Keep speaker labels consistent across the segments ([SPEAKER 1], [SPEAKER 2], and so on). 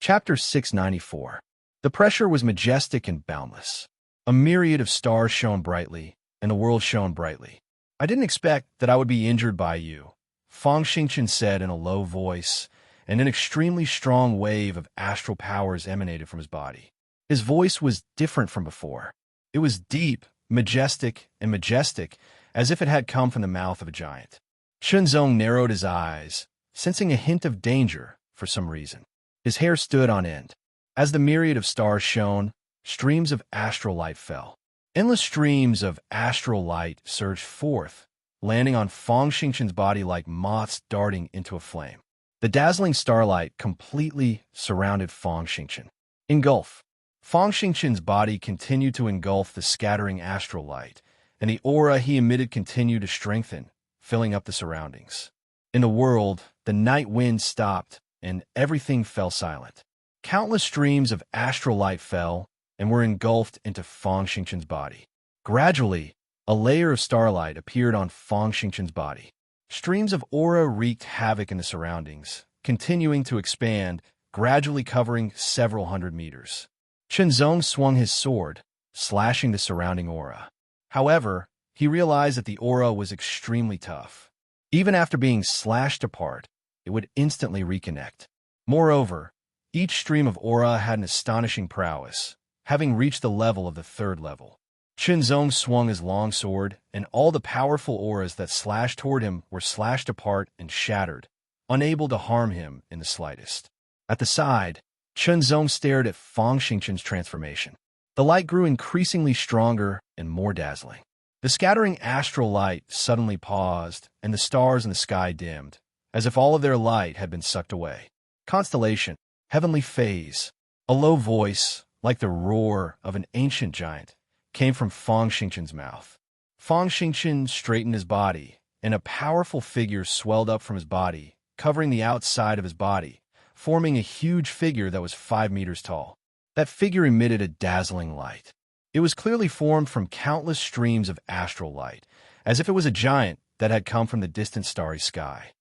[SPEAKER 1] Chapter 694. The pressure was majestic and boundless. A myriad of stars shone brightly, and the world shone brightly. I didn't expect that I would be injured by you, Fang Xingqian said in a low voice, and an extremely strong wave of astral powers emanated from his body. His voice was different from before. It was deep, majestic, as if it had come from the mouth of a giant. Shenzong narrowed his eyes, sensing a hint of danger for some reason. His hair stood on end. As the myriad of stars shone, streams of astral light fell. Endless streams of astral light surged forth, landing on Fang Xingqian's body like moths darting into a flame. The dazzling starlight completely surrounded Fang Xingqian. Engulf. Fang Xingqian's body continued to engulf the scattering astral light, and the aura he emitted continued to strengthen, filling up the surroundings. In the world, the night wind stopped, and everything fell silent. Countless streams of astral light fell and were engulfed into Fang Xingqian's body. Gradually, a layer of starlight appeared on Fang Xingqian's body. Streams of aura wreaked havoc in the surroundings, continuing to expand, gradually covering several hundred meters. Shenzong swung his sword, slashing the surrounding aura. However, he realized that the aura was extremely tough. Even after being slashed apart, it would instantly reconnect. Moreover, each stream of aura had an astonishing prowess, having reached the level of the third level. Shenzong swung his long sword, and all the powerful auras that slashed toward him were slashed apart and shattered, unable to harm him in the slightest. At the side, Shenzong stared at Fang Xingqian's transformation. The light grew increasingly stronger and more dazzling. The scattering astral light suddenly paused, and the stars in the sky dimmed, as if all of their light had been sucked away. Constellation, heavenly phase. A low voice, like the roar of an ancient giant, came from Fang Xingqian's mouth. Fang Xingqian straightened his body, and a powerful figure swelled up from his body, covering the outside of his body, forming a huge figure that was 5 meters tall. That figure emitted a dazzling light. It was clearly formed from countless streams of astral light, as if it was a giant that had come from the distant starry sky.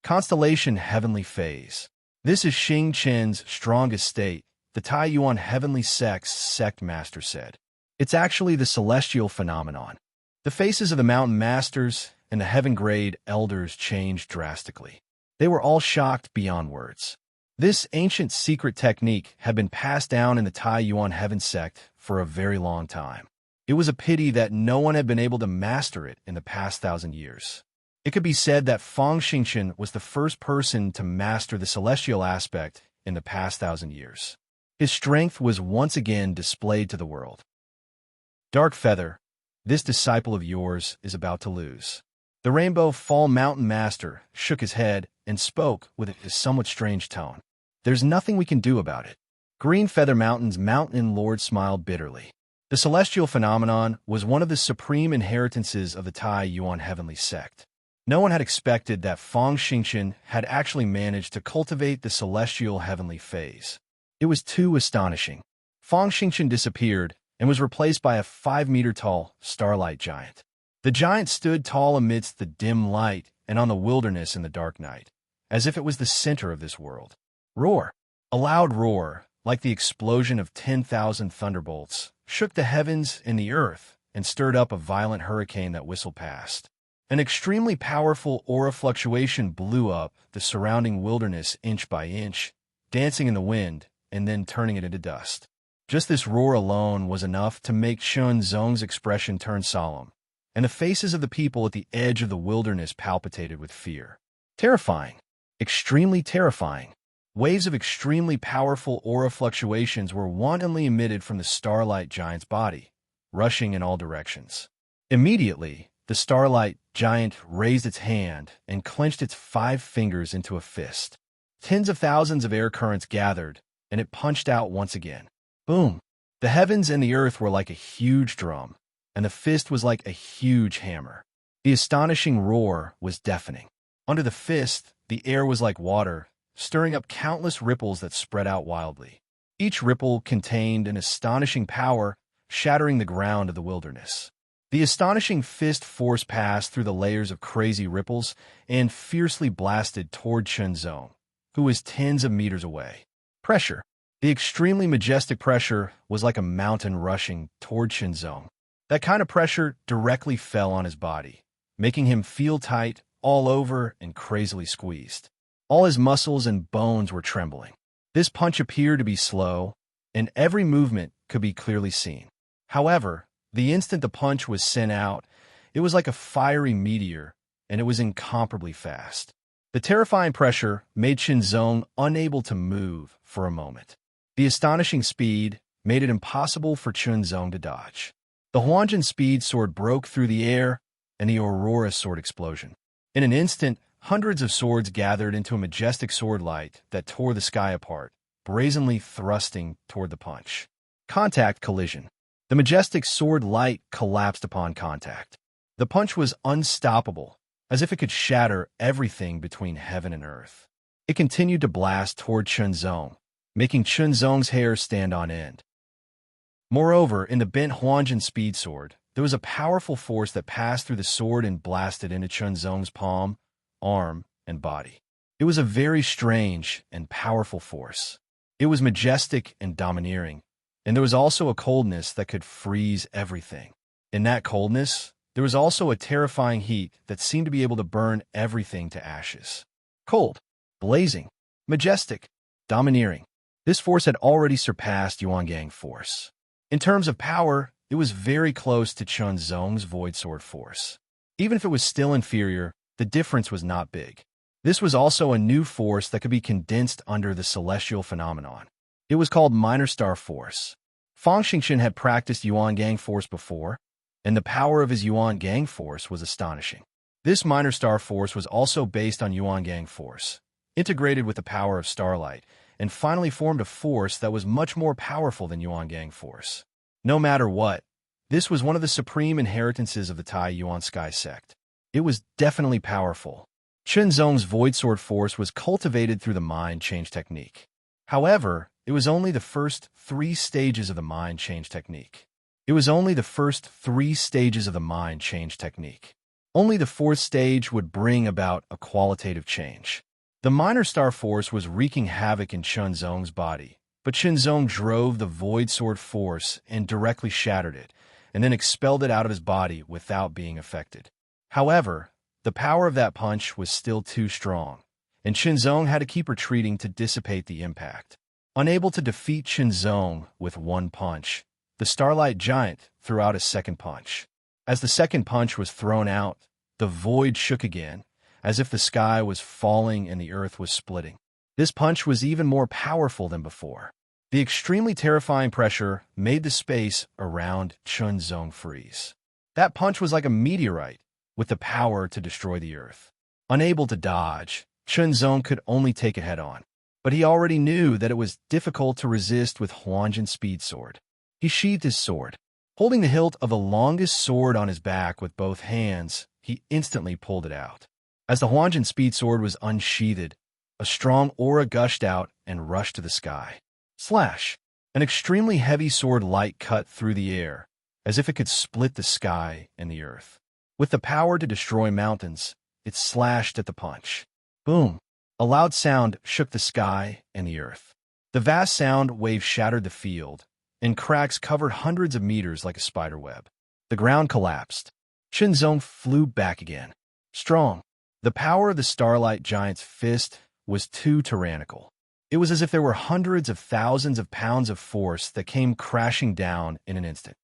[SPEAKER 1] Constellation heavenly phase. This is Xing Chen's strongest state, the Taiyuan heavenly sect master said. It's actually the celestial phenomenon. The faces of the mountain masters and the heaven-grade elders changed drastically. They were all shocked beyond words. This ancient secret technique had been passed down in the Taiyuan heaven sect for a very long time. It was a pity that no one had been able to master it in the past 1,000 years. It could be said that Fang Xingqian was the first person to master the celestial aspect in the past 1,000 years. His strength was once again displayed to the world. Dark Feather, this disciple of yours is about to lose. The Rainbow Fall Mountain Master shook his head and spoke with a somewhat strange tone. There's nothing we can do about it. Green Feather Mountain's Mountain Lord smiled bitterly. The celestial phenomenon was one of the supreme inheritances of the Taiyuan heavenly sect. No one had expected that Fang Xingqian had actually managed to cultivate the celestial heavenly phase. It was too astonishing. Fang Xingqian disappeared and was replaced by a 5-meter-tall starlight giant. The giant stood tall amidst the dim light and on the wilderness in the dark night, as if it was the center of this world. Roar! A loud roar, like the explosion of 10,000 thunderbolts, shook the heavens and the earth and stirred up a violent hurricane that whistled past. An extremely powerful aura fluctuation blew up the surrounding wilderness inch by inch, dancing in the wind and then turning it into dust. Just this roar alone was enough to make Shenzong's expression turn solemn, and the faces of the people at the edge of the wilderness palpitated with fear. Terrifying. Extremely terrifying. Waves of extremely powerful aura fluctuations were wantonly emitted from the starlight giant's body, rushing in all directions. Immediately, the starlight giant raised its hand and clenched its 5 fingers into a fist. Tens of thousands of air currents gathered, and it punched out once again. Boom! The heavens and the earth were like a huge drum, and the fist was like a huge hammer. The astonishing roar was deafening. Under the fist, the air was like water, stirring up countless ripples that spread out wildly. Each ripple contained an astonishing power, shattering the ground of the wilderness. The astonishing fist force passed through the layers of crazy ripples and fiercely blasted toward Shenzong, who was tens of meters away. Pressure. The extremely majestic pressure was like a mountain rushing toward Qinzong. That kind of pressure directly fell on his body, making him feel tight all over and crazily squeezed. All his muscles and bones were trembling. This punch appeared to be slow, and every movement could be clearly seen. However, the instant the punch was sent out, it was like a fiery meteor, and it was incomparably fast. The terrifying pressure made Qinzong unable to move for a moment. The astonishing speed made it impossible for Qinzong to dodge. The Huanjin speed sword broke through the air, and the Aurora sword explosion. In an instant, hundreds of swords gathered into a majestic sword light that tore the sky apart, brazenly thrusting toward the punch. Contact collision. The majestic sword light collapsed upon contact. The punch was unstoppable, as if it could shatter everything between heaven and earth. It continued to blast toward Qinzong, making Qinzong's hair stand on end. Moreover, in the bent Huanjin speed sword, there was a powerful force that passed through the sword and blasted into Qinzong's palm, arm, and body. It was a very strange and powerful force. It was majestic and domineering, and there was also a coldness that could freeze everything. In that coldness, there was also a terrifying heat that seemed to be able to burn everything to ashes. Cold, blazing, majestic, domineering. This force had already surpassed Yuangang force. In terms of power, it was very close to Qinzong's Void Sword force. Even if it was still inferior, the difference was not big. This was also a new force that could be condensed under the celestial phenomenon. It was called Minor Star Force. Fang Xingqian had practiced Yuangang force before, and the power of his Yuangang force was astonishing. This Minor Star Force was also based on Yuangang force, integrated with the power of starlight, and finally formed a force that was much more powerful than Yuangang force. No matter what, this was one of the supreme inheritances of the Tai Yuan Sky sect. It was definitely powerful. Qinzong's Void Sword force was cultivated through the mind change technique. However, it was only the first 3 stages of the mind change technique. Only the 4th stage would bring about a qualitative change. The Minor Star Force was wreaking havoc in Qinzong's body, but Qinzong drove the Void Sword force and directly shattered it, and then expelled it out of his body without being affected. However, the power of that punch was still too strong, and Qinzong had to keep retreating to dissipate the impact. Unable to defeat Qinzong with one punch, the Starlight Giant threw out a second punch. As the second punch was thrown out, the void shook again, as if the sky was falling and the earth was splitting. This punch was even more powerful than before. The extremely terrifying pressure made the space around Qinzong freeze. That punch was like a meteorite, with the power to destroy the earth. Unable to dodge, Qinzong could only take it head-on. But he already knew that it was difficult to resist with Huanjin Speed Sword. He sheathed his sword. Holding the hilt of the longest sword on his back with both hands, he instantly pulled it out. As the Huanjin Speed Sword was unsheathed, a strong aura gushed out and rushed to the sky. Slash! An extremely heavy sword light cut through the air, as if it could split the sky and the earth. With the power to destroy mountains, it slashed at the punch. Boom! A loud sound shook the sky and the earth. The vast sound wave shattered the field, and cracks covered hundreds of meters like a spider web. The ground collapsed. Qinzong flew back again. Strong. The power of the Starlight Giant's fist was too tyrannical. It was as if there were hundreds of thousands of pounds of force that came crashing down in an instant.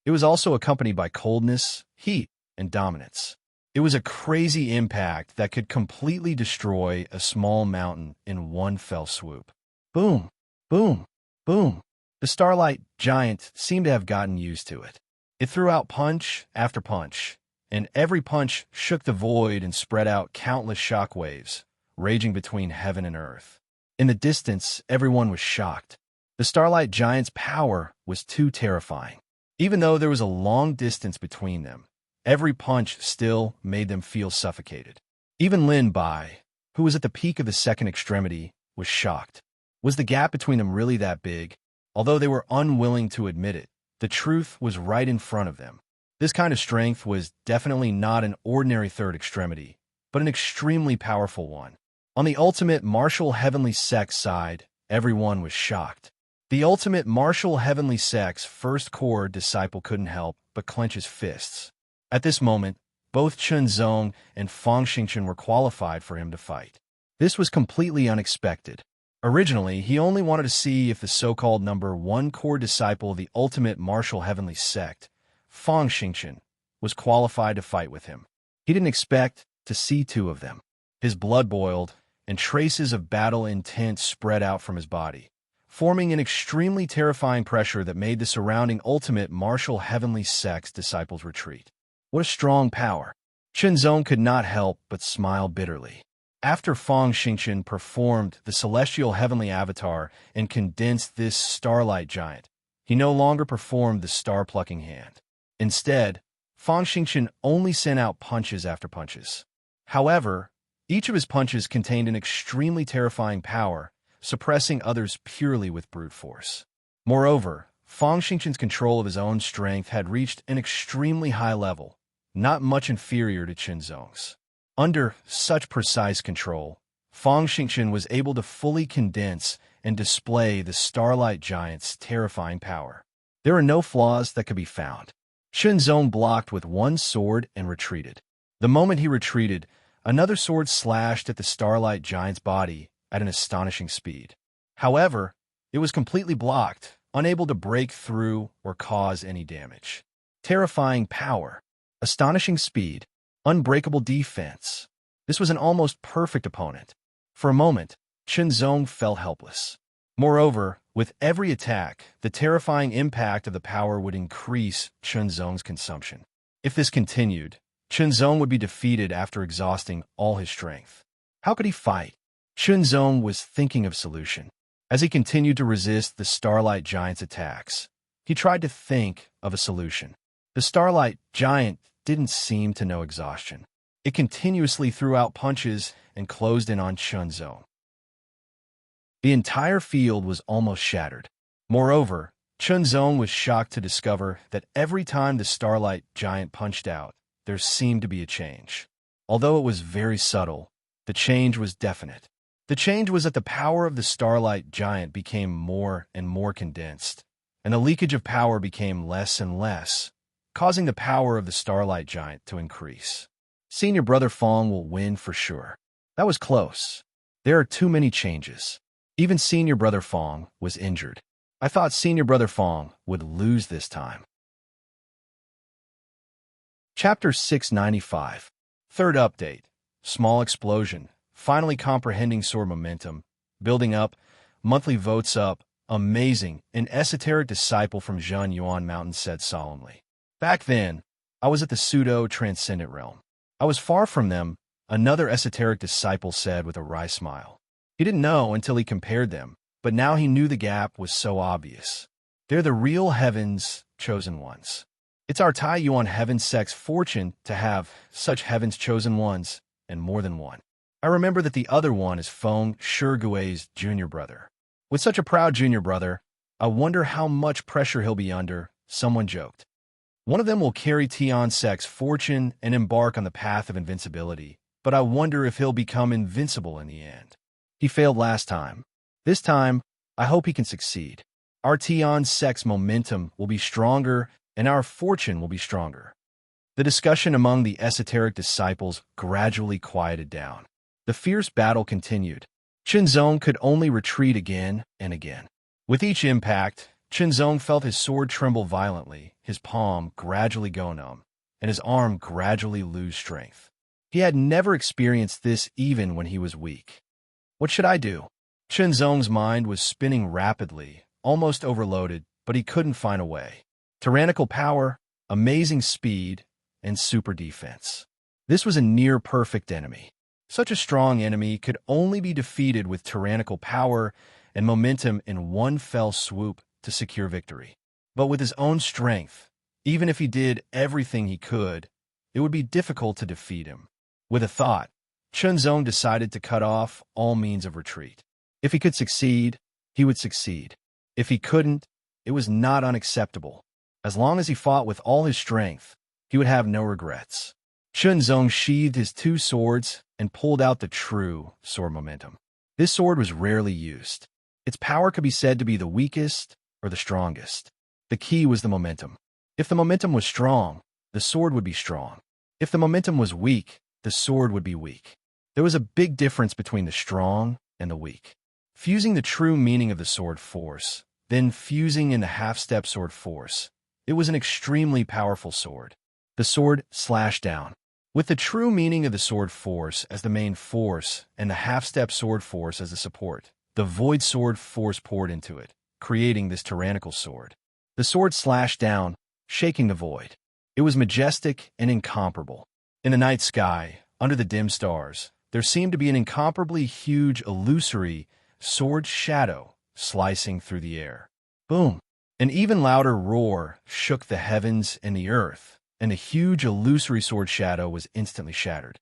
[SPEAKER 1] It was also accompanied by coldness, heat, and dominance. It was a crazy impact that could completely destroy a small mountain in one fell swoop. Boom, boom, boom. The Starlight Giant seemed to have gotten used to it. It threw out punch after punch, and every punch shook the void and spread out countless shock waves, raging between heaven and earth. In the distance, everyone was shocked. The Starlight Giant's power was too terrifying. Even though there was a long distance between them, every punch still made them feel suffocated. Even Lin Bai, who was at the peak of the second extremity, was shocked. Was the gap between them really that big? Although they were unwilling to admit it, the truth was right in front of them. This kind of strength was definitely not an ordinary third extremity, but an extremely powerful one. On the ultimate martial heavenly sect side, Everyone was shocked. The ultimate martial heavenly sect's first core disciple couldn't help but clench his fists. At this moment, both Chen Zong and Fang Xingchen were qualified for him to fight. This was completely unexpected. Originally, he only wanted to see if the so-called number 1 core disciple of the ultimate martial heavenly sect, Fang Xingchen, was qualified to fight with him. He didn't expect to see two of them. His blood boiled, and traces of battle intent spread out from his body, forming an extremely terrifying pressure that made the surrounding ultimate martial heavenly sect's disciples retreat. What a strong power! Chen Zong could not help but smile bitterly. After Fang Xingchen performed the celestial heavenly avatar and condensed this starlight giant, he no longer performed the star-plucking hand. Instead, Fang Xingchen only sent out punches after punches. However, each of his punches contained an extremely terrifying power, suppressing others purely with brute force. Moreover, Fang Xingchen's control of his own strength had reached an extremely high level, not much inferior to Chen Zong's. Under such precise control, Fang Xingchen was able to fully condense and display the Starlight Giant's terrifying power. There were no flaws that could be found. Chen Zong blocked with one sword and retreated. The moment he retreated, another sword slashed at the Starlight Giant's body at an astonishing speed. However, it was completely blocked, unable to break through or cause any damage. Terrifying power, astonishing speed, unbreakable defense. This was an almost perfect opponent. For a moment, Chen Zong felt helpless. Moreover, with every attack, the terrifying impact of the power would increase Chen Zong's consumption. If this continued, Chen Zong would be defeated after exhausting all his strength. How could he fight? Chen Zong was thinking of a solution. As he continued to resist the Starlight Giant's attacks, he tried to think of a solution. The Starlight Giant didn't seem to know exhaustion. It continuously threw out punches and closed in on Chen Zong. The entire field was almost shattered. Moreover, Chen Zong was shocked to discover that every time the Starlight Giant punched out, there seemed to be a change. Although it was very subtle, the change was definite. The change was that the power of the Starlight Giant became more and more condensed, and the leakage of power became less and less, causing the power of the Starlight Giant to increase. Senior Brother Fang will win for sure. That was close. There are too many changes. Even Senior Brother Fang was injured. I thought Senior Brother Fang would lose this time. Chapter 695. Third update. Small explosion. Finally comprehending sword momentum. Building up. Monthly votes up. Amazing. An esoteric disciple from Zhen Yuan Mountain said solemnly. Back then, I was at the pseudo-transcendent realm. I was far from them, another esoteric disciple said with a wry smile. He didn't know until he compared them, but now he knew the gap was so obvious. They're the real heaven's chosen ones. It's our Tai Yuan heaven sect's fortune to have such heaven's chosen ones, and more than one. I remember that the other one is Feng Shigui's junior brother. With such a proud junior brother, I wonder how much pressure he'll be under, someone joked. One of them will carry Tian Sect's fortune and embark on the path of invincibility, but I wonder if he'll become invincible in the end. He failed last time. This time, I hope he can succeed. Our Tian Sect's momentum will be stronger, and our fortune will be stronger. The discussion among the esoteric disciples gradually quieted down. The fierce battle continued. Chen Zong could only retreat again and again. With each impact, Chen Zong felt his sword tremble violently, his palm gradually go numb, and his arm gradually lose strength. He had never experienced this even when he was weak. What should I do? Chen Zong's mind was spinning rapidly, almost overloaded, but he couldn't find a way. Tyrannical power, amazing speed, and super defense. This was a near-perfect enemy. Such a strong enemy could only be defeated with tyrannical power and momentum in one fell swoop to secure victory. But with his own strength, even if he did everything he could, it would be difficult to defeat him. With a thought, Chen Zong decided to cut off all means of retreat. If he could succeed, he would succeed. If he couldn't, it was not unacceptable. As long as he fought with all his strength, he would have no regrets. Chen Zong sheathed his two swords and pulled out the true sword momentum. This sword was rarely used. Its power could be said to be the weakest or the strongest. The key was the momentum. If the momentum was strong, the sword would be strong. If the momentum was weak, the sword would be weak. There was a big difference between the strong and the weak. Fusing the true meaning of the sword force, then fusing in the half-step sword force, it was an extremely powerful sword. The sword slashed down. With the true meaning of the sword force as the main force and the half-step sword force as the support, the void sword force poured into it, creating this tyrannical sword. The sword slashed down, shaking the void. It was majestic and incomparable. In the night sky, under the dim stars, there seemed to be an incomparably huge, illusory sword shadow slicing through the air. Boom! An even louder roar shook the heavens and the earth, and the huge illusory sword shadow was instantly shattered.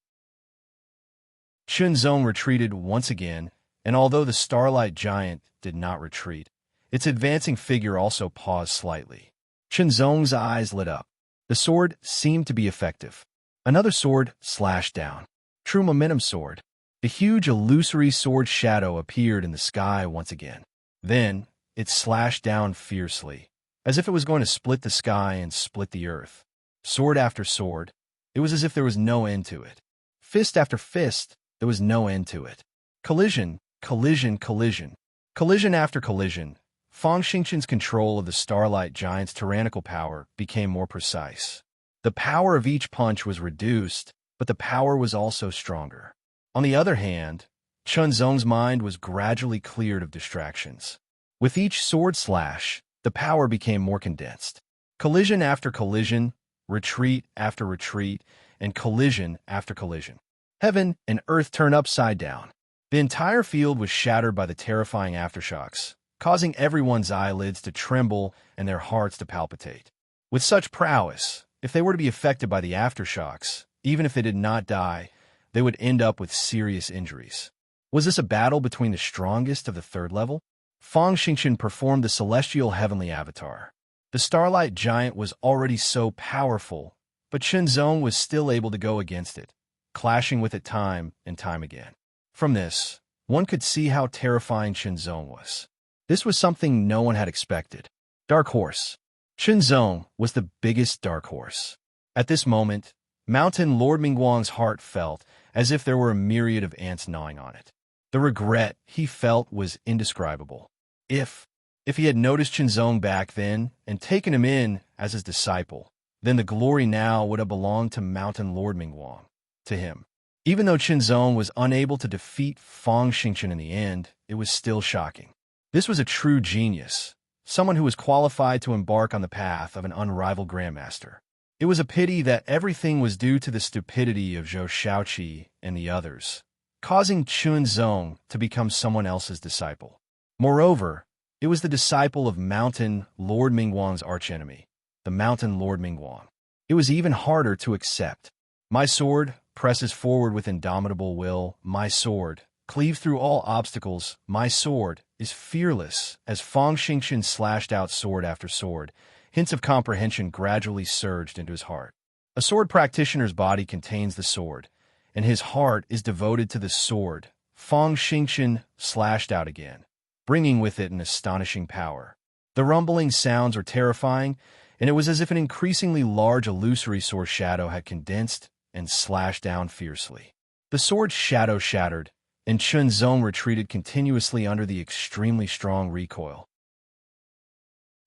[SPEAKER 1] Chunzong retreated once again, and although the starlight giant did not retreat, its advancing figure also paused slightly. Chunzong's eyes lit up. The sword seemed to be effective. Another sword slashed down. True momentum sword. The huge illusory sword shadow appeared in the sky once again. Then, it slashed down fiercely, as if it was going to split the sky and split the earth. Sword after sword, it was as if there was no end to it. Fist after fist, there was no end to it. Collision, collision, collision. Collision after collision. Fang Xingqian's control of the Starlight Giant's tyrannical power became more precise. The power of each punch was reduced, but the power was also stronger. On the other hand, Chunzong's mind was gradually cleared of distractions. With each sword slash, the power became more condensed. Collision after collision, retreat after retreat, and collision after collision. Heaven and earth turned upside down. The entire field was shattered by the terrifying aftershocks, causing everyone's eyelids to tremble and their hearts to palpitate. With such prowess, if they were to be affected by the aftershocks, even if they did not die, they would end up with serious injuries. Was this a battle between the strongest of the third level? Fang Xingqian performed the celestial heavenly avatar. The Starlight Giant was already so powerful, but Chunzong was still able to go against it, clashing with it time and time again. From this, one could see how terrifying Chunzong was. This was something no one had expected. Dark Horse. Chunzong was the biggest dark horse. At this moment, Mountain Lord Mingguang's heart felt as if there were a myriad of ants gnawing on it. The regret he felt was indescribable. If he had noticed Chunzong back then and taken him in as his disciple, then the glory now would have belonged to Mountain Lord Mingguang, to him. Even though Chunzong was unable to defeat Fang Xingqian in the end, it was still shocking. This was a true genius, someone who was qualified to embark on the path of an unrivaled grandmaster. It was a pity that everything was due to the stupidity of Zhou Shaoqi and the others, causing Chunzong to become someone else's disciple. Moreover, it was the disciple of Mountain Lord Mingguang's archenemy, the Mountain Lord Mingguang. It was even harder to accept. My sword presses forward with indomitable will. My sword cleaves through all obstacles. My sword is fearless. As Fang Xingqian slashed out sword after sword, hints of comprehension gradually surged into his heart. A sword practitioner's body contains the sword, and his heart is devoted to the sword. Fang Xingqian slashed out again, bringing with it an astonishing power. The rumbling sounds were terrifying, and it was as if an increasingly large illusory sword shadow had condensed and slashed down fiercely. The sword's shadow shattered, and Chunzong retreated continuously under the extremely strong recoil.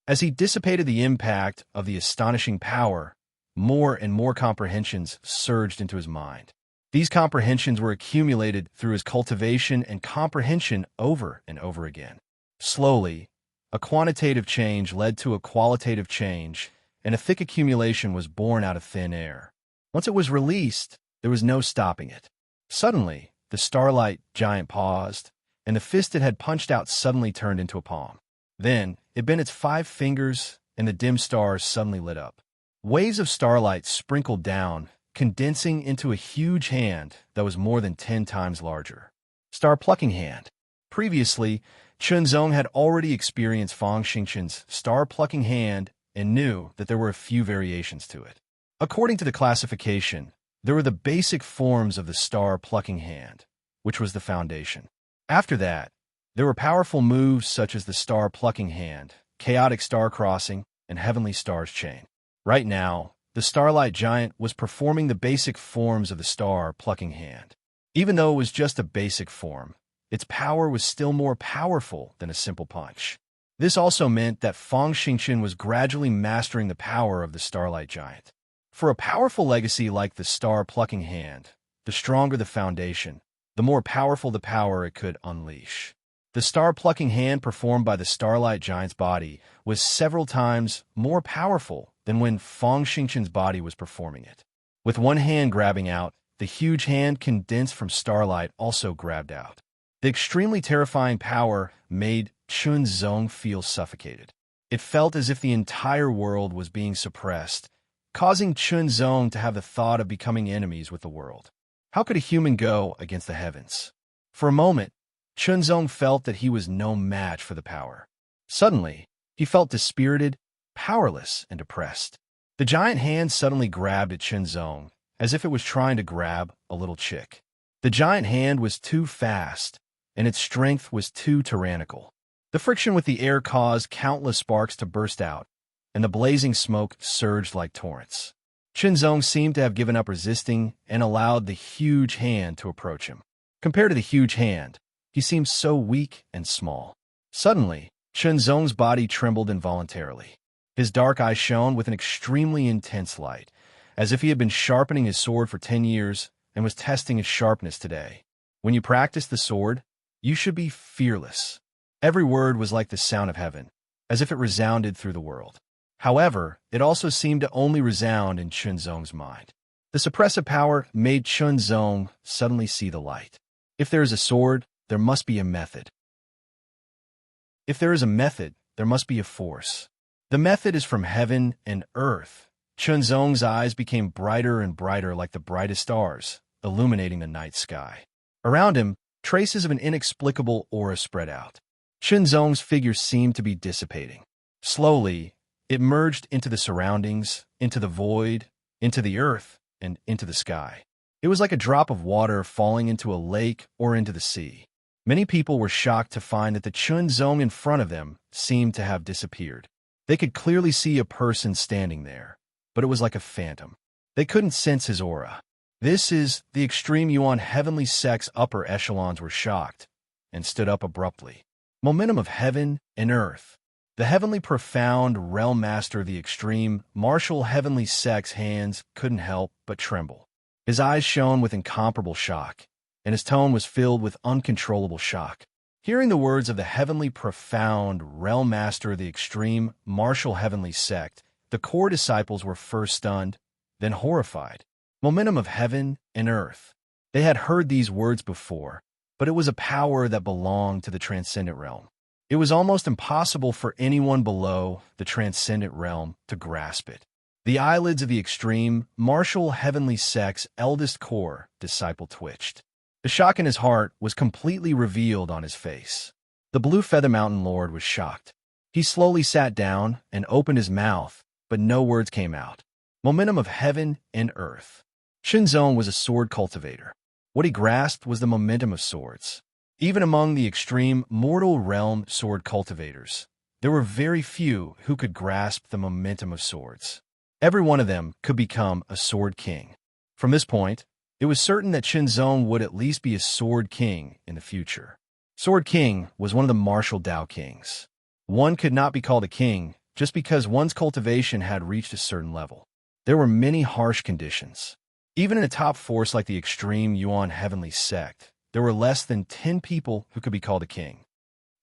[SPEAKER 1] As he dissipated the impact of the astonishing power, more and more comprehensions surged into his mind. These comprehensions were accumulated through his cultivation and comprehension over and over again. Slowly, a quantitative change led to a qualitative change, and a thick accumulation was born out of thin air. Once it was released, there was no stopping it. Suddenly, the Starlight Giant paused, and the fist it had punched out suddenly turned into a palm. Then, it bent its 5 fingers, and the dim stars suddenly lit up. Waves of starlight sprinkled down, condensing into a huge hand that was more than 10 times larger. Star-plucking hand. Previously, Chunzong had already experienced Fang Xingqian's star-plucking hand and knew that there were a few variations to it. According to the classification, there were the basic forms of the star-plucking hand, which was the foundation. After that, There were powerful moves such as the star-plucking hand, chaotic star crossing, and heavenly stars chain. Right now, the Starlight Giant was performing the basic forms of the star-plucking hand. Even though it was just a basic form, its power was still more powerful than a simple punch. This also meant that Fang Xingchen was gradually mastering the power of the Starlight Giant. For a powerful legacy like the star-plucking hand, the stronger the foundation, the more powerful the power it could unleash. The star-plucking hand performed by the Starlight Giant's body was several times more powerful than when Fang Xingchen's body was performing it. With one hand grabbing out, the huge hand condensed from Starlight also grabbed out. The extremely terrifying power made Chun Zong feel suffocated. It felt as if the entire world was being suppressed, causing Chun Zong to have the thought of becoming enemies with the world. How could a human go against the heavens? For a moment, Chun Zong felt that he was no match for the power. Suddenly, he felt dispirited, powerless, and depressed. The giant hand suddenly grabbed at Chun Zong, as if it was trying to grab a little chick. The giant hand was too fast, and its strength was too tyrannical. The friction with the air caused countless sparks to burst out, and the blazing smoke surged like torrents. Chun Zong seemed to have given up resisting and allowed the huge hand to approach him. Compared to the huge hand, he seemed so weak and small. Suddenly, Chun Zong's body trembled involuntarily. His dark eyes shone with an extremely intense light, as if he had been sharpening his sword for 10 years and was testing its sharpness today. When you practice the sword, you should be fearless. Every word was like the sound of heaven, as if it resounded through the world. However, it also seemed to only resound in Chun Zong's mind. The suppressive power made Chun Zong suddenly see the light. If there is a sword, there must be a method. If there is a method, there must be a force. The method is from heaven and earth. Chun Zong's eyes became brighter and brighter like the brightest stars, illuminating the night sky. Around him, traces of an inexplicable aura spread out. Chun Zong's figure seemed to be dissipating. Slowly, it merged into the surroundings, into the void, into the earth, and into the sky. It was like a drop of water falling into a lake or into the sea. Many people were shocked to find that the Chun Zong in front of them seemed to have disappeared. They could clearly see a person standing there, but it was like a phantom. They couldn't sense his aura. This is the extreme Yuan heavenly sect's upper echelons were shocked and stood up abruptly. Momentum of heaven and earth. The heavenly profound realm master of the extreme martial heavenly sect's hands couldn't help but tremble. His eyes shone with incomparable shock, and his tone was filled with uncontrollable shock. Hearing the words of the heavenly profound realm master of the extreme martial heavenly sect, the core disciples were first stunned, then horrified. Momentum of heaven and earth. They had heard these words before, but it was a power that belonged to the transcendent realm. It was almost impossible for anyone below the transcendent realm to grasp it. The eyelids of the extreme martial heavenly sect's eldest core disciple twitched. The shock in his heart was completely revealed on his face. The Blue Feather Mountain Lord was shocked. He slowly sat down and opened his mouth, but no words came out. Momentum of heaven and earth. Chun Zong was a sword cultivator. What he grasped was the momentum of swords. Even among the extreme mortal realm sword cultivators, there were very few who could grasp the momentum of swords. Every one of them could become a sword king. From this point, it was certain that Chun Zong would at least be a sword king in the future. Sword king was one of the martial Dao kings. One could not be called a king just because one's cultivation had reached a certain level. There were many harsh conditions. Even in a top force like the extreme Yuan heavenly sect, there were less than 10 people who could be called a king.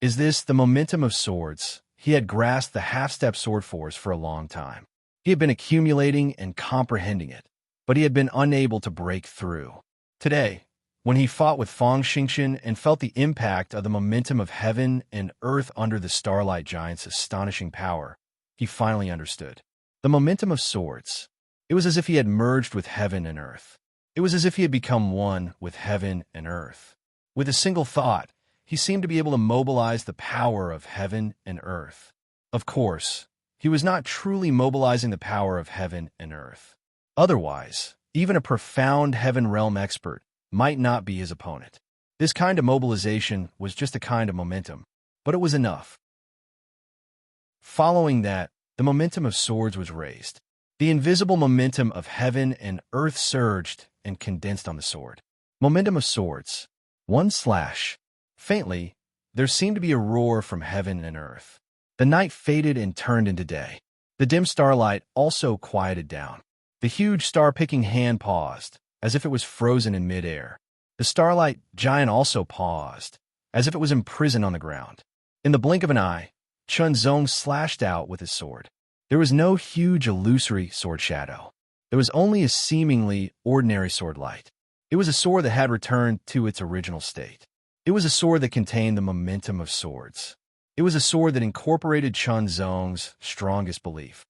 [SPEAKER 1] Is this the momentum of swords? He had grasped the half-step sword force for a long time. He had been accumulating and comprehending it, but he had been unable to break through. Today, when he fought with Fang Xingchen and felt the impact of the momentum of heaven and earth under the Starlight Giant's astonishing power, he finally understood. The momentum of swords. It was as if he had merged with heaven and earth. It was as if he had become one with heaven and earth. With a single thought, he seemed to be able to mobilize the power of heaven and earth. Of course, he was not truly mobilizing the power of heaven and earth. Otherwise, even a profound heaven realm expert might not be his opponent. This kind of mobilization was just a kind of momentum, but it was enough. Following that, the momentum of swords was raised. The invisible momentum of heaven and earth surged and condensed on the sword. Momentum of swords. One slash. Faintly, there seemed to be a roar from heaven and earth. The night faded and turned into day. The dim starlight also quieted down. The huge star-picking hand paused, as if it was frozen in midair. The starlight giant also paused, as if it was imprisoned on the ground. In the blink of an eye, Chunzong slashed out with his sword. There was no huge illusory sword shadow. There was only a seemingly ordinary sword light. It was a sword that had returned to its original state. It was a sword that contained the momentum of swords. It was a sword that incorporated Chunzong's strongest belief.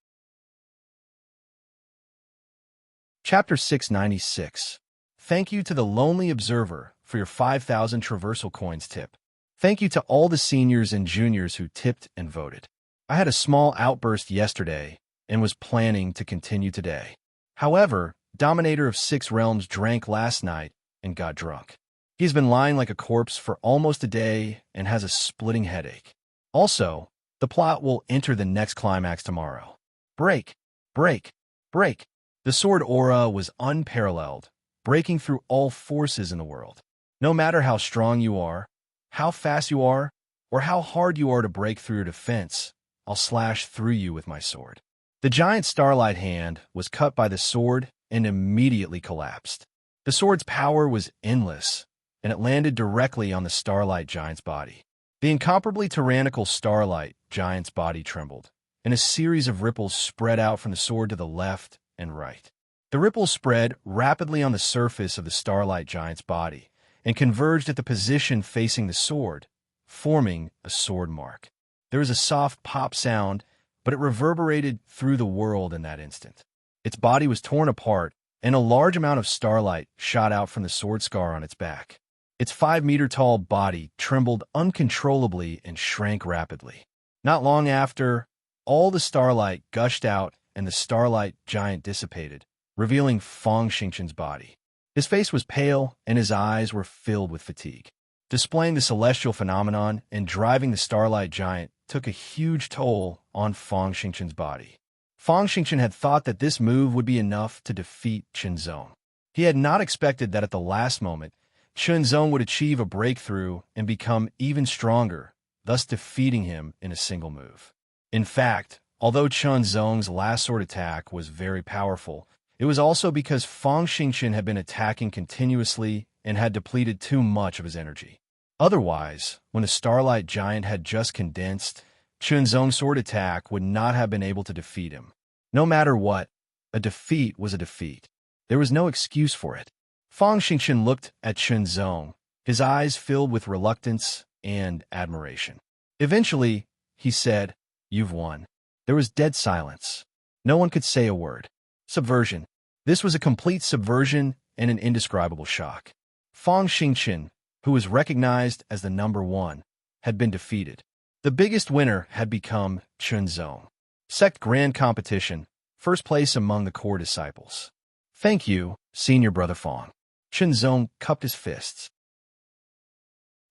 [SPEAKER 1] Chapter 696. Thank you to the Lonely Observer for your 5,000 traversal coins tip. Thank you to all the seniors and juniors who tipped and voted. I had a small outburst yesterday and was planning to continue today. However, Dominator of 6 Realms drank last night and got drunk. He's been lying like a corpse for almost a day and has a splitting headache. Also, the plot will enter the next climax tomorrow. Break, break, break. The sword aura was unparalleled, breaking through all forces in the world. No matter how strong you are, how fast you are, or how hard you are to break through your defense, I'll slash through you with my sword. The giant starlight hand was cut by the sword and immediately collapsed. The sword's power was endless, and it landed directly on the starlight giant's body. The incomparably tyrannical starlight giant's body trembled, and a series of ripples spread out from the sword to the left and right. The ripples spread rapidly on the surface of the starlight giant's body and converged at the position facing the sword, forming a sword mark. There was a soft pop sound, but it reverberated through the world in that instant. Its body was torn apart, and a large amount of starlight shot out from the sword scar on its back. Its 5-meter-tall body trembled uncontrollably and shrank rapidly. Not long after, all the starlight gushed out and the starlight giant dissipated, revealing Fang Xingqian's body. His face was pale, and his eyes were filled with fatigue. Displaying the celestial phenomenon and driving the starlight giant took a huge toll on Fang Xingqian's body. Fang Xingqian had thought that this move would be enough to defeat Chunzong. He had not expected that at the last moment, Chunzong would achieve a breakthrough and become even stronger, thus defeating him in a single move. In fact, although Chunzong's last sword attack was very powerful, it was also because Fang Xingqian had been attacking continuously and had depleted too much of his energy. Otherwise, when the starlight giant had just condensed, Chunzong's sword attack would not have been able to defeat him. No matter what, a defeat was a defeat. There was no excuse for it. Fang Xingqian looked at Chunzong, his eyes filled with reluctance and admiration. Eventually, he said, "You've won." There was dead silence. No one could say a word. Subversion. This was a complete subversion and an indescribable shock. Fang Xingqian, who was recognized as the number 1, had been defeated. The biggest winner had become Chunzong. Sect Grand Competition, first place among the core disciples. Thank you, Senior Brother Fang. Chunzong cupped his fists.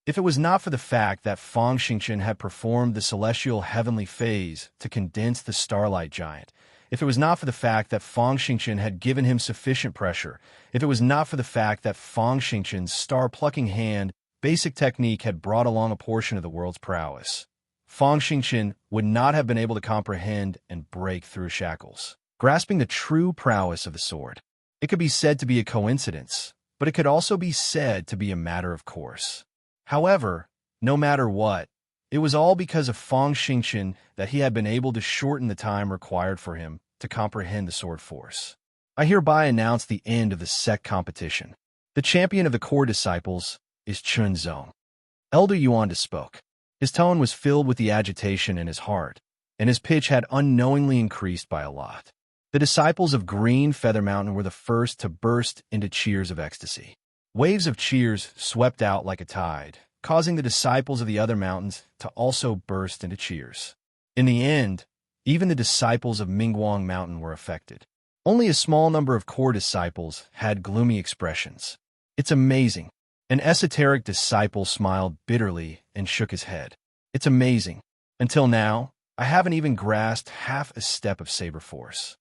[SPEAKER 1] If it was not for the fact that Fang Xingqian had performed the celestial heavenly phase to condense the starlight giant, if it was not for the fact that Fang Xingqian had given him sufficient pressure, if it was not for the fact that Fang Xingqian's star-plucking hand basic technique had brought along a portion of the world's prowess, Fang Xingqian would not have been able to comprehend and break through shackles, grasping the true prowess of the sword. It could be said to be a coincidence, but it could also be said to be a matter of course. However, no matter what, it was all because of Fang Xingqian that he had been able to shorten the time required for him to comprehend the sword force. I hereby announce the end of the sect competition. The champion of the core disciples is Chunzong. Elder Yuan spoke. His tone was filled with the agitation in his heart, and his pitch had unknowingly increased by a lot. The disciples of Green Feather Mountain were the first to burst into cheers of ecstasy. Waves of cheers swept out like a tide, causing the disciples of the other mountains to also burst into cheers. In the end, even the disciples of Mingguang Mountain were affected. Only a small number of core disciples had gloomy expressions. It's amazing. An esoteric disciple smiled bitterly and shook his head. It's amazing. Until now, I haven't even grasped half a step of saber force.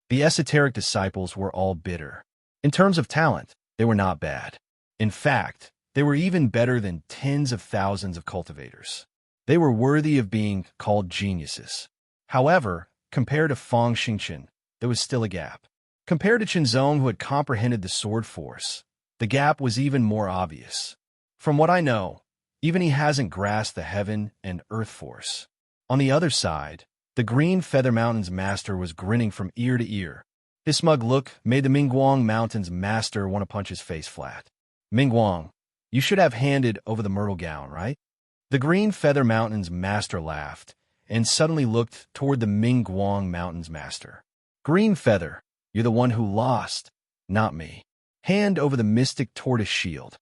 [SPEAKER 1] The esoteric disciples were all bitter. In terms of talent, they were not bad. In fact, they were even better than tens of thousands of cultivators. They were worthy of being called geniuses. However, compared to Fang Xingchen, there was still a gap. Compared to Qinzong, who had comprehended the sword force, the gap was even more obvious. From what I know, even he hasn't grasped the heaven and earth force. On the other side, the Green Feather Mountain's master was grinning from ear to ear. His smug look made the Mingguang Mountain's master want to punch his face flat. Mingguang, you should have handed over the myrtle gown, right? The Green Feather Mountain's master laughed and suddenly looked toward the Mingguang Mountain's master. Green Feather, you're the one who lost, not me. Hand over the mystic tortoise shield.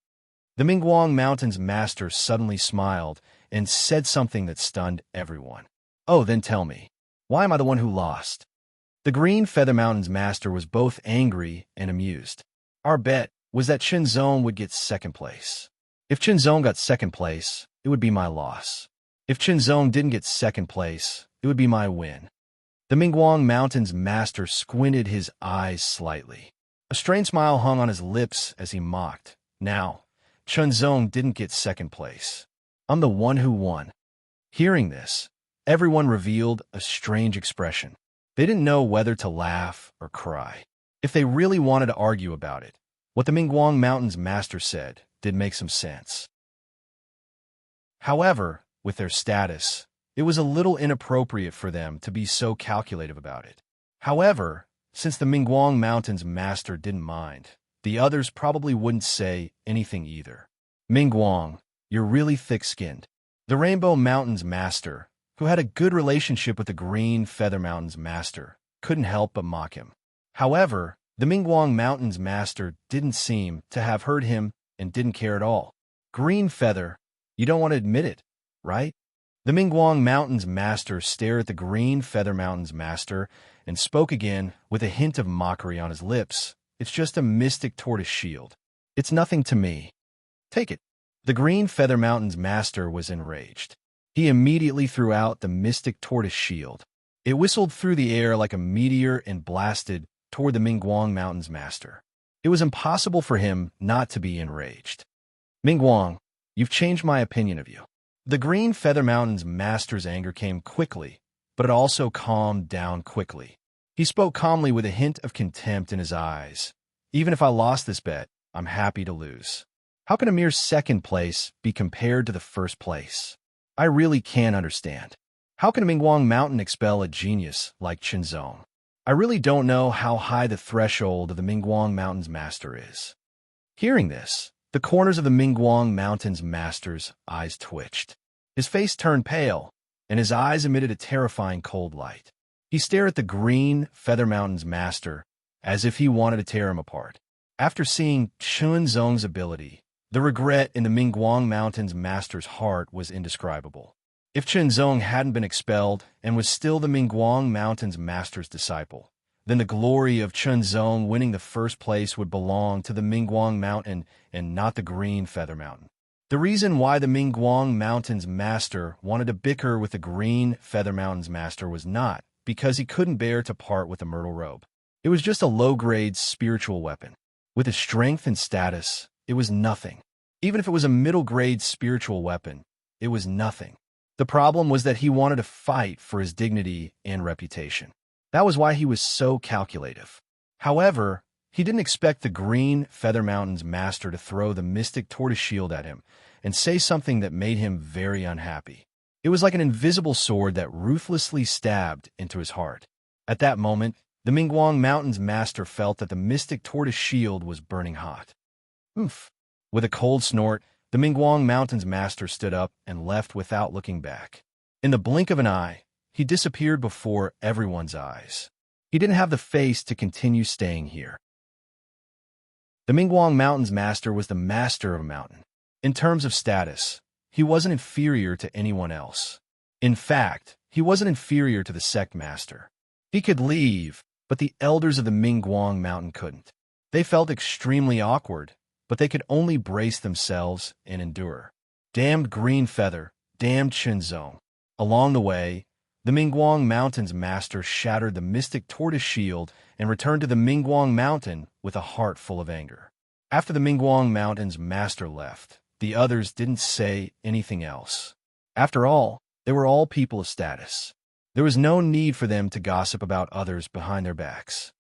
[SPEAKER 1] The Mingguang Mountain's master suddenly smiled and said something that stunned everyone. Oh, then tell me, why am I the one who lost? The Green Feather Mountain's master was both angry and amused. Our bet was that Qinzong would get second place. If Qinzong got second place, it would be my loss. If Qinzong didn't get second place, it would be my win. The Mingguang Mountain's master squinted his eyes slightly. A strange smile hung on his lips as he mocked. Now, Qinzong didn't get second place. I'm the one who won. Hearing this, everyone revealed a strange expression. They didn't know whether to laugh or cry. If they really wanted to argue about it, what the Mingguang Mountain's master said did make some sense. However, with their status, it was a little inappropriate for them to be so calculative about it. However, since the Mingguang Mountain's master didn't mind, the others probably wouldn't say anything either. Mingguang, you're really thick-skinned. The Rainbow Mountain's master, who had a good relationship with the Green Feather Mountain's master, couldn't help but mock him. However, the Mingguang Mountain's master didn't seem to have heard him and didn't care at all. Green Feather, you don't want to admit it, right? The Mingguang Mountain's master stared at the Green Feather Mountain's master and spoke again with a hint of mockery on his lips. It's just a mystic tortoise shield. It's nothing to me. Take it. The Green Feather Mountain's master was enraged. He immediately threw out the mystic tortoise shield. It whistled through the air like a meteor and blasted toward the Mingguang Mountain's master. It was impossible for him not to be enraged. Mingguang, you've changed my opinion of you. The Green Feather Mountain's master's anger came quickly, but it also calmed down quickly. He spoke calmly with a hint of contempt in his eyes. Even if I lost this bet, I'm happy to lose. How can a mere second place be compared to the first place? I really can't understand. How can a Mingguang Mountain expel a genius like Qinzong? I really don't know how high the threshold of the Mingguang Mountain's master is. Hearing this, the corners of the Mingguang Mountain's master's eyes twitched. His face turned pale, and his eyes emitted a terrifying cold light. He stared at the Green Feather Mountain's master as if he wanted to tear him apart. After seeing Qinzong's ability, the regret in the Mingguang Mountain's master's heart was indescribable. If Qinzong hadn't been expelled and was still the Mingguang Mountain's master's disciple, then the glory of Qinzong winning the first place would belong to the Mingguang Mountain and not the Green Feather Mountain. The reason why the Mingguang Mountain's master wanted to bicker with the Green Feather Mountain's master was not because he couldn't bear to part with the myrtle robe. It was just a low-grade spiritual weapon. With his strength and status, it was nothing. Even if it was a middle-grade spiritual weapon, it was nothing. The problem was that he wanted to fight for his dignity and reputation. That was why he was so calculative. However, he didn't expect the Green Feather Mountain's master to throw the mystic tortoise shield at him and say something that made him very unhappy. It was like an invisible sword that ruthlessly stabbed into his heart. At that moment, the Mingguang Mountain's master felt that the mystic tortoise shield was burning hot. Oomph! With a cold snort, the Mingguang Mountain's master stood up and left without looking back. In the blink of an eye, he disappeared before everyone's eyes. He didn't have the face to continue staying here. The Mingguang Mountain's master was the master of a mountain. In terms of status, he wasn't inferior to anyone else. In fact, he wasn't inferior to the sect master. He could leave, but the elders of the Mingguang Mountain couldn't. They felt extremely awkward, but they could only brace themselves and endure. Damned green feather, damned Qinzong. Along the way, the Mingguang Mountain's master shattered the mystic tortoise shield and returned to the Mingguang Mountain with a heart full of anger. After the Mingguang Mountain's master left, the others didn't say anything else. After all, they were all people of status. There was no need for them to gossip about others behind their backs.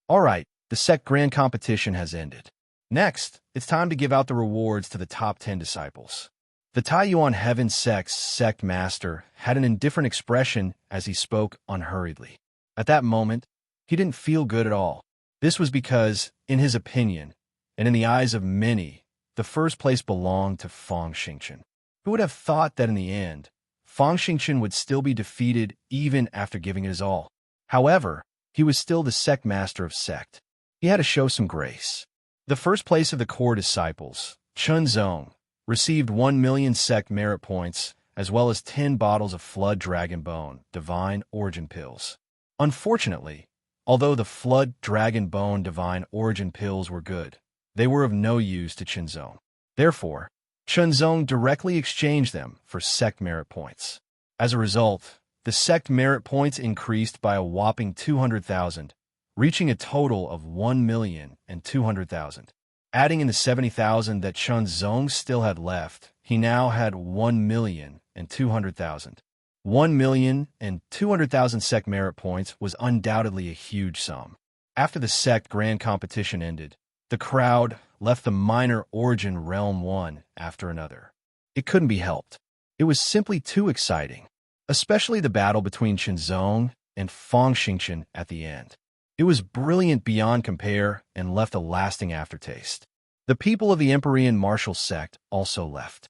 [SPEAKER 1] All right, the sect grand competition has ended. Next, it's time to give out the rewards to the top 10 disciples. The Taiyuan Heaven Sect's sect master had an indifferent expression as he spoke unhurriedly. At that moment, he didn't feel good at all. This was because, in his opinion, and in the eyes of many, the first place belonged to Fang Xingchen. Who would have thought that in the end, Fang Xingchen would still be defeated even after giving it his all? However, he was still the sect master of sect. He had to show some grace. The first place of the core disciples, Chunzong, received 1 million sect merit points, as well as 10 bottles of Flood Dragon Bone, Divine Origin Pills. Unfortunately, although the Flood Dragon Bone Divine Origin Pills were good, they were of no use to Chunzong. Therefore, Chunzong directly exchanged them for sect merit points. As a result, the sect merit points increased by a whopping 200,000, reaching a total of 1,200,000. Adding in the 70,000 that Chunzong still had left, he now had 1,200,000. 1,200,000 sect merit points was undoubtedly a huge sum. After the sect grand competition ended, the crowd left the minor origin realm one after another. It couldn't be helped. It was simply too exciting, especially the battle between Chunzong and Fang Xingchen at the end. It was brilliant beyond compare and left a lasting aftertaste. The people of the Empyrean martial sect also left.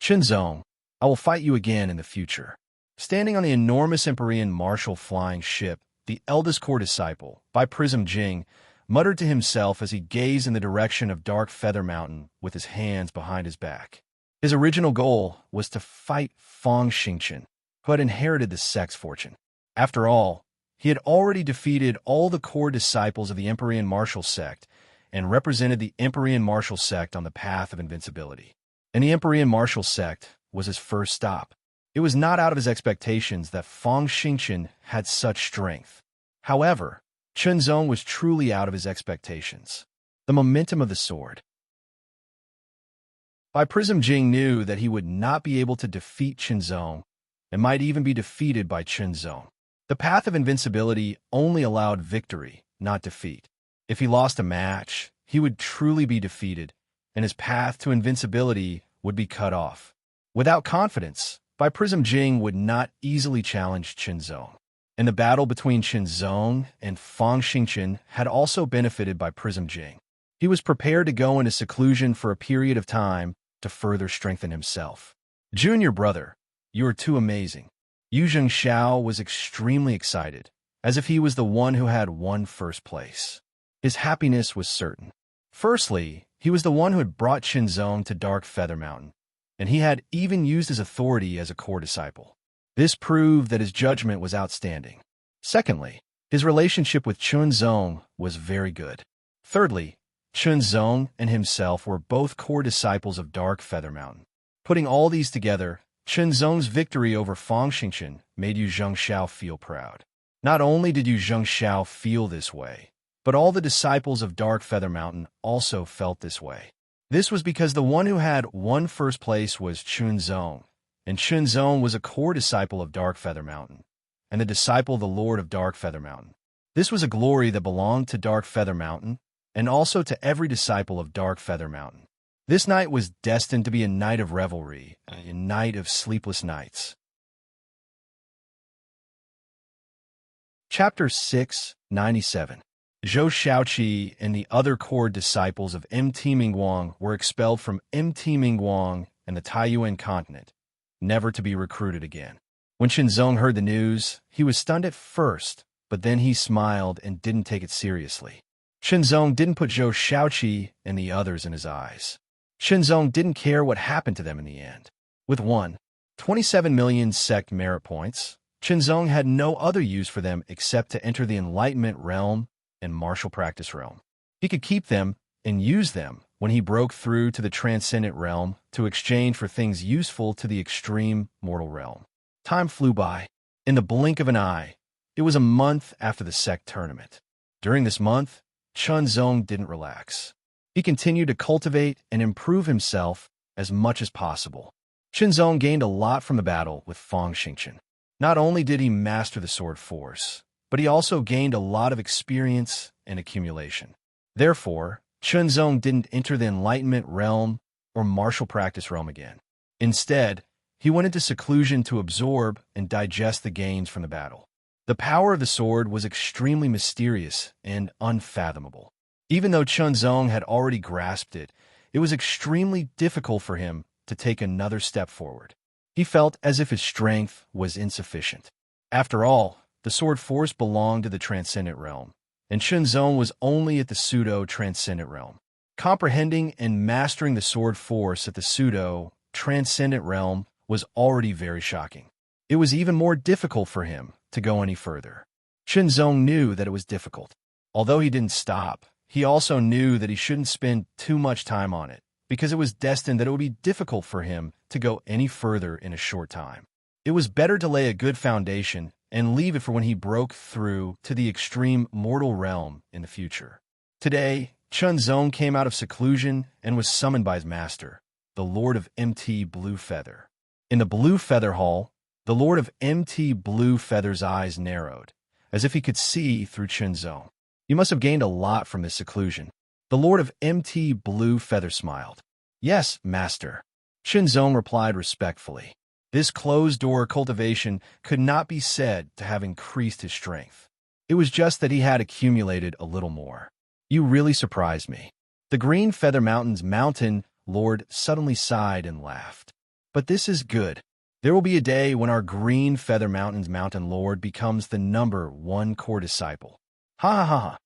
[SPEAKER 1] Chunzong, I will fight you again in the future. Standing on the enormous Empyrean martial flying ship, the eldest core disciple, by Prism Jing, muttered to himself as he gazed in the direction of Dark Feather Mountain with his hands behind his back. His original goal was to fight Fang Xingchen, who had inherited the sect's fortune. After all, he had already defeated all the core disciples of the Empyrean martial sect and represented the Empyrean martial sect on the path of invincibility. And the Empyrean martial sect was his first stop. It was not out of his expectations that Fang Xingchen had such strength. However, Chunzong was truly out of his expectations. The momentum of the sword. Bai Prism Jing knew that he would not be able to defeat Chunzong and might even be defeated by Chunzong. The path of invincibility only allowed victory, not defeat. If he lost a match, he would truly be defeated, and his path to invincibility would be cut off. Without confidence, Bai Prism Jing would not easily challenge Chunzong. And the battle between Chunzong and Fang Xingchen had also benefited Bai Prism Jing. He was prepared to go into seclusion for a period of time to further strengthen himself. Junior brother, you are too amazing. Yu Zhengxiao was extremely excited, as if he was the one who had won first place. His happiness was certain. Firstly, he was the one who had brought Chunzong to Dark Feather Mountain, and he had even used his authority as a core disciple. This proved that his judgment was outstanding. Secondly, his relationship with Chunzong was very good. Thirdly, Chunzong and himself were both core disciples of Dark Feather Mountain. Putting all these together, Chunzong's victory over Fang Xingchen made Yu Zhengxiao feel proud. Not only did Yu Zhengxiao feel this way, but all the disciples of Dark Feather Mountain also felt this way. This was because the one who had won first place was Chunzong, and Chunzong was a core disciple of Dark Feather Mountain, and the disciple of the Lord of Dark Feather Mountain. This was a glory that belonged to Dark Feather Mountain, and also to every disciple of Dark Feather Mountain. This night was destined to be a night of revelry, a night of sleepless nights. Chapter 697. Zhou Shaoqi and the other core disciples of MT Mingguang were expelled from MT Mingguang and the Taiyuan continent, never to be recruited again. When Chunzong heard the news, he was stunned at first, but then he smiled and didn't take it seriously. Chunzong didn't put Zhou Shaoqi and the others in his eyes. Chunzong didn't care what happened to them in the end. With 27 million sect merit points, Chunzong had no other use for them except to enter the Enlightenment realm and martial practice realm. He could keep them and use them when he broke through to the transcendent realm to exchange for things useful to the extreme mortal realm. Time flew by. In the blink of an eye, it was a month after the sect tournament. During this month, Chunzong didn't relax. He continued to cultivate and improve himself as much as possible. Chunzong gained a lot from the battle with Fangxingchen. Not only did he master the sword force, but he also gained a lot of experience and accumulation. Therefore, Chunzong didn't enter the enlightenment realm or martial practice realm again. Instead, he went into seclusion to absorb and digest the gains from the battle. The power of the sword was extremely mysterious and unfathomable. Even though Chunzong had already grasped it, it was extremely difficult for him to take another step forward. He felt as if his strength was insufficient. After all, the sword force belonged to the transcendent realm, and Chunzong was only at the pseudo-transcendent realm. Comprehending and mastering the sword force at the pseudo-transcendent realm was already very shocking. It was even more difficult for him to go any further. Chunzong knew that it was difficult. Although he didn't stop, he also knew that he shouldn't spend too much time on it, because it was destined that it would be difficult for him to go any further in a short time. It was better to lay a good foundation and leave it for when he broke through to the extreme mortal realm in the future. Today, Chunzong came out of seclusion and was summoned by his master, the Lord of MT Blue Feather. In the Blue Feather Hall, the Lord of MT Blue Feather's eyes narrowed, as if he could see through Chunzong. You must have gained a lot from this seclusion. The Lord of MT Blue Feather smiled. Yes, master. Chunzong replied respectfully. This closed-door cultivation could not be said to have increased his strength. It was just that he had accumulated a little more. You really surprised me. The Green Feather Mountain's mountain lord suddenly sighed and laughed. But this is good. There will be a day when our Green Feather Mountain's mountain lord becomes the #1 core disciple. Ha ha ha ha.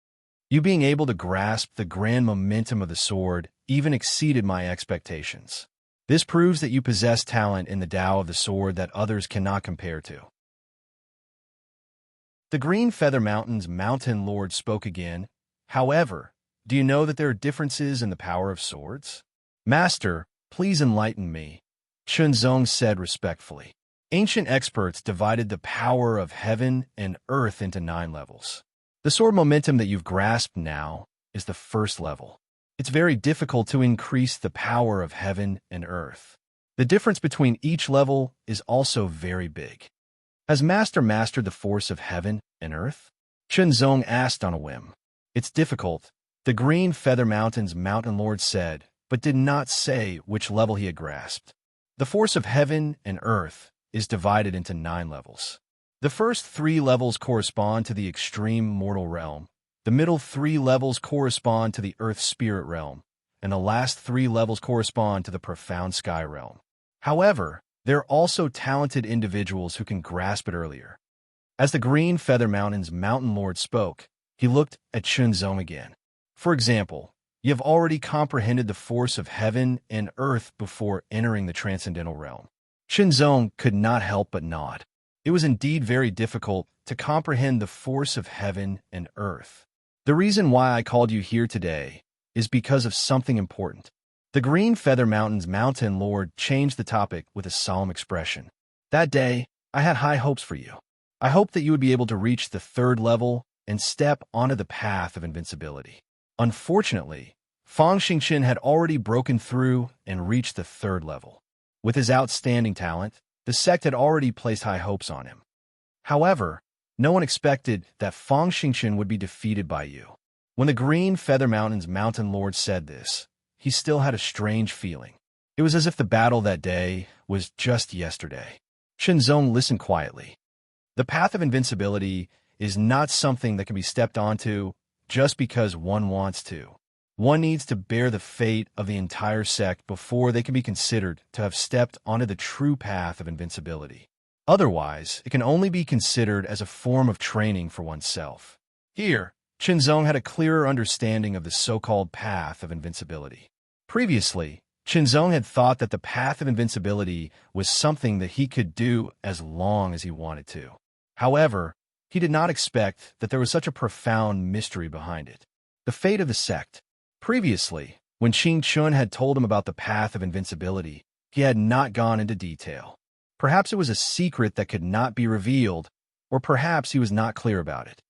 [SPEAKER 1] You being able to grasp the grand momentum of the sword even exceeded my expectations. This proves that you possess talent in the Tao of the sword that others cannot compare to. The Green Feather Mountain's mountain lord spoke again. However, do you know that there are differences in the power of swords? Master, please enlighten me, Chunzong said respectfully. Ancient experts divided the power of heaven and earth into 9 levels. The sword momentum that you've grasped now is the first level. It's very difficult to increase the power of heaven and earth. The difference between each level is also very big. Has Master mastered the force of heaven and earth? Chunzong asked on a whim. It's difficult, the Green Feather Mountain's mountain lord said, but did not say which level he had grasped. The force of heaven and earth is divided into 9 levels. The first 3 levels correspond to the extreme mortal realm, the middle 3 levels correspond to the earth spirit realm, and the last 3 levels correspond to the profound sky realm. However, there are also talented individuals who can grasp it earlier. As the Green Feather Mountain's mountain lord spoke, he looked at Chunzong again. For example, you have already comprehended the force of heaven and earth before entering the transcendental realm. Chunzong could not help but nod. It was indeed very difficult to comprehend the force of heaven and earth. The reason why I called you here today is because of something important. The Green Feather Mountain's mountain lord changed the topic with a solemn expression. That day, I had high hopes for you. I hoped that you would be able to reach the 3rd level and step onto the path of invincibility. Unfortunately, Fangxingchen had already broken through and reached the 3rd level. With his outstanding talent, the sect had already placed high hopes on him. However, no one expected that Fangxingchen would be defeated by you. When the Green Feather Mountain's mountain lord said this, he still had a strange feeling. It was as if the battle that day was just yesterday. Chunzong listened quietly. The path of invincibility is not something that can be stepped onto just because one wants to. One needs to bear the fate of the entire sect before they can be considered to have stepped onto the true path of invincibility. Otherwise, it can only be considered as a form of training for oneself. Here, Chunzong had a clearer understanding of the so-called path of invincibility. Previously, Chunzong had thought that the path of invincibility was something that he could do as long as he wanted to. However, he did not expect that there was such a profound mystery behind it. The fate of the sect. Previously, When Qing Chun had told him about the path of invincibility, he had not gone into detail. Perhaps it was a secret that could not be revealed, or perhaps he was not clear about it.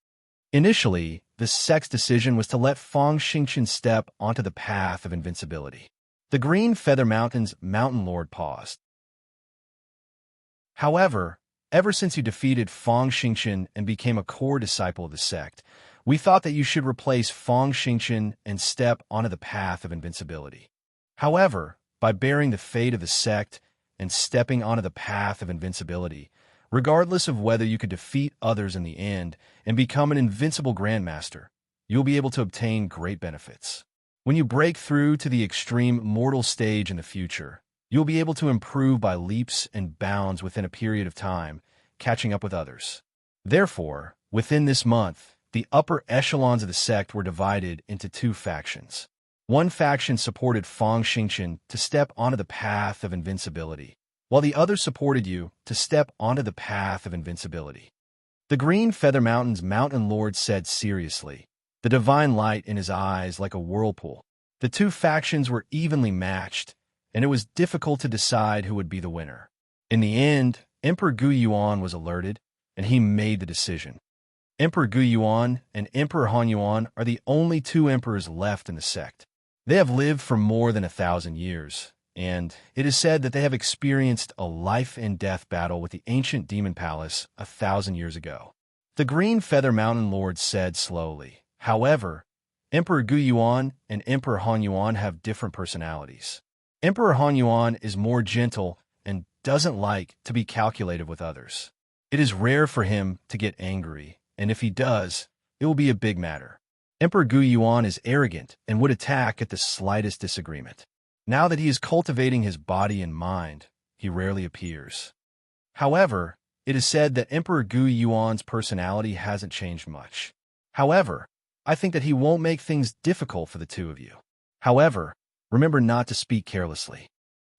[SPEAKER 1] Initially, the sect's decision was to let Fang Xingchen step onto the path of invincibility. The Green Feather Mountain's Mountain Lord paused. However, ever since you defeated Fang Xingchen and became a core disciple of the sect, we thought that you should replace Fang Xingchen and step onto the path of invincibility. However, by bearing the fate of the sect and stepping onto the path of invincibility, regardless of whether you could defeat others in the end and become an invincible grandmaster, you'll be able to obtain great benefits. When you break through to the extreme mortal stage in the future, you'll be able to improve by leaps and bounds within a period of time, catching up with others. Therefore, within this month, the upper echelons of the sect were divided into two factions. One faction supported Fang Xingchen to step onto the path of invincibility, while the other supported you to step onto the path of invincibility. The Green Feather Mountain's Mountain Lord said seriously, the divine light in his eyes like a whirlpool. The two factions were evenly matched, and it was difficult to decide who would be the winner. In the end, Emperor Gu Yuan was alerted, and he made the decision. Emperor Gu Yuan and Emperor Han Yuan are the only two emperors left in the sect. They have lived for more than 1,000 years, and it is said that they have experienced a life-and-death battle with the ancient demon palace 1,000 years ago. The Green Feather Mountain Lord said slowly. However, Emperor Gu Yuan and Emperor Han Yuan have different personalities. Emperor Han Yuan is more gentle and doesn't like to be calculative with others. It is rare for him to get angry, and if he does, it will be a big matter. Emperor Gu Yuan is arrogant and would attack at the slightest disagreement. Now that he is cultivating his body and mind, he rarely appears. However, it is said that Emperor Gu Yuan's personality hasn't changed much. However, I think that he won't make things difficult for the two of you. However, remember not to speak carelessly.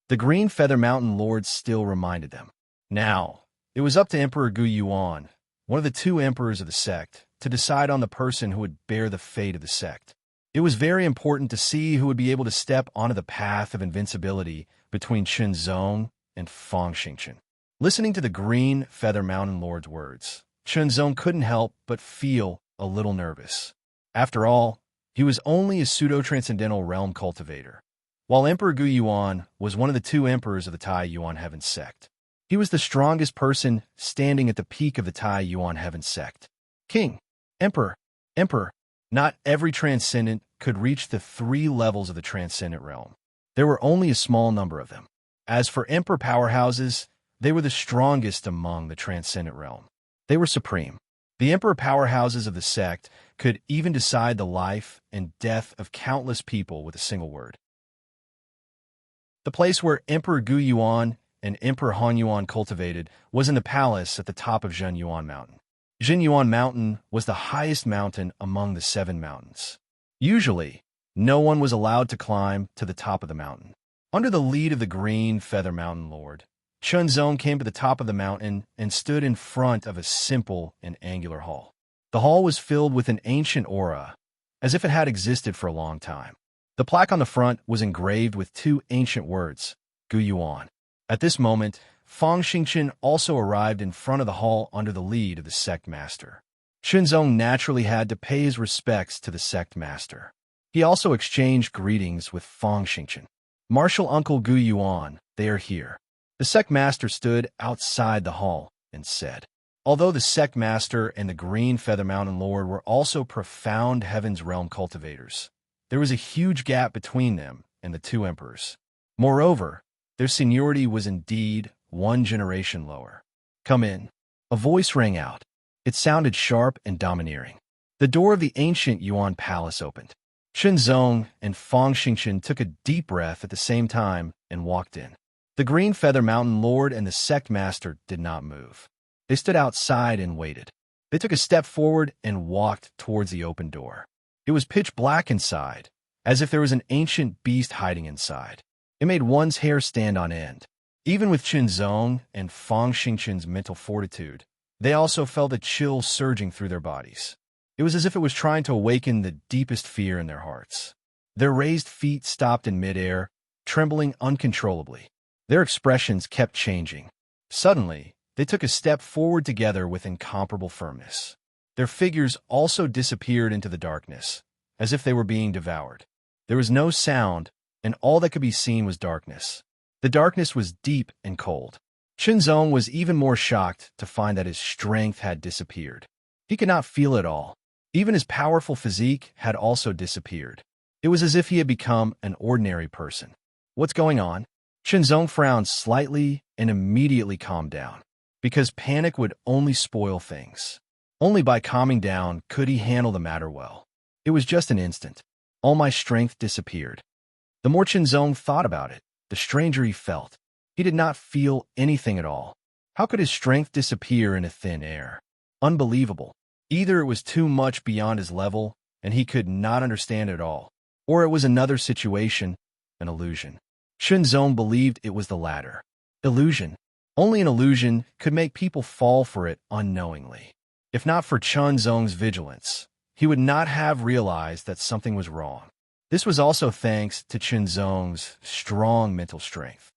[SPEAKER 1] The Green Feather Mountain Lord still reminded them. Now, it was up to Emperor Gu Yuan, one of the two emperors of the sect, to decide on the person who would bear the fate of the sect. It was very important to see who would be able to step onto the path of invincibility between Chen Zong and Fang Xingchen. Listening to the Green Feather Mountain Lord's words, Chen Zong couldn't help but feel a little nervous. After all, he was only a pseudo-transcendental realm cultivator, while Emperor Gu Yuan was one of the two emperors of the Tai Yuan Heaven sect. He was the strongest person standing at the peak of the Tai Yuan Heaven sect. King, Emperor. Not every transcendent could reach the 3 levels of the transcendent realm. There were only a small number of them. As for Emperor powerhouses, they were the strongest among the transcendent realm. They were supreme. The Emperor powerhouses of the sect could even decide the life and death of countless people with a single word. The place where Emperor Gu Yuan and Emperor Han Yuan cultivated was in the palace at the top of Zhen Yuan Mountain. Zhen Yuan Mountain was the highest mountain among the 7 mountains. Usually, no one was allowed to climb to the top of the mountain. Under the lead of the Green Feather Mountain Lord, Chen Zong came to the top of the mountain and stood in front of a simple and angular hall. The hall was filled with an ancient aura, as if it had existed for a long time. The plaque on the front was engraved with 2 ancient words, Gu Yuan. At this moment, Fang Xingchen also arrived in front of the hall under the lead of the sect master. Chen Zong naturally had to pay his respects to the sect master. He also exchanged greetings with Fang Xingchen. Martial Uncle Gu Yuan, they are here. The sect master stood outside the hall and said. Although the sect master and the Green Feather Mountain Lord were also profound Heaven's Realm cultivators, there was a huge gap between them and the 2 emperors. Moreover, their seniority was indeed 1 generation lower. Come in. A voice rang out. It sounded sharp and domineering. The door of the ancient Yuan Palace opened. Chen Zong and Fang Xingchen took a deep breath at the same time and walked in. The Green Feather Mountain Lord and the sect master did not move. They stood outside and waited. They took a step forward and walked towards the open door. It was pitch black inside, as if there was an ancient beast hiding inside. It made one's hair stand on end. Even with Chen Zong and Fang Xingchen's mental fortitude, they also felt a chill surging through their bodies. It was as if it was trying to awaken the deepest fear in their hearts. Their raised feet stopped in midair, trembling uncontrollably. Their expressions kept changing. Suddenly, they took a step forward together with incomparable firmness. Their figures also disappeared into the darkness, as if they were being devoured. There was no sound, and all that could be seen was darkness. The darkness was deep and cold. Qinzong was even more shocked to find that his strength had disappeared. He could not feel it all. Even his powerful physique had also disappeared. It was as if he had become an ordinary person. What's going on? Qinzong frowned slightly and immediately calmed down. Because panic would only spoil things. Only by calming down could he handle the matter well. It was just an instant. All my strength disappeared. The more Qinzong thought about it, the stranger he felt. He did not feel anything at all. How could his strength disappear into thin air? Unbelievable. Either it was too much beyond his level, and he could not understand it at all, or it was another situation, an illusion. Qinzong believed it was the latter. Illusion. Only an illusion could make people fall for it unknowingly. If not for Qinzong's vigilance, he would not have realized that something was wrong. This was also thanks to Qinzong's strong mental strength.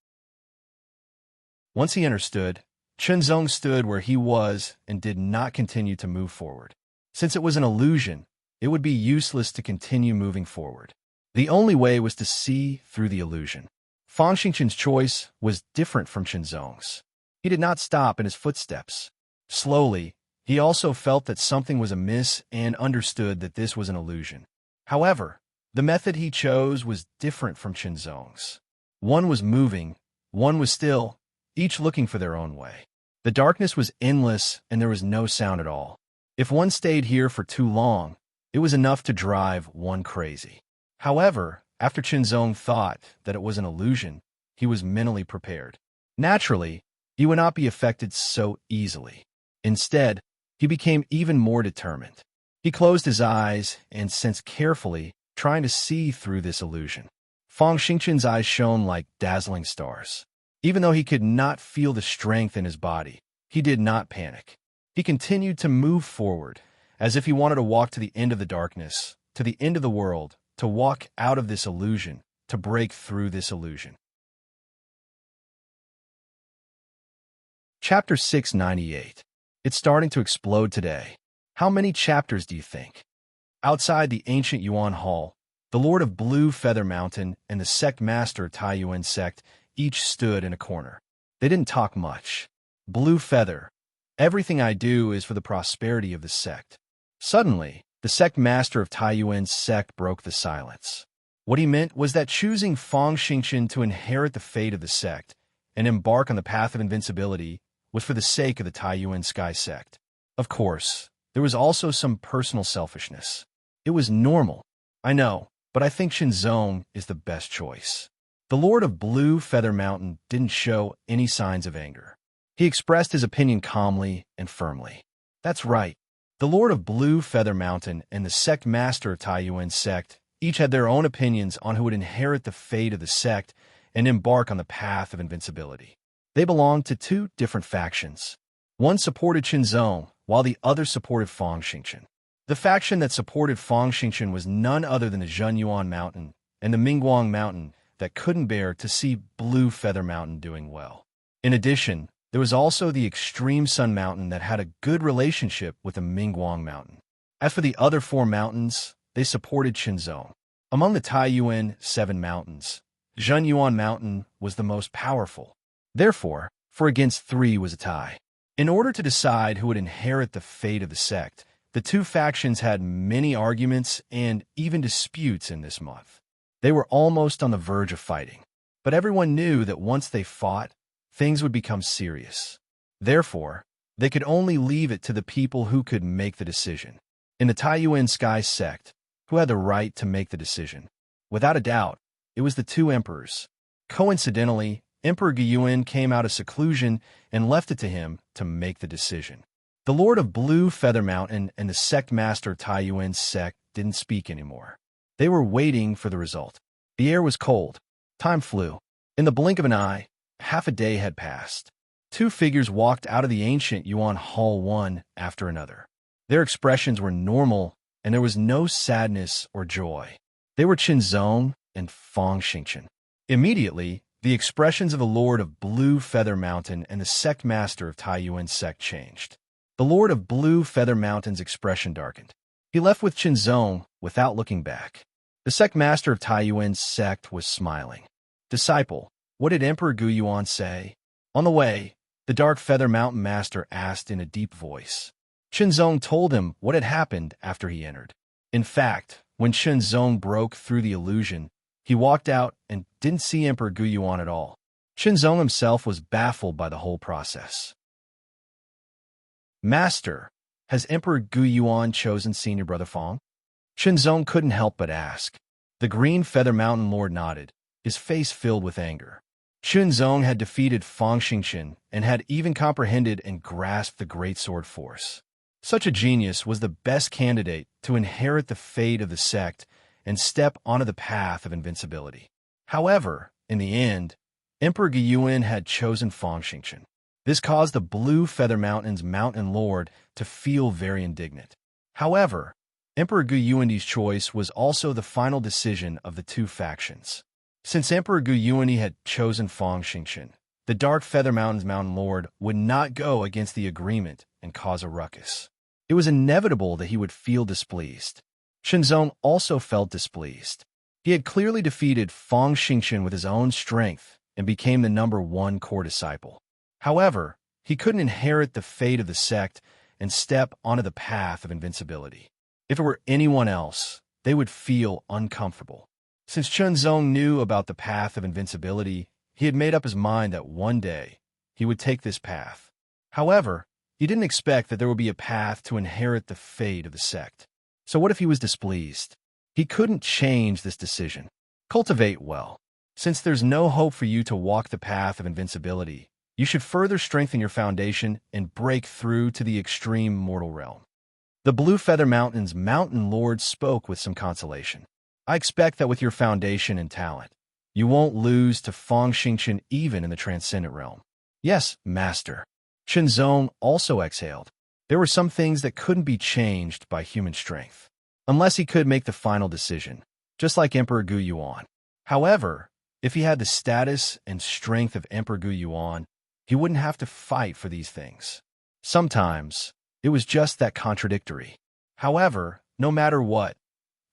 [SPEAKER 1] Once he understood, Qinzong stood where he was and did not continue to move forward. Since it was an illusion, it would be useless to continue moving forward. The only way was to see through the illusion. Fang Xingqian's choice was different from Qinzong's. He did not stop in his footsteps. Slowly, he also felt that something was amiss and understood that this was an illusion. However, the method he chose was different from Qinzong's. One was moving, one was still, each looking for their own way. The darkness was endless and there was no sound at all. If one stayed here for too long, it was enough to drive one crazy. However, after Qinzong thought that it was an illusion, he was mentally prepared. Naturally, he would not be affected so easily. Instead, he became even more determined. He closed his eyes and sensed carefully, trying to see through this illusion. Fang Xingqian's eyes shone like dazzling stars. Even though he could not feel the strength in his body, he did not panic. He continued to move forward, as if he wanted to walk to the end of the darkness, to the end of the world, to walk out of this illusion, to break through this illusion. Chapter 698. It's starting to explode today. How many chapters do you think? Outside the ancient Yuan Hall, the Lord of Blue Feather Mountain and the sect master Taiyuan sect each stood in a corner. They didn't talk much. Blue Feather. Everything I do is for the prosperity of the sect. Suddenly, the sect master of Taiyuan's sect broke the silence. What he meant was that choosing Fang Xingqian to inherit the fate of the sect and embark on the path of invincibility was for the sake of the Taiyuan Sky sect. Of course, there was also some personal selfishness. It was normal, I know, but I think Qinzong is the best choice. The Lord of Blue Feather Mountain didn't show any signs of anger. He expressed his opinion calmly and firmly. That's right. The Lord of Blue Feather Mountain and the sect master of Taiyuan's sect each had their own opinions on who would inherit the fate of the sect and embark on the path of invincibility. They belonged to two different factions. One supported Qinzong, while the other supported Fang Xingqian. The faction that supported Fang Xingqian was none other than the Zhenyuan Mountain and the Mingguang Mountain that couldn't bear to see Blue Feather Mountain doing well. In addition, there was also the Extreme Sun Mountain that had a good relationship with the Mingguang Mountain. As for the other four mountains, they supported Qinzong. Among the Taiyuan 7 mountains, Zhenyuan Mountain was the most powerful. Therefore, 4 against 3 was a tie. In order to decide who would inherit the fate of the sect, the two factions had many arguments and even disputes in this month. They were almost on the verge of fighting, but everyone knew that once they fought, things would become serious. Therefore, they could only leave it to the people who could make the decision. In the Taiyuan Sky sect, who had the right to make the decision? Without a doubt, it was the two emperors. Coincidentally, Emperor Guiyuan came out of seclusion and left it to him to make the decision. The Lord of Blue Feather Mountain and the sect master Taiyuan's sect didn't speak anymore. They were waiting for the result. The air was cold. Time flew. In the blink of an eye, half a day had passed. Two figures walked out of the ancient Yuan Hall one after another. Their expressions were normal, and there was no sadness or joy. They were Qinzong and Fang Xingchen. Immediately, the expressions of the Lord of Blue Feather Mountain and the sect master of Taiyuan's sect changed. The Lord of Blue Feather Mountain's expression darkened. He left with Qinzong without looking back. The sect master of Taiyuan's sect was smiling. "Disciple, what did Emperor Guyuan say?" On the way, the Dark Feather Mountain master asked in a deep voice. Qinzong told him what had happened after he entered. In fact, when Qinzong broke through the illusion, he walked out and didn't see Emperor Guyuan at all. Qinzong himself was baffled by the whole process. "Master, has Emperor Guyuan chosen Senior Brother Fang?" Qinzong couldn't help but ask. The Green Feather Mountain Lord nodded, his face filled with anger. Qinzong had defeated Fang Xingchen and had even comprehended and grasped the great sword force. Such a genius was the best candidate to inherit the fate of the sect and step onto the path of invincibility. However, in the end, Emperor Guyuan had chosen Fang Xingchen. This caused the Blue Feather Mountain's Mountain Lord to feel very indignant. However, Emperor Guyuan's choice was also the final decision of the two factions. Since Emperor Guyuan had chosen Fang Xingchen, the Dark Feather Mountain's Mountain Lord would not go against the agreement and cause a ruckus. It was inevitable that he would feel displeased. Qinzong also felt displeased. He had clearly defeated Fang Xingchen with his own strength and became the #1 core disciple. However, he couldn't inherit the fate of the sect and step onto the path of invincibility. If it were anyone else, they would feel uncomfortable. Since Qinzong knew about the path of invincibility, he had made up his mind that one day he would take this path. However, he didn't expect that there would be a path to inherit the fate of the sect. So what if he was displeased? He couldn't change this decision. Cultivate well. Since there's no hope for you to walk the path of invincibility, you should further strengthen your foundation and break through to the extreme mortal realm. The Blue Feather Mountain's Mountain Lord spoke with some consolation. "I expect that with your foundation and talent, you won't lose to Fang Xingchen even in the transcendent realm." "Yes, Master." Qinzong also exhaled. There were some things that couldn't be changed by human strength, unless he could make the final decision, just like Emperor Guyuan. However, if he had the status and strength of Emperor Guyuan, he wouldn't have to fight for these things. Sometimes, it was just that contradictory. However, no matter what,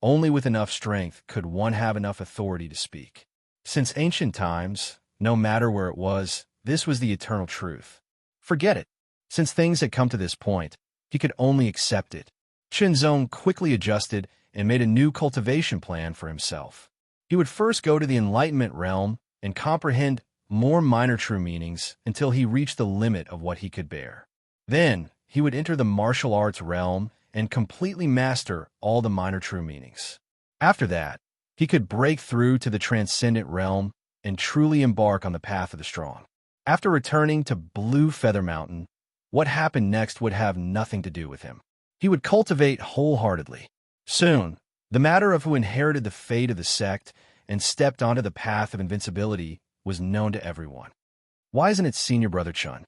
[SPEAKER 1] only with enough strength could one have enough authority to speak. Since ancient times, no matter where it was, this was the eternal truth. Forget it. Since things had come to this point, he could only accept it. Qinzong quickly adjusted and made a new cultivation plan for himself. He would first go to the enlightenment realm and comprehend more minor true meanings until he reached the limit of what he could bear. Then, he would enter the martial arts realm and completely master all the minor true meanings. After that, he could break through to the transcendent realm and truly embark on the path of the strong. After returning to Blue Feather Mountain, what happened next would have nothing to do with him. He would cultivate wholeheartedly. Soon, the matter of who inherited the fate of the sect and stepped onto the path of invincibility was known to everyone. Why isn't it Senior Brother Chun?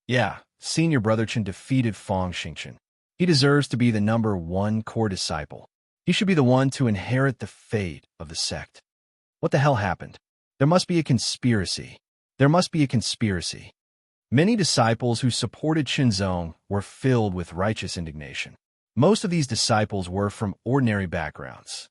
[SPEAKER 1] Yeah, Senior Brother Chun defeated Fang Xingchen. He deserves to be the #1 core disciple. He should be the one to inherit the fate of the sect. What the hell happened? There must be a conspiracy. There must be a conspiracy. Many disciples who supported Qinzong were filled with righteous indignation. Most of these disciples were from ordinary backgrounds.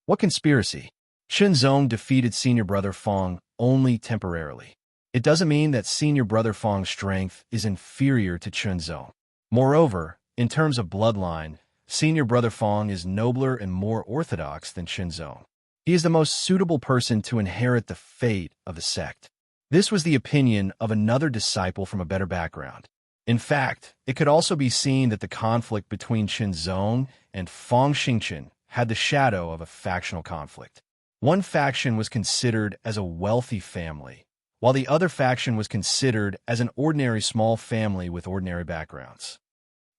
[SPEAKER 1] What conspiracy? Qinzong defeated Senior Brother Fang only temporarily. It doesn't mean that Senior Brother Fang's strength is inferior to Qinzong. Moreover, in terms of bloodline, Senior Brother Fang is nobler and more orthodox than Qinzong. He is the most suitable person to inherit the fate of the sect. This was the opinion of another disciple from a better background. In fact, it could also be seen that the conflict between Qinzong and Fang Xingchen had the shadow of a factional conflict. One faction was considered as a wealthy family, while the other faction was considered as an ordinary small family with ordinary backgrounds.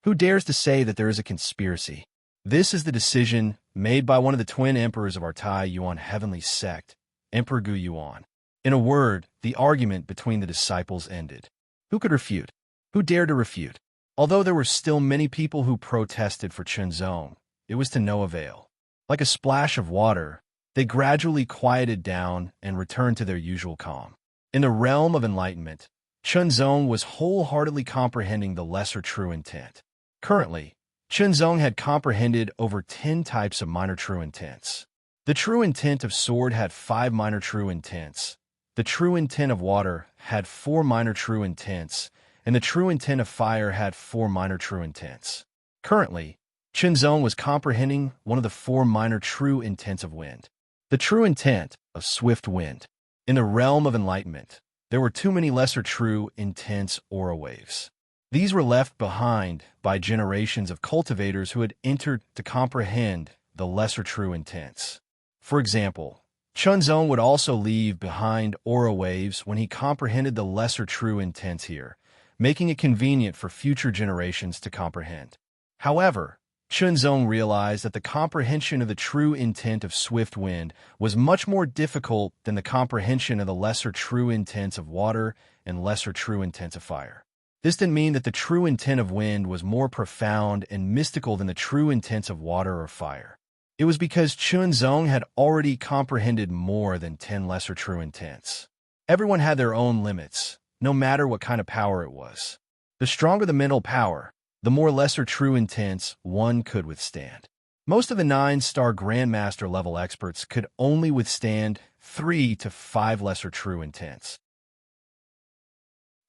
[SPEAKER 1] Who dares to say that there is a conspiracy? This is the decision made by one of the twin emperors of our Taiyuan heavenly sect, Emperor Guyuan. In a word, the argument between the disciples ended. Who could refute? Who dared to refute? Although there were still many people who protested for Qinzong, it was to no avail. Like a splash of water, they gradually quieted down and returned to their usual calm. In the realm of enlightenment, Chunzong was wholeheartedly comprehending the lesser true intent. Currently, Chunzong had comprehended over 10 types of minor true intents. The true intent of sword had 5 minor true intents. The true intent of water had 4 minor true intents, and the true intent of fire had 4 minor true intents. Currently, Chunzong was comprehending one of the 4 minor true intents of wind. The true intent of swift wind. In the realm of enlightenment, there were too many lesser true intents aura waves. These were left behind by generations of cultivators who had entered to comprehend the lesser true intents. For example, Chunzong would also leave behind aura waves when he comprehended the lesser true intents here, making it convenient for future generations to comprehend. However, Chunzong realized that the comprehension of the true intent of swift wind was much more difficult than the comprehension of the lesser true intents of water and lesser true intents of fire. This didn't mean that the true intent of wind was more profound and mystical than the true intents of water or fire. It was because Chunzong had already comprehended more than 10 lesser true intents. Everyone had their own limits, no matter what kind of power it was. The stronger the mental power, the more lesser true intents one could withstand. Most of the 9-star Grandmaster level experts could only withstand 3 to 5 lesser true intents.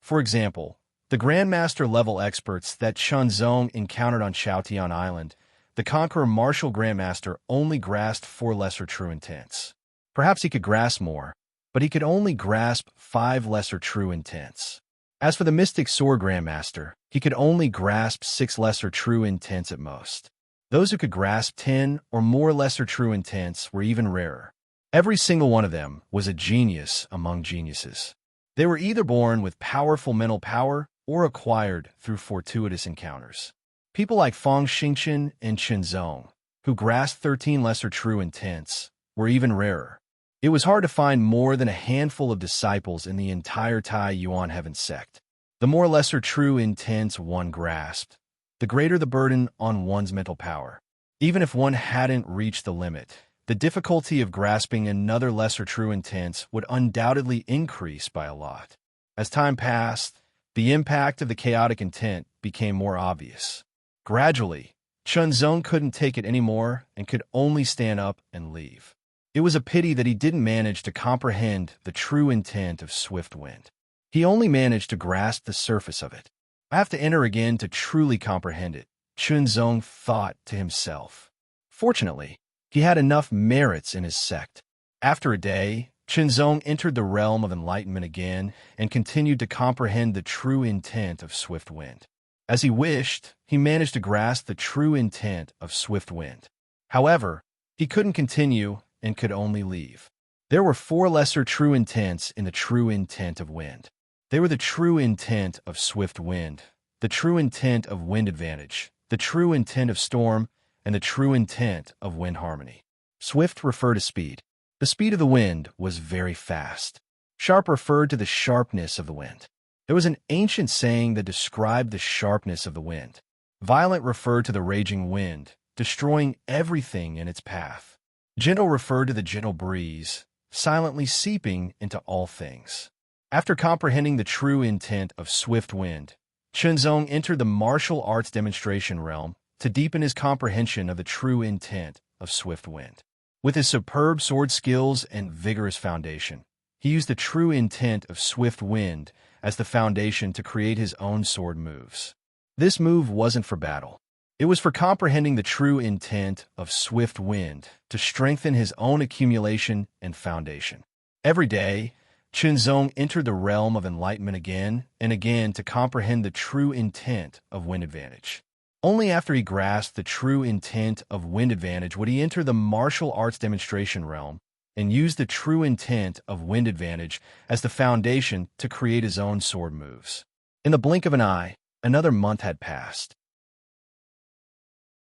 [SPEAKER 1] For example, the Grandmaster level experts that Chunzong encountered on Xiaotian Island, the Conqueror Martial Grandmaster only grasped 4 lesser true intents. Perhaps he could grasp more, but he could only grasp 5 lesser true intents. As for the Mystic Sword Grandmaster, he could only grasp 6 lesser true intents at most. Those who could grasp 10 or more lesser true intents were even rarer. Every single one of them was a genius among geniuses. They were either born with powerful mental power or acquired through fortuitous encounters. People like Fang Xingchen and Chunzong, who grasped 13 lesser true intents, were even rarer. It was hard to find more than a handful of disciples in the entire Tai Yuan Heaven sect. The more lesser true intents one grasped, the greater the burden on one's mental power. Even if one hadn't reached the limit, the difficulty of grasping another lesser true intents would undoubtedly increase by a lot. As time passed, the impact of the chaotic intent became more obvious. Gradually, Chunzong couldn't take it anymore and could only stand up and leave. It was a pity that he didn't manage to comprehend the true intent of swift wind. He only managed to grasp the surface of it. I have to enter again to truly comprehend it, Chunzong thought to himself. Fortunately, he had enough merits in his sect. After a day, Chunzong entered the realm of enlightenment again and continued to comprehend the true intent of swift wind. As he wished, he managed to grasp the true intent of swift wind. However, he couldn't continue and could only leave. There were 4 lesser true intents in the true intent of wind. They were the true intent of swift wind, the true intent of wind advantage, the true intent of storm, and the true intent of wind harmony. Swift referred to speed. The speed of the wind was very fast. Sharp referred to the sharpness of the wind. There was an ancient saying that described the sharpness of the wind. Violent referred to the raging wind, destroying everything in its path. Gentle referred to the gentle breeze, silently seeping into all things. After comprehending the true intent of swift wind, Chunzong entered the martial arts demonstration realm to deepen his comprehension of the true intent of swift wind. With his superb sword skills and vigorous foundation, he used the true intent of swift wind as the foundation to create his own sword moves. This move wasn't for battle. It was for comprehending the true intent of swift wind to strengthen his own accumulation and foundation. Every day, Chunzong entered the realm of enlightenment again and again to comprehend the true intent of wind advantage. Only after he grasped the true intent of wind advantage would he enter the martial arts demonstration realm and use the true intent of wind advantage as the foundation to create his own sword moves. In the blink of an eye, another month had passed.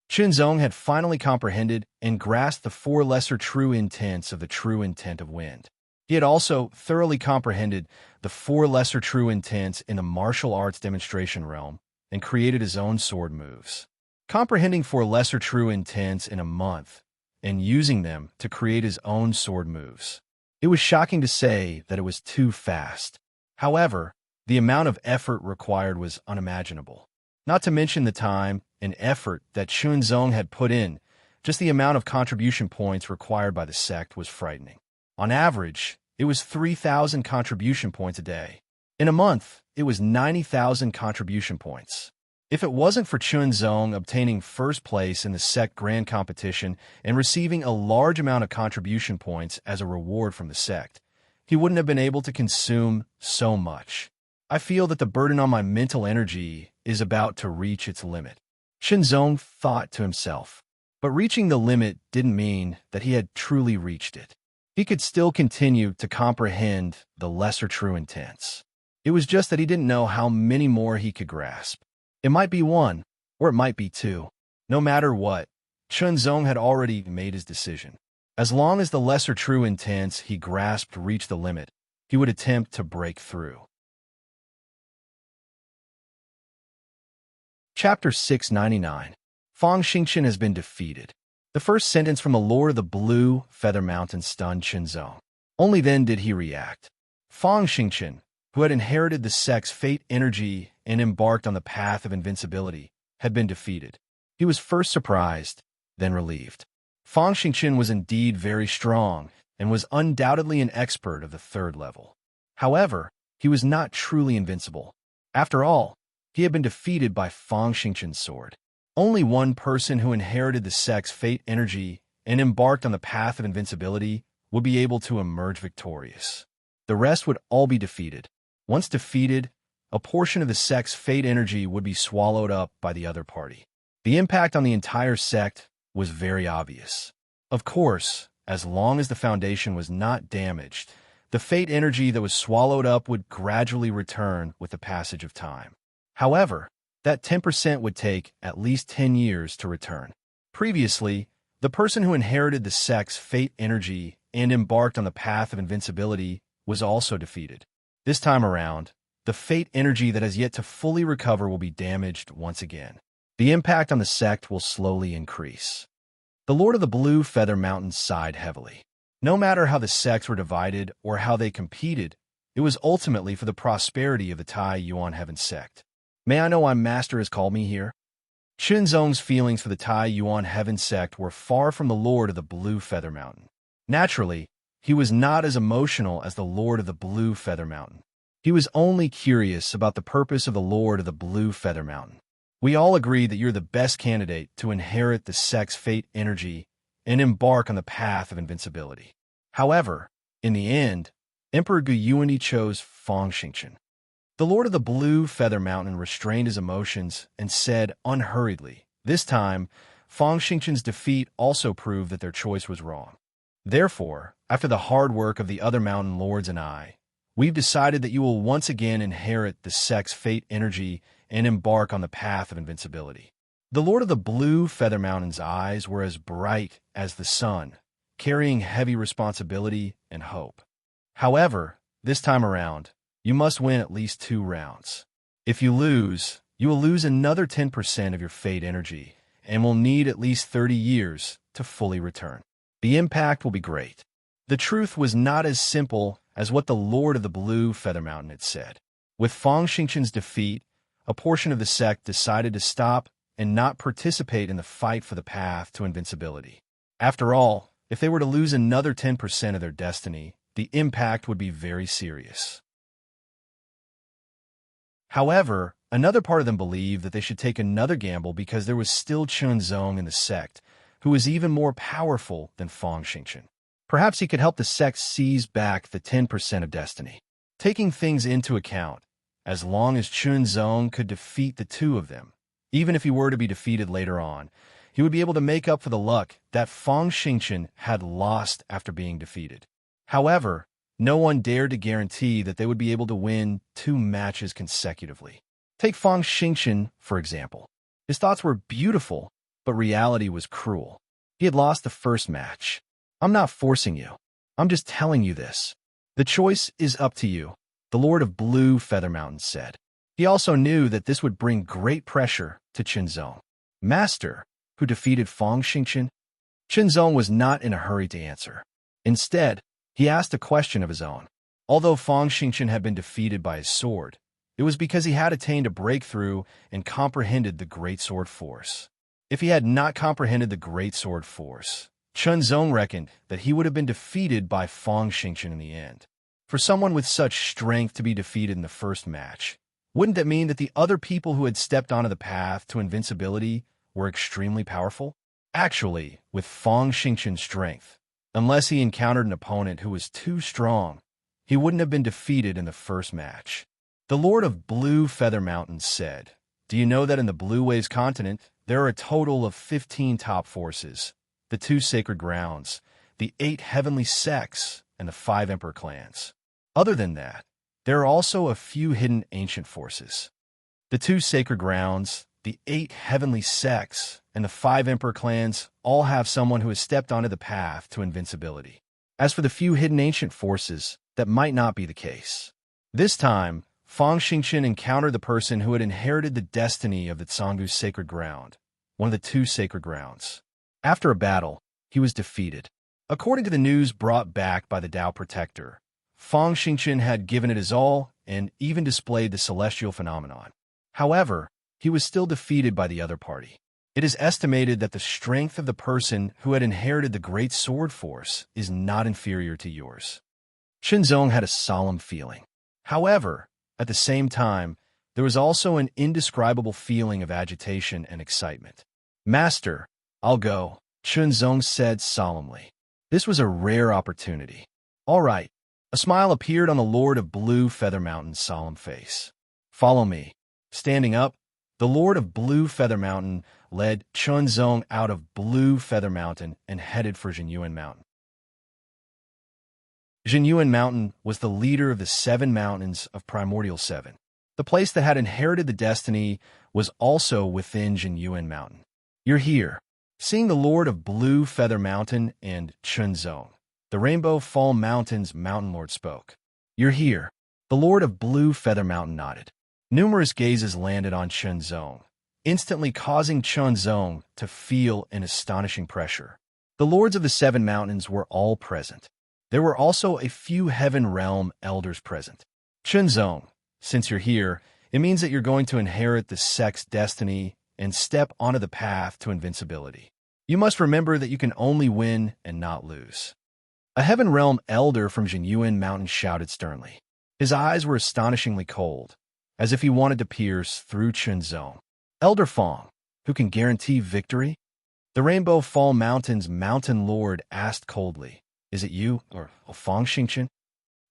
[SPEAKER 1] Chunzong had finally comprehended and grasped the 4 lesser true intents of the true intent of wind. He had also thoroughly comprehended the 4 lesser true intents in the martial arts demonstration realm and created his own sword moves. Comprehending 4 lesser true intents in a month, and using them to create his own sword moves. It was shocking to say that it was too fast. However, the amount of effort required was unimaginable. Not to mention the time and effort that Chunzong had put in, just the amount of contribution points required by the sect was frightening. On average, it was 3,000 contribution points a day. In a month, it was 90,000 contribution points. If it wasn't for Chunzong obtaining first place in the sect grand competition and receiving a large amount of contribution points as a reward from the sect, he wouldn't have been able to consume so much. I feel that the burden on my mental energy is about to reach its limit. Chunzong thought to himself. But reaching the limit didn't mean that he had truly reached it. He could still continue to comprehend the lesser true intents. It was just that he didn't know how many more he could grasp. It might be one, or it might be two. No matter what, Chunzong had already made his decision. As long as the lesser true intents he grasped reached the limit, he would attempt to break through. Chapter 699. Fang Xingchen has been defeated. The first sentence from the Lord of the Blue Feather Mountain stunned Chunzong. Only then did he react. Fang Xingchen, who had inherited the sect's fate energy and embarked on the path of invincibility, had been defeated. He was first surprised, then relieved. Fang Xingchen was indeed very strong and was undoubtedly an expert of the third level. However, he was not truly invincible. After all, he had been defeated by Fang Xingchen's sword. Only one person who inherited the sect's fate energy and embarked on the path of invincibility would be able to emerge victorious. The rest would all be defeated. Once defeated, a portion of the sect's fate energy would be swallowed up by the other party. The impact on the entire sect was very obvious. Of course, as long as the foundation was not damaged, the fate energy that was swallowed up would gradually return with the passage of time. However, that 10% would take at least 10 years to return. Previously, the person who inherited the sect's fate energy and embarked on the path of invincibility was also defeated. This time around, the fate energy that has yet to fully recover will be damaged once again. The impact on the sect will slowly increase. The Lord of the Blue Feather Mountain sighed heavily. No matter how the sects were divided or how they competed, it was ultimately for the prosperity of the Tai Yuan Heaven sect. May I know why Master has called me here? Chunzong's feelings for the Tai Yuan Heaven sect were far from the Lord of the Blue Feather Mountain. Naturally, he was not as emotional as the Lord of the Blue Feather Mountain. He was only curious about the purpose of the Lord of the Blue Feather Mountain. We all agree that you're the best candidate to inherit the sect's fate energy and embark on the path of invincibility. However, in the end, Emperor Guyuani chose Fang Xingchen. The Lord of the Blue Feather Mountain restrained his emotions and said unhurriedly, "This time, Fang Xingchen's defeat also proved that their choice was wrong. Therefore, after the hard work of the other mountain lords and I, we've decided that you will once again inherit the sect's fate energy and embark on the path of invincibility." The Lord of the Blue Feather Mountain's eyes were as bright as the sun, carrying heavy responsibility and hope. However, this time around, you must win at least 2 rounds. If you lose, you will lose another 10% of your fate energy and will need at least 30 years to fully return. The impact will be great. The truth was not as simple as what the Lord of the Blue Feather Mountain had said. With Fang Xingchen's defeat, a portion of the sect decided to stop and not participate in the fight for the path to invincibility. After all, if they were to lose another 10% of their destiny, the impact would be very serious. However, another part of them believed that they should take another gamble because there was still Chunzong in the sect, who was even more powerful than Fang Xingchen. Perhaps he could help the sect seize back the 10% of destiny. Taking things into account, as long as Chunzong could defeat the two of them, even if he were to be defeated later on, he would be able to make up for the luck that Fang Xingchen had lost after being defeated. However, no one dared to guarantee that they would be able to win 2 matches consecutively. Take Fang Xingchen, for example. His thoughts were beautiful, but reality was cruel. He had lost the first match. I'm not forcing you. I'm just telling you this. The choice is up to you, the Lord of Blue Feather Mountain said. He also knew that this would bring great pressure to Chunzong. Master, who defeated Fang Xingchen? Qinzong was not in a hurry to answer. Instead, he asked a question of his own. Although Fang Xingchen had been defeated by his sword, it was because he had attained a breakthrough and comprehended the great sword force. If he had not comprehended the great sword force, Qinzong reckoned that he would have been defeated by Fang Xingchen in the end. For someone with such strength to be defeated in the first match, wouldn't that mean that the other people who had stepped onto the path to invincibility were extremely powerful? Actually, with Fang Xingchen's strength, unless he encountered an opponent who was too strong, he wouldn't have been defeated in the first match. The Lord of Blue Feather Mountains said, "Do you know that in the Blue Waves continent, there are a total of 15 top forces, the 2 sacred grounds, the 8 heavenly sects, and the 5 emperor clans? Other than that, there are also a few hidden ancient forces. The 2 sacred grounds, the 8 heavenly sects, and the 5 emperor clans all have someone who has stepped onto the path to invincibility. As for the few hidden ancient forces, that might not be the case." This time, Fang Xingchen encountered the person who had inherited the destiny of the Canggu's sacred ground, one of the 2 sacred grounds. After a battle, he was defeated. According to the news brought back by the Tao Protector, Fang Xingchen had given it his all and even displayed the celestial phenomenon. However, he was still defeated by the other party. It is estimated that the strength of the person who had inherited the great sword force is not inferior to yours. Qinzong had a solemn feeling. However, at the same time, there was also an indescribable feeling of agitation and excitement. "Master, I'll go," Qinzong said solemnly. This was a rare opportunity. "All right." A smile appeared on the Lord of Blue Feather Mountain's solemn face. "Follow me." Standing up, the Lord of Blue Feather Mountain led Qinzong out of Blue Feather Mountain and headed for Jinyuan Mountain. Jinyuan Mountain was the leader of the 7 mountains of Primordial 7. The place that had inherited the destiny was also within Jinyuan Mountain. "You're here." Seeing the Lord of Blue Feather Mountain and Qinzong, the Rainbow Fall Mountain's Mountain Lord spoke. "You're here." The Lord of Blue Feather Mountain nodded. Numerous gazes landed on Qinzong, instantly causing Qinzong to feel an astonishing pressure. The lords of the 7 mountains were all present. There were also a few Heaven Realm elders present. "Qinzong, since you're here, it means that you're going to inherit the sect's destiny and step onto the path to invincibility. You must remember that you can only win and not lose." A Heaven Realm elder from Jinyuan Mountain shouted sternly. His eyes were astonishingly cold, as if he wanted to pierce through Qinzong. "Elder Fang, who can guarantee victory?" The Rainbow Fall Mountain's Mountain Lord asked coldly. "Is it you, or Fang Xingchen?"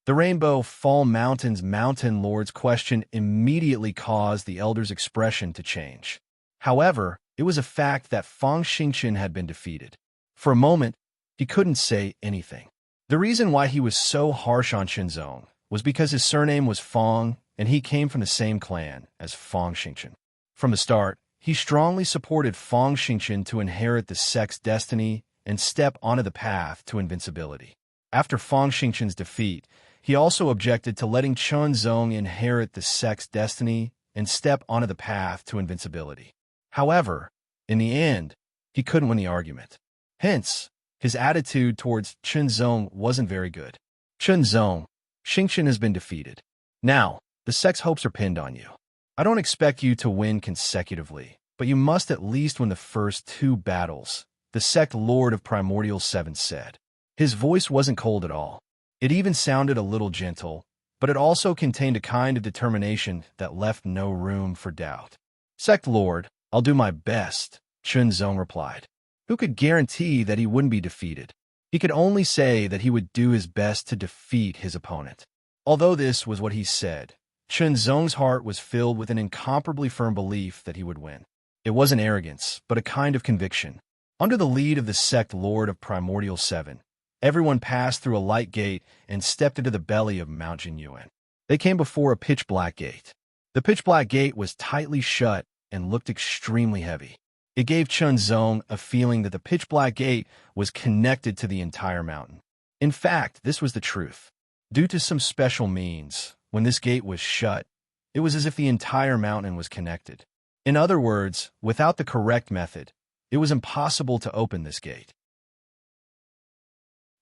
[SPEAKER 1] The Rainbow Fall Mountain's Mountain Lord's question immediately caused the elder's expression to change. However, it was a fact that Fang Xingchen had been defeated. For a moment, he couldn't say anything. The reason why he was so harsh on Qinzong was because his surname was Fang, and he came from the same clan as Fang Xingchen. From the start, he strongly supported Fang Xingchen to inherit the sect's destiny and step onto the path to invincibility. After Fang Xingchen's defeat, he also objected to letting Qinzong inherit the sect's destiny and step onto the path to invincibility. However, in the end, he couldn't win the argument. Hence, his attitude towards Qinzong wasn't very good. "Qinzong, Xingchen has been defeated. Now, the sect's hopes are pinned on you. I don't expect you to win consecutively, but you must at least win the first 2 battles," the sect Lord of Primordial 7 said. His voice wasn't cold at all. It even sounded a little gentle, but it also contained a kind of determination that left no room for doubt. "Sect Lord, I'll do my best," Qinzong replied. Who could guarantee that he wouldn't be defeated? He could only say that he would do his best to defeat his opponent. Although this was what he said, Qinzong's heart was filled with an incomparably firm belief that he would win. It wasn't arrogance, but a kind of conviction. Under the lead of the sect Lord of Primordial 7, everyone passed through a light gate and stepped into the belly of Mount Jinyuan. They came before a pitch-black gate. The pitch-black gate was tightly shut and looked extremely heavy. It gave Qinzong a feeling that the pitch-black gate was connected to the entire mountain. In fact, this was the truth. Due to some special means, when this gate was shut, it was as if the entire mountain was connected. In other words, without the correct method, it was impossible to open this gate.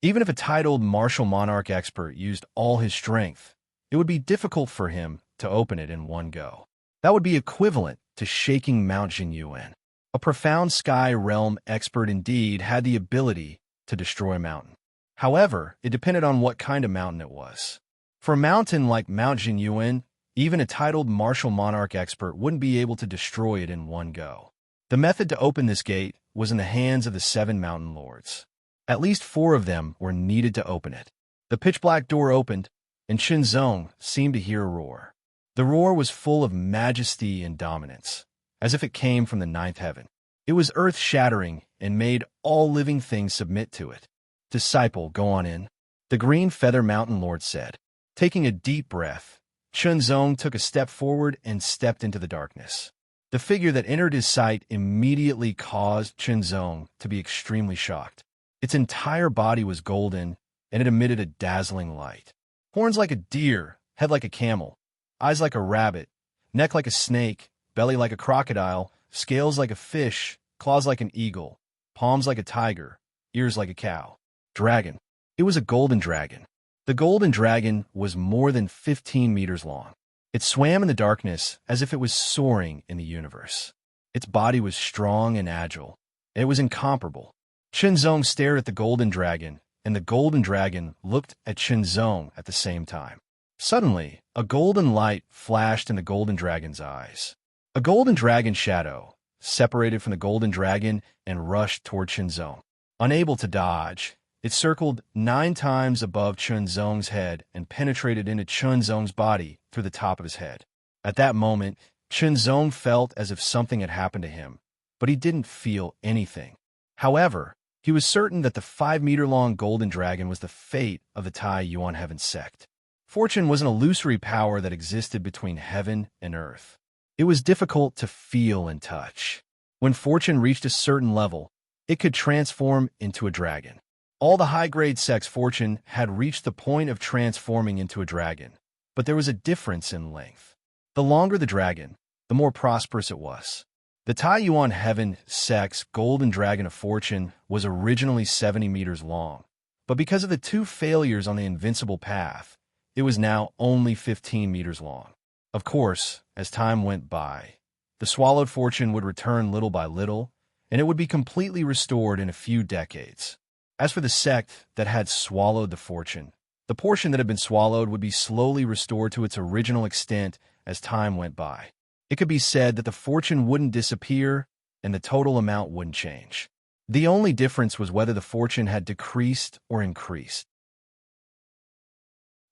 [SPEAKER 1] Even if a titled martial monarch expert used all his strength, it would be difficult for him to open it in one go. That would be equivalent to shaking Mount Jinyuan. A profound sky realm expert indeed had the ability to destroy a mountain. However, it depended on what kind of mountain it was. For a mountain like Mount Jinyuan, even a titled martial monarch expert wouldn't be able to destroy it in one go. The method to open this gate was in the hands of the 7 mountain lords. At least 4 of them were needed to open it. The pitch-black door opened, and Qinzong seemed to hear a roar. The roar was full of majesty and dominance, as if it came from the 9th heaven. It was earth-shattering and made all living things submit to it. "Disciple, go on in," the green feather mountain lord said. Taking a deep breath, Qinzong took a step forward and stepped into the darkness. The figure that entered his sight immediately caused Qinzong to be extremely shocked. Its entire body was golden, and it emitted a dazzling light. Horns like a deer, head like a camel, eyes like a rabbit, neck like a snake, belly like a crocodile, scales like a fish, claws like an eagle, palms like a tiger, ears like a cow. Dragon. It was a golden dragon. The golden dragon was more than 15 meters long. It swam in the darkness as if it was soaring in the universe. Its body was strong and agile. It was incomparable. Qinzong stared at the golden dragon, and the golden dragon looked at Qinzong at the same time. Suddenly, a golden light flashed in the golden dragon's eyes. A golden dragon shadow separated from the golden dragon and rushed toward Qinzong. Unable to dodge, it circled 9 times above Qinzong's head and penetrated into Qinzong's body through the top of his head. At that moment, Qinzong felt as if something had happened to him, but he didn't feel anything. However, he was certain that the 5-meter-long golden dragon was the fate of the Tai Yuan Heaven sect. Fortune was an illusory power that existed between heaven and earth. It was difficult to feel and touch. When fortune reached a certain level, it could transform into a dragon. All the high-grade sects fortune had reached the point of transforming into a dragon, but there was a difference in length. The longer the dragon, the more prosperous it was. The Tai Yuan Heaven sect's golden dragon of fortune was originally 70 meters long, but because of the 2 failures on the invincible path, it was now only 15 meters long. Of course, as time went by, the swallowed fortune would return little by little, and it would be completely restored in a few decades. As for the sect that had swallowed the fortune, the portion that had been swallowed would be slowly restored to its original extent as time went by. It could be said that the fortune wouldn't disappear and the total amount wouldn't change. The only difference was whether the fortune had decreased or increased.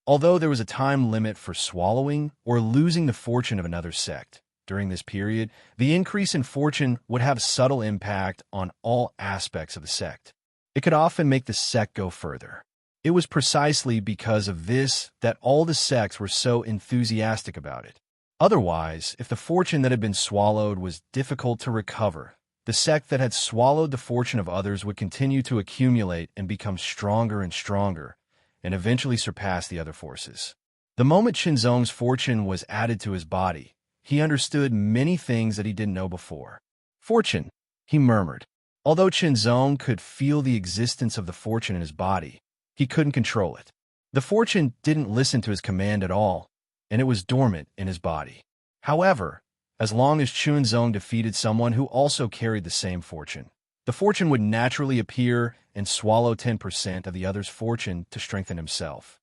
[SPEAKER 1] Although there was a time limit for swallowing or losing the fortune of another sect, during this period, the increase in fortune would have a subtle impact on all aspects of the sect. It could often make the sect go further. It was precisely because of this that all the sects were so enthusiastic about it. Otherwise, if the fortune that had been swallowed was difficult to recover, the sect that had swallowed the fortune of others would continue to accumulate and become stronger and stronger, and eventually surpass the other forces. The moment Qinzong's fortune was added to his body, he understood many things that he didn't know before. "Fortune," he murmured. Although Qinzong could feel the existence of the fortune in his body, he couldn't control it. The fortune didn't listen to his command at all, and it was dormant in his body. However, as long as Qinzong defeated someone who also carried the same fortune, the fortune would naturally appear and swallow 10% of the other's fortune to strengthen himself.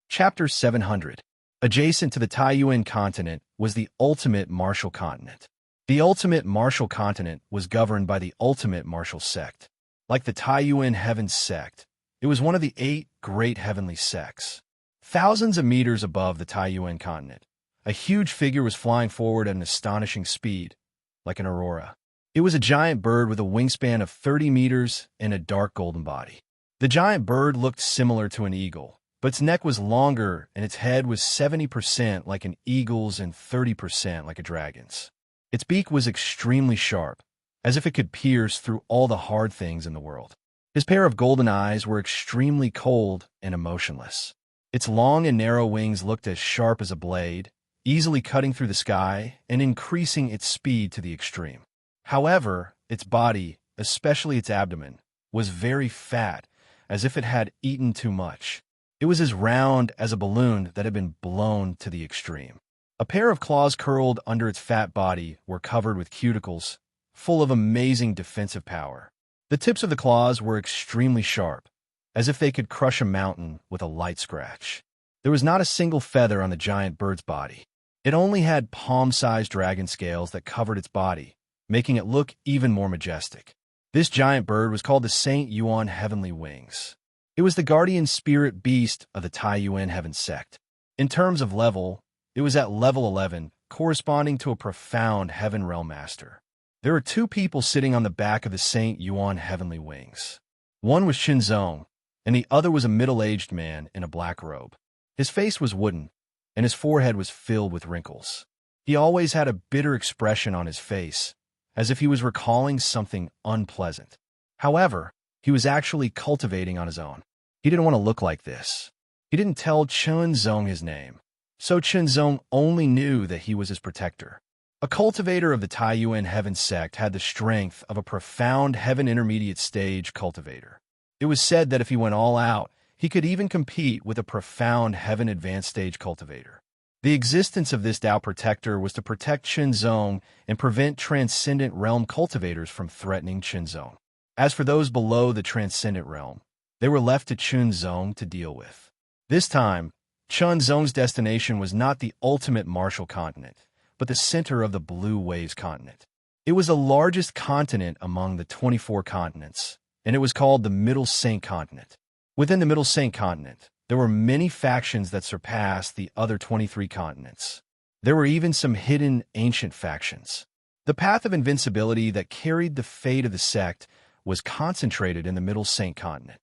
[SPEAKER 1] Chapter 700. Adjacent to the Taiyuan continent was the ultimate martial continent. The ultimate martial continent was governed by the ultimate martial sect. Like the Taiyuan Heaven sect, it was one of the 8 great heavenly sects. Thousands of meters above the Taiyuan continent, a huge figure was flying forward at an astonishing speed, like an aurora. It was a giant bird with a wingspan of 30 meters and a dark golden body. The giant bird looked similar to an eagle, but its neck was longer and its head was 70% like an eagle's and 30% like a dragon's. Its beak was extremely sharp, as if it could pierce through all the hard things in the world. His pair of golden eyes were extremely cold and emotionless. Its long and narrow wings looked as sharp as a blade, easily cutting through the sky and increasing its speed to the extreme. However, its body, especially its abdomen, was very fat, as if it had eaten too much. It was as round as a balloon that had been blown to the extreme. A pair of claws curled under its fat body were covered with cuticles, full of amazing defensive power. The tips of the claws were extremely sharp, as if they could crush a mountain with a light scratch. There was not a single feather on the giant bird's body. It only had palm-sized dragon scales that covered its body, making it look even more majestic. This giant bird was called the Saint Yuan Heavenly Wings. It was the guardian spirit beast of the Tai Yuan Heaven sect. In terms of level, it was at level 11, corresponding to a profound heaven realm master. There were two people sitting on the back of the Saint Yuan Heavenly Wings. One was Qinzong, and the other was a middle-aged man in a black robe. His face was wooden, and his forehead was filled with wrinkles. He always had a bitter expression on his face, as if he was recalling something unpleasant. However, he was actually cultivating on his own. He didn't want to look like this. He didn't tell Qinzong his name, so Qinzong only knew that he was his protector. A cultivator of the Tai Yuan Heaven sect had the strength of a profound heaven intermediate stage cultivator. It was said that if he went all out, he could even compete with a profound heaven advanced stage cultivator. The existence of this Tao protector was to protect Qinzong and prevent transcendent realm cultivators from threatening Qinzong. As for those below the transcendent realm, they were left to Qinzong to deal with. This time, Qinzong's destination was not the ultimate Martial continent, but the center of the Blue Waves continent. It was the largest continent among the 24 continents, and it was called the Middle Saint Continent. Within the Middle Saint Continent, there were many factions that surpassed the other 23 continents. There were even some hidden ancient factions. The path of invincibility that carried the fate of the sect was concentrated in the Middle Saint Continent.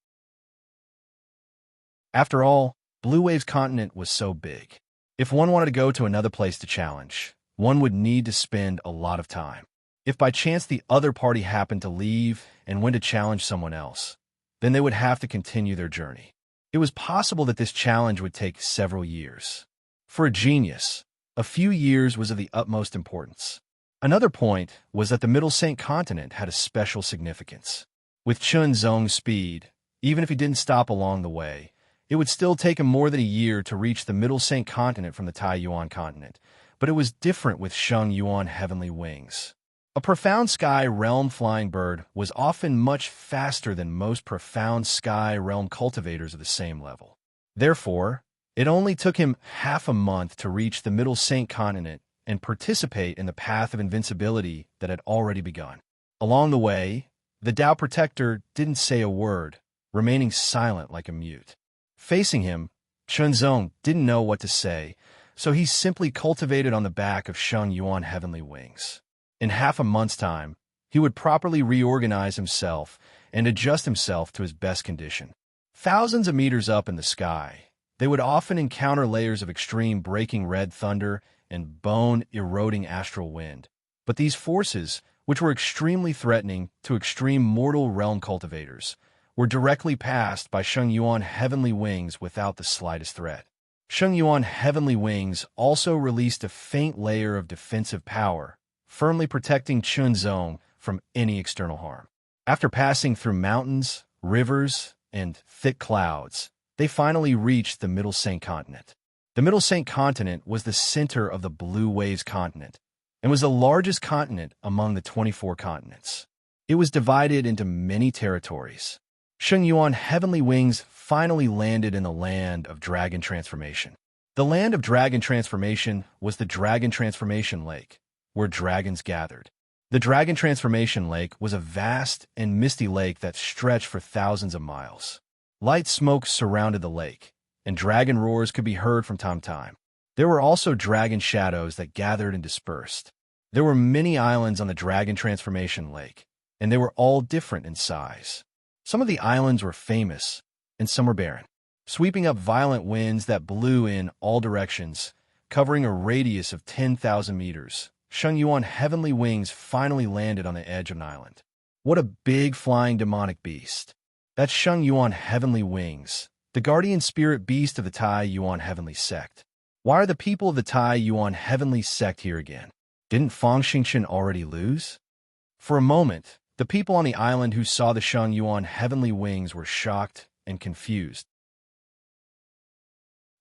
[SPEAKER 1] After all, Blue Waves Continent was so big. If one wanted to go to another place to challenge, one would need to spend a lot of time. If by chance the other party happened to leave and went to challenge someone else, then they would have to continue their journey. It was possible that this challenge would take several years. For a genius, a few years was of the utmost importance. Another point was that the Middle Saint Continent had a special significance. With Qinzong's speed, even if he didn't stop along the way, it would still take him more than a year to reach the Middle Saint Continent from the Tai Yuan continent, but it was different with Sheng Yuan Heavenly Wings. A profound sky realm flying bird was often much faster than most profound sky realm cultivators of the same level. Therefore, it only took him half a month to reach the Middle Saint Continent and participate in the path of invincibility that had already begun. Along the way, the Tao Protector didn't say a word, remaining silent like a mute. Facing him, Qinzong didn't know what to say, so he simply cultivated on the back of Sheng Yuan Heavenly Wings. In half a month's time, he would properly reorganize himself and adjust himself to his best condition. Thousands of meters up in the sky, they would often encounter layers of extreme breaking red thunder and bone-eroding astral wind. But these forces, which were extremely threatening to extreme mortal realm cultivators, were directly passed by Sheng Yuan Heavenly Wings without the slightest threat. Sheng Yuan Heavenly Wings also released a faint layer of defensive power, firmly protecting Qinzong from any external harm. After passing through mountains, rivers, and thick clouds, they finally reached the Middle Saint Continent. The Middle Saint Continent was the center of the Blue Waves Continent and was the largest continent among the 24 continents. It was divided into many territories. Sheng Yuan Heavenly Wings finally landed in the land of Dragon Transformation. The land of Dragon Transformation was the Dragon Transformation Lake, where dragons gathered. The Dragon Transformation Lake was a vast and misty lake that stretched for thousands of miles. Light smoke surrounded the lake, and dragon roars could be heard from time to time. There were also dragon shadows that gathered and dispersed. There were many islands on the Dragon Transformation Lake, and they were all different in size. Some of the islands were famous, and some were barren, sweeping up violent winds that blew in all directions, covering a radius of 10,000 meters. Sheng Yuan Heavenly Wings finally landed on the edge of an island. What a big flying demonic beast. That's Sheng Yuan Heavenly Wings, the guardian spirit beast of the Tai Yuan Heavenly sect. Why are the people of the Tai Yuan Heavenly sect here again? Didn't Fang Xingchen already lose? For a moment, The people on the island who saw the Sheng Yuan heavenly wings were shocked and confused.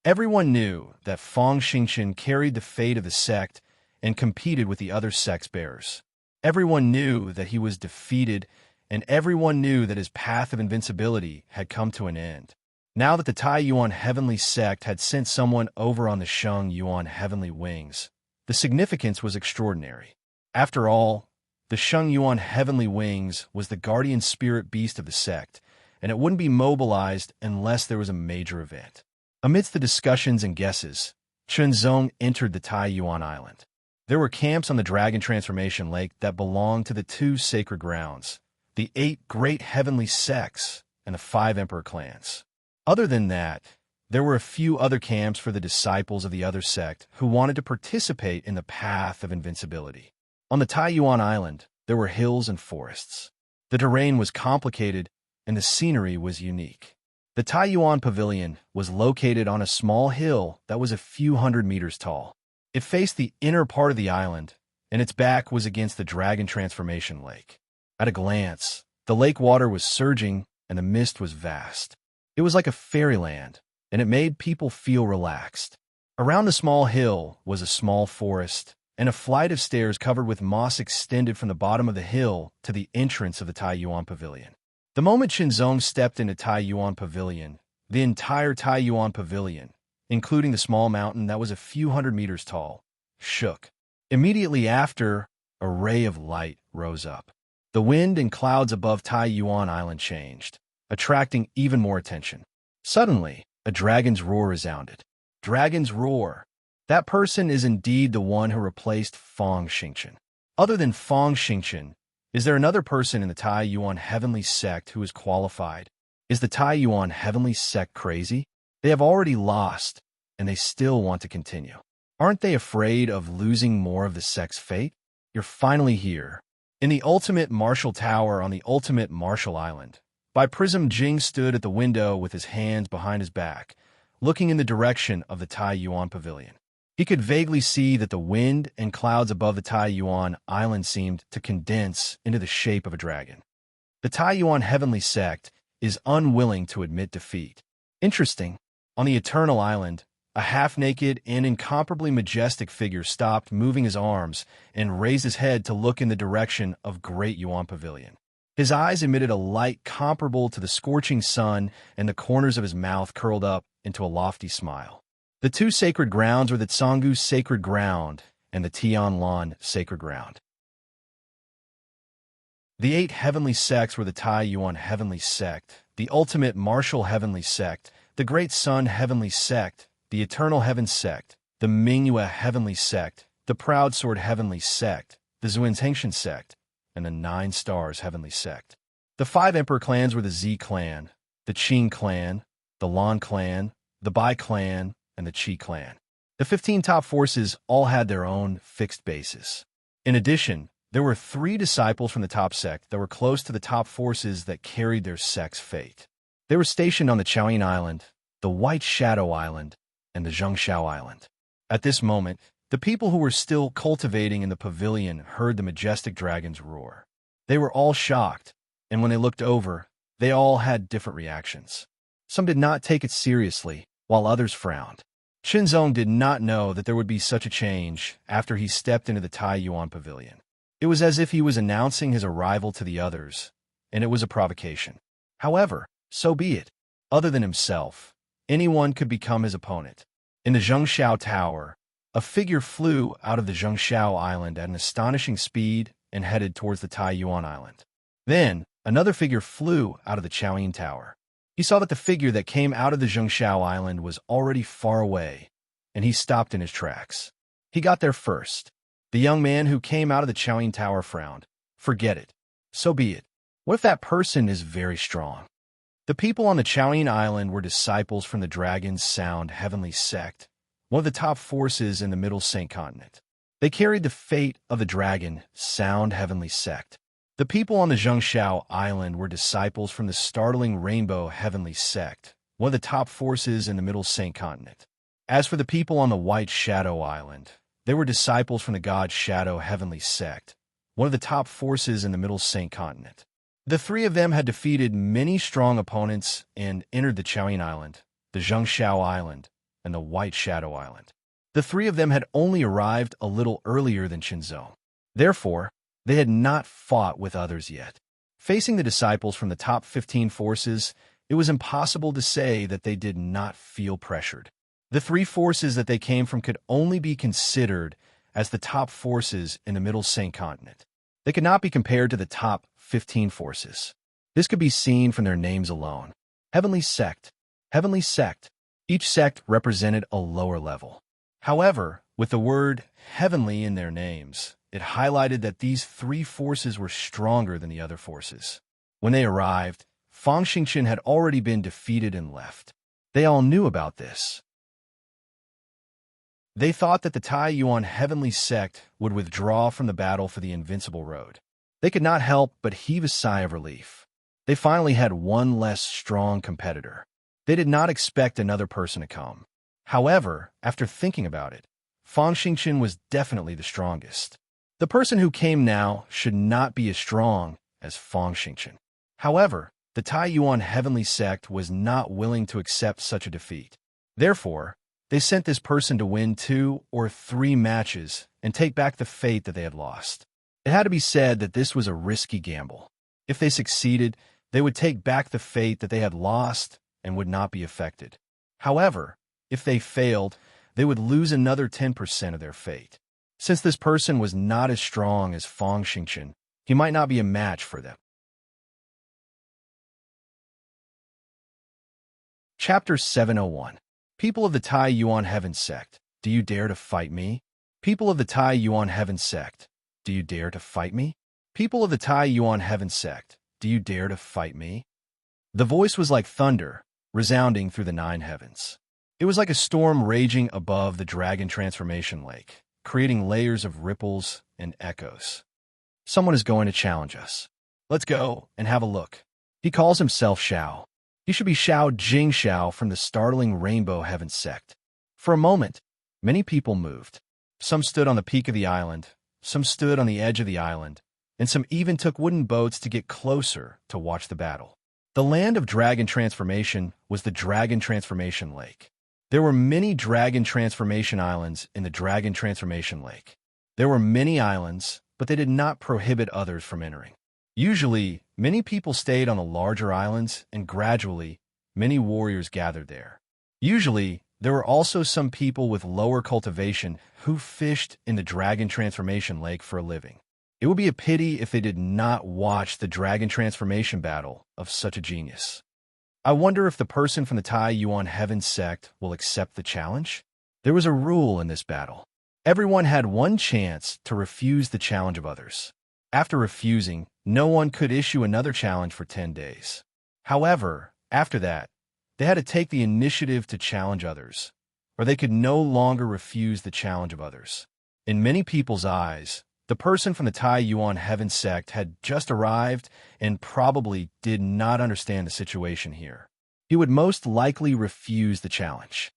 [SPEAKER 1] Everyone knew that Fang Xingchen carried the fate of the sect and competed with the other sect's bearers. Everyone knew that he was defeated, and everyone knew that his path of invincibility had come to an end. Now that the Tai Yuan heavenly sect had sent someone over on the Sheng Yuan heavenly wings, the significance was extraordinary. After all, the Sheng Yuan heavenly wings was the guardian spirit beast of the sect, and it wouldn't be mobilized unless there was a major event. Amidst the discussions and guesses, Chunzong entered the Tai Yuan Island. There were camps on the Dragon Transformation Lake that belonged to the 2 sacred grounds, the 8 great heavenly sects, and the 5 emperor clans. Other than that, there were a few other camps for the disciples of the other sect who wanted to participate in the path of invincibility. On the Tai Yuan Island, there were hills and forests. The terrain was complicated, and the scenery was unique. The Tai Yuan Pavilion was located on a small hill that was a few hundred meters tall. It faced the inner part of the island, and its back was against the Dragon Transformation Lake. At a glance, the lake water was surging and the mist was vast. It was like a fairyland, and it made people feel relaxed. Around the small hill was a small forest, and a flight of stairs covered with moss extended from the bottom of the hill to the entrance of the Tai Yuan Pavilion. The moment Shinzong stepped into Tai Yuan Pavilion, the entire Tai Yuan Pavilion, including the small mountain that was a few hundred meters tall, shook. Immediately after, a ray of light rose up. The wind and clouds above Tai Yuan Island changed, attracting even more attention. Suddenly, a dragon's roar resounded. Dragon's roar. That person is indeed the one who replaced Fang Xingchen. Other than Fang Xingchen, is there another person in the Tai Yuan heavenly sect who is qualified? Is the Tai Yuan heavenly sect crazy? They have already lost, and they still want to continue. Aren't they afraid of losing more of the sect's fate? You're finally here. In the ultimate martial tower on the ultimate martial island, Bai Prism Jing stood at the window with his hands behind his back, looking in the direction of the Tai Yuan Pavilion. He could vaguely see that the wind and clouds above the Tai Yuan Island seemed to condense into the shape of a dragon. The Tai Yuan heavenly sect is unwilling to admit defeat. Interesting. On the Eternal Island, a half-naked and incomparably majestic figure stopped moving his arms and raised his head to look in the direction of Great Yuan Pavilion. His eyes emitted a light comparable to the scorching sun, and the corners of his mouth curled up into a lofty smile. The 2 sacred grounds were the Tsanggu Sacred Ground and the Tianlan Sacred Ground. The 8 heavenly sects were the Tai Yuan heavenly sect, the ultimate martial heavenly sect, the Great Sun heavenly sect, the Eternal Heaven sect, the Mingyue heavenly sect, the Proud Sword heavenly sect, the Zuintangshan sect, and the 9 Stars heavenly sect. The 5 emperor clans were the Z clan, the Qing clan, the Lan clan, the Bai clan, and the Qi clan. The 15 top forces all had their own fixed bases. In addition, there were 3 disciples from the top sect that were close to the top forces that carried their sect's fate. They were stationed on the Chaoyin Island, the White Shadow Island, and the Zhengshao Island. At this moment, the people who were still cultivating in the pavilion heard the majestic dragon's roar. They were all shocked, and when they looked over, they all had different reactions. Some did not take it seriously, while others frowned. Shinzong did not know that there would be such a change after he stepped into the Tai Yuan Pavilion. It was as if he was announcing his arrival to the others, and it was a provocation. However, so be it. Other than himself, anyone could become his opponent. In the Zhengshao Tower, a figure flew out of the Zhengshao Island at an astonishing speed and headed towards the Tai Yuan Island. Then, another figure flew out of the Chaoyin Tower. He saw that the figure that came out of the Zhengshao Island was already far away, and he stopped in his tracks. He got there first. The young man who came out of the Chaoyin Tower frowned. Forget it. So be it. What if that person is very strong? The people on the Chaoyin Island were disciples from the Dragon's Sound Heavenly Sect, one of the top forces in the Middle Saint Continent. They carried the fate of the Dragon Sound Heavenly Sect. The people on the Zhengshao Island were disciples from the startling Rainbow Heavenly Sect, one of the top forces in the Middle Saint Continent. As for the people on the White Shadow Island, they were disciples from the God Shadow Heavenly Sect, one of the top forces in the Middle Saint Continent. The three of them had defeated many strong opponents and entered the Chaoyin Island, the Zhengshao Island, and the White Shadow Island. The three of them had only arrived a little earlier than Qinzhou. Therefore, they had not fought with others yet. Facing the disciples from the top 15 forces, it was impossible to say that they did not feel pressured. The three forces that they came from could only be considered as the top forces in the Middle Saint Continent. They could not be compared to the top 15 forces. This could be seen from their names alone. Heavenly Sect. Heavenly Sect. Each sect represented a lower level. However, with the word heavenly in their names, it highlighted that these three forces were stronger than the other forces. When they arrived, Fang Xingchen had already been defeated and left. They all knew about this. They thought that the Tai Yuan Heavenly Sect would withdraw from the battle for the Invincible Road. They could not help but heave a sigh of relief. They finally had one less strong competitor. They did not expect another person to come. However, after thinking about it, Fang Xingchen was definitely the strongest. The person who came now should not be as strong as Fang Xingchen. However, the Tai Yuan Heavenly Sect was not willing to accept such a defeat. Therefore, they sent this person to win 2 or 3 matches and take back the fate that they had lost. It had to be said that this was a risky gamble. If they succeeded, they would take back the fate that they had lost and would not be affected. However, if they failed, they would lose another 10% of their fate. Since this person was not as strong as Fang Xingchen, he might not be a match for them. Chapter 701. People of the Tai Yuan Heaven Sect, do you dare to fight me? People of the Tai Yuan Heaven Sect, do you dare to fight me? People of the Tai Yuan Heaven Sect, do you dare to fight me? The voice was like thunder, resounding through the 9 heavens. It was like a storm raging above the Dragon Transformation Lake, creating layers of ripples and echoes. Someone is going to challenge us. Let's go and have a look. He calls himself Xiao. He should be Xiao Jingxiao from the startling Rainbow Heaven Sect. For a moment, many people moved. Some stood on the peak of the island, some stood on the edge of the island, and some even took wooden boats to get closer to watch the battle. The land of Dragon Transformation was the Dragon Transformation Lake. There were many Dragon Transformation Islands in the Dragon Transformation Lake. There were many islands, but they did not prohibit others from entering. Usually, many people stayed on the larger islands, and gradually, many warriors gathered there. Usually, there were also some people with lower cultivation who fished in the Dragon Transformation Lake for a living. It would be a pity if they did not watch the Dragon Transformation battle of such a genius. I wonder if the person from the Tai Yuan Heaven Sect will accept the challenge? There was a rule in this battle. Everyone had one chance to refuse the challenge of others. After refusing, no one could issue another challenge for 10 days. However, after that, they had to take the initiative to challenge others, or they could no longer refuse the challenge of others. In many people's eyes, the person from the Tai Yuan Heaven Sect had just arrived and probably did not understand the situation here. He would most likely refuse the challenge.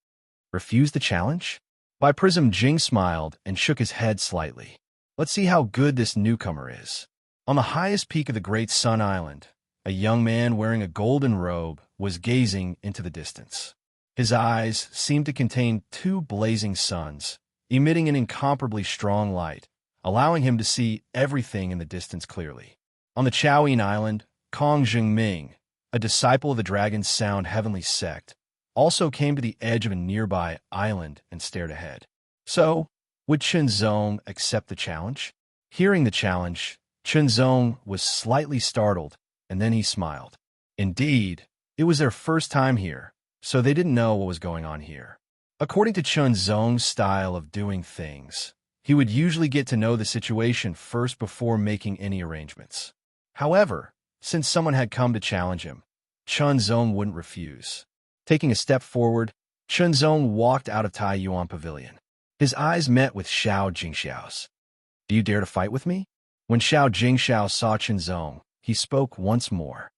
[SPEAKER 1] Refuse the challenge? Bai Prism Jing smiled and shook his head slightly. Let's see how good this newcomer is. On the highest peak of the Great Sun Island, a young man wearing a golden robe was gazing into the distance. His eyes seemed to contain 2 blazing suns, emitting an incomparably strong light, allowing him to see everything in the distance clearly. On the Chaoyin Island, Kong Zhengming, a disciple of the Dragon's Sound Heavenly Sect, also came to the edge of a nearby island and stared ahead. So, would Qinzhou accept the challenge? Hearing the challenge, Qinzhou was slightly startled, and then he smiled. Indeed, it was their first time here, so they didn't know what was going on here. According to Qinzhou's style of doing things, he would usually get to know the situation first before making any arrangements. However, since someone had come to challenge him, Qinzhou wouldn't refuse. Taking a step forward, Qinzhou walked out of Tai Yuan Pavilion. His eyes met with Xiao Jingxiao's. Do you dare to fight with me? When Xiao Jingxiao saw Qinzhou, he spoke once more.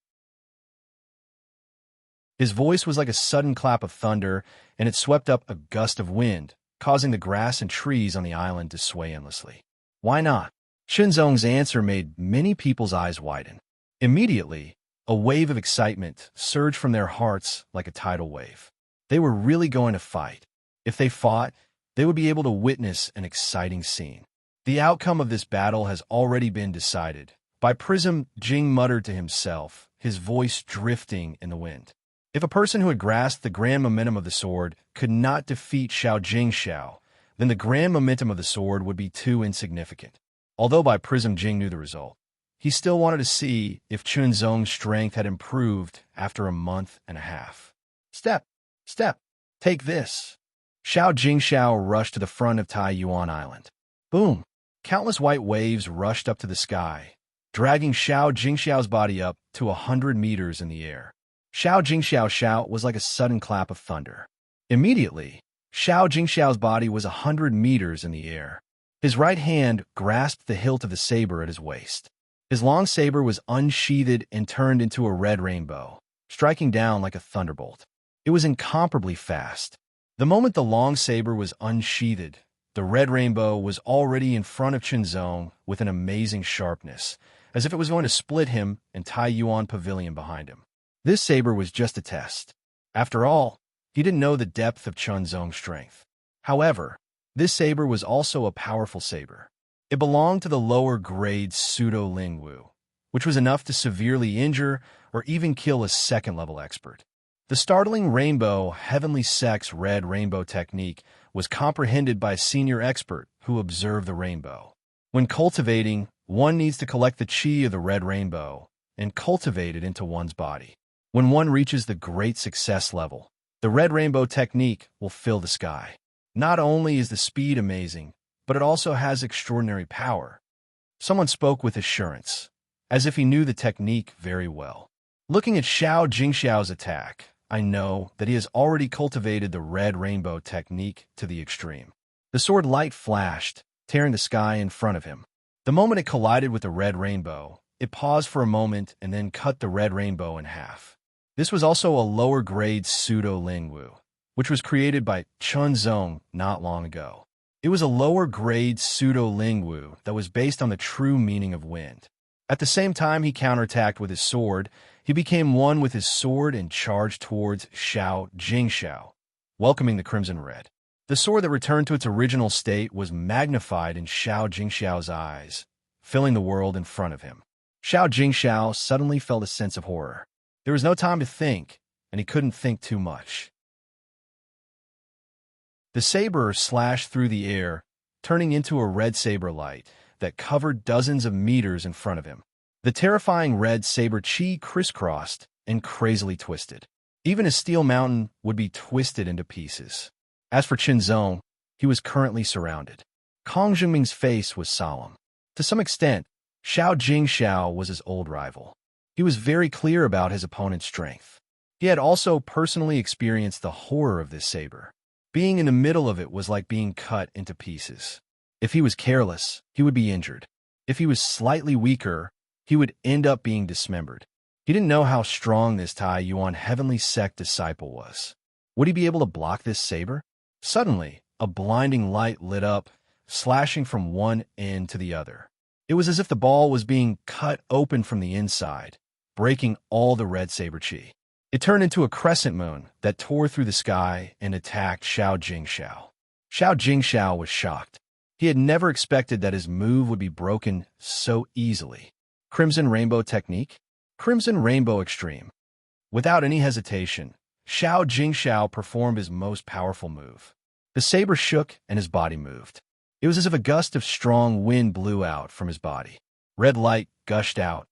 [SPEAKER 1] His voice was like a sudden clap of thunder, and it swept up a gust of wind, causing the grass and trees on the island to sway endlessly. Why not? Xinzong's answer made many people's eyes widen. Immediately, a wave of excitement surged from their hearts like a tidal wave. They were really going to fight. If they fought, they would be able to witness an exciting scene. The outcome of this battle has already been decided. By Prism, Jing muttered to himself, his voice drifting in the wind. If a person who had grasped the grand momentum of the sword could not defeat Xiao Jingxiao, then the grand momentum of the sword would be too insignificant. Although by Prism Jing knew the result, he still wanted to see if Chunzong's strength had improved after a month and a half. Step, step, take this. Xiao Jingxiao rushed to the front of Taiyuan Island. Boom! Countless white waves rushed up to the sky, dragging Xiao Jingxiao's body up to 100 meters in the air. Xiao Jingxiao's shout was like a sudden clap of thunder. Immediately, Xiao Jingxiao's body was 100 meters in the air. His right hand grasped the hilt of the saber at his waist. His long saber was unsheathed and turned into a red rainbow, striking down like a thunderbolt. It was incomparably fast. The moment the long saber was unsheathed, the red rainbow was already in front of Chunzong with an amazing sharpness, as if it was going to split him and Taiyuan Pavilion behind him. This saber was just a test. After all, he didn't know the depth of Chunzong's strength. However, this saber was also a powerful saber. It belonged to the lower-grade pseudo-lingwu, which was enough to severely injure or even kill a second-level expert. The startling rainbow heavenly sex red rainbow technique was comprehended by a senior expert who observed the rainbow. When cultivating, one needs to collect the chi of the red rainbow and cultivate it into one's body. When one reaches the great success level, the red rainbow technique will fill the sky. Not only is the speed amazing, but it also has extraordinary power. Someone spoke with assurance, as if he knew the technique very well. Looking at Xiao Jingxiao's attack, I know that he has already cultivated the red rainbow technique to the extreme. The sword light flashed, tearing the sky in front of him. The moment it collided with the red rainbow, it paused for a moment and then cut the red rainbow in half. This was also a lower-grade pseudo-lingwu, which was created by Chunzong not long ago. It was a lower-grade pseudo-lingwu that was based on the true meaning of wind. At the same time he counterattacked with his sword, he became one with his sword and charged towards Xiao Jingxiao, welcoming the crimson red. The sword that returned to its original state was magnified in Xiao Jingxiao's eyes, filling the world in front of him. Xiao Jingxiao suddenly felt a sense of horror. There was no time to think, and he couldn't think too much. The saber slashed through the air, turning into a red saber light that covered dozens of meters in front of him. The terrifying red saber chi crisscrossed and crazily twisted. Even a steel mountain would be twisted into pieces. As for Chunzong, he was currently surrounded. Kong Zhengming's face was solemn. To some extent, Xiao Jingxiao was his old rival. He was very clear about his opponent's strength. He had also personally experienced the horror of this saber. Being in the middle of it was like being cut into pieces. If he was careless, he would be injured. If he was slightly weaker, he would end up being dismembered. He didn't know how strong this Taiyuan heavenly sect disciple was. Would he be able to block this saber? Suddenly, a blinding light lit up, slashing from one end to the other. It was as if the ball was being cut open from the inside, breaking all the red saber chi. It turned into a crescent moon that tore through the sky and attacked Xiao Jingxiao. Xiao Jingxiao was shocked. He had never expected that his move would be broken so easily. Crimson Rainbow Technique? Crimson Rainbow Extreme. Without any hesitation, Xiao Jingxiao performed his most powerful move. The saber shook and his body moved. It was as if a gust of strong wind blew out from his body. Red light gushed out,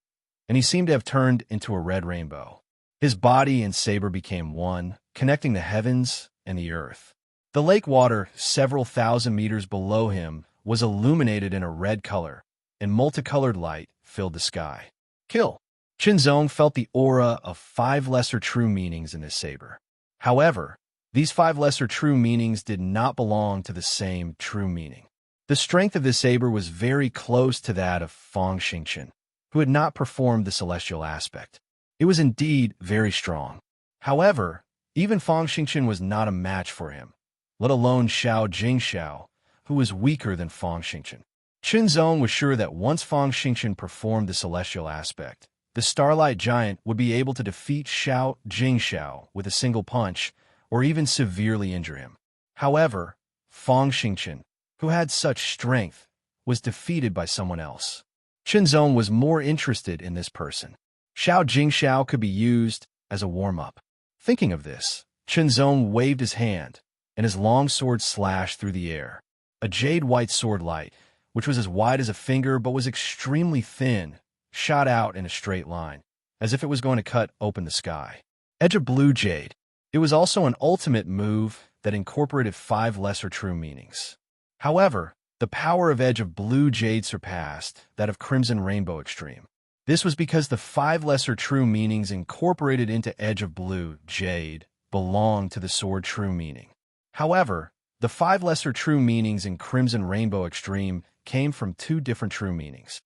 [SPEAKER 1] and he seemed to have turned into a red rainbow. His body and saber became one, connecting the heavens and the earth. The lake water, several thousand meters below him, was illuminated in a red color, and multicolored light filled the sky. Kill! Chunzong felt the aura of 5 lesser true meanings in this saber. However, these 5 lesser true meanings did not belong to the same true meaning. The strength of this saber was very close to that of Fang Xingqian, who had not performed the celestial aspect. It was indeed very strong. However, even Fang Xingqian was not a match for him, let alone Xiao Jingxiao, who was weaker than Fang Xingqian. Zong was sure that once Fang Xingchen performed the celestial aspect, the Starlight Giant would be able to defeat Xiao Jingxiao with a single punch, or even severely injure him. However, Fang Xingchen, who had such strength, was defeated by someone else. Zong was more interested in this person. Xiao Jingxiao could be used as a warm-up. Thinking of this, Zong waved his hand, and his long sword slashed through the air. A jade-white sword light, which was as wide as a finger but was extremely thin, shot out in a straight line, as if it was going to cut open the sky. Edge of Blue Jade. It was also an ultimate move that incorporated 5 lesser true meanings. However, the power of Edge of Blue Jade surpassed that of Crimson Rainbow Extreme. This was because the 5 lesser true meanings incorporated into Edge of Blue Jade belonged to the sword true meaning. However, the 5 lesser true meanings in Crimson Rainbow Extreme came from 2 different true meanings.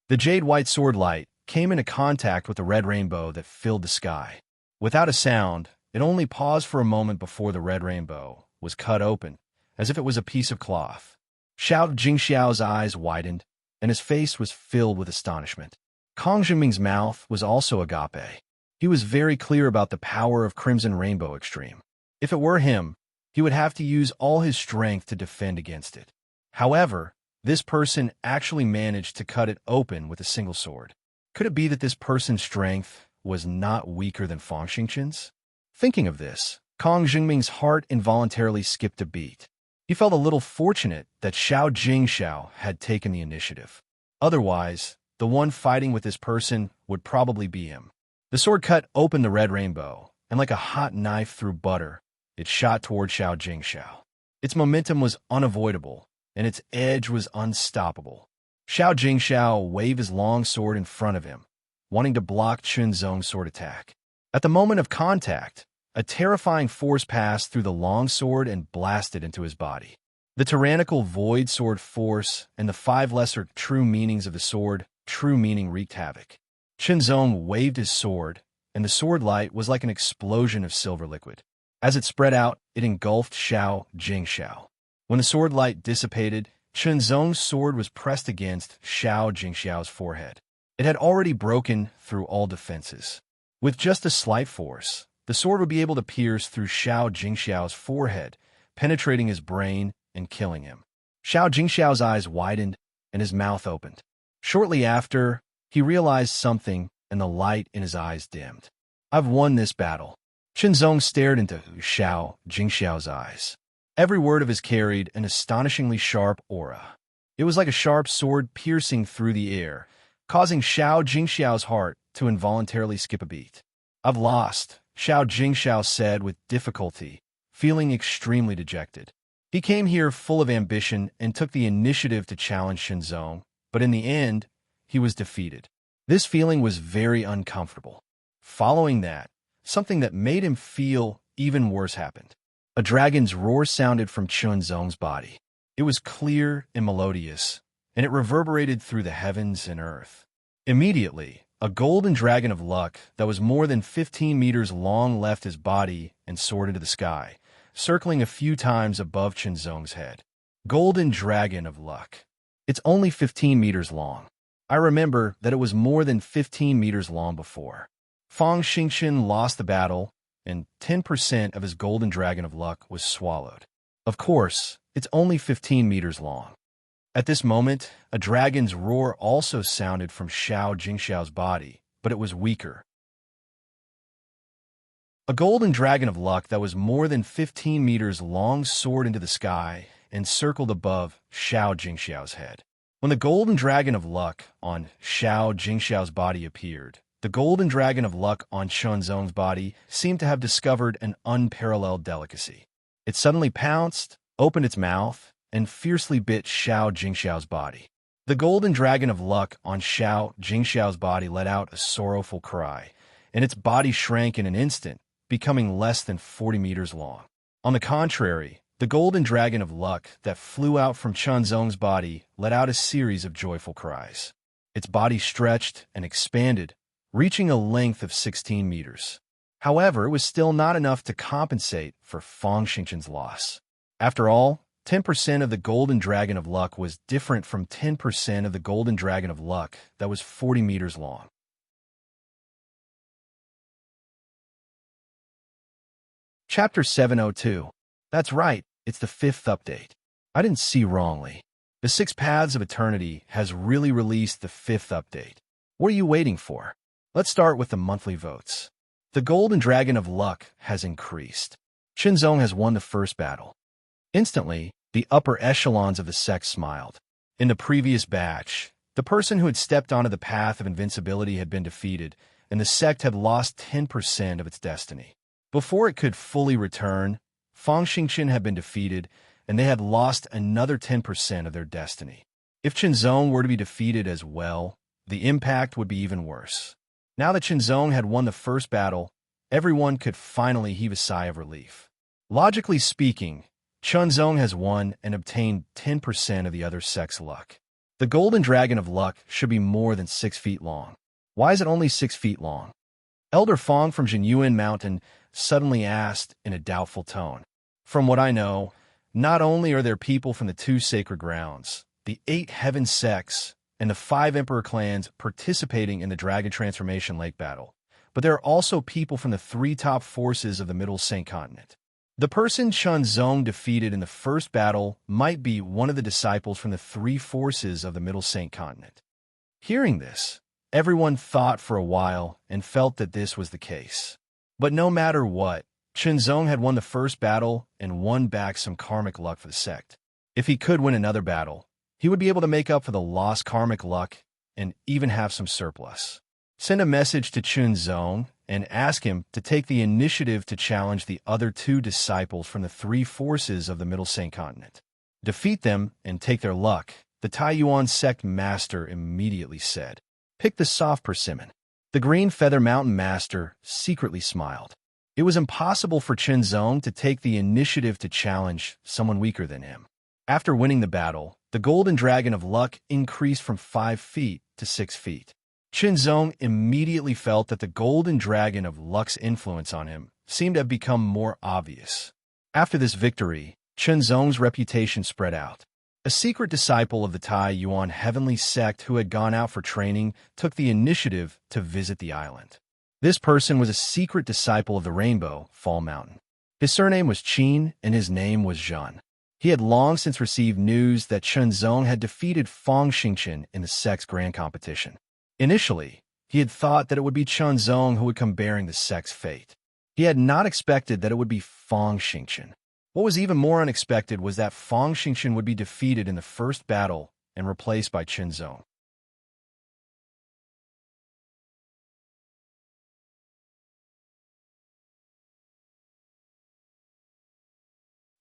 [SPEAKER 1] The jade-white sword light came into contact with the red rainbow that filled the sky. Without a sound, it only paused for a moment before the red rainbow was cut open, as if it was a piece of cloth. Xiao Jingxiao's eyes widened, and his face was filled with astonishment. Kang Zhiming's mouth was also agape. He was very clear about the power of Crimson Rainbow Extreme. If it were him, he would have to use all his strength to defend against it. However, this person actually managed to cut it open with a single sword. Could it be that this person's strength was not weaker than Fang Xingchen's? Thinking of this, Kang Zhiming's heart involuntarily skipped a beat. He felt a little fortunate that Xiao Jingxiao had taken the initiative. Otherwise, the one fighting with this person would probably be him. The sword cut open the red rainbow, and like a hot knife through butter, it shot toward Xiao Jingxiao. Its momentum was unavoidable, and its edge was unstoppable. Xiao Jingxiao waved his long sword in front of him, wanting to block Zong's sword attack. At the moment of contact, a terrifying force passed through the long sword and blasted into his body. The tyrannical void sword force and the 5 lesser true meanings of the sword true meaning wreaked havoc. Zong waved his sword, and the sword light was like an explosion of silver liquid. As it spread out, it engulfed Xiao Jingxiao. When the sword light dissipated, Zong's sword was pressed against Xiao Jingxiao's forehead. It had already broken through all defenses. With just a slight force, the sword would be able to pierce through Xiao Jingxiao's forehead, penetrating his brain and killing him. Xiao Jingxiao's eyes widened and his mouth opened. Shortly after, he realized something and the light in his eyes dimmed. I've won this battle. Zong stared into Xiao Jingxiao's eyes. Every word of his carried an astonishingly sharp aura. It was like a sharp sword piercing through the air, causing Xiao Jingxiao's heart to involuntarily skip a beat. I've lost, Xiao Jingxiao said with difficulty, feeling extremely dejected. He came here full of ambition and took the initiative to challenge Zong, but in the end, he was defeated. This feeling was very uncomfortable. Following that, something that made him feel even worse happened. A dragon's roar sounded from Zong's body. It was clear and melodious, and it reverberated through the heavens and earth. Immediately, a golden dragon of luck that was more than 15 meters long left his body and soared into the sky, circling a few times above Zong's head. Golden dragon of luck. It's only 15 meters long. I remember that it was more than 15 meters long before. Fang Xingchen lost the battle, and 10% of his golden dragon of luck was swallowed. Of course, it's only 15 meters long. At this moment, a dragon's roar also sounded from Xiao Jingxiao's body, but it was weaker. A golden dragon of luck that was more than 15 meters long soared into the sky and circled above Xiao Jingxiao's head. When the golden dragon of luck on Xiao Jingxiao's body appeared, the golden dragon of luck on Zong's body seemed to have discovered an unparalleled delicacy. It suddenly pounced, opened its mouth, and fiercely bit Xiao Jingxiao's body. The golden dragon of luck on Xiao Jingxiao's body let out a sorrowful cry, and its body shrank in an instant, becoming less than 40 meters long. On the contrary, the golden dragon of luck that flew out from Zong's body let out a series of joyful cries. Its body stretched and expanded, reaching a length of 16 meters. However, it was still not enough to compensate for Fang Xingchen's loss. After all, 10% of the Golden Dragon of Luck was different from 10% of the Golden Dragon of Luck that was 40 meters long. Chapter 702. That's right, it's the 5th update. I didn't see wrongly. The 6 Paths of Eternity has really released the 5th update. What are you waiting for? Let's start with the monthly votes. The Golden Dragon of Luck has increased. Qinzong has won the first battle. Instantly, the upper echelons of the sect smiled. In the previous batch, the person who had stepped onto the path of invincibility had been defeated, and the sect had lost 10% of its destiny. Before it could fully return, Fang Xingqian had been defeated, and they had lost another 10% of their destiny. If Qinzong were to be defeated as well, the impact would be even worse. Now that Qinzong had won the first battle, everyone could finally heave a sigh of relief. Logically speaking, Qinzong has won and obtained 10% of the other sect's luck. The Golden Dragon of Luck should be more than 6 feet long. Why is it only 6 feet long? Elder Fang from Jinyuan Mountain suddenly asked in a doubtful tone. From what I know, not only are there people from the 2 sacred grounds, the 8 heaven sects, and the 5 emperor clans participating in the Dragon Transformation Lake battle, but there are also people from the 3 top forces of the Middle Saint Continent. The person Qinzong defeated in the first battle might be one of the disciples from the 3 forces of the Middle Saint Continent. Hearing this, everyone thought for a while and felt that this was the case. But no matter what, Qinzong had won the first battle and won back some karmic luck for the sect. If he could win another battle, he would be able to make up for the lost karmic luck and even have some surplus. Send a message to Qinzong and ask him to take the initiative to challenge the other 2 disciples from the 3 forces of the Middle Saint Continent. Defeat them and take their luck, the Taiyuan sect master immediately said. Pick the soft persimmon. The Green Feather Mountain Master secretly smiled. It was impossible for Qinzong to take the initiative to challenge someone weaker than him. After winning the battle, the Golden Dragon of Luck increased from 5 feet to 6 feet. Qinzong immediately felt that the Golden Dragon of Luck's influence on him seemed to have become more obvious. After this victory, Qinzong's reputation spread out. A secret disciple of the Tai Yuan heavenly sect who had gone out for training took the initiative to visit the island. This person was a secret disciple of the Rainbow, Fall Mountain. His surname was Qin and his name was Zhan. He had long since received news that Qinzong had defeated Fang Xingqian in the sect's grand competition. Initially, he had thought that it would be Qinzong who would come bearing the sect's fate. He had not expected that it would be Fang Xingqian. What was even more unexpected was that Fang Xingqian would be defeated in the first battle and replaced by Qinzong.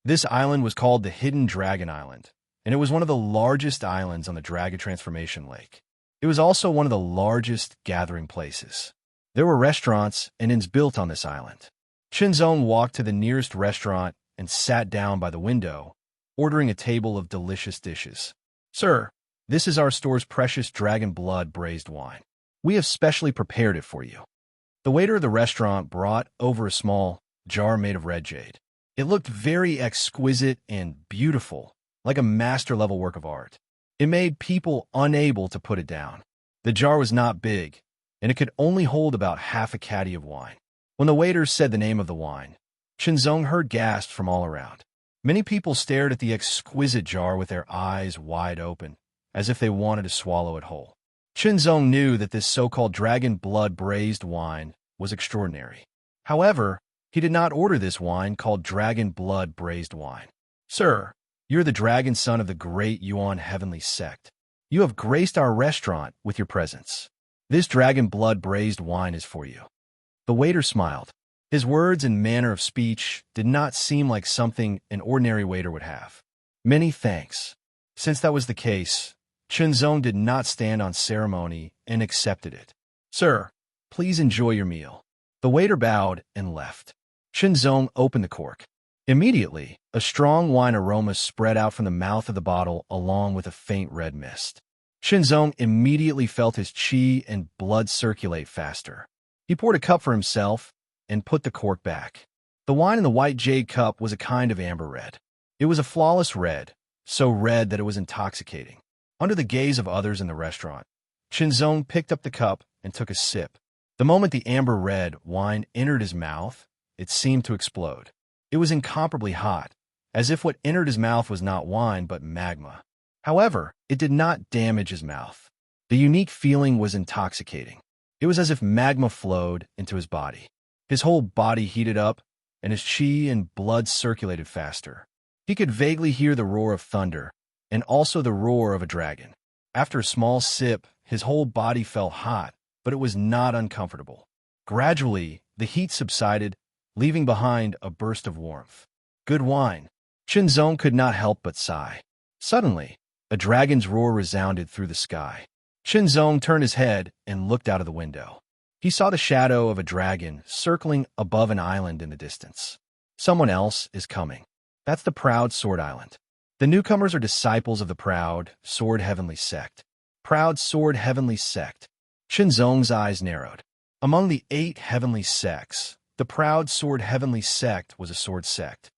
[SPEAKER 1] This island was called the Hidden Dragon Island, and it was one of the largest islands on the Dragon Transformation Lake. It was also one of the largest gathering places. There were restaurants and inns built on this island. Qinzong walked to the nearest restaurant and sat down by the window, ordering a table of delicious dishes. Sir, this is our store's precious dragon blood braised wine. We have specially prepared it for you. The waiter of the restaurant brought over a small jar made of red jade. It looked very exquisite and beautiful, like a master-level work of art. It made people unable to put it down. The jar was not big, and it could only hold about half a caddy of wine. When the waiter said the name of the wine, Qinzong heard gasps from all around. Many people stared at the exquisite jar with their eyes wide open, as if they wanted to swallow it whole. Qinzong knew that this so-called dragon blood braised wine was extraordinary. However, he did not order this wine called dragon blood braised wine. Sir, you're the dragon son of the great Yuan heavenly sect. You have graced our restaurant with your presence. This dragon blood braised wine is for you. The waiter smiled. His words and manner of speech did not seem like something an ordinary waiter would have. Many thanks. Since that was the case, Qinzong did not stand on ceremony and accepted it. Sir, please enjoy your meal. The waiter bowed and left. Qinzong opened the cork. Immediately, a strong wine aroma spread out from the mouth of the bottle along with a faint red mist. Qinzong immediately felt his qi and blood circulate faster. He poured a cup for himself and put the cork back. The wine in the white jade cup was a kind of amber red. It was a flawless red, so red that it was intoxicating. Under the gaze of others in the restaurant, Chinzong picked up the cup and took a sip. The moment the amber-red wine entered his mouth, it seemed to explode. It was incomparably hot, as if what entered his mouth was not wine but magma. However, it did not damage his mouth. The unique feeling was intoxicating. It was as if magma flowed into his body. His whole body heated up, and his chi and blood circulated faster. He could vaguely hear the roar of thunder, and also the roar of a dragon. After a small sip, his whole body felt hot, but it was not uncomfortable. Gradually, the heat subsided, leaving behind a burst of warmth. Good wine. Chinzong could not help but sigh. Suddenly, a dragon's roar resounded through the sky. Chinzong turned his head and looked out of the window. He saw the shadow of a dragon circling above an island in the distance. Someone else is coming. That's the Proud Sword Island. The newcomers are disciples of the Proud Sword Heavenly Sect. Proud Sword Heavenly Sect. Chinzong's eyes narrowed. Among the 8 heavenly sects, the Proud Sword Heavenly Sect was a sword sect.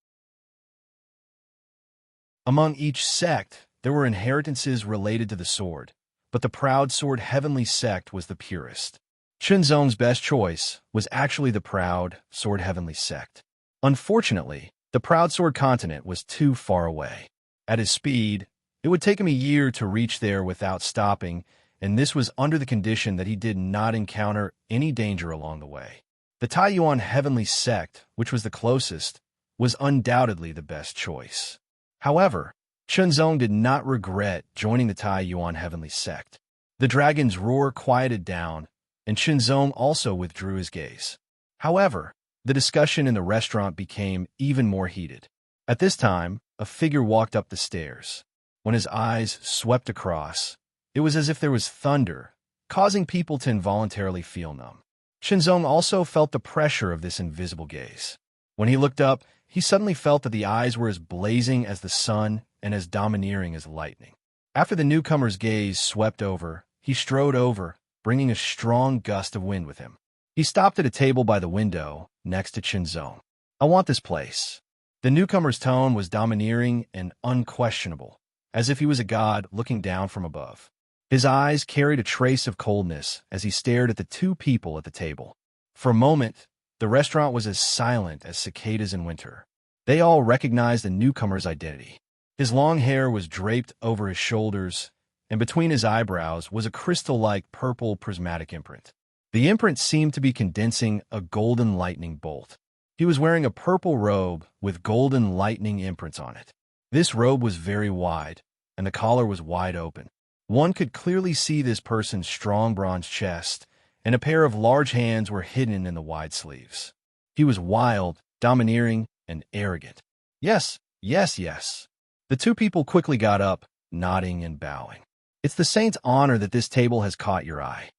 [SPEAKER 1] Among each sect, there were inheritances related to the sword, but the Proud Sword Heavenly Sect was the purest. Chinzong's best choice was actually the Proud Sword Heavenly Sect. Unfortunately, the Proud Sword continent was too far away. At his speed, it would take him a year to reach there without stopping, and this was under the condition that he did not encounter any danger along the way. The Taiyuan Heavenly Sect, which was the closest, was undoubtedly the best choice. However, Chinzong did not regret joining the Taiyuan Heavenly Sect. The dragon's roar quieted down, and Chinzong also withdrew his gaze. However, the discussion in the restaurant became even more heated. At this time, a figure walked up the stairs. When his eyes swept across, it was as if there was thunder, causing people to involuntarily feel numb. Chinzong also felt the pressure of this invisible gaze. When he looked up, he suddenly felt that the eyes were as blazing as the sun and as domineering as lightning. After the newcomer's gaze swept over, he strode over, bringing a strong gust of wind with him. He stopped at a table by the window, next to Chinzong. "I want this place." The newcomer's tone was domineering and unquestionable, as if he was a god looking down from above. His eyes carried a trace of coldness as he stared at the 2 people at the table. For a moment, the restaurant was as silent as cicadas in winter. They all recognized the newcomer's identity. His long hair was draped over his shoulders, and between his eyebrows was a crystal-like purple prismatic imprint. The imprint seemed to be condensing a golden lightning bolt. He was wearing a purple robe with golden lightning imprints on it. This robe was very wide, and the collar was wide open. One could clearly see this person's strong bronze chest, and a pair of large hands were hidden in the wide sleeves. He was wild, domineering, and arrogant. Yes, yes, yes. The 2 people quickly got up, nodding and bowing. "It's the saint's honor that this table has caught your eye."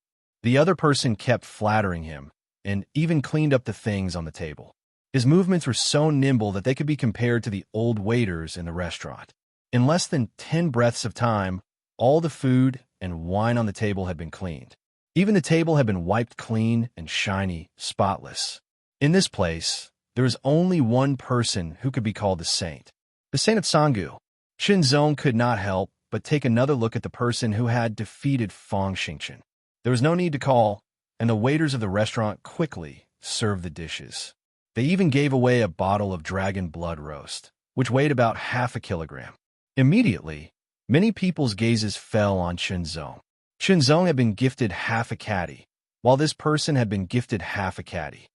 [SPEAKER 1] The other person kept flattering him, and even cleaned up the things on the table. His movements were so nimble that they could be compared to the old waiters in the restaurant. In less than 10 breaths of time, all the food and wine on the table had been cleaned. Even the table had been wiped clean and shiny, spotless. In this place, there was only one person who could be called the saint. The saint of Sanggu. Chinzong could not help but take another look at the person who had defeated Fang Xingchen. There was no need to call, and the waiters of the restaurant quickly served the dishes. They even gave away a bottle of dragon blood roast, which weighed about half a kilogram. Immediately, many people's gazes fell on Chinzong. Chinzong had been gifted half a caddy, while this person had been gifted half a caddy.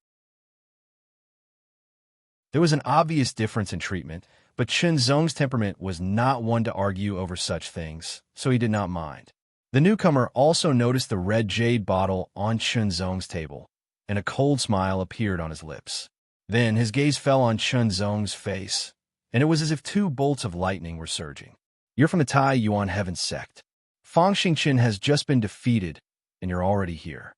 [SPEAKER 1] There was an obvious difference in treatment, but Chinzong's temperament was not one to argue over such things, so he did not mind. The newcomer also noticed the red jade bottle on Chinzong's table, and a cold smile appeared on his lips. Then his gaze fell on Chinzong's face, and it was as if 2 bolts of lightning were surging. "You're from the Taiyuan Heaven Sect. Fang Xingchen has just been defeated, and you're already here."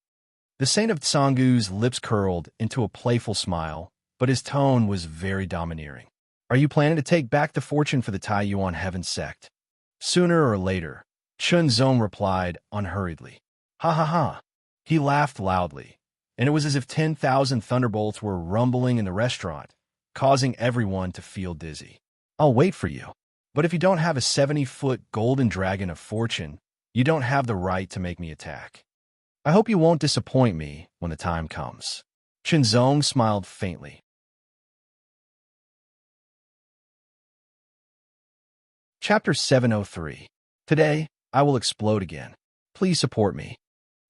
[SPEAKER 1] The saint of Tsanggu's lips curled into a playful smile, but his tone was very domineering. "Are you planning to take back the fortune for the Taiyuan Heaven Sect?" "Sooner or later," Chinzong replied unhurriedly. "Ha ha ha." He laughed loudly, and it was as if 10,000 thunderbolts were rumbling in the restaurant, causing everyone to feel dizzy. I'll wait for you. But if you don't have a 70-foot golden dragon of fortune, you don't have the right to make me attack. I hope you won't disappoint me when the time comes." Qinzong smiled faintly. Chapter 703. Today, I will explode again. Please support me.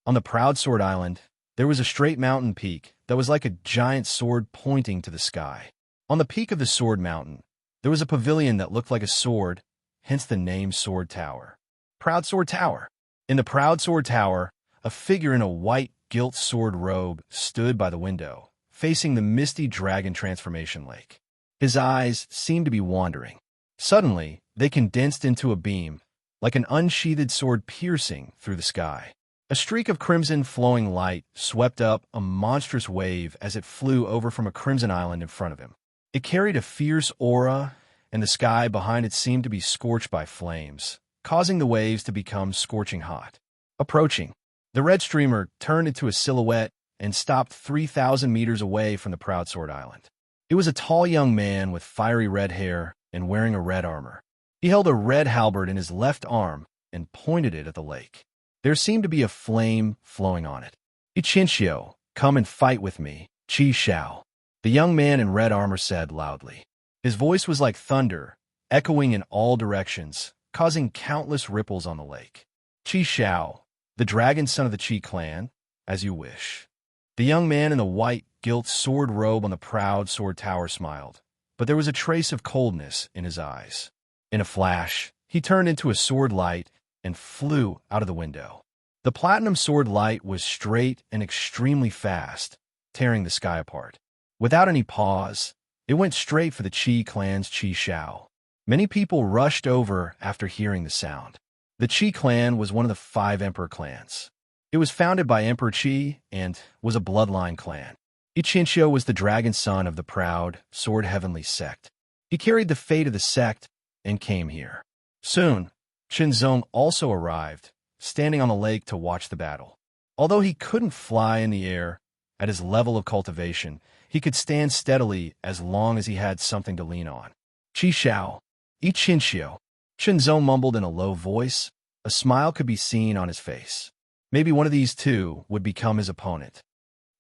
[SPEAKER 1] On the Proud Sword Island, there was a straight mountain peak that was like a giant sword pointing to the sky. On the peak of the Sword Mountain, there was a pavilion that looked like a sword, hence the name Sword Tower. Proud Sword Tower. In the Proud Sword Tower, a figure in a white gilt sword robe stood by the window, facing the misty dragon transformation lake. His eyes seemed to be wandering. Suddenly, they condensed into a beam, like an unsheathed sword piercing through the sky. A streak of crimson flowing light swept up a monstrous wave as it flew over from a crimson island in front of him. It carried a fierce aura, and the sky behind it seemed to be scorched by flames, causing the waves to become scorching hot. Approaching, the red streamer turned into a silhouette and stopped 3,000 meters away from the Proud Sword Island. It was a tall young man with fiery red hair and wearing a red armor. He held a red halberd in his left arm and pointed it at the lake. There seemed to be a flame flowing on it. "Ichinchio, come and fight with me, Qi Xiao," the young man in red armor said loudly. His voice was like thunder, echoing in all directions, causing countless ripples on the lake. "Qi Xiao, the dragon son of the Qi clan, as you wish." The young man in the white gilt sword robe on the Proud Sword Tower smiled, but there was a trace of coldness in his eyes. In a flash, he turned into a sword light and flew out of the window. The platinum sword light was straight and extremely fast, tearing the sky apart. Without any pause, it went straight for the Qi clan's Qi Xiao. Many people rushed over after hearing the sound. The Qi clan was one of the 5 emperor clans. It was founded by Emperor Qi and was a bloodline clan. Ichinchio was the dragon son of the Proud Sword Heavenly sect. He carried the fate of the sect and came here. Soon, Qinzong also arrived, standing on the lake to watch the battle. Although he couldn't fly in the air, at his level of cultivation, he could stand steadily as long as he had something to lean on. "Qi Xiao, Ichinchio," Qinzong mumbled in a low voice. A smile could be seen on his face. Maybe one of these two would become his opponent.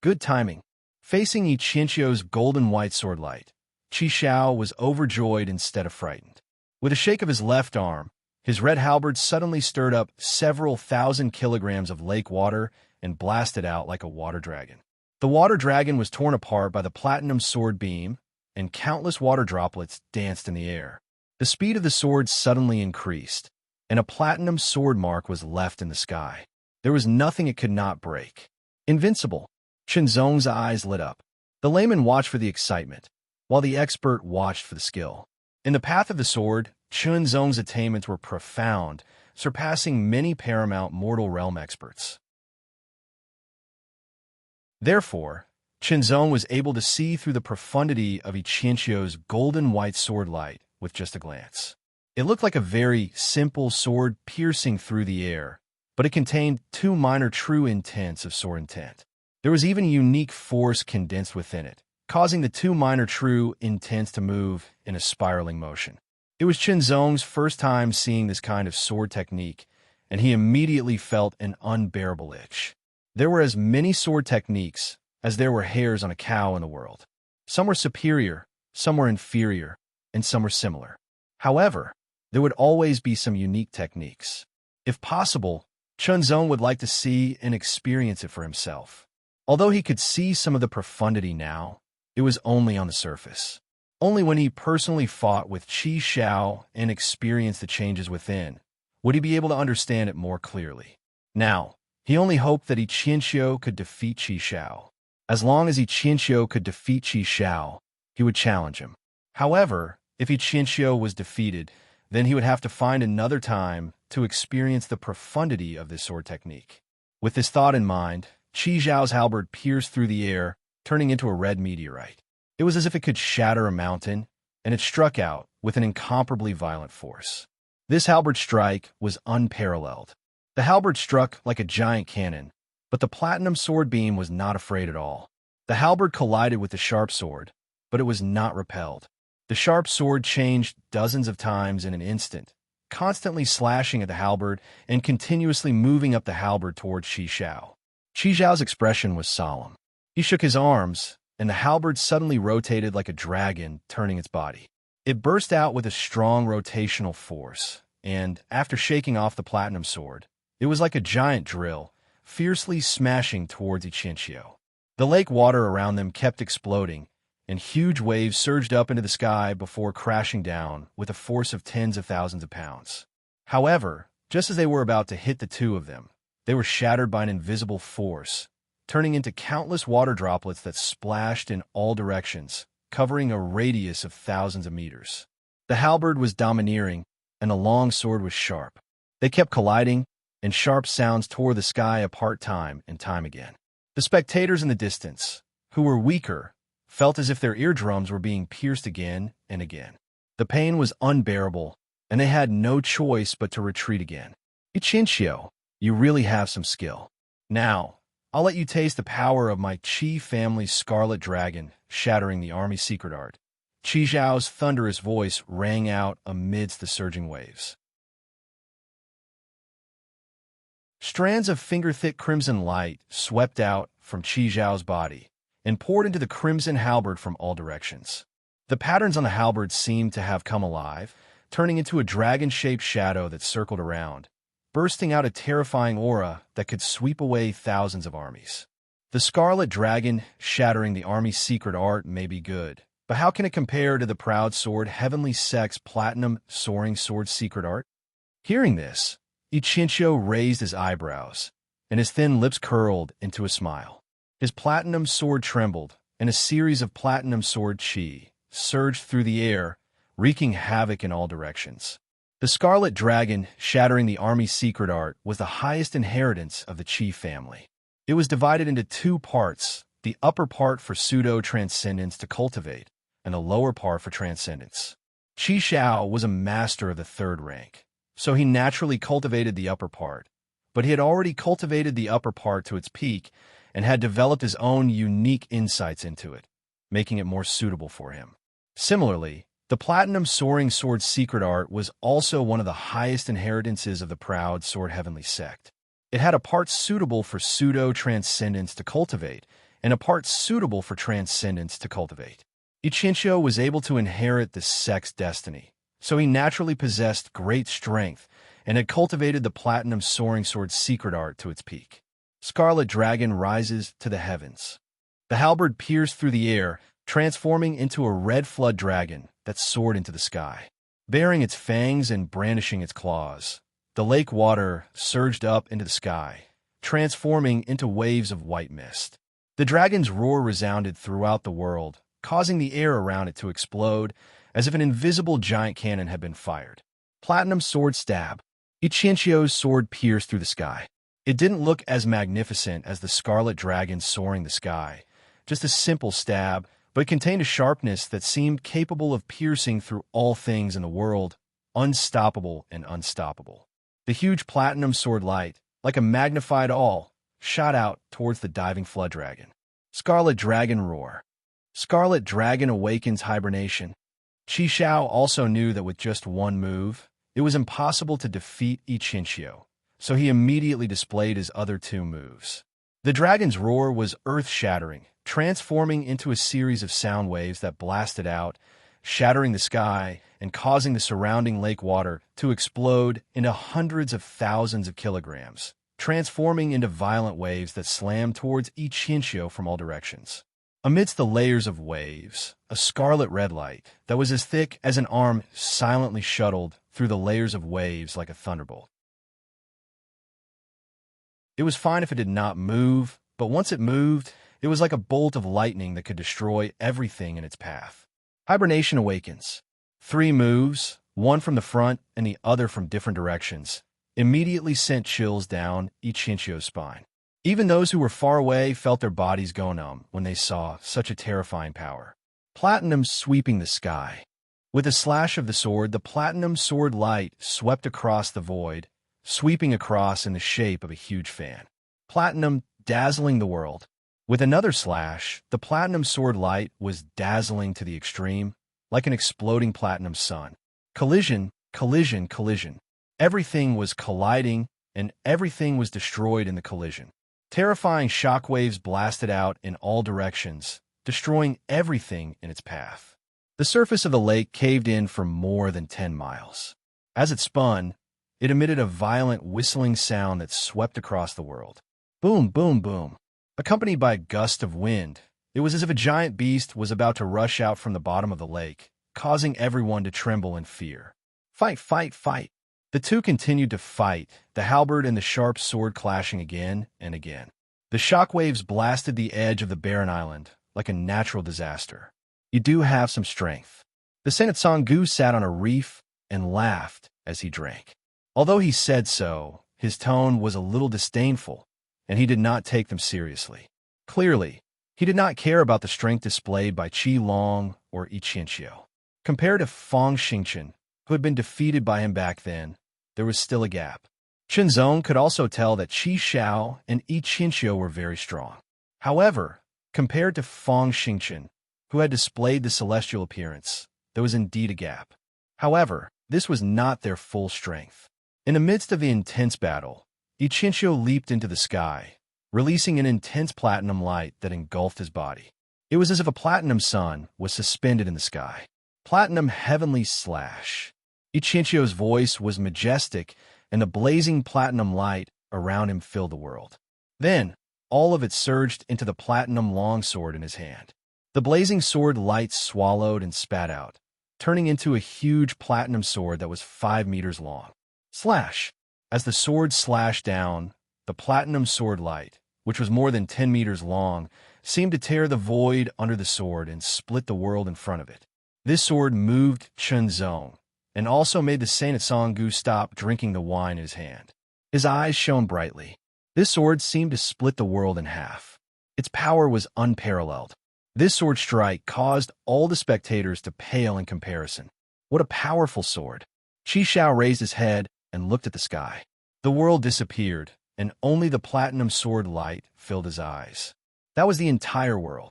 [SPEAKER 1] Good timing. Facing Ichinchio's golden white sword light, Qi Xiao was overjoyed instead of frightened. With a shake of his left arm, his red halberd suddenly stirred up several thousand kilograms of lake water and blasted out like a water dragon. The water dragon was torn apart by the platinum sword beam, and countless water droplets danced in the air. The speed of the sword suddenly increased, and a platinum sword mark was left in the sky. There was nothing it could not break. Invincible. Qinzong's eyes lit up. The layman watched for the excitement, while the expert watched for the skill. In the path of the sword, Qinzong's attainments were profound, surpassing many paramount mortal realm experts. Therefore, Qinzong was able to see through the profundity of Ichinchio's golden white sword light with just a glance. It looked like a very simple sword piercing through the air, but it contained 2 minor true intents of sword intent. There was even a unique force condensed within it, causing the 2 minor true intents to move in a spiraling motion. It was Qinzong's first time seeing this kind of sword technique, and he immediately felt an unbearable itch. There were as many sword techniques as there were hairs on a cow in the world. Some were superior, some were inferior, and some were similar. However, there would always be some unique techniques. If possible, Qinzong would like to see and experience it for himself. Although he could see some of the profundity now, it was only on the surface. Only when he personally fought with Qi Xiao and experienced the changes within would he be able to understand it more clearly. Now, he only hoped that Ichinchio could defeat Qi Xiao. As long as Ichinchio could defeat Qi Xiao, he would challenge him. However, if Ichinchio was defeated, then he would have to find another time to experience the profundity of this sword technique. With this thought in mind, Qi Xiao's halberd pierced through the air, turning into a red meteorite. It was as if it could shatter a mountain, and it struck out with an incomparably violent force. This halberd strike was unparalleled. The halberd struck like a giant cannon, but the platinum sword beam was not afraid at all. The halberd collided with the sharp sword, but it was not repelled. The sharp sword changed dozens of times in an instant, constantly slashing at the halberd and continuously moving up the halberd toward Qi Xiao. Qi Xiao's expression was solemn. He shook his arms, and the halberd suddenly rotated like a dragon turning its body. It burst out with a strong rotational force, and, after shaking off the platinum sword, it was like a giant drill, fiercely smashing towards Ichinchio. The lake water around them kept exploding, and huge waves surged up into the sky before crashing down with a force of tens of thousands of pounds. However, just as they were about to hit the two of them, they were shattered by an invisible force, turning into countless water droplets that splashed in all directions, covering a radius of thousands of meters. The halberd was domineering, and the long sword was sharp. They kept colliding, and sharp sounds tore the sky apart time and time again. The spectators in the distance, who were weaker, felt as if their eardrums were being pierced again and again. The pain was unbearable, and they had no choice but to retreat again. Ichinchio, you really have some skill. Now, I'll let you taste the power of my Qi family's scarlet dragon, shattering the army's secret art. Qi Zhao's thunderous voice rang out amidst the surging waves. Strands of finger-thick crimson light swept out from Qi Zhao's body and poured into the crimson halberd from all directions. The patterns on the halberd seemed to have come alive, turning into a dragon-shaped shadow that circled around, bursting out a terrifying aura that could sweep away thousands of armies. The scarlet dragon shattering the army's secret art may be good, but how can it compare to the proud sword Heavenly Sect's platinum soaring sword secret art? Hearing this, Ichinchio raised his eyebrows, and his thin lips curled into a smile. His platinum sword trembled, and a series of platinum sword chi surged through the air, wreaking havoc in all directions. The scarlet dragon shattering the army's secret art was the highest inheritance of the Qi family. It was divided into two parts, the upper part for pseudo-transcendence to cultivate, and the lower part for transcendence. Qi Xiao was a master of the third rank, so he naturally cultivated the upper part, but he had already cultivated the upper part to its peak and had developed his own unique insights into it, making it more suitable for him. Similarly, the platinum soaring sword secret art was also one of the highest inheritances of the proud sword Heavenly Sect. It had a part suitable for pseudo-transcendence to cultivate, and a part suitable for transcendence to cultivate. Ichinchio was able to inherit the sect's destiny, so he naturally possessed great strength and had cultivated the platinum soaring sword secret art to its peak. Scarlet Dragon rises to the heavens. The halberd pierced through the air, transforming into a red flood dragon that soared into the sky. Baring its fangs and brandishing its claws, the lake water surged up into the sky, transforming into waves of white mist. The dragon's roar resounded throughout the world, causing the air around it to explode as if an invisible giant cannon had been fired. Platinum sword stab. Ichinchio's sword pierced through the sky. It didn't look as magnificent as the scarlet dragon soaring the sky, just a simple stab, but it contained a sharpness that seemed capable of piercing through all things in the world, unstoppable and unstoppable. The huge platinum sword light, like a magnified awl, shot out towards the diving flood dragon. Scarlet Dragon roar. Scarlet Dragon awakens hibernation. Qi Xiao also knew that with just one move, it was impossible to defeat Ichinchio, so he immediately displayed his other two moves. The dragon's roar was earth-shattering, transforming into a series of sound waves that blasted out, shattering the sky and causing the surrounding lake water to explode into hundreds of thousands of kilograms, transforming into violent waves that slammed towards Ichinchio from all directions. Amidst the layers of waves, a scarlet red light that was as thick as an arm silently shuttled through the layers of waves like a thunderbolt. It was fine if it did not move, but once it moved, it was like a bolt of lightning that could destroy everything in its path. Hibernation awakens. 3 moves, one from the front and the other from different directions, immediately sent chills down Ichinchio's spine. Even those who were far away felt their bodies go numb when they saw such a terrifying power. Platinum sweeping the sky. With a slash of the sword, the platinum sword light swept across the void, sweeping across in the shape of a huge fan. Platinum dazzling the world. With another slash, the platinum sword light was dazzling to the extreme, like an exploding platinum sun. Collision, collision, collision. Everything was colliding, and everything was destroyed in the collision. Terrifying shockwaves blasted out in all directions, destroying everything in its path. The surface of the lake caved in for more than 10 miles. As it spun, it emitted a violent whistling sound that swept across the world. Boom, boom, boom. Accompanied by a gust of wind, it was as if a giant beast was about to rush out from the bottom of the lake, causing everyone to tremble in fear. Fight, fight, fight. The two continued to fight, the halberd and the sharp sword clashing again and again. The shockwaves blasted the edge of the barren island like a natural disaster. You do have some strength. The Saint Sangu sat on a reef and laughed as he drank. Although he said so, his tone was a little disdainful, and he did not take them seriously. Clearly, he did not care about the strength displayed by Qi Long or Yi Qianqiu. Compared to Fang Xingchen, who had been defeated by him back then, there was still a gap. Chen Zong could also tell that Qi Xiao and Yi Qianqiu were very strong. However, compared to Fang Xingchen, who had displayed the celestial appearance, there was indeed a gap. However, this was not their full strength. In the midst of the intense battle, Yi Qianqiu leaped into the sky, releasing an intense platinum light that engulfed his body. It was as if a platinum sun was suspended in the sky. Platinum heavenly slash. Yi Qianqiu's voice was majestic, and the blazing platinum light around him filled the world. Then, all of it surged into the platinum longsword in his hand. The blazing sword light swallowed and spat out, turning into a huge platinum sword that was 5 meters long. Slash! As the sword slashed down, the platinum sword light, which was more than 10 meters long, seemed to tear the void under the sword and split the world in front of it. This sword moved Chen Zong, and also made the Saint Sangu stop drinking the wine in his hand. His eyes shone brightly. This sword seemed to split the world in half. Its power was unparalleled. This sword strike caused all the spectators to pale in comparison. What a powerful sword! Qi Xiao raised his head and looked at the sky. The world disappeared, and only the platinum sword light filled his eyes. That was the entire world.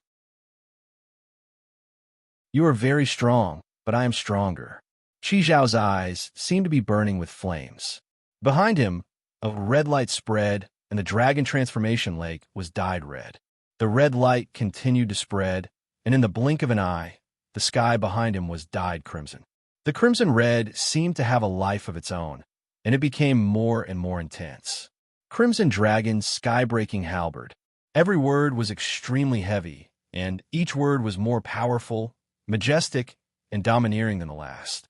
[SPEAKER 1] You are very strong, but I am stronger. Qi Xiao's eyes seemed to be burning with flames. Behind him, a red light spread, and the dragon transformation lake was dyed red. The red light continued to spread, and in the blink of an eye, the sky behind him was dyed crimson. The crimson red seemed to have a life of its own, and it became more and more intense. Crimson Dragon Sky-Breaking Halberd. Every word was extremely heavy, and each word was more powerful, majestic, and domineering than the last.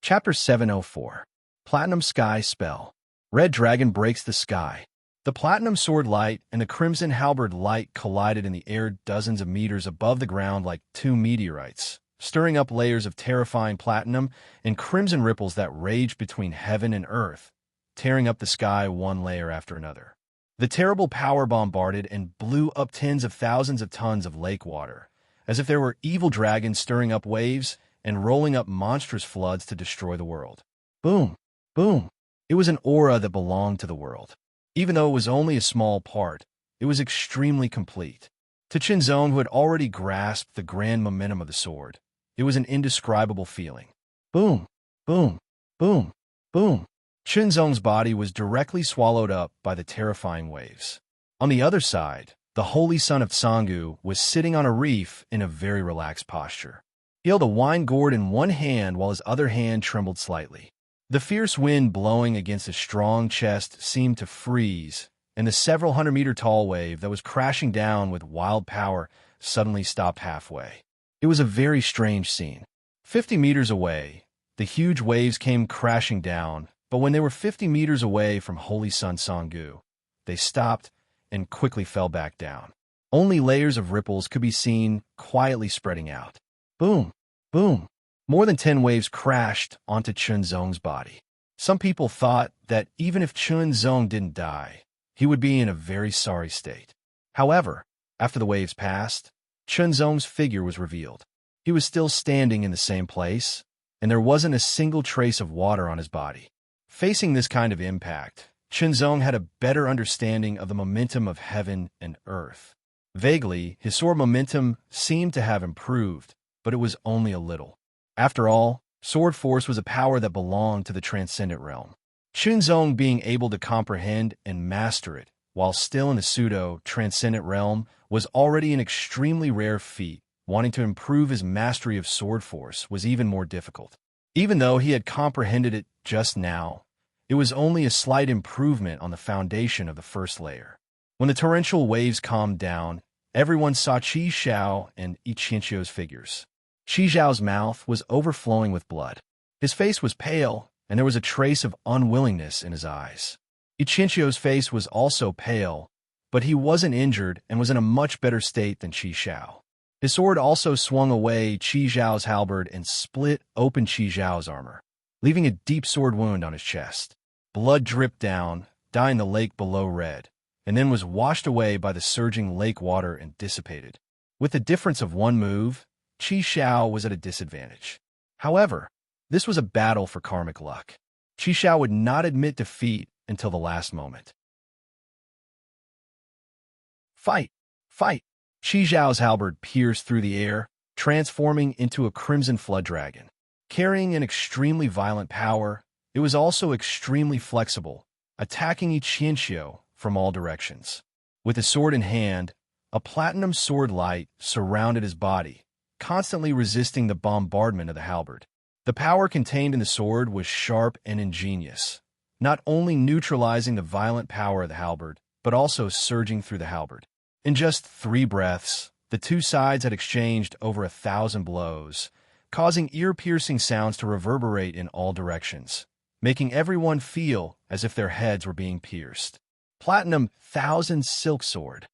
[SPEAKER 1] Chapter 704. Platinum Sky Spell. Red Dragon breaks the sky. The platinum sword light and the crimson halberd light collided in the air dozens of meters above the ground like two meteorites, stirring up layers of terrifying platinum and crimson ripples that raged between heaven and earth, tearing up the sky one layer after another. The terrible power bombarded and blew up tens of thousands of tons of lake water, as if there were evil dragons stirring up waves and rolling up monstrous floods to destroy the world. Boom! Boom! It was an aura that belonged to the world. Even though it was only a small part, it was extremely complete. To Chen Zong, who had already grasped the grand momentum of the sword, it was an indescribable feeling. Boom! Boom! Boom! Boom! Chen Zong's body was directly swallowed up by the terrifying waves. On the other side, the holy son of Sangu was sitting on a reef in a very relaxed posture. He held a wine gourd in one hand while his other hand trembled slightly. The fierce wind blowing against his strong chest seemed to freeze, and the several hundred-meter tall wave that was crashing down with wild power suddenly stopped halfway. It was a very strange scene. 50 meters away, the huge waves came crashing down, but when they were 50 meters away from Holy Sun Sangu, they stopped and quickly fell back down. Only layers of ripples could be seen quietly spreading out. Boom! Boom! More than 10 waves crashed onto Chen Zong's body. Some people thought that even if Chen Zong didn't die, he would be in a very sorry state. However, after the waves passed, Chen Zong's figure was revealed. He was still standing in the same place, and there wasn't a single trace of water on his body. Facing this kind of impact, Chen Zong had a better understanding of the momentum of heaven and earth. Vaguely, his sword momentum seemed to have improved, but it was only a little. After all, sword force was a power that belonged to the transcendent realm. Chunzong being able to comprehend and master it, while still in the pseudo-transcendent realm, was already an extremely rare feat. Wanting to improve his mastery of sword force was even more difficult. Even though he had comprehended it just now, it was only a slight improvement on the foundation of the first layer. When the torrential waves calmed down, everyone saw Qi Xiao and Iqianqiu's figures. Qi Xiao's mouth was overflowing with blood. His face was pale, and there was a trace of unwillingness in his eyes. Iqianqiu's face was also pale, but he wasn't injured and was in a much better state than Qi Xiao. His sword also swung away Qi Xiao's halberd and split open Qi Xiao's armor, leaving a deep sword wound on his chest. Blood dripped down, dyeing the lake below red, and then was washed away by the surging lake water and dissipated. With the difference of one move, Qi Xiao was at a disadvantage. However, this was a battle for karmic luck. Qi Xiao would not admit defeat until the last moment. Fight! Fight! Qi Xiao's halberd pierced through the air, transforming into a crimson flood dragon. Carrying an extremely violent power, it was also extremely flexible, attacking Iqianqiu from all directions. With his sword in hand, a platinum sword light surrounded his body, constantly resisting the bombardment of the halberd. The power contained in the sword was sharp and ingenious, not only neutralizing the violent power of the halberd, but also surging through the halberd. In just 3 breaths, the two sides had exchanged over 1,000 blows, causing ear-piercing sounds to reverberate in all directions, making everyone feel as if their heads were being pierced. Platinum Thousand Silk Sword.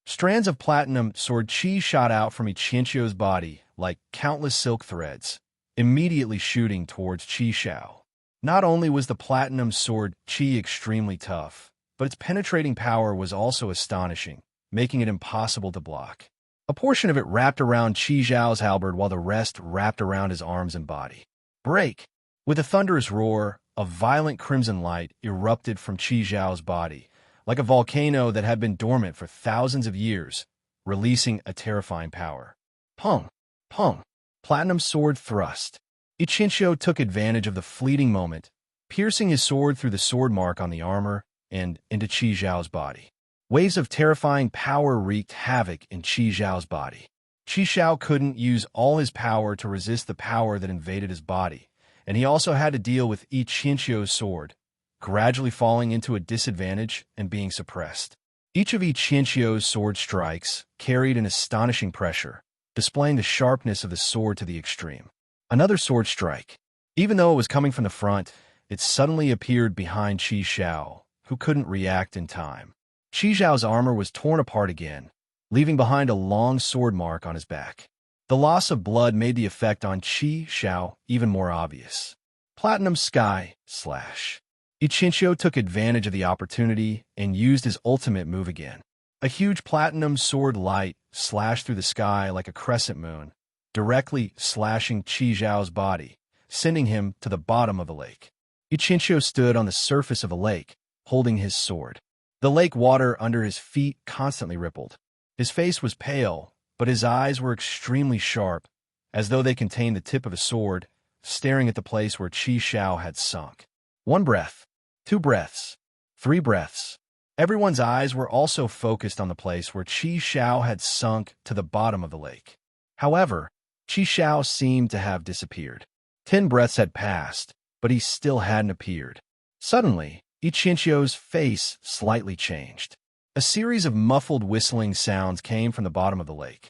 [SPEAKER 1] Strands of platinum sword qi shot out from Iqianqiu's body like countless silk threads, immediately shooting towards Qi Xiao. Not only was the platinum sword qi extremely tough, but its penetrating power was also astonishing, making it impossible to block. A portion of it wrapped around Qi Xiao's halberd while the rest wrapped around his arms and body. Break! With a thunderous roar, a violent crimson light erupted from Qi Xiao's body, like a volcano that had been dormant for thousands of years, releasing a terrifying power. Pung! Pung! Platinum sword thrust. Iqianqiu took advantage of the fleeting moment, piercing his sword through the sword mark on the armor and into Qi Xiao's body. Waves of terrifying power wreaked havoc in Qi Xiao's body. Qi Xiao couldn't use all his power to resist the power that invaded his body, and he also had to deal with Iqianqiu's sword, gradually falling into a disadvantage and being suppressed. Each of Iqianqiu's sword strikes carried an astonishing pressure, displaying the sharpness of the sword to the extreme. Another sword strike. Even though it was coming from the front, it suddenly appeared behind Qi Xiao, who couldn't react in time. Qi Xiao's armor was torn apart again, leaving behind a long sword mark on his back. The loss of blood made the effect on Qi Xiao even more obvious. Platinum Sky Slash. Iqianqiu took advantage of the opportunity and used his ultimate move again. A huge platinum sword light slashed through the sky like a crescent moon, directly slashing Qi Xiao's body, sending him to the bottom of the lake. Iqianqiu stood on the surface of a lake, holding his sword. The lake water under his feet constantly rippled. His face was pale, but his eyes were extremely sharp, as though they contained the tip of a sword, staring at the place where Qi Xiao had sunk. 1 breath, 2 breaths, 3 breaths. Everyone's eyes were also focused on the place where Qi Xiao had sunk to the bottom of the lake. However, Qi Xiao seemed to have disappeared. 10 breaths had passed, but he still hadn't appeared. Suddenly, Iqianqiu's face slightly changed. A series of muffled whistling sounds came from the bottom of the lake.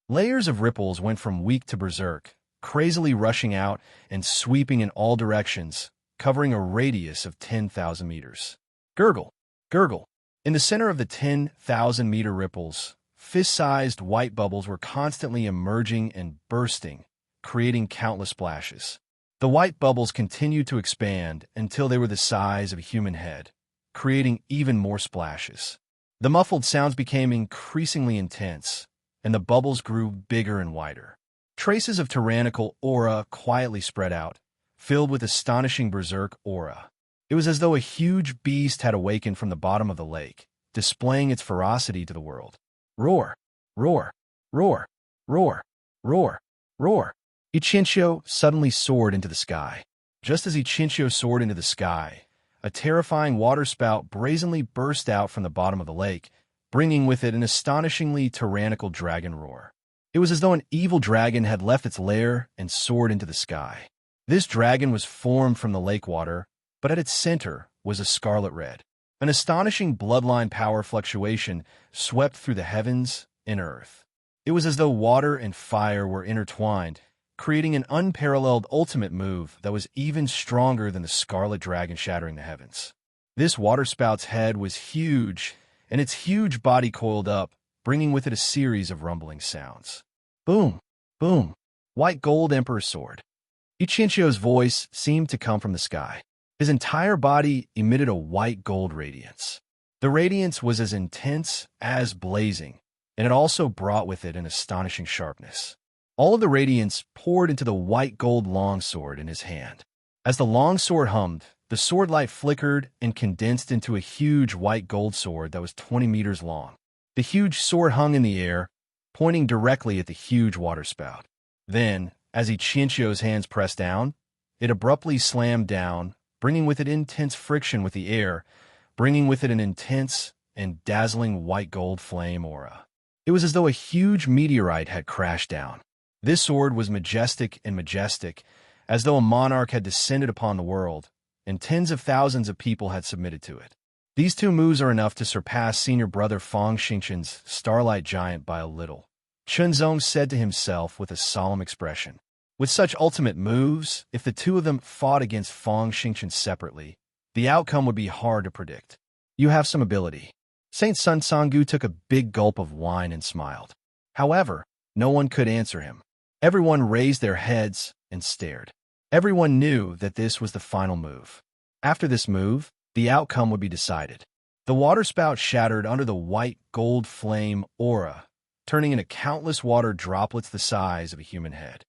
[SPEAKER 1] Layers of ripples went from weak to berserk, crazily rushing out and sweeping in all directions, covering a radius of 10,000 meters. Gurgle! Gurgle! In the center of the 10,000-meter ripples, fist-sized white bubbles were constantly emerging and bursting, creating countless splashes. The white bubbles continued to expand until they were the size of a human head, creating even more splashes. The muffled sounds became increasingly intense, and the bubbles grew bigger and wider. Traces of tyrannical aura quietly spread out, filled with astonishing berserk aura. It was as though a huge beast had awakened from the bottom of the lake, displaying its ferocity to the world. Roar, roar, roar, roar, roar, roar. Ichinchio suddenly soared into the sky. Just as Ichinchio soared into the sky, a terrifying waterspout brazenly burst out from the bottom of the lake, bringing with it an astonishingly tyrannical dragon roar. It was as though an evil dragon had left its lair and soared into the sky. This dragon was formed from the lake water, but at its center was a scarlet red. An astonishing bloodline power fluctuation swept through the heavens and earth. It was as though water and fire were intertwined, creating an unparalleled ultimate move that was even stronger than the scarlet dragon shattering the heavens. This waterspout's head was huge, and its huge body coiled up, bringing with it a series of rumbling sounds. Boom! Boom! White gold emperor sword. Ichinchio's voice seemed to come from the sky. His entire body emitted a white gold radiance. The radiance was as intense as blazing, and it also brought with it an astonishing sharpness. All of the radiance poured into the white gold longsword in his hand. As the longsword hummed, the sword light flickered and condensed into a huge white gold sword that was 20 meters long. The huge sword hung in the air, pointing directly at the huge waterspout. Then, as Ichinchio's hands pressed down, it abruptly slammed down, bringing with it intense friction with the air, bringing with it an intense and dazzling white gold flame aura. It was as though a huge meteorite had crashed down. This sword was majestic, as though a monarch had descended upon the world, and tens of thousands of people had submitted to it. These two moves are enough to surpass senior brother Fang Xingchen's Starlight Giant by a little, Chunzong said to himself with a solemn expression. With such ultimate moves, if the two of them fought against Fang Xingchen separately, the outcome would be hard to predict. You have some ability. Saint Sun Sanggu took a big gulp of wine and smiled. However, no one could answer him. Everyone raised their heads and stared. Everyone knew that this was the final move. After this move, the outcome would be decided. The waterspout shattered under the white gold flame aura, turning into countless water droplets the size of a human head.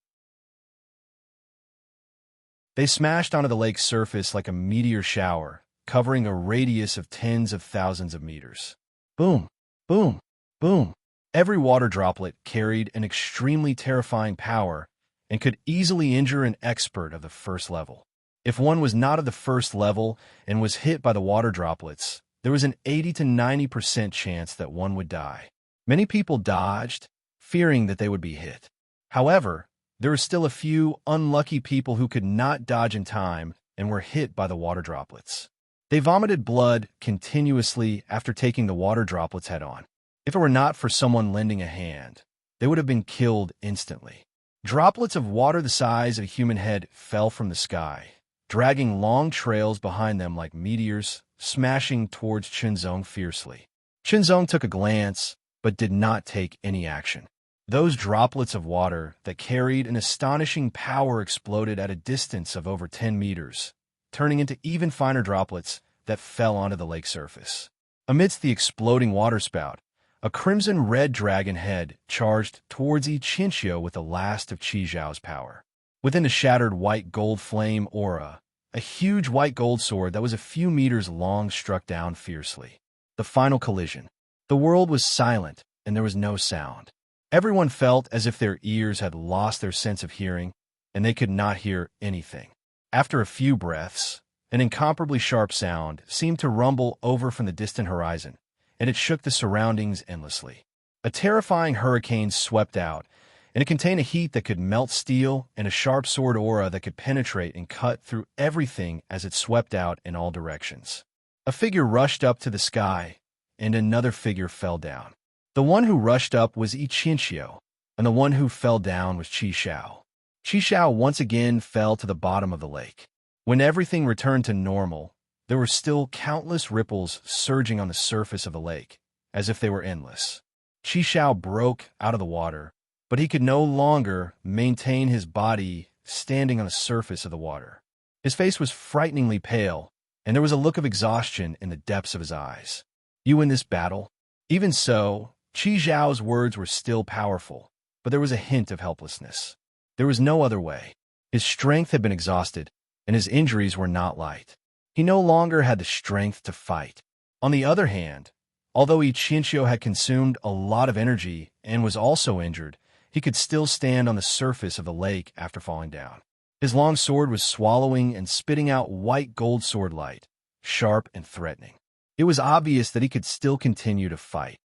[SPEAKER 1] They smashed onto the lake's surface like a meteor shower, covering a radius of tens of thousands of meters. Boom, boom, boom. Every water droplet carried an extremely terrifying power and could easily injure an expert of the first level. If one was not of the first level and was hit by the water droplets, there was an 80 to 90% chance that one would die. Many people dodged, fearing that they would be hit. However, there were still a few unlucky people who could not dodge in time and were hit by the water droplets. They vomited blood continuously after taking the water droplets head-on. If it were not for someone lending a hand, they would have been killed instantly. Droplets of water the size of a human head fell from the sky, dragging long trails behind them like meteors, smashing towards Chunzong fiercely. Chunzong took a glance, but did not take any action. Those droplets of water that carried an astonishing power exploded at a distance of over 10 meters, turning into even finer droplets that fell onto the lake surface. Amidst the exploding waterspout, a crimson-red dragon head charged towards Ichinchio with the last of Qi Zhao's power. Within the shattered white gold flame aura, a huge white gold sword that was a few meters long struck down fiercely. The final collision. The world was silent, and there was no sound. Everyone felt as if their ears had lost their sense of hearing, and they could not hear anything. After a few breaths, an incomparably sharp sound seemed to rumble over from the distant horizon, and it shook the surroundings endlessly. A terrifying hurricane swept out, and it contained a heat that could melt steel and a sharp sword aura that could penetrate and cut through everything as it swept out in all directions. A figure rushed up to the sky, and another figure fell down. The one who rushed up was Ichinchio, and the one who fell down was Qi Zhao. Qi Zhao once again fell to the bottom of the lake. When everything returned to normal, there were still countless ripples surging on the surface of the lake, as if they were endless. Qi Zhao broke out of the water, but he could no longer maintain his body standing on the surface of the water. His face was frighteningly pale, and there was a look of exhaustion in the depths of his eyes. You win this battle? Even so, Qi Zhao's words were still powerful, but there was a hint of helplessness. There was no other way. His strength had been exhausted, and his injuries were not light. He no longer had the strength to fight. On the other hand, Although Ichinchio had consumed a lot of energy and was also injured, he could still stand on the surface of the lake after falling down. His long sword was swallowing and spitting out white gold sword light, sharp and threatening. It was obvious that he could still continue to fight.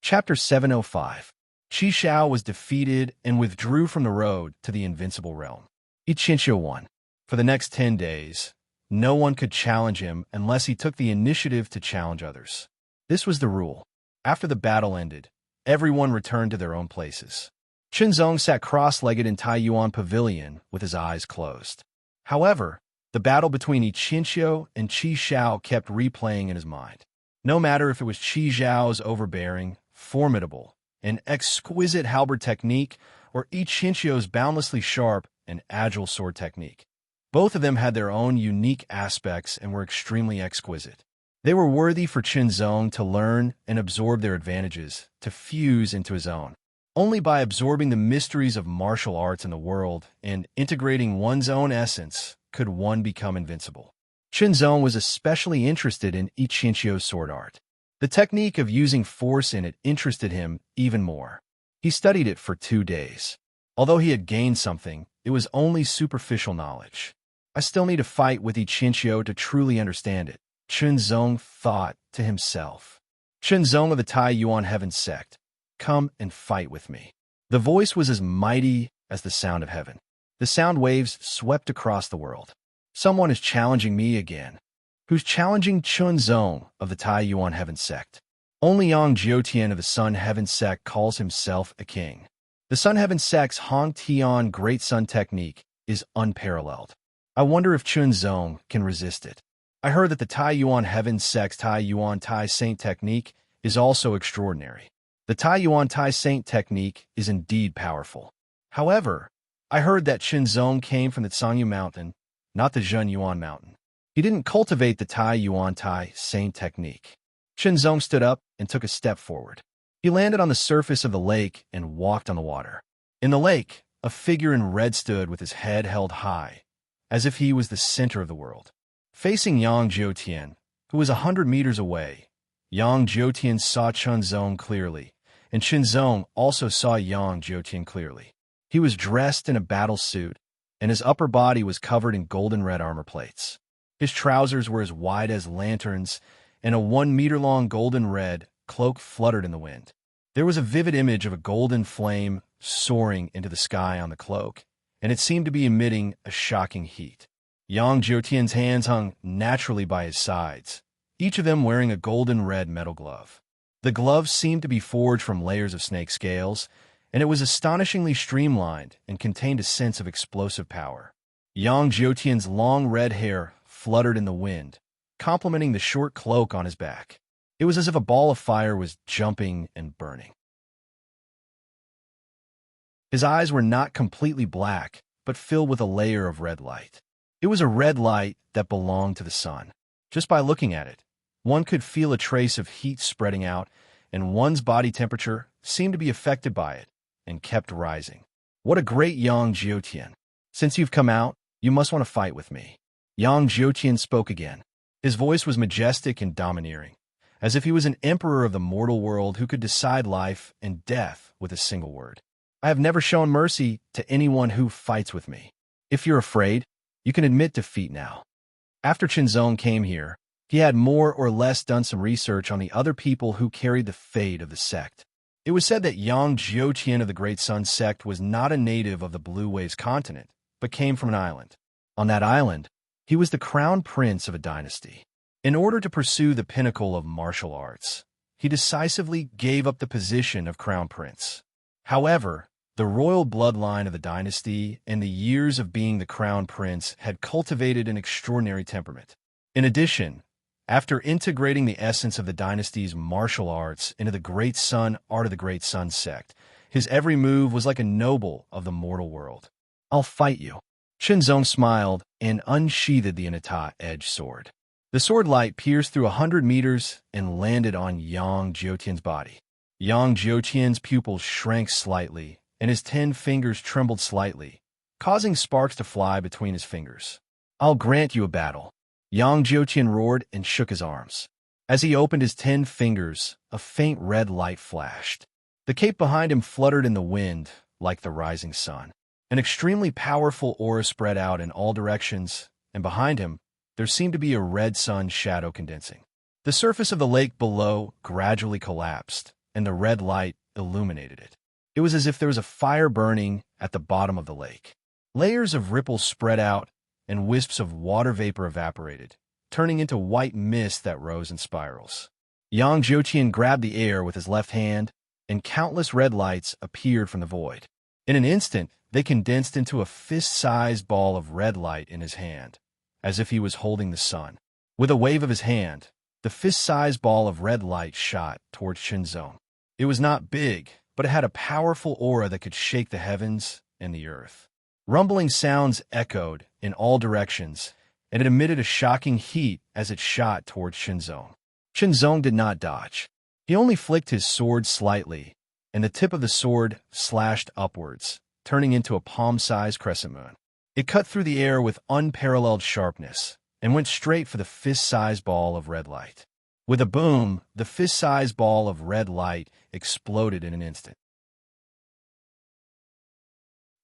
[SPEAKER 1] Chapter 705. Qi Xiao was defeated and withdrew from the road to the invincible realm. Ichinchio won. For the next 10 days, no one could challenge him unless he took the initiative to challenge others. This was the rule. After the battle ended, everyone returned to their own places. Qinzong sat cross-legged in Taiyuan Pavilion with his eyes closed. However, the battle between Ichinchio and Qi Xiao kept replaying in his mind. No matter if it was Qi Xiao's overbearing, formidable, and exquisite halberd technique, or Ichinchio's boundlessly sharp and agile sword technique. Both of them had their own unique aspects and were extremely exquisite. They were worthy for Qinzong to learn and absorb their advantages, to fuse into his own. Only by absorbing the mysteries of martial arts in the world and integrating one's own essence could one become invincible. Qinzong was especially interested in Ichinchio's sword art. The technique of using force in it interested him even more. He studied it for 2 days. Although he had gained something, it was only superficial knowledge. I still need to fight with Ichinchio to truly understand it, Qinzong thought to himself. Qinzong of the Taiyuan Heaven sect, come and fight with me. The voice was as mighty as the sound of heaven. The sound waves swept across the world. Someone is challenging me again. Who's challenging Qinzong of the Taiyuan Heaven sect? Only Yang Jiutian of the Sun Heaven sect calls himself a king. The Sun Heaven sect's Hong Tian Great Sun technique is unparalleled. I wonder if Qinzong can resist it. I heard that the Taiyuan Heaven sect's Taiyuan Tai Saint technique is also extraordinary. The Taiyuan Tai Saint technique is indeed powerful. However, I heard that Qinzong came from the Sangyu Mountain, not the Zhenyuan Mountain. He didn't cultivate the Taiyuan Tai Saint technique. Qinzong stood up and took a step forward. He landed on the surface of the lake and walked on the water. In the lake, a figure in red stood with his head held high, as if he was the center of the world. Facing Yang Jiutian, who was 100 meters away, Yang Jiutian saw Qinzong clearly, and Qinzong also saw Yang Jiutian clearly. He was dressed in a battle suit, and his upper body was covered in golden red armor plates. His trousers were as wide as lanterns, and a 1-meter-long golden red cloak fluttered in the wind. There was a vivid image of a golden flame soaring into the sky on the cloak, and it seemed to be emitting a shocking heat. Yang Jiutian's hands hung naturally by his sides, each of them wearing a golden red metal glove. The gloves seemed to be forged from layers of snake scales, and it was astonishingly streamlined and contained a sense of explosive power. Yang Jiutian's long red hair fluttered in the wind, complementing the short cloak on his back. It was as if a ball of fire was jumping and burning. His eyes were not completely black, but filled with a layer of red light. It was a red light that belonged to the sun. Just by looking at it, one could feel a trace of heat spreading out, and one's body temperature seemed to be affected by it and kept rising. What a great Yang Jiutian! Since you've come out, you must want to fight with me. Yang Jiutian spoke again. His voice was majestic and domineering, as if he was an emperor of the mortal world who could decide life and death with a single word. I have never shown mercy to anyone who fights with me. If you're afraid, you can admit defeat now. After Qinzong came here, he had more or less done some research on the other people who carried the fate of the sect. It was said that Yang Jiutian of the Great Sun sect was not a native of the Blue Waves continent, but came from an island. On that island, he was the crown prince of a dynasty. In order to pursue the pinnacle of martial arts, he decisively gave up the position of crown prince. However, the royal bloodline of the dynasty and the years of being the crown prince had cultivated an extraordinary temperament. In addition, after integrating the essence of the dynasty's martial arts into the Great Sun art of the Great Sun sect, his every move was like a noble of the mortal world. I'll fight you. Qinzong smiled and unsheathed the Inata-edged sword. The sword light pierced through 100 meters and landed on Yang Jiutian's body. Yang Jiutian's pupils shrank slightly, and his 10 fingers trembled slightly, causing sparks to fly between his fingers. I'll grant you a battle. Yang Jiutian roared and shook his arms. As he opened his 10 fingers, a faint red light flashed. The cape behind him fluttered in the wind like the rising sun. An extremely powerful aura spread out in all directions, and behind him, there seemed to be a red sun shadow condensing. The surface of the lake below gradually collapsed, and the red light illuminated it. It was as if there was a fire burning at the bottom of the lake. Layers of ripples spread out, and wisps of water vapor evaporated, turning into white mist that rose in spirals. Yang Jiutian grabbed the air with his left hand, and countless red lights appeared from the void. In an instant, they condensed into a fist-sized ball of red light in his hand, as if he was holding the sun. With a wave of his hand, the fist-sized ball of red light shot towards Qinzong. It was not big, but it had a powerful aura that could shake the heavens and the earth. Rumbling sounds echoed in all directions, and it emitted a shocking heat as it shot towards Qinzong. Qinzong did not dodge. He only flicked his sword slightly, and the tip of the sword slashed upwards, turning into a palm-sized crescent moon. It cut through the air with unparalleled sharpness and went straight for the fist-sized ball of red light. With a boom, the fist-sized ball of red light exploded in an instant.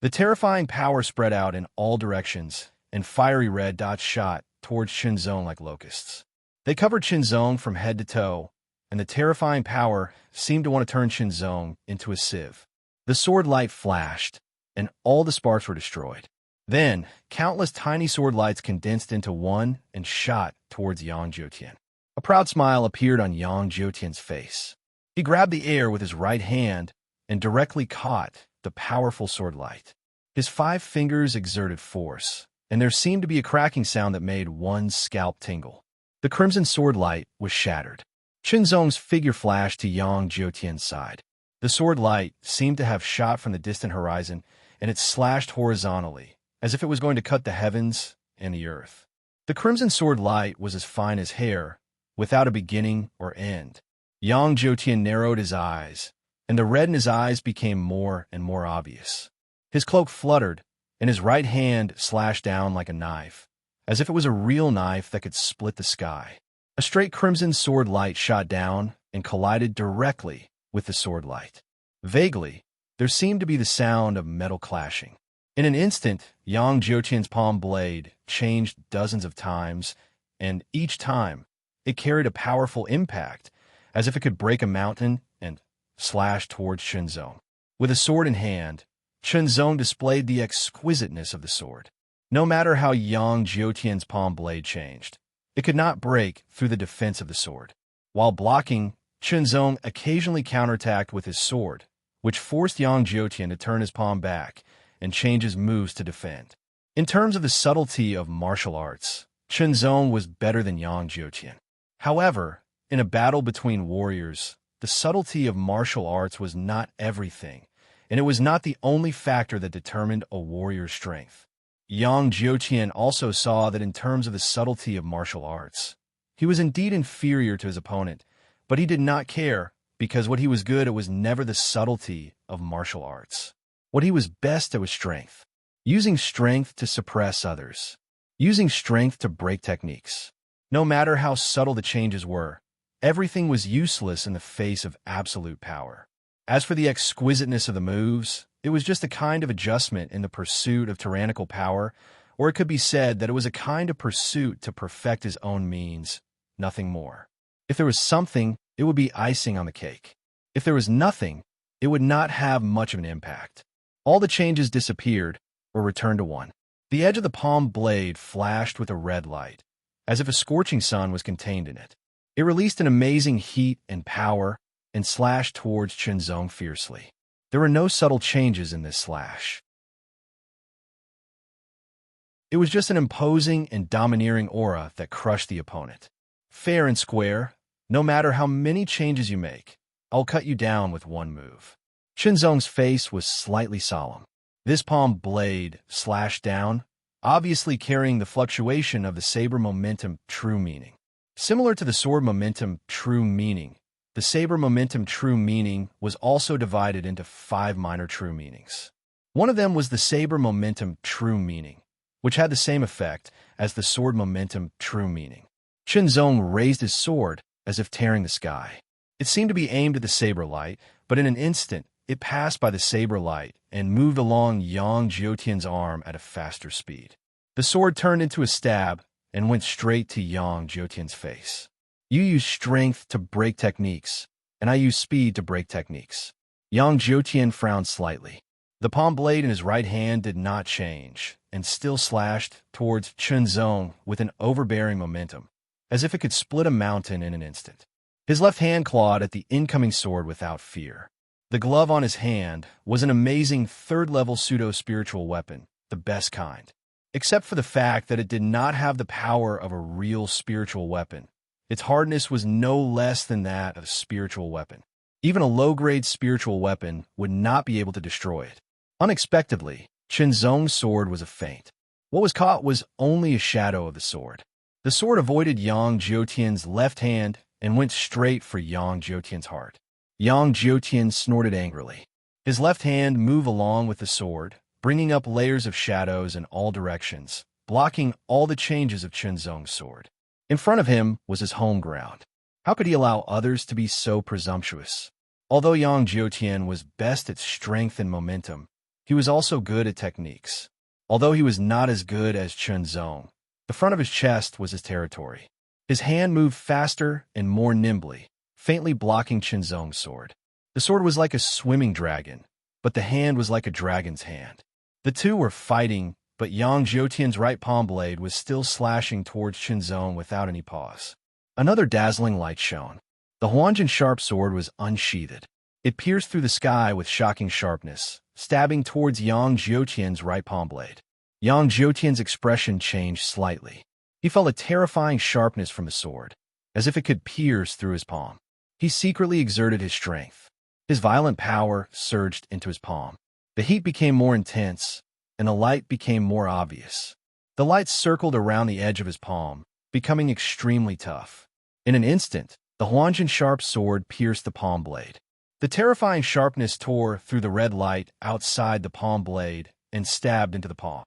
[SPEAKER 1] The terrifying power spread out in all directions, and fiery red dots shot towards Qinzong like locusts. They covered Qinzong from head to toe, and the terrifying power seemed to want to turn Qinzong into a sieve. The sword light flashed, and all the sparks were destroyed. Then, countless tiny sword lights condensed into one and shot towards Yang Jiutian. A proud smile appeared on Yang Jiutian's face. He grabbed the air with his right hand and directly caught the powerful sword light. His 5 fingers exerted force, and there seemed to be a cracking sound that made one's scalp tingle. The crimson sword light was shattered. Qinzong's figure flashed to Yang Jiutian's side. The sword light seemed to have shot from the distant horizon, and it slashed horizontally, as if it was going to cut the heavens and the earth. The crimson sword light was as fine as hair, without a beginning or end. Yang Jiutian narrowed his eyes, and the red in his eyes became more and more obvious. His cloak fluttered, and his right hand slashed down like a knife, as if it was a real knife that could split the sky. A straight crimson sword light shot down and collided directly with the sword light. Vaguely, there seemed to be the sound of metal clashing. In an instant, Yang Jiutian's palm blade changed dozens of times, and each time, it carried a powerful impact, as if it could break a mountain and slash towards Qinzong. With a sword in hand, Qinzong displayed the exquisiteness of the sword. No matter how Yang Jiutian's palm blade changed, it could not break through the defense of the sword. While blocking, Qinzong occasionally counterattacked with his sword, which forced Yang Jiutian to turn his palm back and change his moves to defend. In terms of the subtlety of martial arts, Qinzong was better than Yang Jiutian. However, in a battle between warriors, the subtlety of martial arts was not everything, and it was not the only factor that determined a warrior's strength. Yang Jiutian also saw that in terms of the subtlety of martial arts, he was indeed inferior to his opponent, but he did not care, because what he was good at was never the subtlety of martial arts. What he was best at was strength. Using strength to suppress others. Using strength to break techniques. No matter how subtle the changes were, everything was useless in the face of absolute power. As for the exquisiteness of the moves, it was just a kind of adjustment in the pursuit of tyrannical power, or it could be said that it was a kind of pursuit to perfect his own means, nothing more. If there was something, it would be icing on the cake. If there was nothing, it would not have much of an impact. All the changes disappeared, or returned to one. The edge of the palm blade flashed with a red light, as if a scorching sun was contained in it. It released an amazing heat and power, and slashed towards Qinzong fiercely. There were no subtle changes in this slash. It was just an imposing and domineering aura that crushed the opponent. Fair and square, no matter how many changes you make, I'll cut you down with one move. Qinzong's face was slightly solemn. This palm blade slashed down, obviously carrying the fluctuation of the saber momentum true meaning. Similar to the sword momentum true meaning, the saber momentum true meaning was also divided into 5 minor true meanings. One of them was the saber momentum true meaning, which had the same effect as the sword momentum true meaning. Qinzong raised his sword as if tearing the sky. It seemed to be aimed at the saber light, but in an instant, it passed by the saber light and moved along Yang Jiutian's arm at a faster speed. The sword turned into a stab and went straight to Yang Jiutian's face. You use strength to break techniques, and I use speed to break techniques. Yang Jiutian frowned slightly. The palm blade in his right hand did not change, and still slashed towards Qinzong with an overbearing momentum, as if it could split a mountain in an instant. His left hand clawed at the incoming sword without fear. The glove on his hand was an amazing third-level pseudo-spiritual weapon, the best kind. Except for the fact that it did not have the power of a real spiritual weapon. Its hardness was no less than that of a spiritual weapon. Even a low-grade spiritual weapon would not be able to destroy it. Unexpectedly, Qinzong's sword was a feint. What was caught was only a shadow of the sword. The sword avoided Yang Jiutian's left hand and went straight for Yang Jiutian's heart. Yang Jiutian snorted angrily. His left hand moved along with the sword, bringing up layers of shadows in all directions, blocking all the changes of Qinzong's sword. In front of him was his home ground. How could he allow others to be so presumptuous? Although Yang Jiutian was best at strength and momentum, he was also good at techniques. Although he was not as good as Qinzong, the front of his chest was his territory. His hand moved faster and more nimbly, faintly blocking Qinzong's sword. The sword was like a swimming dragon, but the hand was like a dragon's hand. The two were fighting, but Yang Jiutian's right palm blade was still slashing towards Qinzong without any pause. Another dazzling light shone. The Huanjin sharp sword was unsheathed. It pierced through the sky with shocking sharpness, stabbing towards Yang Jiutian's right palm blade. Yang Jiutian's expression changed slightly. He felt a terrifying sharpness from the sword, as if it could pierce through his palm. He secretly exerted his strength. His violent power surged into his palm. The heat became more intense, and the light became more obvious. The light circled around the edge of his palm, becoming extremely tough. In an instant, the Huanjin sharp sword pierced the palm blade. The terrifying sharpness tore through the red light outside the palm blade and stabbed into the palm.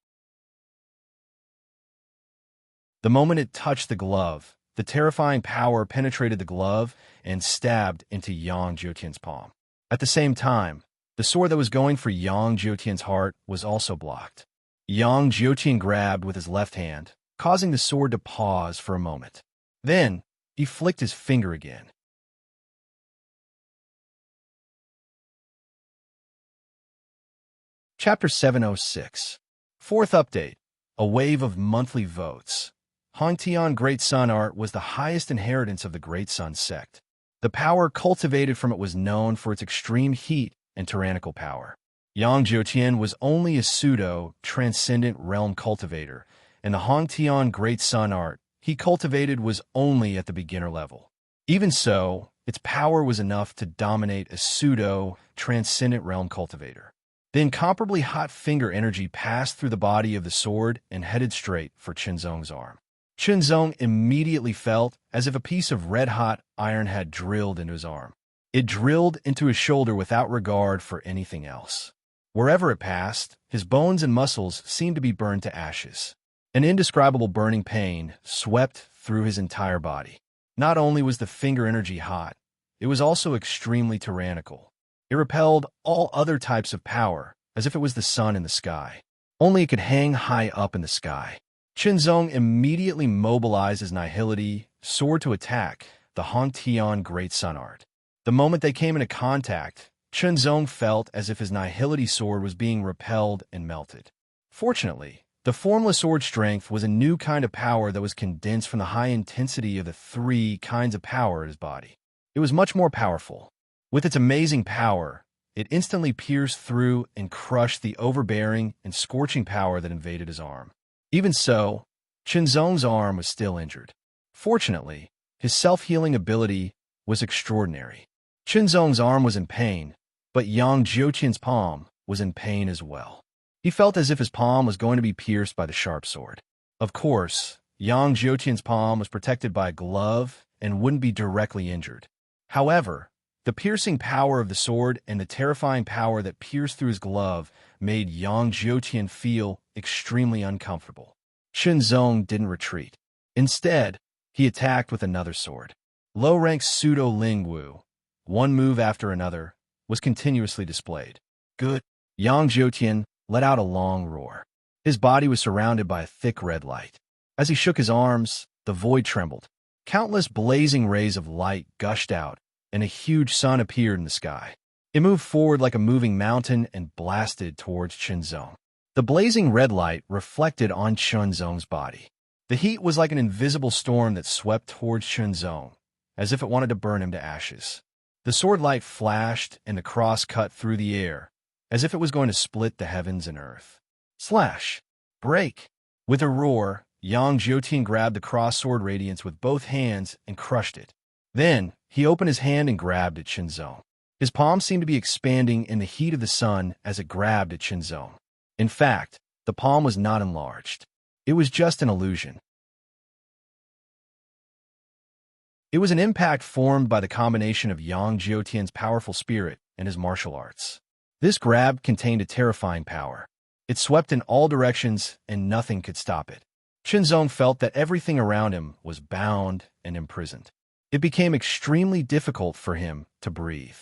[SPEAKER 1] The moment it touched the glove, the terrifying power penetrated the glove and stabbed into Yang Jiutian's palm. At the same time, the sword that was going for Yang Jiutian's heart was also blocked. Yang Jiutian grabbed with his left hand, causing the sword to pause for a moment. Then, he flicked his finger again. Chapter 706. Fourth update. A wave of monthly votes. Hongtian Great Sun art was the highest inheritance of the Great Sun sect. The power cultivated from it was known for its extreme heat and tyrannical power. Yang Jiutian was only a pseudo-transcendent realm cultivator, and the Hongtian Great Sun art he cultivated was only at the beginner level. Even so, its power was enough to dominate a pseudo-transcendent realm cultivator. The incomparably hot finger energy passed through the body of the sword and headed straight for Qinzong's arm. Qinzong immediately felt as if a piece of red-hot iron had drilled into his arm. It drilled into his shoulder without regard for anything else. Wherever it passed, his bones and muscles seemed to be burned to ashes. An indescribable burning pain swept through his entire body. Not only was the finger energy hot, it was also extremely tyrannical. It repelled all other types of power, as if it was the sun in the sky. Only it could hang high up in the sky. Qinzong immediately mobilized his nihility sword to attack the Hongtian Great Sun art. The moment they came into contact, Qinzong felt as if his nihility sword was being repelled and melted. Fortunately, the formless sword strength was a new kind of power that was condensed from the high intensity of the three kinds of power in his body. It was much more powerful. With its amazing power, it instantly pierced through and crushed the overbearing and scorching power that invaded his arm. Even so, Qinzong's arm was still injured. Fortunately, his self-healing ability was extraordinary. Qinzong's arm was in pain, but Yang Jiutian's palm was in pain as well. He felt as if his palm was going to be pierced by the sharp sword. Of course, Yang Jiutian's palm was protected by a glove and wouldn't be directly injured. However, the piercing power of the sword and the terrifying power that pierced through his glove made Yang Jiutian feel extremely uncomfortable. Shenzong didn't retreat. Instead, he attacked with another sword. Low-rank pseudo-Ling Wu, one move after another, was continuously displayed. Good. Yang Jiutian let out a long roar. His body was surrounded by a thick red light. As he shook his arms, the void trembled. Countless blazing rays of light gushed out, and a huge sun appeared in the sky. It moved forward like a moving mountain and blasted towards Shenzong. The blazing red light reflected on Shenzong's body. The heat was like an invisible storm that swept towards Shenzong, as if it wanted to burn him to ashes. The sword light flashed, and the cross cut through the air, as if it was going to split the heavens and earth. Slash! Break! With a roar, Yang Jiutian grabbed the cross-sword radiance with both hands and crushed it. Then, he opened his hand and grabbed at Shenzong. His palm seemed to be expanding in the heat of the sun as it grabbed at Shenzong. In fact, the palm was not enlarged. It was just an illusion. It was an impact formed by the combination of Yang Jiutian's powerful spirit and his martial arts. This grab contained a terrifying power. It swept in all directions, and nothing could stop it. Shenzong felt that everything around him was bound and imprisoned. It became extremely difficult for him to breathe.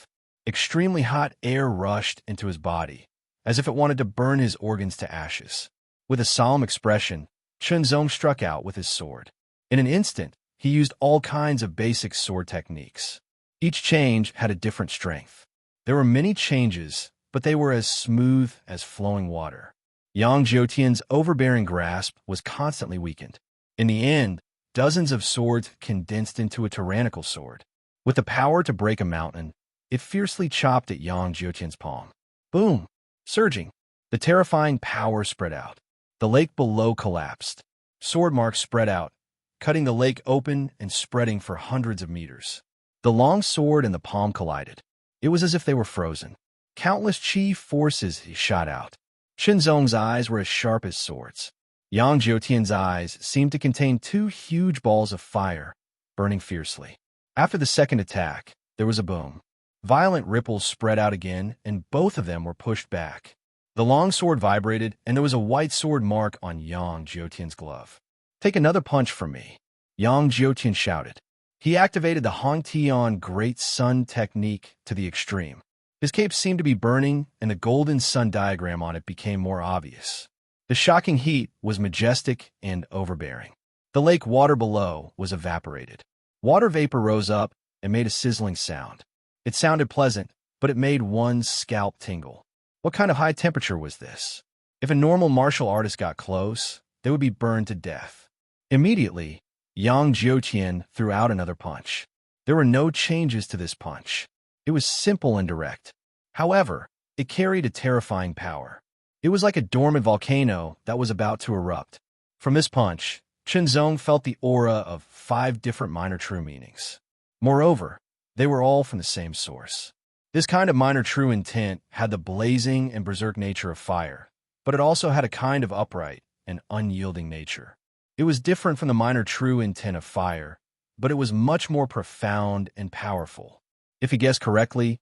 [SPEAKER 1] Extremely hot air rushed into his body, as if it wanted to burn his organs to ashes. With a solemn expression, Shenzong struck out with his sword. In an instant, he used all kinds of basic sword techniques. Each change had a different strength. There were many changes, but they were as smooth as flowing water. Yang Jiutian's overbearing grasp was constantly weakened. In the end, dozens of swords condensed into a tyrannical sword. With the power to break a mountain, it fiercely chopped at Yang Jiutian's palm. Boom! Surging. The terrifying power spread out. The lake below collapsed. Sword marks spread out, cutting the lake open and spreading for hundreds of meters. The long sword and the palm collided. It was as if they were frozen. Countless chi forces shot out. Shenzong's eyes were as sharp as swords. Yang Jiutian's eyes seemed to contain two huge balls of fire, burning fiercely. After the second attack, there was a boom. Violent ripples spread out again, and both of them were pushed back. The long sword vibrated, and there was a white sword mark on Yang Jiutian's glove. Take another punch from me, Yang Jiutian shouted. He activated the Hongtian Great Sun technique to the extreme. His cape seemed to be burning, and the golden sun diagram on it became more obvious. The shocking heat was majestic and overbearing. The lake water below was evaporated. Water vapor rose up and made a sizzling sound. It sounded pleasant, but it made one's scalp tingle. What kind of high temperature was this? If a normal martial artist got close, they would be burned to death. Immediately, Yang Jiutian threw out another punch. There were no changes to this punch. It was simple and direct. However, it carried a terrifying power. It was like a dormant volcano that was about to erupt. From this punch, Shenzong felt the aura of 5 different minor true meanings. Moreover, they were all from the same source. This kind of minor true intent had the blazing and berserk nature of fire, but it also had a kind of upright and unyielding nature. It was different from the minor true intent of fire, but it was much more profound and powerful. If he guessed correctly,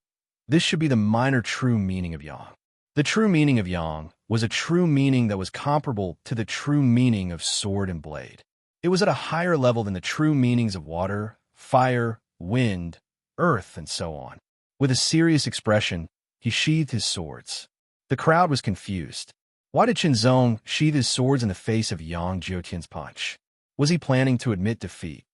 [SPEAKER 1] this should be the minor true meaning of Yang. The true meaning of Yang was a true meaning that was comparable to the true meaning of sword and blade. It was at a higher level than the true meanings of water, fire, wind, earth, and so on. With a serious expression, he sheathed his swords. The crowd was confused. Why did Shenzong sheath his swords in the face of Yang Jiutian's punch? Was he planning to admit defeat?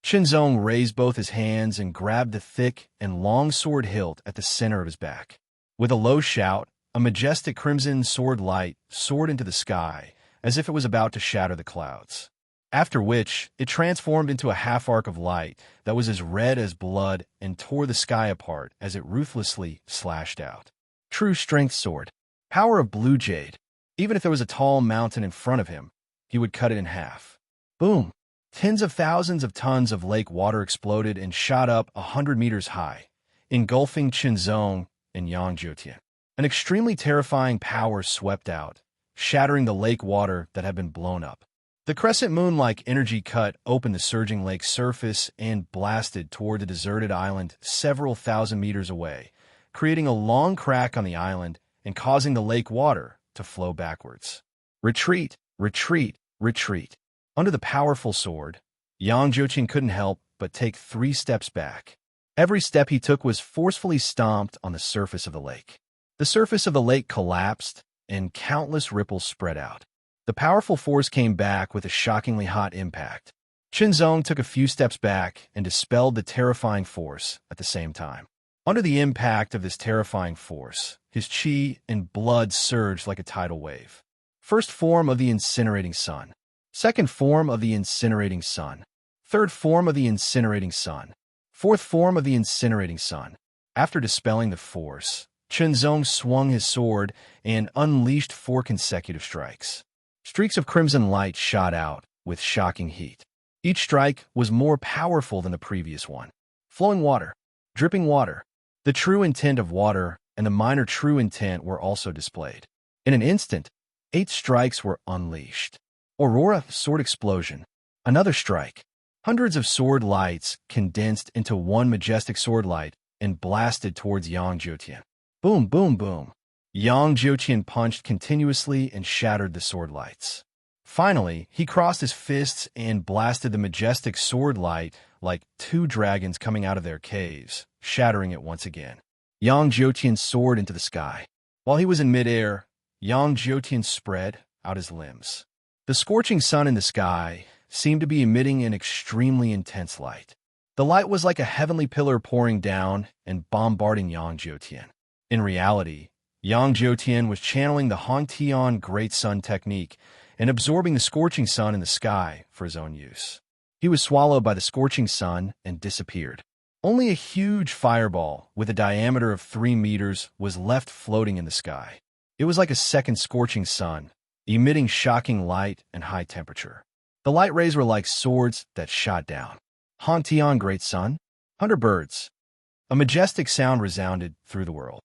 [SPEAKER 1] Shenzong raised both his hands and grabbed the thick and long sword hilt at the center of his back. With a low shout, a majestic crimson sword light soared into the sky, as if it was about to shatter the clouds. After which, it transformed into a half-arc of light that was as red as blood and tore the sky apart as it ruthlessly slashed out. True strength sword. Power of blue jade. Even if there was a tall mountain in front of him, he would cut it in half. Boom! Tens of thousands of tons of lake water exploded and shot up 100 meters high, engulfing Shenzong and Yang Jiutian. An extremely terrifying power swept out, shattering the lake water that had been blown up. The crescent moon-like energy cut open the surging lake's surface and blasted toward the deserted island several thousand meters away, creating a long crack on the island and causing the lake water to flow backwards. Retreat, retreat, retreat. Under the powerful sword, Yang Jiuqian couldn't help but take 3 steps back. Every step he took was forcefully stomped on the surface of the lake. The surface of the lake collapsed, and countless ripples spread out. The powerful force came back with a shockingly hot impact. Qinzong took a few steps back and dispelled the terrifying force at the same time. Under the impact of this terrifying force, his qi and blood surged like a tidal wave. First form of the incinerating sun. Second form of the incinerating sun. Third form of the incinerating sun. Fourth form of the incinerating sun. After dispelling the force, Qinzong swung his sword and unleashed 4 consecutive strikes. Streaks of crimson light shot out with shocking heat. Each strike was more powerful than the previous one. Flowing water, dripping water. The true intent of water and the minor true intent were also displayed. In an instant, 8 strikes were unleashed. Aurora, sword explosion. Another strike. Hundreds of sword lights condensed into one majestic sword light and blasted towards Yang Jiuqian. Boom, boom, boom. Yang Jiuqian punched continuously and shattered the sword lights. Finally, he crossed his fists and blasted the majestic sword light like 2 dragons coming out of their caves, shattering it once again. Yang Jiuqian soared into the sky. While he was in midair, Yang Jiuqian spread out his limbs. The scorching sun in the sky seemed to be emitting an extremely intense light. The light was like a heavenly pillar pouring down and bombarding Yang Jiuqian. In reality, Yang Jiuqian was channeling the Hongtian Great Sun technique and absorbing the scorching sun in the sky for his own use. He was swallowed by the scorching sun and disappeared. Only a huge fireball with a diameter of 3 meters was left floating in the sky. It was like a second scorching sun, emitting shocking light and high temperature. The light rays were like swords that shot down. Hongtian Great Sun, 100 birds. A majestic sound resounded through the world.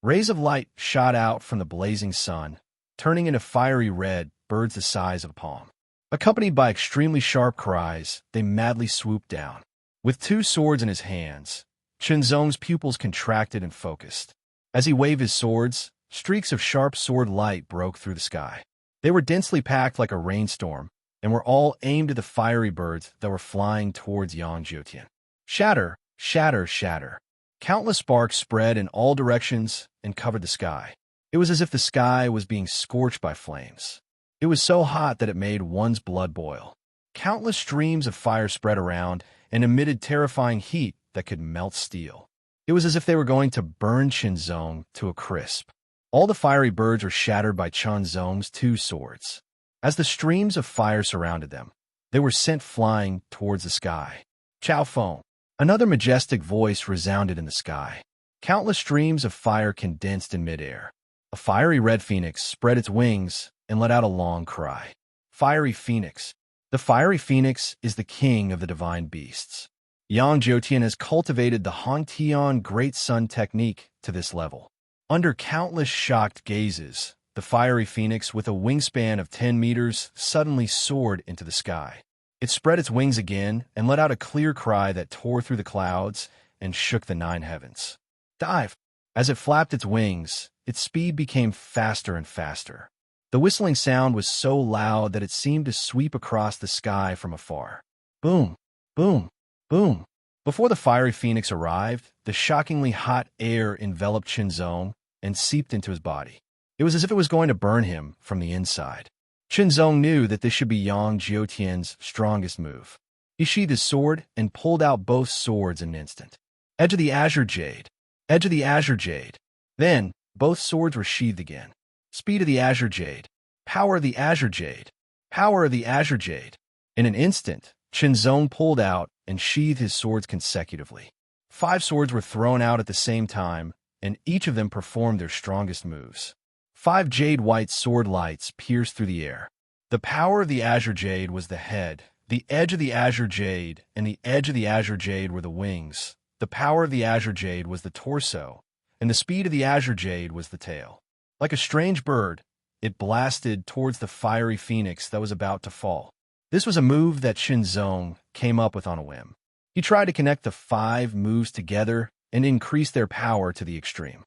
[SPEAKER 1] Rays of light shot out from the blazing sun, turning into fiery red birds the size of a palm. Accompanied by extremely sharp cries, they madly swooped down. With 2 swords in his hands, Qinzong's pupils contracted and focused. As he waved his swords, streaks of sharp sword light broke through the sky. They were densely packed like a rainstorm, and were all aimed at the fiery birds that were flying towards Yang Jiuqian. Shatter, shatter, shatter. Countless sparks spread in all directions and covered the sky. It was as if the sky was being scorched by flames. It was so hot that it made one's blood boil. Countless streams of fire spread around and emitted terrifying heat that could melt steel. It was as if they were going to burn Qinzong to a crisp. All the fiery birds were shattered by Qinzong's 2 swords. As the streams of fire surrounded them, they were sent flying towards the sky. Chao Feng. Another majestic voice resounded in the sky. Countless streams of fire condensed in midair. A fiery red phoenix spread its wings and let out a long cry. Fiery phoenix. The fiery phoenix is the king of the divine beasts. Yang Jiuqian has cultivated the Hongtian Great Sun technique to this level. Under countless shocked gazes, the fiery phoenix with a wingspan of 10 meters suddenly soared into the sky. It spread its wings again and let out a clear cry that tore through the clouds and shook the 9 heavens. Dive! As it flapped its wings, its speed became faster and faster. The whistling sound was so loud that it seemed to sweep across the sky from afar. Boom! Boom! Boom! Before the fiery phoenix arrived, the shockingly hot air enveloped Qinzong and seeped into his body. It was as if it was going to burn him from the inside. Qinzong knew that this should be Yang Jiuqian's strongest move. He sheathed his sword and pulled out both swords in an instant. Edge of the azure jade. Edge of the azure jade. Then, both swords were sheathed again. Speed of the azure jade. Power of the azure jade. Power of the azure jade. In an instant, Qinzong pulled out and sheathed his swords consecutively. 5 swords were thrown out at the same time, and each of them performed their strongest moves. 5 jade-white sword lights pierced through the air. The power of the azure jade was the head, the edge of the azure jade, and the edge of the azure jade were the wings. The power of the azure jade was the torso, and the speed of the azure jade was the tail. Like a strange bird, it blasted towards the fiery phoenix that was about to fall. This was a move that Qinzong came up with on a whim. He tried to connect the 5 moves together and increased their power to the extreme.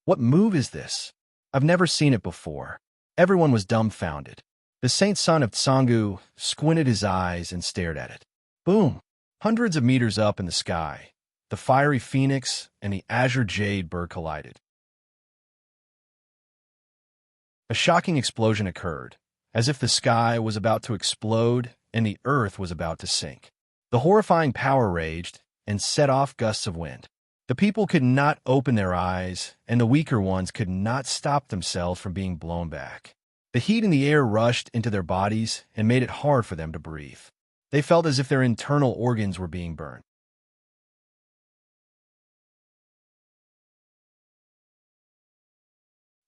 [SPEAKER 1] What move is this? I've never seen it before. Everyone was dumbfounded. The saint son of Tsangu squinted his eyes and stared at it. Boom! Hundreds of meters up in the sky, the fiery phoenix and the azure jade bird collided. A shocking explosion occurred, as if the sky was about to explode and the earth was about to sink. The horrifying power raged and set off gusts of wind. The people could not open their eyes, and the weaker ones could not stop themselves from being blown back. The heat in the air rushed into their bodies and made it hard for them to breathe. They felt as if their internal organs were being burned.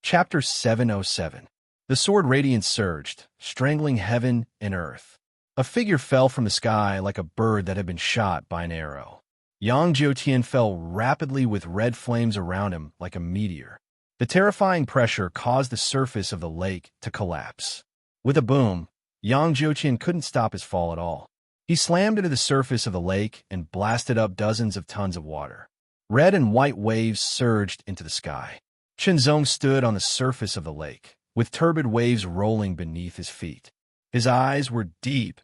[SPEAKER 1] Chapter 707. The sword radiance surged, strangling heaven and earth. A figure fell from the sky like a bird that had been shot by an arrow. Yang Jiutian fell rapidly with red flames around him like a meteor. The terrifying pressure caused the surface of the lake to collapse. With a boom, Yang Jiutian couldn't stop his fall at all. He slammed into the surface of the lake and blasted up dozens of tons of water. Red and white waves surged into the sky. Qinzong stood on the surface of the lake, with turbid waves rolling beneath his feet. His eyes were deep,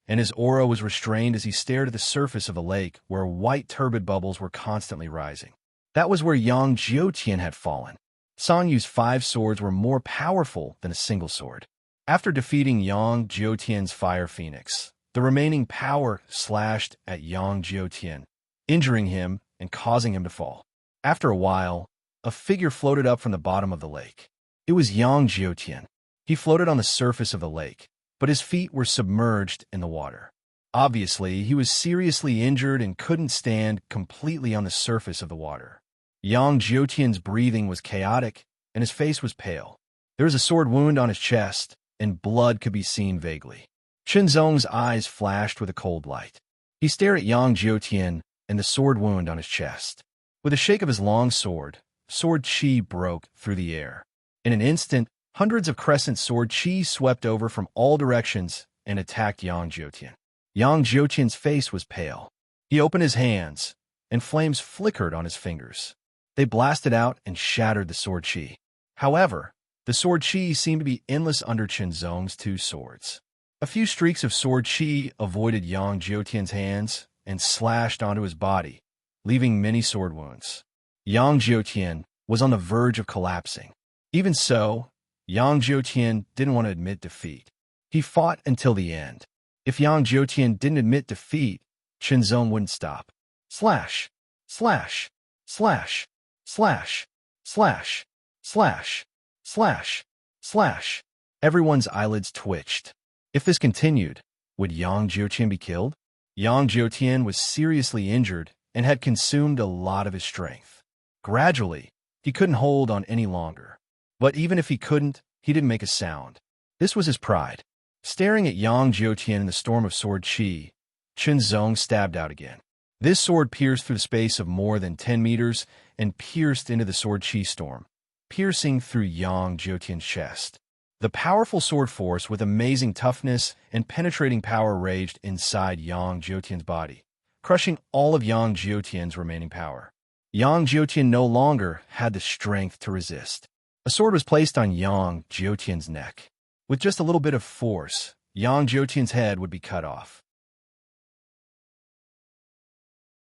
[SPEAKER 1] and his aura was restrained as he stared at the surface of the lake where white turbid bubbles were constantly rising. That was where Yang Jiutian had fallen. Song Yu's 5 swords were more powerful than a single sword. After defeating Yang Jiutian's fire phoenix, the remaining power slashed at Yang Jiutian, injuring him and causing him to fall. After a while, a figure floated up from the bottom of the lake. It was Yang Jiutian. He floated on the surface of the lake, but his feet were submerged in the water. Obviously, he was seriously injured and couldn't stand completely on the surface of the water. Yang Jiutian's breathing was chaotic, and his face was pale. There was a sword wound on his chest, and blood could be seen vaguely. Qinzong's eyes flashed with a cold light. He stared at Yang Jiutian and the sword wound on his chest. With a shake of his long sword, sword chi broke through the air. In an instant, hundreds of crescent sword chi swept over from all directions and attacked Yang Jiutian. Yang Jiutian's face was pale. He opened his hands, and flames flickered on his fingers. They blasted out and shattered the sword chi. However, the sword chi seemed to be endless under Qinzong's 2 swords. A few streaks of sword chi avoided Yang Jiutian's hands and slashed onto his body, leaving many sword wounds. Yang Jiutian was on the verge of collapsing. Even so, Yang Jiutian didn't want to admit defeat. He fought until the end. If Yang Jiutian didn't admit defeat, Qinzong wouldn't stop. Slash, slash, slash, slash, slash, slash, slash, slash. Everyone's eyelids twitched. If this continued, would Yang Jiutian be killed? Yang Jiutian was seriously injured and had consumed a lot of his strength. Gradually, he couldn't hold on any longer. But even if he couldn't, he didn't make a sound. This was his pride. Staring at Yang Jiutian in the storm of sword chi, Qinzong stabbed out again. This sword pierced through the space of more than 10 meters and pierced into the sword chi storm, piercing through Yang Jiutian's chest. The powerful sword force with amazing toughness and penetrating power raged inside Yang Jiutian's body, crushing all of Yang Jiutian's remaining power. Yang Jiutian no longer had the strength to resist. A sword was placed on Yang Jiutian's neck. With just a little bit of force, Yang Jiutian's head would be cut off.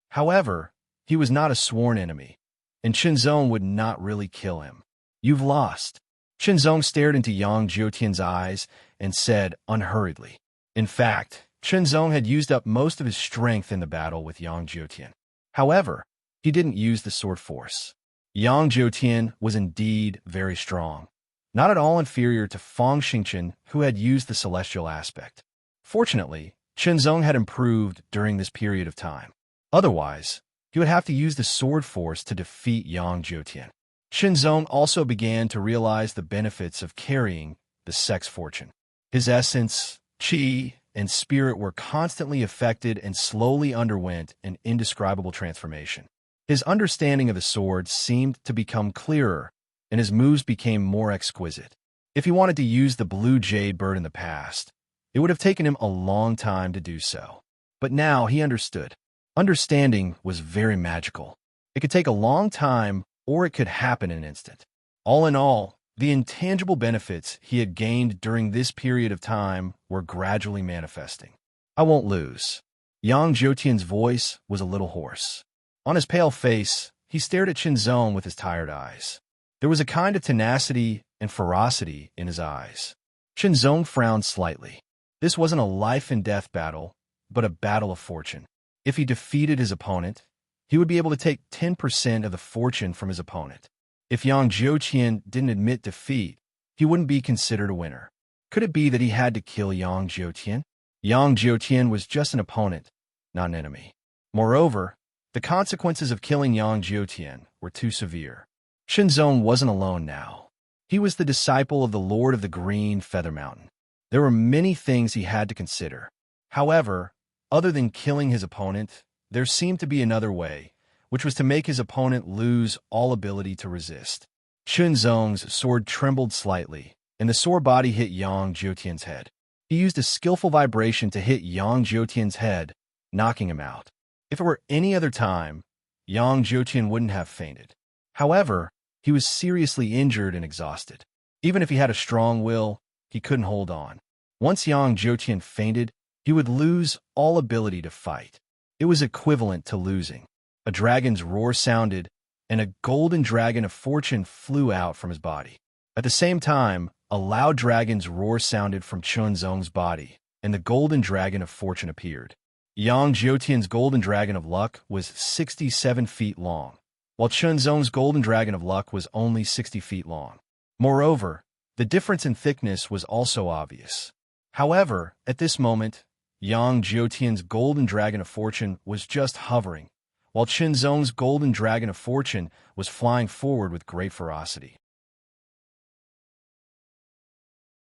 [SPEAKER 1] However, he was not a sworn enemy, and Qinzong would not really kill him. You've lost. Qinzong stared into Yang Jiutian's eyes and said unhurriedly. In fact, Qinzong had used up most of his strength in the battle with Yang Jiutian. However, he didn't use the sword force. Yang Jiutian was indeed very strong, not at all inferior to Fang Xingchen, who had used the celestial aspect. Fortunately, Qinzong had improved during this period of time. Otherwise, he would have to use the sword force to defeat Yang Jiutian. Qinzong also began to realize the benefits of carrying the sex fortune. His essence, qi, and spirit were constantly affected and slowly underwent an indescribable transformation. His understanding of the sword seemed to become clearer, and his moves became more exquisite. If he wanted to use the blue jade bird in the past, it would have taken him a long time to do so. But now he understood. Understanding was very magical. It could take a long time, or it could happen in an instant. All in all, the intangible benefits he had gained during this period of time were gradually manifesting. I won't lose. Yang Zhoutian's voice was a little hoarse. On his pale face, he stared at Qinzong with his tired eyes. There was a kind of tenacity and ferocity in his eyes. Qinzong frowned slightly. This wasn't a life-and-death battle, but a battle of fortune. If he defeated his opponent, he would be able to take 10% of the fortune from his opponent. If Yang Zhoutian didn't admit defeat, he wouldn't be considered a winner. Could it be that he had to kill Yang Zhoutian? Yang Zhoutian was just an opponent, not an enemy. Moreover, the consequences of killing Yang Zhoutian were too severe. Qinzong wasn't alone now. He was the disciple of the Lord of the Green Feather Mountain. There were many things he had to consider. However, other than killing his opponent, there seemed to be another way, which was to make his opponent lose all ability to resist. Qinzong's sword trembled slightly, and the sore body hit Yang Zhoutian's head. He used a skillful vibration to hit Yang Zhoutian's head, knocking him out. If it were any other time, Yang Zhoutian wouldn't have fainted. However, he was seriously injured and exhausted. Even if he had a strong will, he couldn't hold on. Once Yang Zhoutian fainted, he would lose all ability to fight. It was equivalent to losing. A dragon's roar sounded, and a golden dragon of fortune flew out from his body. At the same time, a loud dragon's roar sounded from Qinzong's body, and the golden dragon of fortune appeared. Yang Zhoutian's golden dragon of luck was 67 feet long, while Qinzong's golden dragon of luck was only 60 feet long. Moreover, the difference in thickness was also obvious. However, at this moment, Yang Zhoutian's golden dragon of fortune was just hovering, while Qinzong's golden dragon of fortune was flying forward with great ferocity.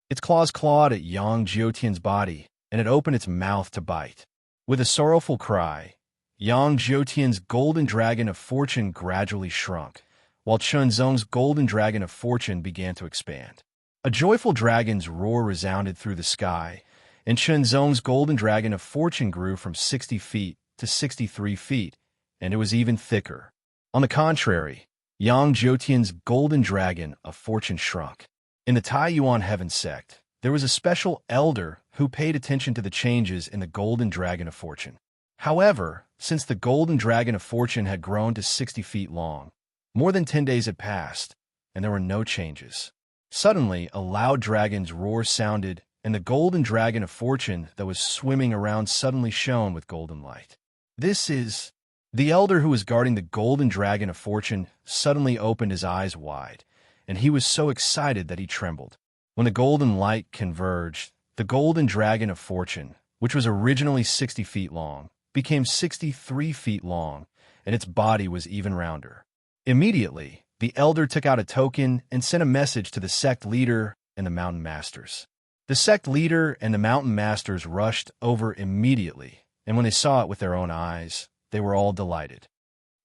[SPEAKER 1] Its claws clawed at Yang Zhoutian's body, and it opened its mouth to bite. With a sorrowful cry, Yang Zhoutian's golden dragon of fortune gradually shrunk, while Qinzong's golden dragon of fortune began to expand. A joyful dragon's roar resounded through the sky, and Qinzong's golden dragon of fortune grew from 60 feet to 63 feet, and it was even thicker. On the contrary, Yang Zhoutian's golden dragon of fortune shrunk. In the Taiyuan Heaven sect, there was a special elder who paid attention to the changes in the golden dragon of fortune. However, since the golden dragon of fortune had grown to 60 feet long, more than 10 days had passed, and there were no changes. Suddenly, a loud dragon's roar sounded, and the golden dragon of fortune that was swimming around suddenly shone with golden light. The elder who was guarding the golden dragon of fortune suddenly opened his eyes wide, and he was so excited that he trembled. When the golden light converged, the golden dragon of fortune, which was originally 60 feet long, became 63 feet long, and its body was even rounder. Immediately, the elder took out a token and sent a message to the sect leader and the mountain masters. The sect leader and the mountain masters rushed over immediately, and when they saw it with their own eyes, they were all delighted.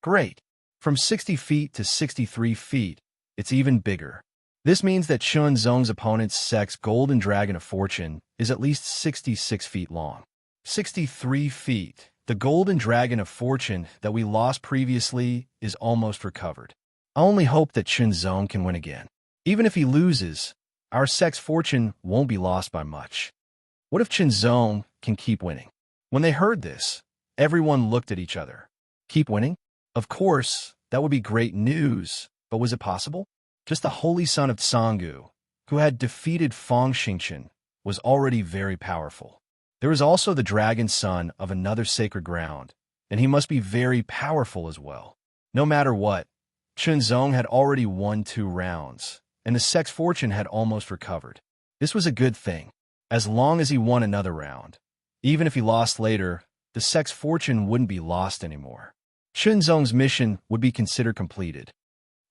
[SPEAKER 1] Great! From 60 feet to 63 feet, it's even bigger. This means that Qinzong's opponent's sect's golden dragon of fortune is at least 66 feet long. 63 feet. The golden dragon of fortune that we lost previously is almost recovered. I only hope that Qinzong can win again. Even if he loses, our sect's fortune won't be lost by much. What if Qinzong can keep winning? When they heard this, everyone looked at each other. Keep winning? Of course, that would be great news, but was it possible? Just the holy son of Tsangu, who had defeated Fang Xingchen, was already very powerful. There was also the dragon son of another sacred ground, and he must be very powerful as well. No matter what, Qinzong had already won 2 rounds, and the sect's fortune had almost recovered. This was a good thing, as long as he won another round. Even if he lost later, the sect's fortune wouldn't be lost anymore. Qinzong's mission would be considered completed.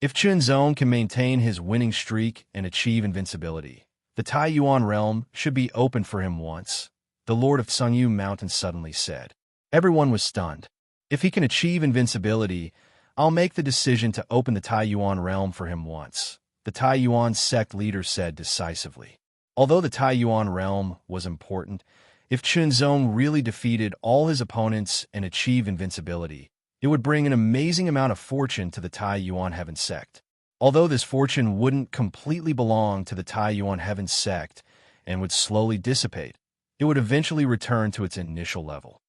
[SPEAKER 1] If Qinzong can maintain his winning streak and achieve invincibility, the Taiyuan realm should be open for him once, the Lord of Sungyu Mountain suddenly said. Everyone was stunned. If he can achieve invincibility, I'll make the decision to open the Taiyuan realm for him once, the Taiyuan sect leader said decisively. Although the Taiyuan realm was important, if Qinzong really defeated all his opponents and achieved invincibility, It would bring an amazing amount of fortune to the Tai Yuan Heaven sect. Although this fortune wouldn't completely belong to the Tai Yuan Heaven sect and would slowly dissipate, it would eventually return to its initial level.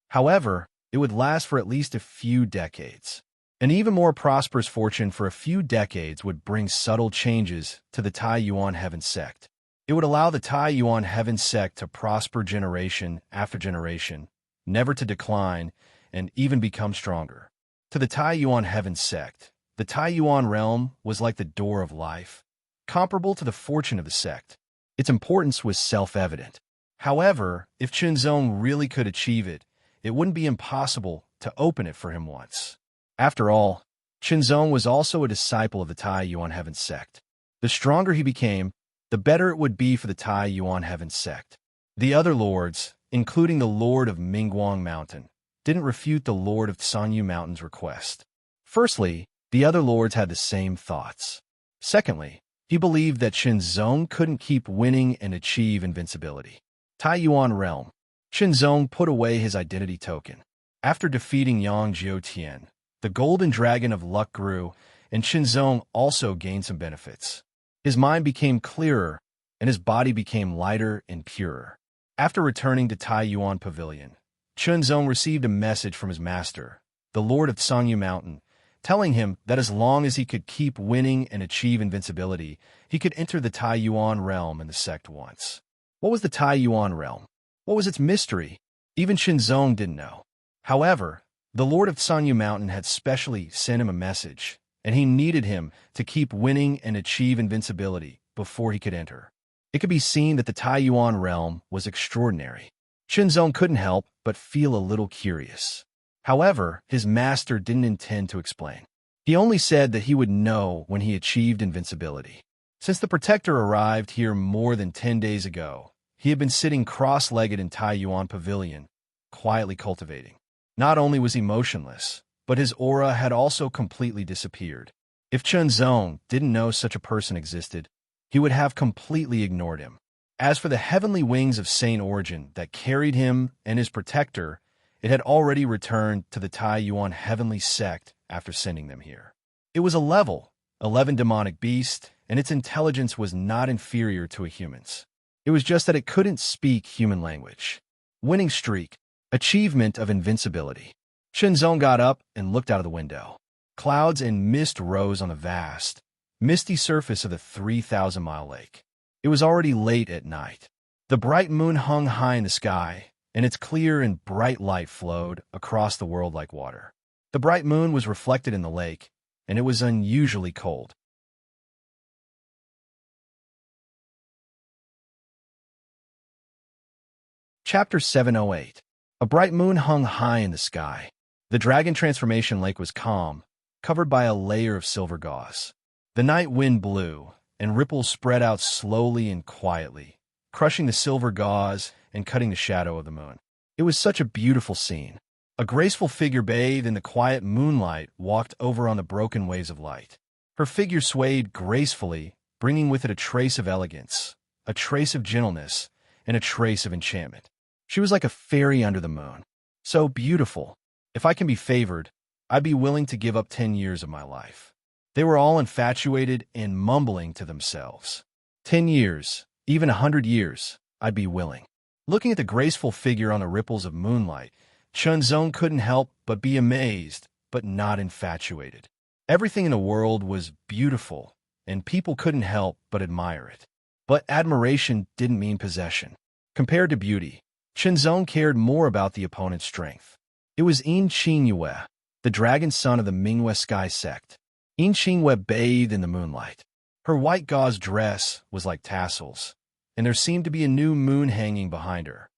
[SPEAKER 1] However, it would last for at least a few decades. An even more prosperous fortune for a few decades would bring subtle changes to the Tai Yuan Heaven sect. It would allow the Tai Yuan Heaven sect to prosper generation after generation, never to decline, and even become stronger. To the Tai Yuan Heaven sect, the Tai Yuan realm was like the door of life, comparable to the fortune of the sect. Its importance was self-evident. However, if Qinzong really could achieve it, it wouldn't be impossible to open it for him once. After all, Qinzong was also a disciple of the Tai Yuan Heaven sect. The stronger he became, the better it would be for the Tai Yuan Heaven sect. The other lords, including the Lord of Mingguang Mountain, didn't refute the Lord of Sanyu Mountain's request. Firstly, the other lords had the same thoughts. Secondly, he believed that Qinzong couldn't keep winning and achieve invincibility. Tai Yuan Realm. Qinzong put away his identity token. After defeating Yang Jiutian, the golden dragon of luck grew, and Qinzong also gained some benefits. His mind became clearer, and his body became lighter and purer. After returning to Tai Yuan Pavilion, Qinzong received a message from his master, the Lord of Sanyu Mountain, telling him that as long as he could keep winning and achieve invincibility, he could enter the Tai Yuan realm and the sect once. What was the Tai Yuan realm? What was its mystery? Even Qinzong didn't know. However, the Lord of Sanyu Mountain had specially sent him a message, and he needed him to keep winning and achieve invincibility before he could enter. It could be seen that the Tai Yuan realm was extraordinary. Qinzong couldn't help but feel a little curious. However, his master didn't intend to explain. He only said that he would know when he achieved invincibility. Since the protector arrived here more than 10 days ago, he had been sitting cross-legged in Tai Yuan Pavilion, quietly cultivating. Not only was he motionless, but his aura had also completely disappeared. If Qinzong didn't know such a person existed, he would have completely ignored him. As for the heavenly wings of Saint Origin that carried him and his protector, it had already returned to the Tai Yuan heavenly sect after sending them here. It was a level 11 demonic beast, and its intelligence was not inferior to a human's. It was just that it couldn't speak human language. Winning streak. Achievement of invincibility. Qinzong got up and looked out of the window. Clouds and mist rose on the vast, misty surface of the 3,000-mile lake. It was already late at night. The bright moon hung high in the sky, and its clear and bright light flowed across the world like water. The bright moon was reflected in the lake, and it was unusually cold. Chapter 708. A bright moon hung high in the sky. The dragon transformation lake was calm, covered by a layer of silver gauze. The night wind blew, and ripples spread out slowly and quietly, crushing the silver gauze and cutting the shadow of the moon. It was such a beautiful scene. A graceful figure bathed in the quiet moonlight walked over on the broken waves of light. Her figure swayed gracefully, bringing with it a trace of elegance, a trace of gentleness, and a trace of enchantment. She was like a fairy under the moon. So beautiful. If I can be favored, I'd be willing to give up 10 years of my life. They were all infatuated and mumbling to themselves. 10 years, even 100 years, I'd be willing. Looking at the graceful figure on the ripples of moonlight, Qinzong couldn't help but be amazed, but not infatuated. Everything in the world was beautiful, and people couldn't help but admire it. But admiration didn't mean possession. Compared to beauty, Qinzong cared more about the opponent's strength. It was Yin Qingyue, the dragon son of the Mingwe sky sect. Yin Qingyue bathed in the moonlight. Her white gauze dress was like tassels, and there seemed to be a new moon hanging behind her.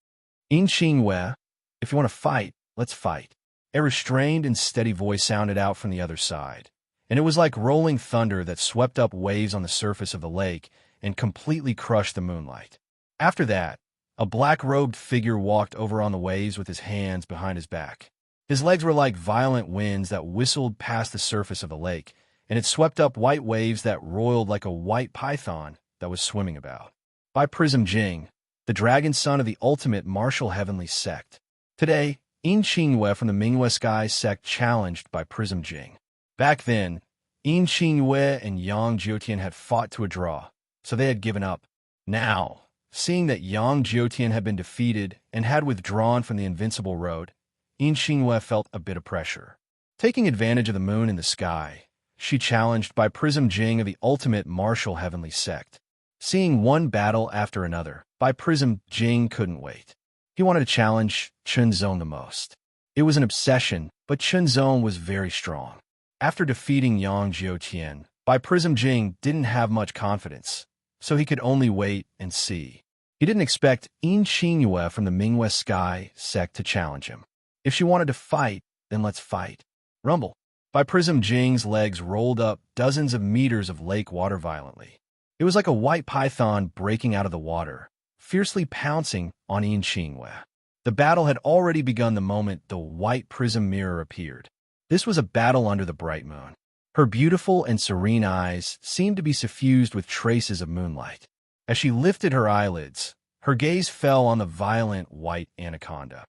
[SPEAKER 1] Yin Qingyue, if you want to fight, let's fight. A restrained and steady voice sounded out from the other side, and it was like rolling thunder that swept up waves on the surface of the lake and completely crushed the moonlight. After that, a black-robed figure walked over on the waves with his hands behind his back. His legs were like violent winds that whistled past the surface of the lake, and it swept up white waves that roiled like a white python that was swimming about. By Prism Jing, the dragon son of the ultimate martial heavenly sect. Today, Yin Qingyue from the Mingyue Sky sect challenged by Prism Jing. Back then, Yin Qingyue and Yang Jiutian had fought to a draw, so they had given up. Now, seeing that Yang Jiutian had been defeated and had withdrawn from the invincible road, Yin Qingyue felt a bit of pressure. Taking advantage of the moon in the sky, she challenged by Prism Jing of the ultimate martial heavenly sect. Seeing one battle after another, by Prism Jing couldn't wait. He wanted to challenge Chunzong the most. It was an obsession, but Chunzong was very strong. After defeating Yang Jiutian, by Prism Jing didn't have much confidence, so he could only wait and see. He didn't expect Yin Qingyue from the Mingyue Sky sect to challenge him. If she wanted to fight, then let's fight. Rumble. By Prism Jing's legs rolled up dozens of meters of lake water violently. It was like a white python breaking out of the water, fiercely pouncing on Yin Qingyue. The battle had already begun the moment the white prism mirror appeared. This was a battle under the bright moon. Her beautiful and serene eyes seemed to be suffused with traces of moonlight. As she lifted her eyelids, her gaze fell on the violent white anaconda.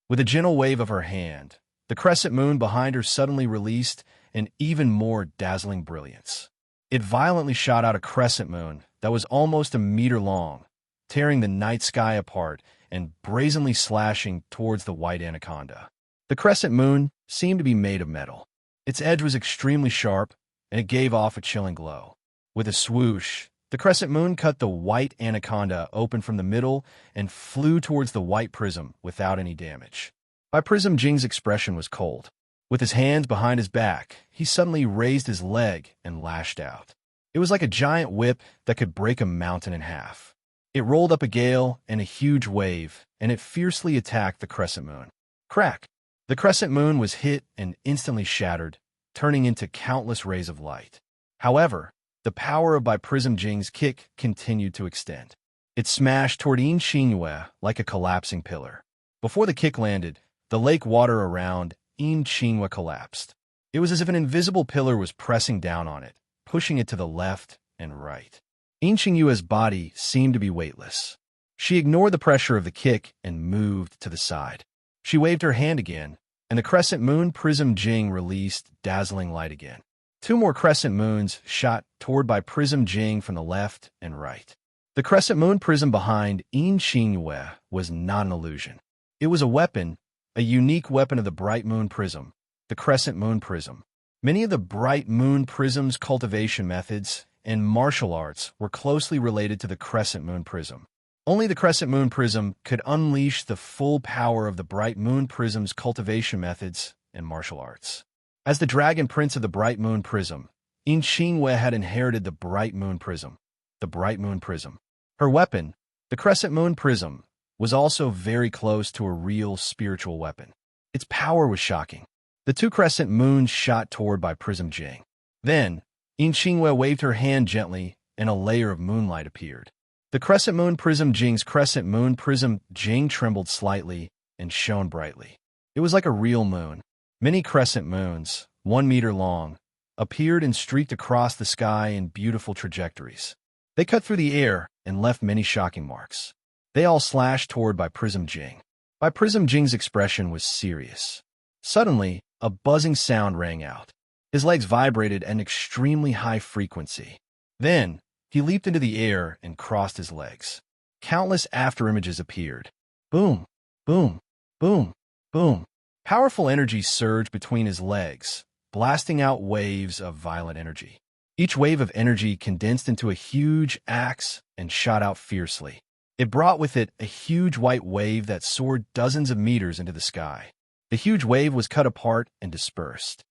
[SPEAKER 1] With a gentle wave of her hand, the crescent moon behind her suddenly released an even more dazzling brilliance. It violently shot out a crescent moon that was almost a meter long, tearing the night sky apart and brazenly slashing towards the white anaconda. The crescent moon seemed to be made of metal. Its edge was extremely sharp, and it gave off a chilling glow. With a swoosh, the crescent moon cut the white anaconda open from the middle and flew towards the white prism without any damage. By Prism Jing's expression was cold. With his hands behind his back, he suddenly raised his leg and lashed out. It was like a giant whip that could break a mountain in half. It rolled up a gale and a huge wave, and it fiercely attacked the crescent moon. Crack! The crescent moon was hit and instantly shattered, turning into countless rays of light. However, the power of By Prism Jing's kick continued to extend. It smashed toward Yin Qingyue like a collapsing pillar. Before the kick landed, the lake water around Yin Qingyue collapsed. It was as if an invisible pillar was pressing down on it, pushing it to the left and right. Yin Qingyue's body seemed to be weightless. She ignored the pressure of the kick and moved to the side. She waved her hand again, and the crescent moon Prism Jing released dazzling light again. Two more crescent moons shot toward By Prism Jing from the left and right. The crescent moon prism behind Yin Qingyue was not an illusion. It was a weapon, a unique weapon of the bright moon prism, the crescent moon prism. Many of the bright moon prism's cultivation methods and martial arts were closely related to the crescent moon prism. Only the crescent moon prism could unleash the full power of the bright moon prism's cultivation methods and martial arts. As the dragon prince of the bright moon prism, Yin Qingyue had inherited the bright moon prism, the bright moon prism. Her weapon, the crescent moon prism, was also very close to a real spiritual weapon. Its power was shocking. The two crescent moons shot toward By Prism Jing. Then, Yin Qingyue waved her hand gently, and a layer of moonlight appeared. The crescent moon Prism Jing's crescent moon Prism Jing trembled slightly and shone brightly. It was like a real moon. Many crescent moons, 1 meter long, appeared and streaked across the sky in beautiful trajectories. They cut through the air and left many shocking marks. They all slashed toward By Prism Jing. By Prism Jing's expression was serious. Suddenly, a buzzing sound rang out. His legs vibrated at an extremely high frequency. Then, he leaped into the air and crossed his legs. Countless afterimages appeared. Boom, boom, boom, boom. Powerful energy surged between his legs, blasting out waves of violent energy. Each wave of energy condensed into a huge axe and shot out fiercely. It brought with it a huge white wave that soared dozens of meters into the sky. The huge wave was cut apart and dispersed.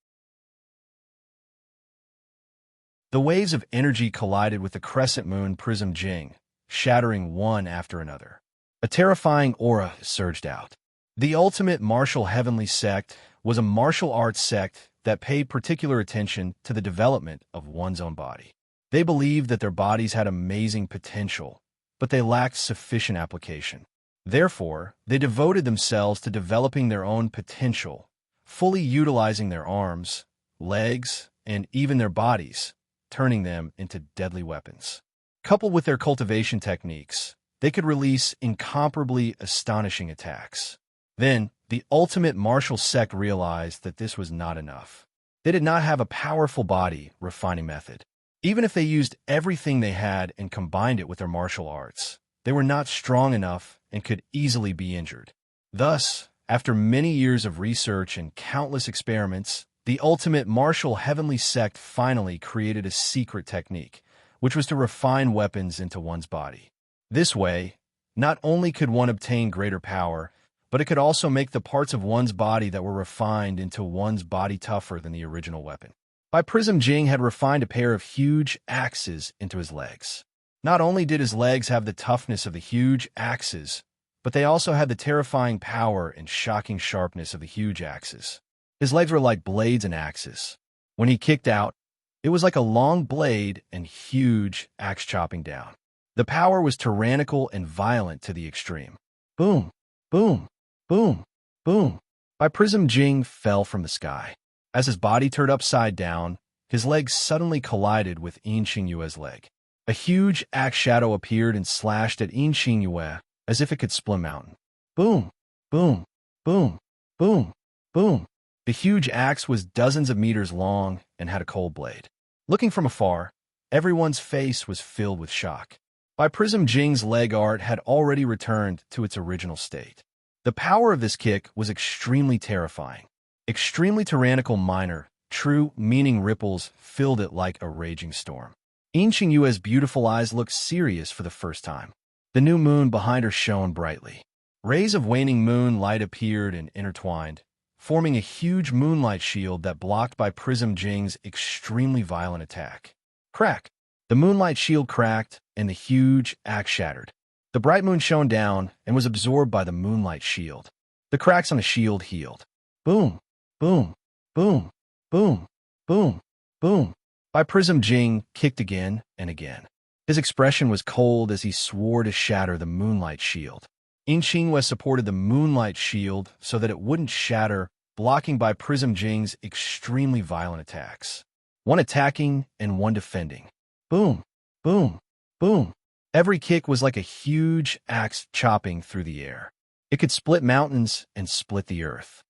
[SPEAKER 1] The waves of energy collided with the crescent moon Prism Jing, shattering one after another. A terrifying aura surged out. The ultimate martial heavenly sect was a martial arts sect that paid particular attention to the development of one's own body. They believed that their bodies had amazing potential, but they lacked sufficient application. Therefore, they devoted themselves to developing their own potential, fully utilizing their arms, legs, and even their bodies, turning them into deadly weapons. Coupled with their cultivation techniques, they could release incomparably astonishing attacks. Then, the ultimate martial sect realized that this was not enough. They did not have a powerful body refining method. Even if they used everything they had and combined it with their martial arts, they were not strong enough and could easily be injured. Thus, after many years of research and countless experiments, the ultimate martial heavenly sect finally created a secret technique, which was to refine weapons into one's body. This way, not only could one obtain greater power, but it could also make the parts of one's body that were refined into one's body tougher than the original weapon. Bai Prism Jing had refined a pair of huge axes into his legs. Not only did his legs have the toughness of the huge axes, but they also had the terrifying power and shocking sharpness of the huge axes. His legs were like blades and axes. When he kicked out, it was like a long blade and huge axe chopping down. The power was tyrannical and violent to the extreme. Boom, boom, boom, boom. Bai Prism Jing fell from the sky. As his body turned upside down, his legs suddenly collided with Yin Xingyue's leg. A huge axe shadow appeared and slashed at Yin Xingyue as if it could split a mountain. Boom, boom, boom, boom, boom. The huge axe was dozens of meters long and had a cold blade. Looking from afar, everyone's face was filled with shock. Bai Prism Jing's leg art had already returned to its original state. The power of this kick was extremely terrifying. Extremely tyrannical minor, true meaning ripples filled it like a raging storm. Yin Xingyue's beautiful eyes looked serious for the first time. The new moon behind her shone brightly. Rays of waning moon light appeared and intertwined, forming a huge moonlight shield that blocked Bai Prism Jing's extremely violent attack. Crack! The moonlight shield cracked, and the huge axe shattered. The bright moon shone down and was absorbed by the moonlight shield. The cracks on the shield healed. Boom! Boom, boom, boom, boom, boom. Bai Prism Jing kicked again and again. His expression was cold as he swore to shatter the moonlight shield. Yin Xingyue supported the moonlight shield so that it wouldn't shatter, blocking Bai Prism Jing's extremely violent attacks. One attacking and one defending. Boom, boom, boom. Every kick was like a huge axe chopping through the air. It could split mountains and split the earth.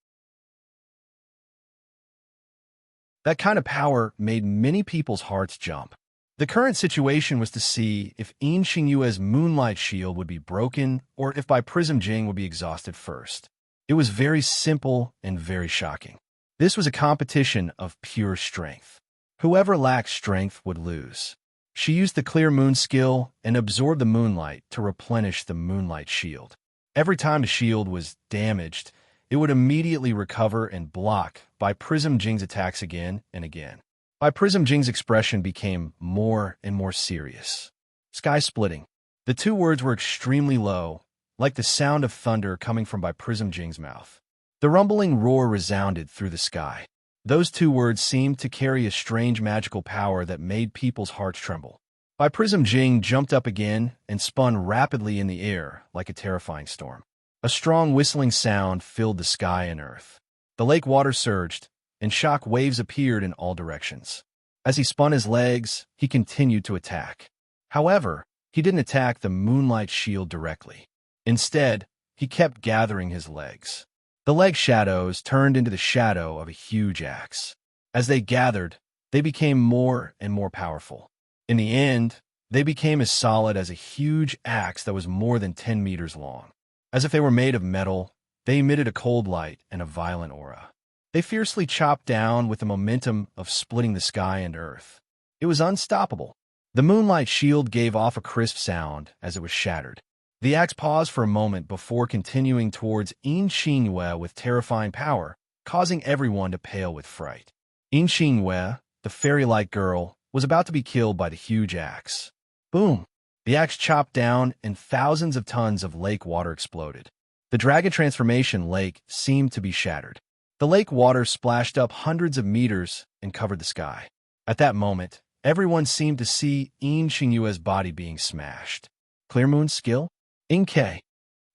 [SPEAKER 1] That kind of power made many people's hearts jump. The current situation was to see if Yin Xingyue's moonlight shield would be broken or if Bai Prism Jing would be exhausted first. It was very simple and very shocking. This was a competition of pure strength. Whoever lacked strength would lose. She used the clear moon skill and absorbed the moonlight to replenish the moonlight shield. Every time the shield was damaged, it would immediately recover and block Bai Prism Jing's attacks again and again. Bai Prism Jing's expression became more and more serious. Sky splitting. The two words were extremely low, like the sound of thunder coming from Bai Prism Jing's mouth. The rumbling roar resounded through the sky. Those two words seemed to carry a strange magical power that made people's hearts tremble. Bai Prism Jing jumped up again and spun rapidly in the air like a terrifying storm. A strong whistling sound filled the sky and earth. The lake water surged, and shock waves appeared in all directions. As he spun his legs, he continued to attack. However, he didn't attack the moonlight shield directly. Instead, he kept gathering his legs. The leg shadows turned into the shadow of a huge axe. As they gathered, they became more and more powerful. In the end, they became as solid as a huge axe that was more than 10 meters long. As if they were made of metal, they emitted a cold light and a violent aura. They fiercely chopped down with the momentum of splitting the sky and earth. It was unstoppable. The moonlight shield gave off a crisp sound as it was shattered. The axe paused for a moment before continuing towards Yin Xingyue with terrifying power, causing everyone to pale with fright. Yin Xingyue, the fairy-like girl, was about to be killed by the huge axe. Boom! The axe chopped down and thousands of tons of lake water exploded. The dragon transformation lake seemed to be shattered. The lake water splashed up hundreds of meters and covered the sky. At that moment, everyone seemed to see Yin Xingyue's body being smashed. Clear moon skill? Inke.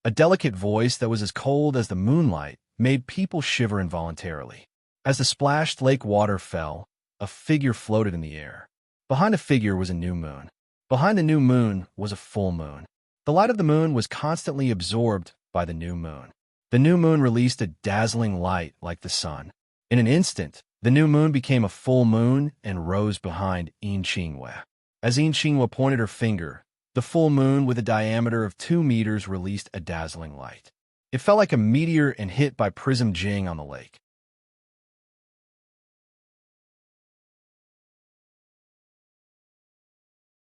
[SPEAKER 1] A delicate voice that was as cold as the moonlight made people shiver involuntarily. As the splashed lake water fell, a figure floated in the air. Behind the figure was a new moon. Behind the new moon was a full moon. The The light of the moon was constantly absorbed by the new moon. The new moon released a dazzling light like the sun. In an instant, the new moon became a full moon and rose behind Inchingwe. As Inchingwe pointed her finger, the full moon with a diameter of 2 meters released a dazzling light. It felt like a meteor and hit by Prism Jing on the lake.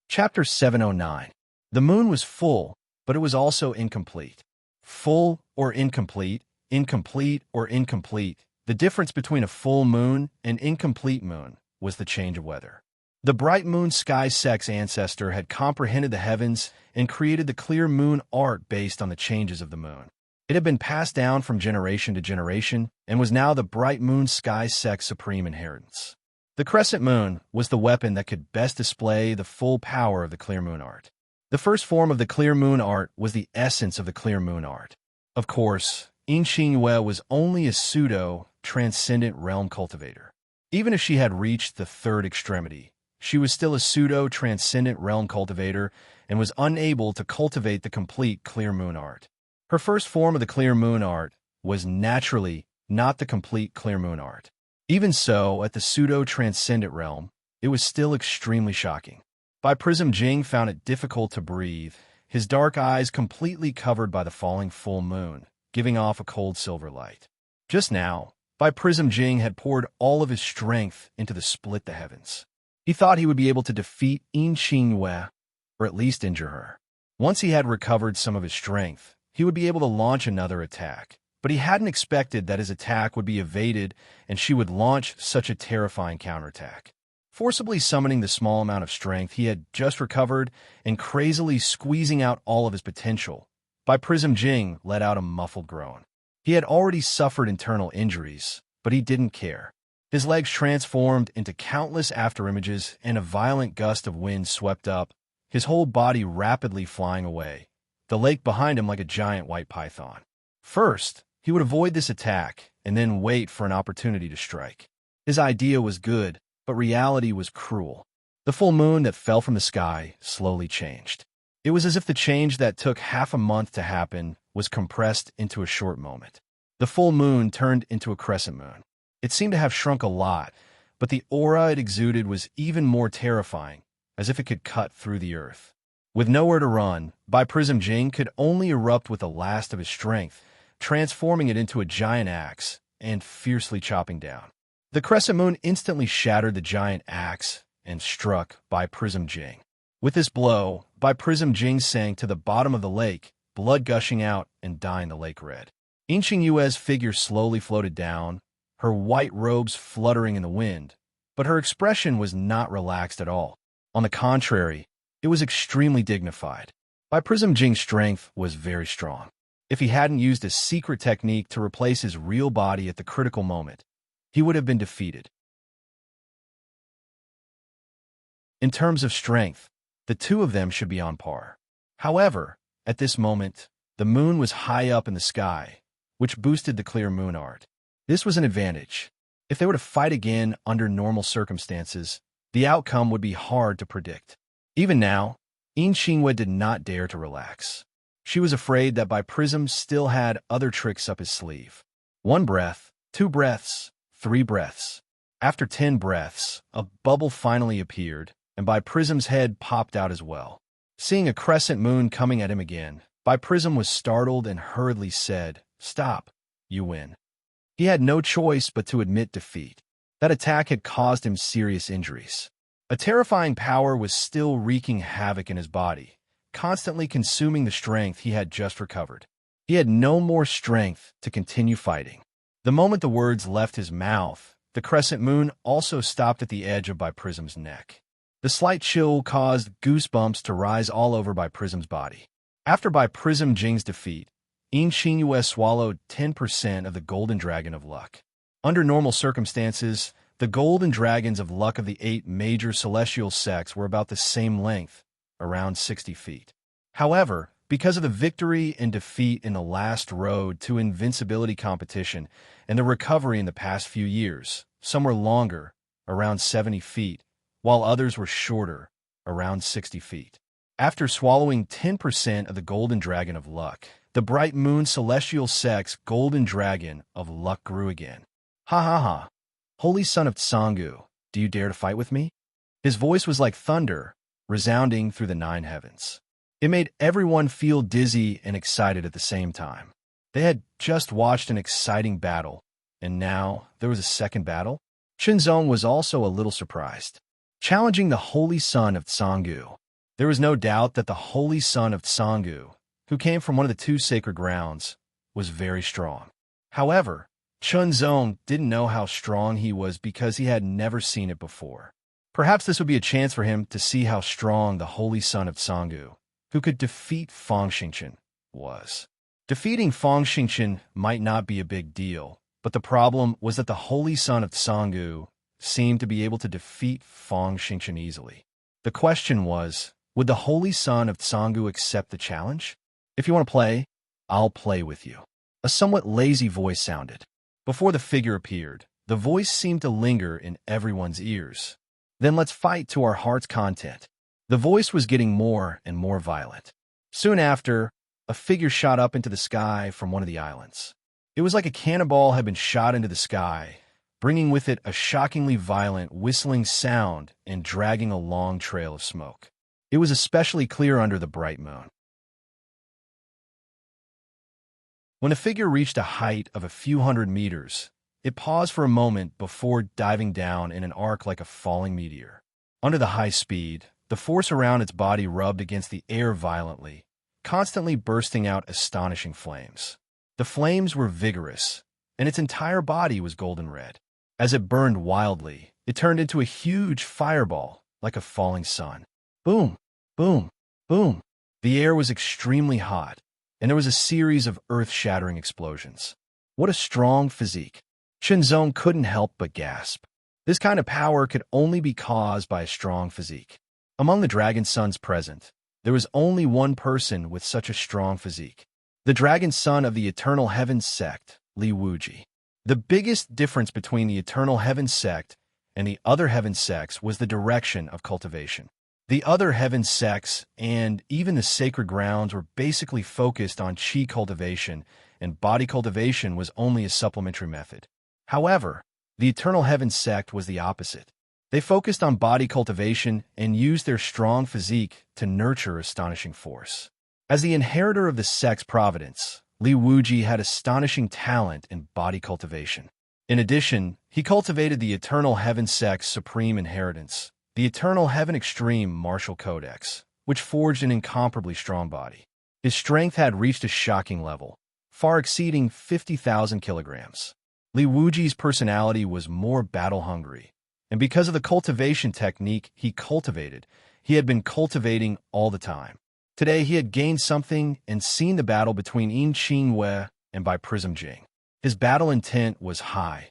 [SPEAKER 1] Chapter 709. The moon was full, but it was also incomplete. Full or incomplete, incomplete or incomplete. The difference between a full moon and incomplete moon was the change of weather. The bright moon sky sex ancestor had comprehended the heavens and created the clear moon art based on the changes of the moon. It had been passed down from generation to generation and was now the bright moon sky sex supreme inheritance. The crescent moon was the weapon that could best display the full power of the clear moon art. The first form of the clear moon art was the essence of the clear moon art. Of course, Inchingwe was only a pseudo-transcendent realm cultivator. Even if she had reached the third extremity, she was still a pseudo-transcendent realm cultivator and was unable to cultivate the complete clear moon art. Her first form of the clear moon art was naturally not the complete clear moon art. Even so, at the pseudo-transcendent realm, it was still extremely shocking. Bai Prism Jing found it difficult to breathe, his dark eyes completely covered by the falling full moon, giving off a cold silver light. Just now, Bai Prism Jing had poured all of his strength into the split the heavens. He thought he would be able to defeat Inchingwe, or at least injure her. Once he had recovered some of his strength, he would be able to launch another attack. But he hadn't expected that his attack would be evaded and she would launch such a terrifying counterattack. Forcibly summoning the small amount of strength he had just recovered and crazily squeezing out all of his potential, Bai Prism Jing let out a muffled groan. He had already suffered internal injuries, but he didn't care. His legs transformed into countless afterimages and a violent gust of wind swept up, his whole body rapidly flying away, the lake behind him like a giant white python. First, he would avoid this attack and then wait for an opportunity to strike. His idea was good, but reality was cruel. The full moon that fell from the sky slowly changed. It was as if the change that took half a month to happen was compressed into a short moment. The full moon turned into a crescent moon. It seemed to have shrunk a lot, but the aura it exuded was even more terrifying, as if it could cut through the earth. With nowhere to run, Bai Prism Jing could only erupt with the last of his strength, transforming it into a giant axe and fiercely chopping down. The crescent moon instantly shattered the giant axe and struck Bai Prism Jing. With this blow, Bai Prism Jing sank to the bottom of the lake, blood gushing out and dyeing the lake red. Inchingwe's figure slowly floated down, her white robes fluttering in the wind, but her expression was not relaxed at all. On the contrary, it was extremely dignified. Bai Prism Jing's strength was very strong. If he hadn't used a secret technique to replace his real body at the critical moment, he would have been defeated. In terms of strength, the two of them should be on par. However, at this moment, the moon was high up in the sky, which boosted the clear moon art. This was an advantage. If they were to fight again under normal circumstances, the outcome would be hard to predict. Even now, Inchingwe did not dare to relax. She was afraid that Bai Prism still had other tricks up his sleeve. 1 breath, 2 breaths, 3 breaths. After 10 breaths, a bubble finally appeared, and Bai Prism's head popped out as well. Seeing a crescent moon coming at him again, Bai Prism was startled and hurriedly said, "Stop, you win." He had no choice but to admit defeat. That attack had caused him serious injuries. A terrifying power was still wreaking havoc in his body, constantly consuming the strength he had just recovered. He had no more strength to continue fighting. The moment the words left his mouth, the crescent moon also stopped at the edge of Bai Prism's neck. The slight chill caused goosebumps to rise all over Bai Prism's body. After Bai Prism Jing's defeat, Inchingwe swallowed 10% of the golden dragon of luck. Under normal circumstances, the golden dragons of luck of the 8 major celestial sects were about the same length, around 60 feet. However, because of the victory and defeat in the last road to invincibility competition and the recovery in the past few years, some were longer, around 70 feet, while others were shorter, around 60 feet. After swallowing 10% of the golden dragon of luck, the bright moon celestial sex golden dragon of luck grew again. Ha ha ha. Holy son of Tsangu, do you dare to fight with me? His voice was like thunder, resounding through the 9 heavens. It made everyone feel dizzy and excited at the same time. They had just watched an exciting battle, and now there was a second battle? Shenzong was also a little surprised. Challenging the Holy Son of Tsangu. There was no doubt that the Holy Son of Tsangu, who came from one of the 2 sacred grounds, was very strong. However, Shenzong didn't know how strong he was because he had never seen it before. Perhaps this would be a chance for him to see how strong the Holy Son of Tsangu, who could defeat Fang Xingchen, was. Defeating Fang Xingchen might not be a big deal, but the problem was that the Holy Son of Tsangu seemed to be able to defeat Fang Xingchen easily. The question was, would the Holy Son of Tsangu accept the challenge? If you want to play, I'll play with you. A somewhat lazy voice sounded. Before the figure appeared, the voice seemed to linger in everyone's ears. Then let's fight to our heart's content. The voice was getting more and more violent. Soon after, a figure shot up into the sky from one of the islands. It was like a cannonball had been shot into the sky, bringing with it a shockingly violent whistling sound and dragging a long trail of smoke. It was especially clear under the bright moon. When a figure reached a height of a few hundred meters, it paused for a moment before diving down in an arc like a falling meteor. Under the high speed, the force around its body rubbed against the air violently, constantly bursting out astonishing flames. The flames were vigorous, and its entire body was golden red. As it burned wildly, it turned into a huge fireball, like a falling sun. Boom, boom, boom. The air was extremely hot, and there was a series of earth-shattering explosions. What a strong physique. Shenzong couldn't help but gasp. This kind of power could only be caused by a strong physique. Among the dragon sons present, there was only one person with such a strong physique. The dragon son of the Eternal Heavens sect, Li Wuji. The biggest difference between the Eternal Heavens sect and the other heaven sects was the direction of cultivation. The other heaven sects and even the sacred grounds were basically focused on chi cultivation, and body cultivation was only a supplementary method. However, the Eternal Heaven sect was the opposite. They focused on body cultivation and used their strong physique to nurture astonishing force. As the inheritor of the sect's providence, Li Wuji had astonishing talent in body cultivation. In addition, he cultivated the Eternal Heaven sect's supreme inheritance, the Eternal Heaven Extreme Martial Codex, which forged an incomparably strong body. His strength had reached a shocking level, far exceeding 50,000 kilograms. Li Wuji's personality was more battle-hungry, and because of the cultivation technique he cultivated, he had been cultivating all the time. Today he had gained something and seen the battle between Yin Qingwei and Bai Prism Jing. His battle intent was high,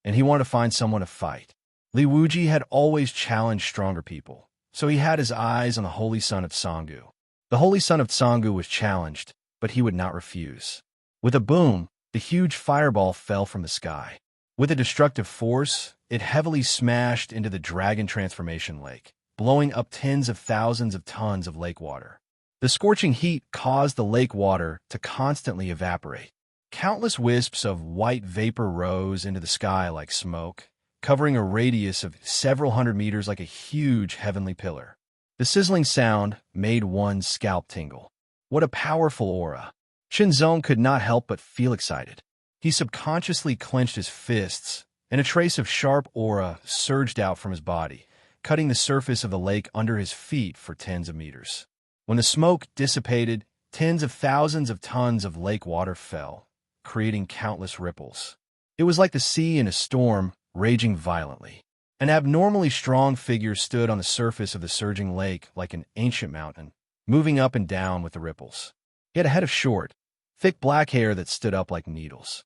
[SPEAKER 1] and he wanted to find someone to fight. Li Wuji had always challenged stronger people, so he had his eyes on the Holy Son of Tsangu. The Holy Son of Tsangu was challenged, but he would not refuse. With a boom, the huge fireball fell from the sky. With a destructive force, it heavily smashed into the dragon transformation lake, blowing up tens of thousands of tons of lake water. The scorching heat caused the lake water to constantly evaporate. Countless wisps of white vapor rose into the sky like smoke, covering a radius of several hundred meters like a huge heavenly pillar. The sizzling sound made one's scalp tingle. What a powerful aura! Shenzong could not help but feel excited. He subconsciously clenched his fists, and a trace of sharp aura surged out from his body, cutting the surface of the lake under his feet for tens of meters. When the smoke dissipated, tens of thousands of tons of lake water fell, creating countless ripples. It was like the sea in a storm, raging violently. An abnormally strong figure stood on the surface of the surging lake like an ancient mountain, moving up and down with the ripples. He had a head of short, thick black hair that stood up like needles.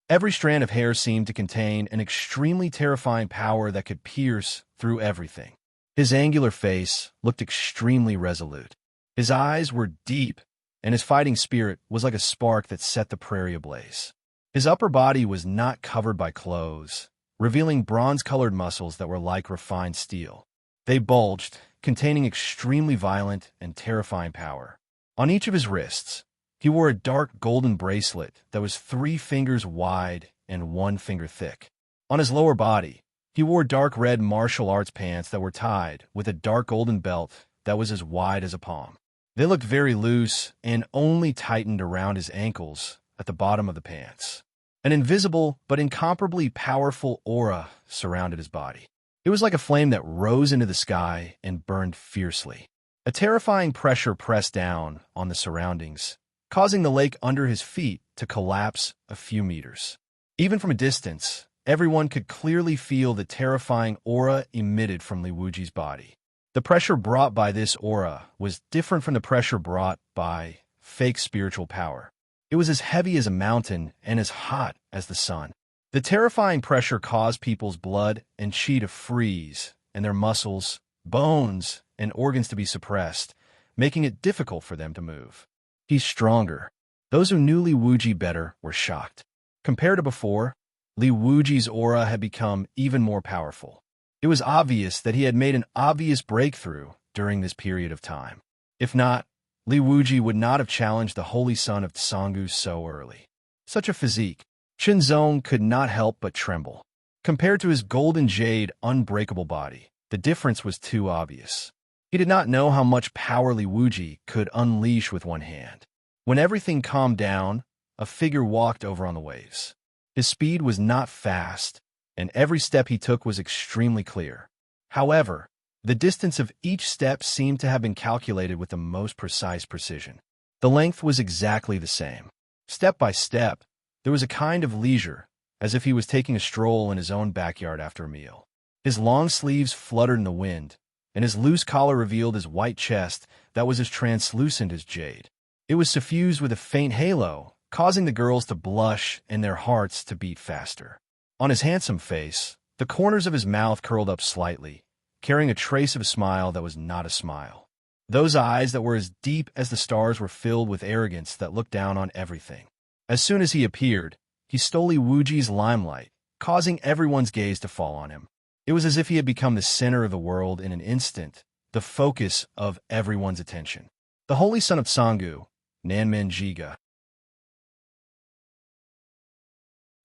[SPEAKER 1] Every strand of hair seemed to contain an extremely terrifying power that could pierce through everything. His angular face looked extremely resolute. His eyes were deep, and his fighting spirit was like a spark that set the prairie ablaze. His upper body was not covered by clothes, revealing bronze-colored muscles that were like refined steel. They bulged, containing extremely violent and terrifying power. On each of his wrists, he wore a dark golden bracelet that was 3 fingers wide and 1 finger thick. On his lower body, he wore dark red martial arts pants that were tied with a dark golden belt that was as wide as a palm. They looked very loose and only tightened around his ankles at the bottom of the pants. An invisible but incomparably powerful aura surrounded his body. It was like a flame that rose into the sky and burned fiercely. A terrifying pressure pressed down on the surroundings, causing the lake under his feet to collapse a few meters. Even from a distance, everyone could clearly feel the terrifying aura emitted from Li Wuji's body. The pressure brought by this aura was different from the pressure brought by fake spiritual power. It was as heavy as a mountain and as hot as the sun. The terrifying pressure caused people's blood and chi to freeze, and their muscles, bones, and organs to be suppressed, making it difficult for them to move. He's stronger. Those who knew Li Wuji better were shocked. Compared to before, Li Wuji's aura had become even more powerful. It was obvious that he had made an obvious breakthrough during this period of time. If not, Li Wuji would not have challenged the holy son of Tsangu so early. Such a physique, Qinzong could not help but tremble. Compared to his golden jade, unbreakable body, the difference was too obvious. He did not know how much power Li Wuji could unleash with one hand. When everything calmed down, a figure walked over on the waves. His speed was not fast, and every step he took was extremely clear. However, the distance of each step seemed to have been calculated with the most precise precision. The length was exactly the same. Step by step, there was a kind of leisure, as if he was taking a stroll in his own backyard after a meal. His long sleeves fluttered in the wind, and his loose collar revealed his white chest that was as translucent as jade. It was suffused with a faint halo, causing the girls to blush and their hearts to beat faster. On his handsome face, the corners of his mouth curled up slightly, carrying a trace of a smile that was not a smile. Those eyes that were as deep as the stars were filled with arrogance that looked down on everything. As soon as he appeared, he stole Li Wuji's limelight, causing everyone's gaze to fall on him. It was as if he had become the center of the world in an instant, the focus of everyone's attention. The holy son of Tsangu, Nanmen Jiga.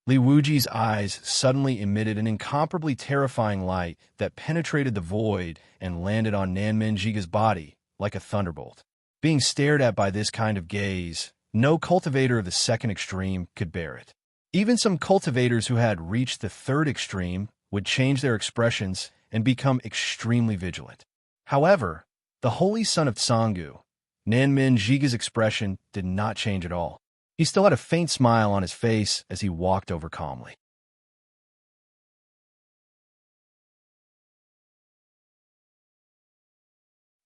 [SPEAKER 1] Li Wuji's eyes suddenly emitted an incomparably terrifying light that penetrated the void and landed on Nanmen Jiga's body like a thunderbolt. Being stared at by this kind of gaze, no cultivator of the second extreme could bear it. Even some cultivators who had reached the third extreme would change their expressions and become extremely vigilant. However, the holy son of Tsangu, Nanmen Jiga's expression did not change at all. He still had a faint smile on his face as he walked over calmly.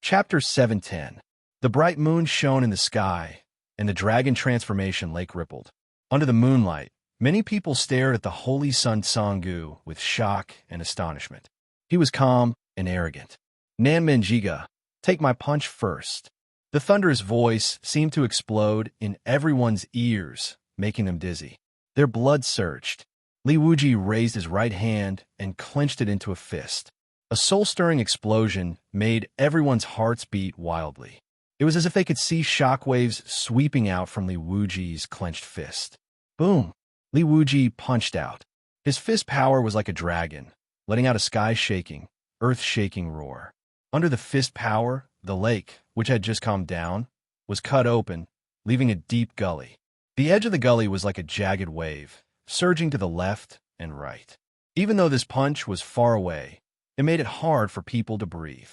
[SPEAKER 1] Chapter 710. The bright moon shone in the sky, and the dragon transformation lake rippled. Under the moonlight, many people stared at the holy son Tsangu with shock and astonishment. He was calm and arrogant. Nanmen Jiga, take my punch first. The thunderous voice seemed to explode in everyone's ears, making them dizzy. Their blood surged. Li Wuji raised his right hand and clenched it into a fist. A soul-stirring explosion made everyone's hearts beat wildly. It was as if they could see shockwaves sweeping out from Li Wuji's clenched fist. Boom! Li Wuji punched out. His fist power was like a dragon, letting out a sky-shaking, earth-shaking roar. Under the fist power, the lake, which had just calmed down, was cut open, leaving a deep gully. The edge of the gully was like a jagged wave, surging to the left and right. Even though this punch was far away, it made it hard for people to breathe.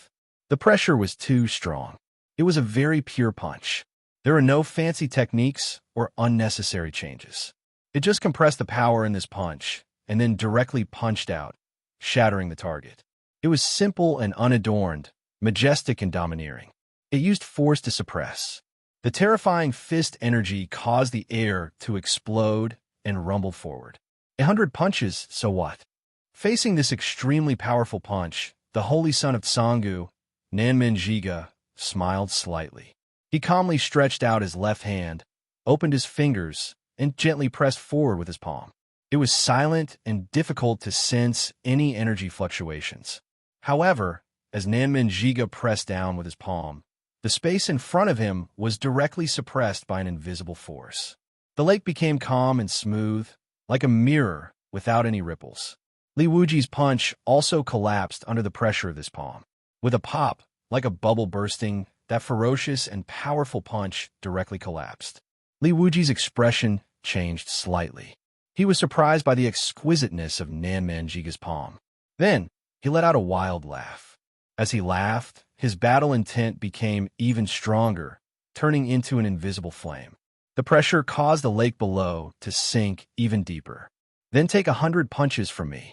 [SPEAKER 1] The pressure was too strong. It was a very pure punch. There were no fancy techniques or unnecessary changes. It just compressed the power in this punch, and then directly punched out, shattering the target. It was simple and unadorned, majestic and domineering. It used force to suppress. The terrifying fist energy caused the air to explode and rumble forward. 100 punches, so what? Facing this extremely powerful punch, the holy son of Tsangu, Nanmen Jiga, smiled slightly. He calmly stretched out his left hand, opened his fingers, and gently pressed forward with his palm. It was silent and difficult to sense any energy fluctuations. However, as Nanman Jiga pressed down with his palm. The space in front of him was directly suppressed by an invisible force. The lake became calm and smooth, like a mirror without any ripples. Li Wuji's punch also collapsed under the pressure of this palm. With a pop, like a bubble bursting, that ferocious and powerful punch directly collapsed. Li Wuji's expression changed slightly. He was surprised by the exquisiteness of Nanman Jiga's palm. Then, he let out a wild laugh. As he laughed, his battle intent became even stronger, turning into an invisible flame. The pressure caused the lake below to sink even deeper. Then take 100 punches from me.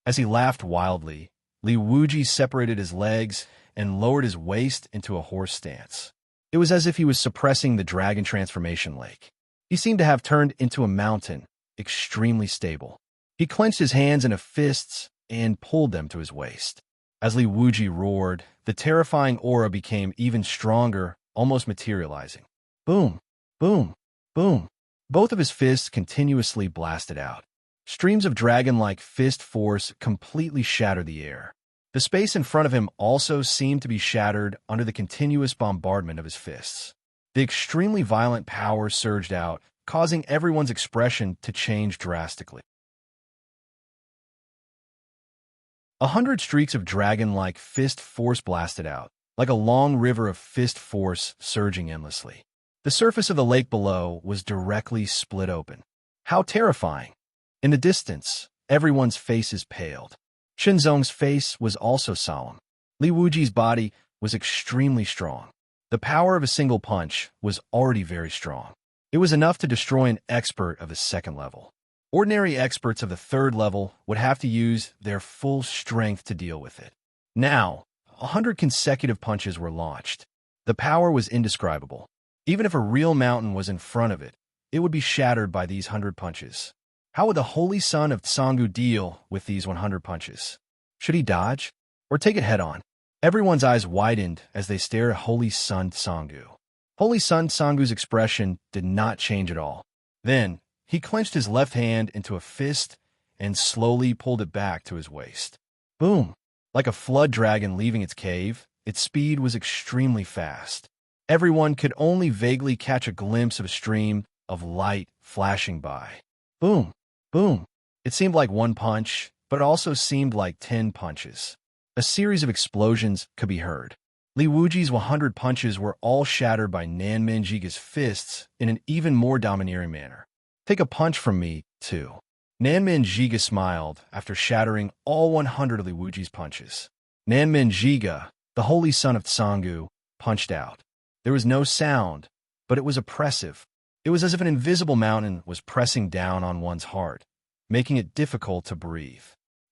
[SPEAKER 1] As he laughed wildly, Li Wuji separated his legs and lowered his waist into a horse stance. It was as if he was suppressing the dragon transformation lake. He seemed to have turned into a mountain, extremely stable. He clenched his hands into fists and pulled them to his waist. As Li Wuji roared, the terrifying aura became even stronger, almost materializing. Boom, boom, boom. Both of his fists continuously blasted out. Streams of dragon-like fist force completely shattered the air. The space in front of him also seemed to be shattered under the continuous bombardment of his fists. The extremely violent power surged out, causing everyone's expression to change drastically. 100 streaks of dragon-like fist force blasted out, like a long river of fist force surging endlessly. The surface of the lake below was directly split open. How terrifying! In the distance, everyone's faces paled. Shinzong's face was also solemn. Li Wuji's body was extremely strong. The power of a single punch was already very strong. It was enough to destroy an expert of the second level. Ordinary experts of the third level would have to use their full strength to deal with it. Now, 100 consecutive punches were launched. The power was indescribable. Even if a real mountain was in front of it, it would be shattered by these 100 punches. How would the holy son of Tsangu deal with these 100 punches? Should he dodge or take it head-on? Everyone's eyes widened as they stared at Holy Son Tsangu. Holy Son Tsangu's expression did not change at all. Then, he clenched his left hand into a fist and slowly pulled it back to his waist. Boom! Like a flood dragon leaving its cave, its speed was extremely fast. Everyone could only vaguely catch a glimpse of a stream of light flashing by. Boom! Boom! It seemed like one punch, but it also seemed like 10 punches. A series of explosions could be heard. Li Wuji's 100 punches were all shattered by Nanman Jiga's fists in an even more domineering manner. Take a punch from me, too. Nanman Jiga smiled after shattering all 100 of Li Wuji's punches. Nanman Jiga, the holy son of Tsangu, punched out. There was no sound, but it was oppressive. It was as if an invisible mountain was pressing down on one's heart, making it difficult to breathe.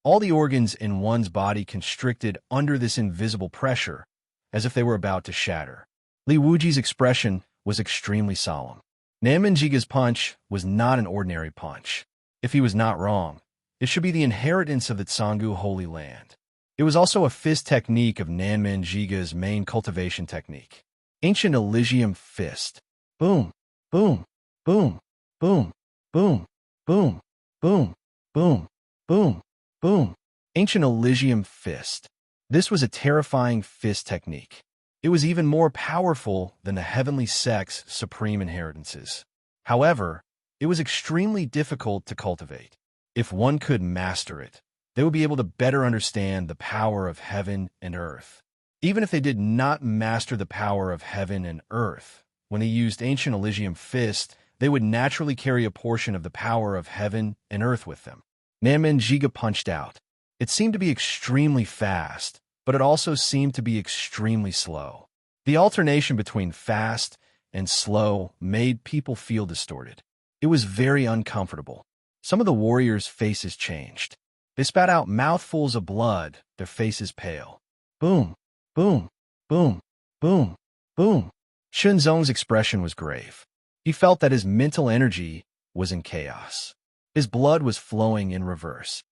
[SPEAKER 1] All the organs in one's body constricted under this invisible pressure, as if they were about to shatter. Li Wuji's expression was extremely solemn. Nanman Jiga's punch was not an ordinary punch. If he was not wrong, it should be the inheritance of the Tsangu Holy Land. It was also a fist technique of Nanman Jiga's main cultivation technique. Ancient Elysium Fist. Boom, boom, boom, boom, boom, boom, boom, boom, boom, boom. Ancient Elysium Fist. This was a terrifying fist technique. It was even more powerful than the heavenly sect's supreme inheritances. However, it was extremely difficult to cultivate. If one could master it, they would be able to better understand the power of heaven and earth. Even if they did not master the power of heaven and earth, when they used Ancient Elysium Fist, they would naturally carry a portion of the power of heaven and earth with them. Nanman Jiga punched out. It seemed to be extremely fast, but it also seemed to be extremely slow. The alternation between fast and slow made people feel distorted. It was very uncomfortable. Some of the warriors' faces changed. They spat out mouthfuls of blood, their faces pale. Boom, boom, boom, boom, boom. Shunzong's expression was grave. He felt that his mental energy was in chaos. His blood was flowing in reverse.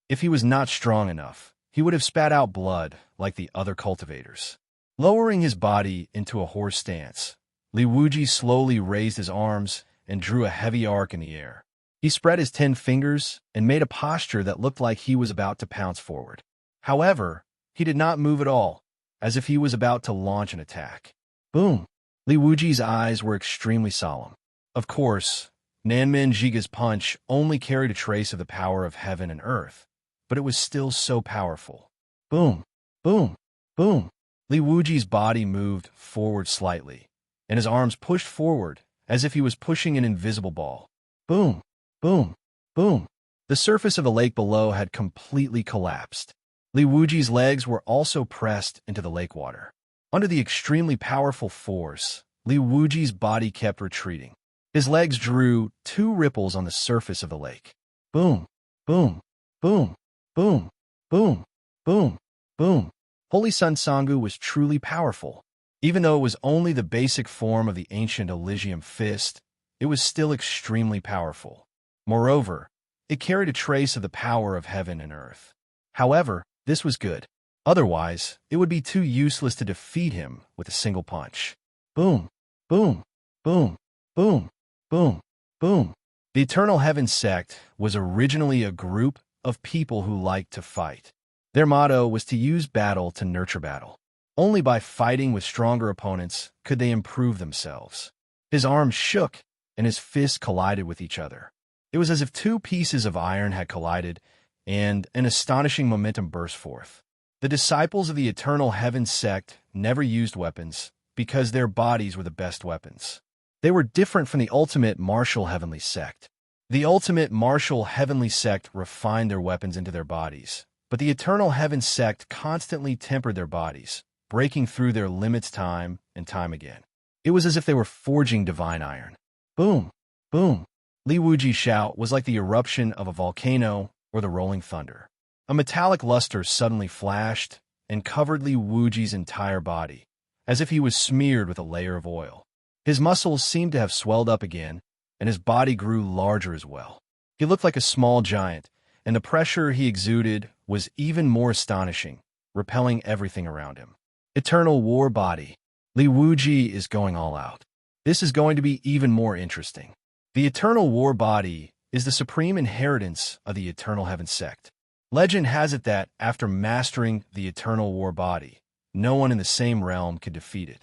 [SPEAKER 1] If he was not strong enough, he would have spat out blood like the other cultivators. Lowering his body into a horse stance, Li Wuji slowly raised his arms and drew a heavy arc in the air. He spread his 10 fingers and made a posture that looked like he was about to pounce forward. However, he did not move at all, as if he was about to launch an attack. Boom! Li Wuji's eyes were extremely solemn. Of course, Nanmen Jiga's punch only carried a trace of the power of heaven and earth, but it was still so powerful. Boom! Boom! Boom! Li Wuji's body moved forward slightly, and his arms pushed forward as if he was pushing an invisible ball. Boom! Boom! Boom! The surface of the lake below had completely collapsed. Li Wuji's legs were also pressed into the lake water. Under the extremely powerful force, Li Wuji's body kept retreating. His legs drew 2 ripples on the surface of the lake. Boom! Boom! Boom! Boom! Boom! Boom! Boom! Holy Sun Sangu was truly powerful. Even though it was only the basic form of the ancient Elysium fist, it was still extremely powerful. Moreover, it carried a trace of the power of heaven and earth. However, this was good. Otherwise, it would be too useless to defeat him with a single punch. Boom! Boom! Boom! Boom! Boom! Boom! The Eternal Heaven sect was originally a group of people who liked to fight. Their motto was to use battle to nurture battle. Only by fighting with stronger opponents could they improve themselves. His arms shook, and his fists collided with each other. It was as if 2 pieces of iron had collided, and an astonishing momentum burst forth. The disciples of the Eternal Heaven sect never used weapons because their bodies were the best weapons. They were different from the ultimate martial heavenly sect. The ultimate martial heavenly sect refined their weapons into their bodies, but the Eternal Heaven sect constantly tempered their bodies, breaking through their limits time and time again. It was as if they were forging divine iron. Boom! Boom! Li Wuji's shout was like the eruption of a volcano or the rolling thunder. A metallic luster suddenly flashed and covered Li Wuji's entire body, as if he was smeared with a layer of oil. His muscles seemed to have swelled up again, and his body grew larger as well. He looked like a small giant, and the pressure he exuded was even more astonishing, repelling everything around him. Eternal War Body. Li Wuji is going all out. This is going to be even more interesting. The Eternal War Body is the supreme inheritance of the Eternal Heaven sect. Legend has it that after mastering the Eternal War Body, no one in the same realm could defeat it.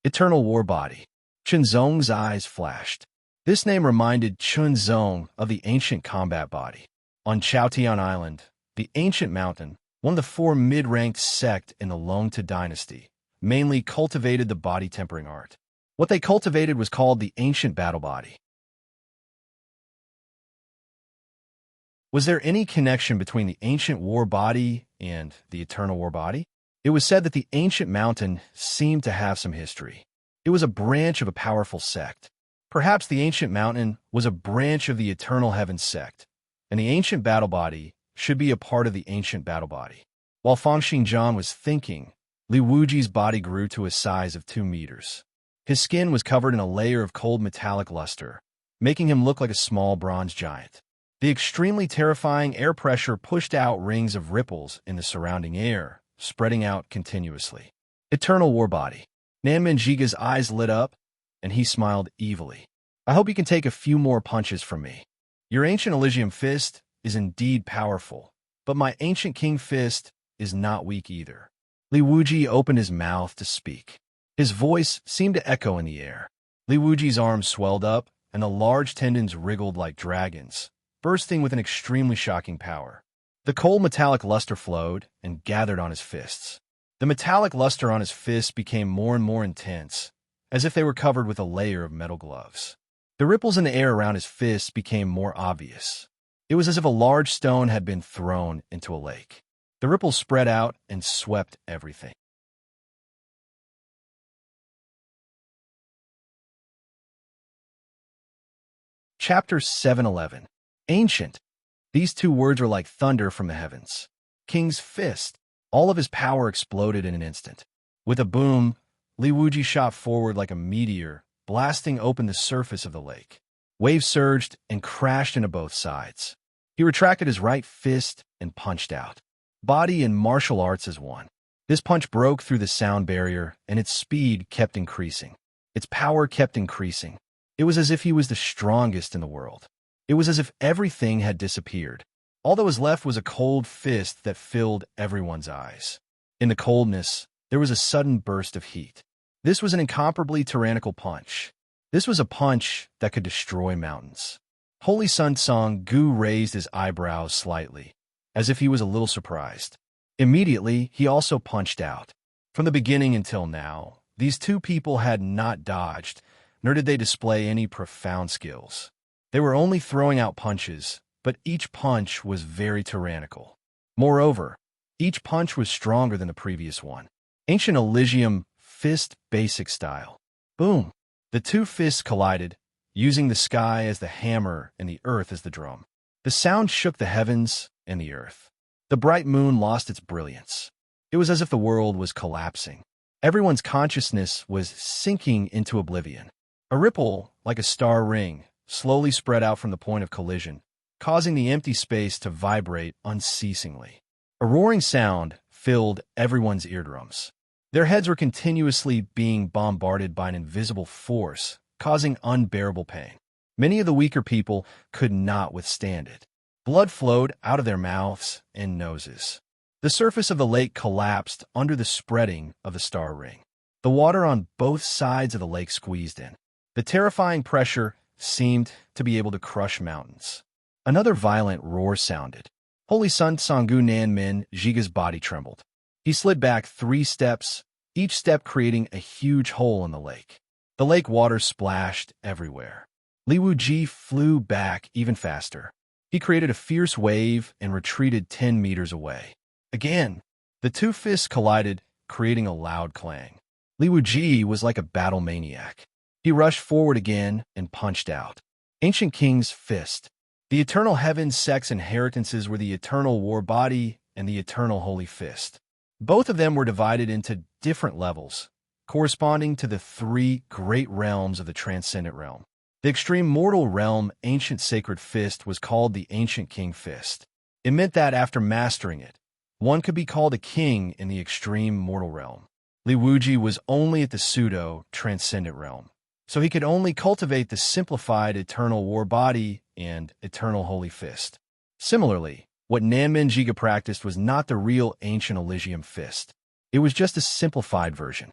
[SPEAKER 1] Eternal War Body. Chunzong's eyes flashed. This name reminded Chunzong of the ancient combat body. On Chaotian Island, the ancient mountain, one of the 4 mid-ranked sect in the Longta dynasty, mainly cultivated the body tempering art. What they cultivated was called the ancient battle body. Was there any connection between the ancient war body and the eternal war body? It was said that the ancient mountain seemed to have some history. It was a branch of a powerful sect. Perhaps the ancient mountain was a branch of the Eternal Heaven sect, and the ancient battle body should be a part of the ancient battle body. While Fang Xingjian was thinking, Li Wuji's body grew to a size of 2 meters. His skin was covered in a layer of cold metallic luster, making him look like a small bronze giant. The extremely terrifying air pressure pushed out rings of ripples in the surrounding air, spreading out continuously. Eternal War Body. Nanmen Jiga's eyes lit up, and he smiled evilly. I hope you can take a few more punches from me. Your ancient Elysium fist is indeed powerful, but my ancient king fist is not weak either. Li Wuji opened his mouth to speak. His voice seemed to echo in the air. Li Wuji's arms swelled up, and the large tendons wriggled like dragons, bursting with an extremely shocking power. The cold metallic luster flowed and gathered on his fists. The metallic luster on his fists became more and more intense, as if they were covered with a layer of metal gloves. The ripples in the air around his fists became more obvious. It was as if a large stone had been thrown into a lake. The ripples spread out and swept everything. Chapter 711. Ancient. These 2 words were like thunder from the heavens. King's fist. All of his power exploded in an instant. With a boom, Li Wuji shot forward like a meteor, blasting open the surface of the lake. Waves surged and crashed into both sides. He retracted his right fist and punched out. Body and martial arts as one. This punch broke through the sound barrier, and its speed kept increasing. Its power kept increasing. It was as if he was the strongest in the world. It was as if everything had disappeared. All that was left was a cold fist that filled everyone's eyes. In the coldness, there was a sudden burst of heat. This was an incomparably tyrannical punch. This was a punch that could destroy mountains. Holy Sun Song-gu raised his eyebrows slightly, as if he was a little surprised. Immediately, he also punched out. From the beginning until now, these two people had not dodged, nor did they display any profound skills. They were only throwing out punches, but each punch was very tyrannical. Moreover, each punch was stronger than the previous one. Ancient Elysium fist basic style. Boom! The two fists collided, using the sky as the hammer and the earth as the drum. The sound shook the heavens and the earth. The bright moon lost its brilliance. It was as if the world was collapsing. Everyone's consciousness was sinking into oblivion. A ripple, like a star ring, slowly spread out from the point of collision, causing the empty space to vibrate unceasingly. A roaring sound filled everyone's eardrums. Their heads were continuously being bombarded by an invisible force, causing unbearable pain. Many of the weaker people could not withstand it. Blood flowed out of their mouths and noses. The surface of the lake collapsed under the spreading of the star ring. The water on both sides of the lake squeezed in. The terrifying pressure seemed to be able to crush mountains. Another violent roar sounded. Holy Sun Song-gu Nanmin Jiga's body trembled. He slid back 3 steps, each step creating a huge hole in the lake. The lake water splashed everywhere. Li Wuji flew back even faster. He created a fierce wave and retreated 10 meters away. Again, the two fists collided, creating a loud clang. Li Wuji was like a battle maniac. He rushed forward again and punched out. Ancient King's Fist. The eternal heaven's sex inheritances were the eternal war body and the eternal holy fist. Both of them were divided into different levels, corresponding to the 3 great realms of the transcendent realm. The extreme mortal realm ancient sacred fist was called the Ancient King Fist. It meant that after mastering it, one could be called a king in the extreme mortal realm. Li Wuji was only at the pseudo-transcendent realm, so he could only cultivate the simplified eternal war body and eternal holy fist. Similarly, what Nanmin Jiga practiced was not the real ancient Elysium fist. It was just a simplified version.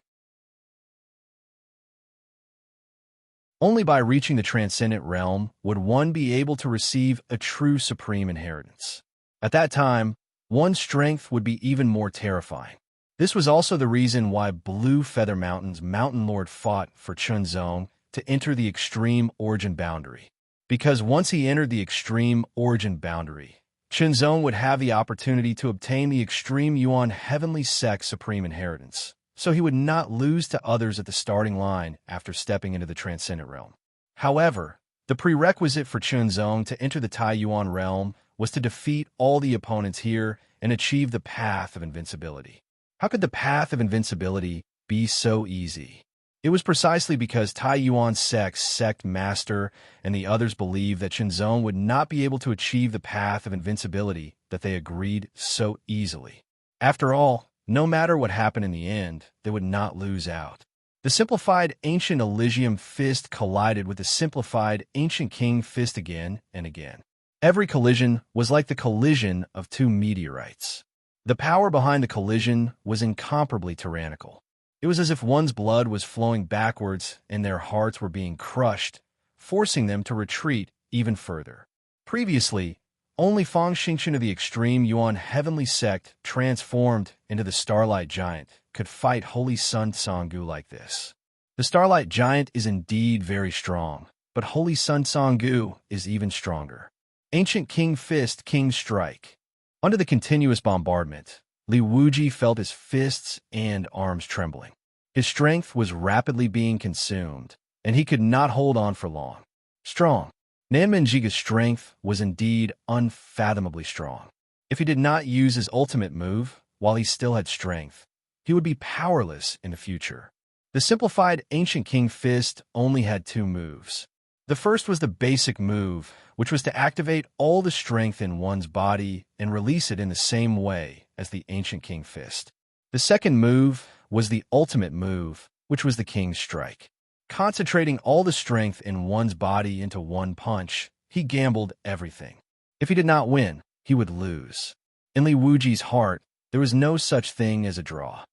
[SPEAKER 1] Only by reaching the transcendent realm would one be able to receive a true supreme inheritance. At that time, one's strength would be even more terrifying. This was also the reason why Blue Feather Mountain's Mountain Lord fought for Chunzong to enter the extreme origin boundary. Because once he entered the extreme origin boundary, Chunzong would have the opportunity to obtain the extreme Yuan Heavenly Sect Supreme Inheritance, so he would not lose to others at the starting line after stepping into the Transcendent Realm. However, the prerequisite for Chunzong to enter the Tai Yuan realm was to defeat all the opponents here and achieve the path of invincibility. How could the path of invincibility be so easy? It was precisely because Tai Yuan's sect master and the others believed that Chunzong would not be able to achieve the path of invincibility that they agreed so easily. After all, no matter what happened in the end, they would not lose out. The simplified Ancient Elysium Fist collided with the simplified Ancient King Fist again and again. Every collision was like the collision of 2 meteorites. The power behind the collision was incomparably tyrannical. It was as if one's blood was flowing backwards and their hearts were being crushed, forcing them to retreat even further. Previously, only Fang Xingchen of the extreme Yuan Heavenly Sect, transformed into the Starlight Giant, could fight Holy Sun Song-gu like this. The Starlight Giant is indeed very strong, but Holy Sun Song-gu is even stronger. Ancient King Fist, King Strike. Under the continuous bombardment, Li Wuji felt his fists and arms trembling. His strength was rapidly being consumed, and he could not hold on for long. Strong. Nanmin Jiga's strength was indeed unfathomably strong. If he did not use his ultimate move while he still had strength, he would be powerless in the future. The simplified Ancient King Fist only had 2 moves. The first was the basic move, which was to activate all the strength in one's body and release it in the same way as the Ancient King Fist. The second move was the ultimate move, which was the King's Strike. Concentrating all the strength in one's body into one punch, he gambled everything. If he did not win, he would lose. In Li Wuji's heart, there was no such thing as a draw.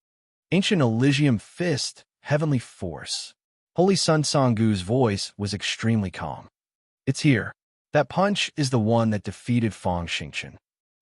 [SPEAKER 1] Ancient Elysium Fist, Heavenly Force. Holy Sun Sanggu's voice was extremely calm. It's here. That punch is the one that defeated Fang Xingchen.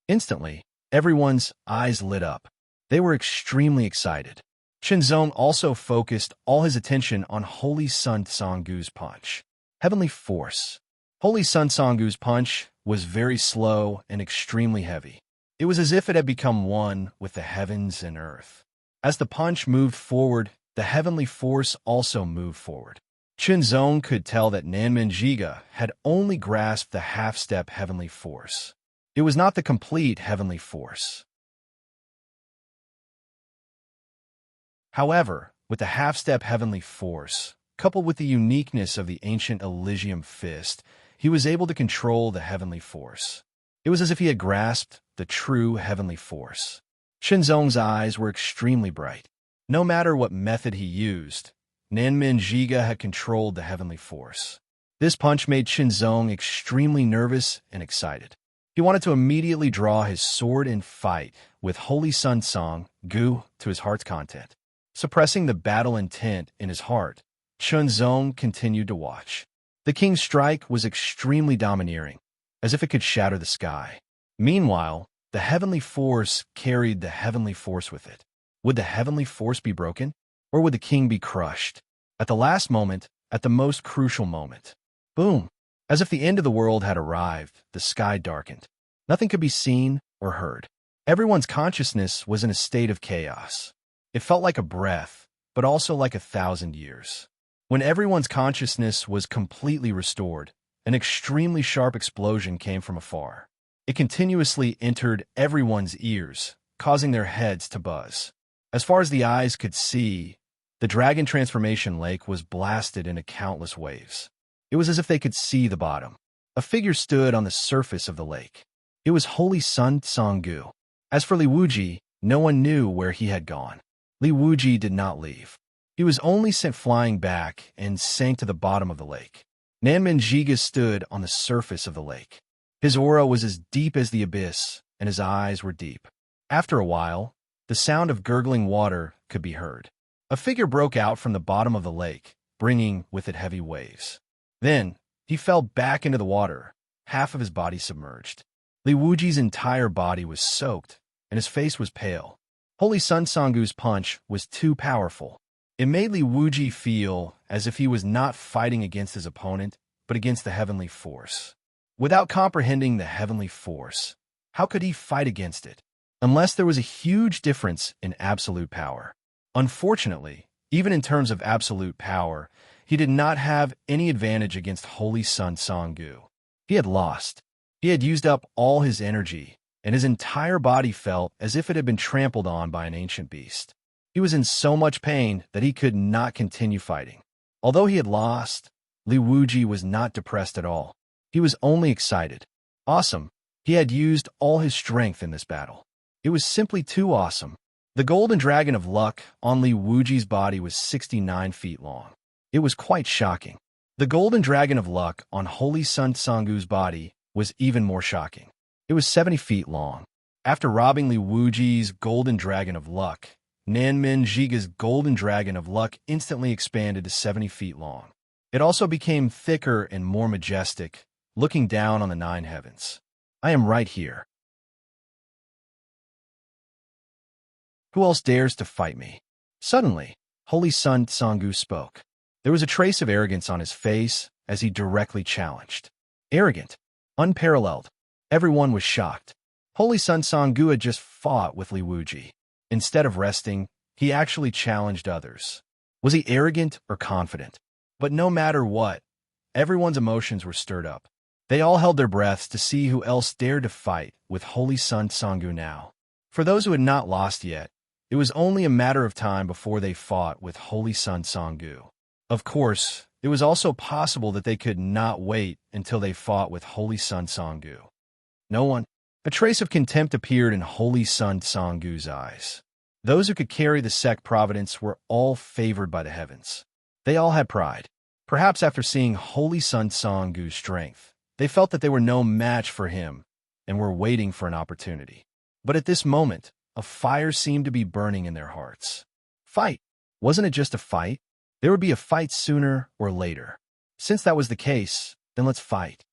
[SPEAKER 1] Instantly, everyone's eyes lit up. They were extremely excited. Qinzong also focused all his attention on Holy Sun Sanggu's punch. Heavenly Force. Holy Sun Sanggu's punch was very slow and extremely heavy. It was as if it had become one with the heavens and earth. As the punch moved forward, the Heavenly Force also moved forward. Qinzong could tell that Nanmen Zhiga had only grasped the half-step Heavenly Force. It was not the complete Heavenly Force. However, with the half-step Heavenly Force, coupled with the uniqueness of the ancient Elysium Fist, he was able to control the Heavenly Force. It was as if he had grasped the true Heavenly Force. Qinzong's eyes were extremely bright. No matter what method he used, Nanmen Zhiga had controlled the Heavenly Force. This punch made Qinzong extremely nervous and excited. He wanted to immediately draw his sword and fight with Holy Sun Sanggu to his heart's content. Suppressing the battle intent in his heart, Qinzong continued to watch. The king's strike was extremely domineering, as if it could shatter the sky. Meanwhile, the Heavenly Force carried the Heavenly Force with it. Would the Heavenly Force be broken, or would the king be crushed? At the last moment, at the most crucial moment. Boom! As if the end of the world had arrived, the sky darkened. Nothing could be seen or heard. Everyone's consciousness was in a state of chaos. It felt like a breath, but also like 1,000 years. When everyone's consciousness was completely restored, an extremely sharp explosion came from afar. It continuously entered everyone's ears, causing their heads to buzz. As far as the eyes could see, the Dragon Transformation Lake was blasted into countless waves. It was as if they could see the bottom. A figure stood on the surface of the lake. It was Holy Sun Sanggu. As for Li Wuji, no one knew where he had gone. Li Wuji did not leave. He was only sent flying back and sank to the bottom of the lake. Nanmen Zhiga stood on the surface of the lake. His aura was as deep as the abyss, and his eyes were deep. After a while, the sound of gurgling water could be heard. A figure broke out from the bottom of the lake, bringing with it heavy waves. Then, he fell back into the water, half of his body submerged. Li Wuji's entire body was soaked, and his face was pale. Holy Sun Sanggu's punch was too powerful. It made Li Wuji feel as if he was not fighting against his opponent, but against the Heavenly Force. Without comprehending the Heavenly Force, how could he fight against it? Unless there was a huge difference in absolute power. Unfortunately, even in terms of absolute power, he did not have any advantage against Holy Sun Sanggu. He had lost. He had used up all his energy, and his entire body felt as if it had been trampled on by an ancient beast. He was in so much pain that he could not continue fighting. Although he had lost, Li Wuji was not depressed at all. He was only excited. Awesome. He had used all his strength in this battle. It was simply too awesome. The golden dragon of luck on Li Wuji's body was 69 feet long. It was quite shocking. The golden dragon of luck on Holy Sun Sanggu's body was even more shocking. It was 70 feet long. After robbing Li Wuji's golden dragon of luck, Nanmen Zhiga's golden dragon of luck instantly expanded to 70 feet long. It also became thicker and more majestic, looking down on the 9 heavens. I am right here. Who else dares to fight me? Suddenly, Holy Sun Sanggu spoke. There was a trace of arrogance on his face as he directly challenged. Arrogant. Unparalleled. Everyone was shocked. Holy Sun Sanggu had just fought with Li Wuji. Instead of resting, he actually challenged others. Was he arrogant or confident? But no matter what, everyone's emotions were stirred up. They all held their breaths to see who else dared to fight with Holy Sun Sanggu now. For those who had not lost yet, it was only a matter of time before they fought with Holy Sun Sanggu. Of course, it was also possible that they could not wait until they fought with Holy Sun Sanggu. No one. A trace of contempt appeared in Holy Sun Sanggu's eyes. Those who could carry the sect providence were all favored by the heavens. They all had pride. Perhaps after seeing Holy Sun Sanggu's strength, They felt that they were no match for him and were waiting for an opportunity. But at this moment, a fire seemed to be burning in their hearts. Fight! Wasn't it just a fight? There would be a fight sooner or later. Since that was the case, then let's fight.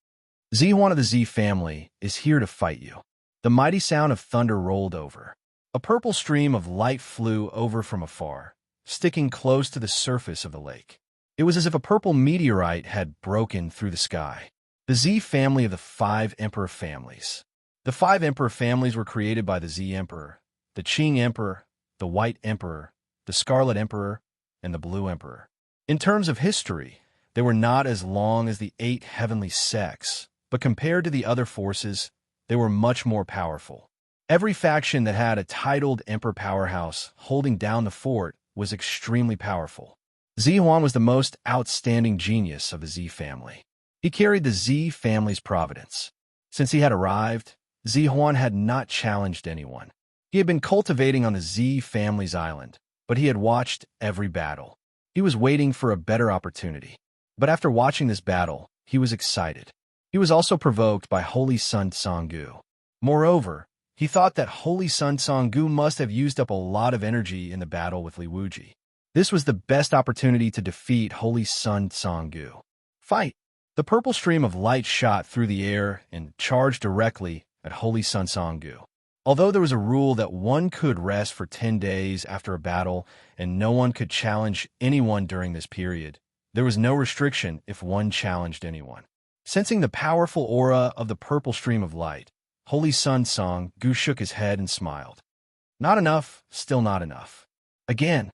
[SPEAKER 1] Z1 of the Z family is here to fight you. The mighty sound of thunder rolled over. A purple stream of light flew over from afar, sticking close to the surface of the lake. It was as if a purple meteorite had broken through the sky. The Z family of the 5 emperor families. The 5 emperor families were created by the Z emperor, the Qing emperor, the white emperor, the scarlet emperor, and the blue emperor. In terms of history, they were not as long as the 8 heavenly sects, but compared to the other forces, they were much more powerful. Every faction that had a titled emperor powerhouse holding down the fort was extremely powerful. Z1 was the most outstanding genius of the Z family. He carried the Z family's providence. Since he had arrived, Z1 had not challenged anyone. He had been cultivating on the Z family's island, but he had watched every battle. He was waiting for a better opportunity. But after watching this battle, he was excited. He was also provoked by Holy Sun Tsanggu. Moreover, he thought that Holy Sun Tsanggu must have used up a lot of energy in the battle with Li Wuji. This was the best opportunity to defeat Holy Sun Tsanggu. Fight! The purple stream of light shot through the air and charged directly at Holy Sun Tsanggu. Although there was a rule that one could rest for 10 days after a battle and no one could challenge anyone during this period, there was no restriction if one challenged anyone. Sensing the powerful aura of the purple stream of light, Holy Sun Tsanggu shook his head and smiled. Not enough, still not enough. Again.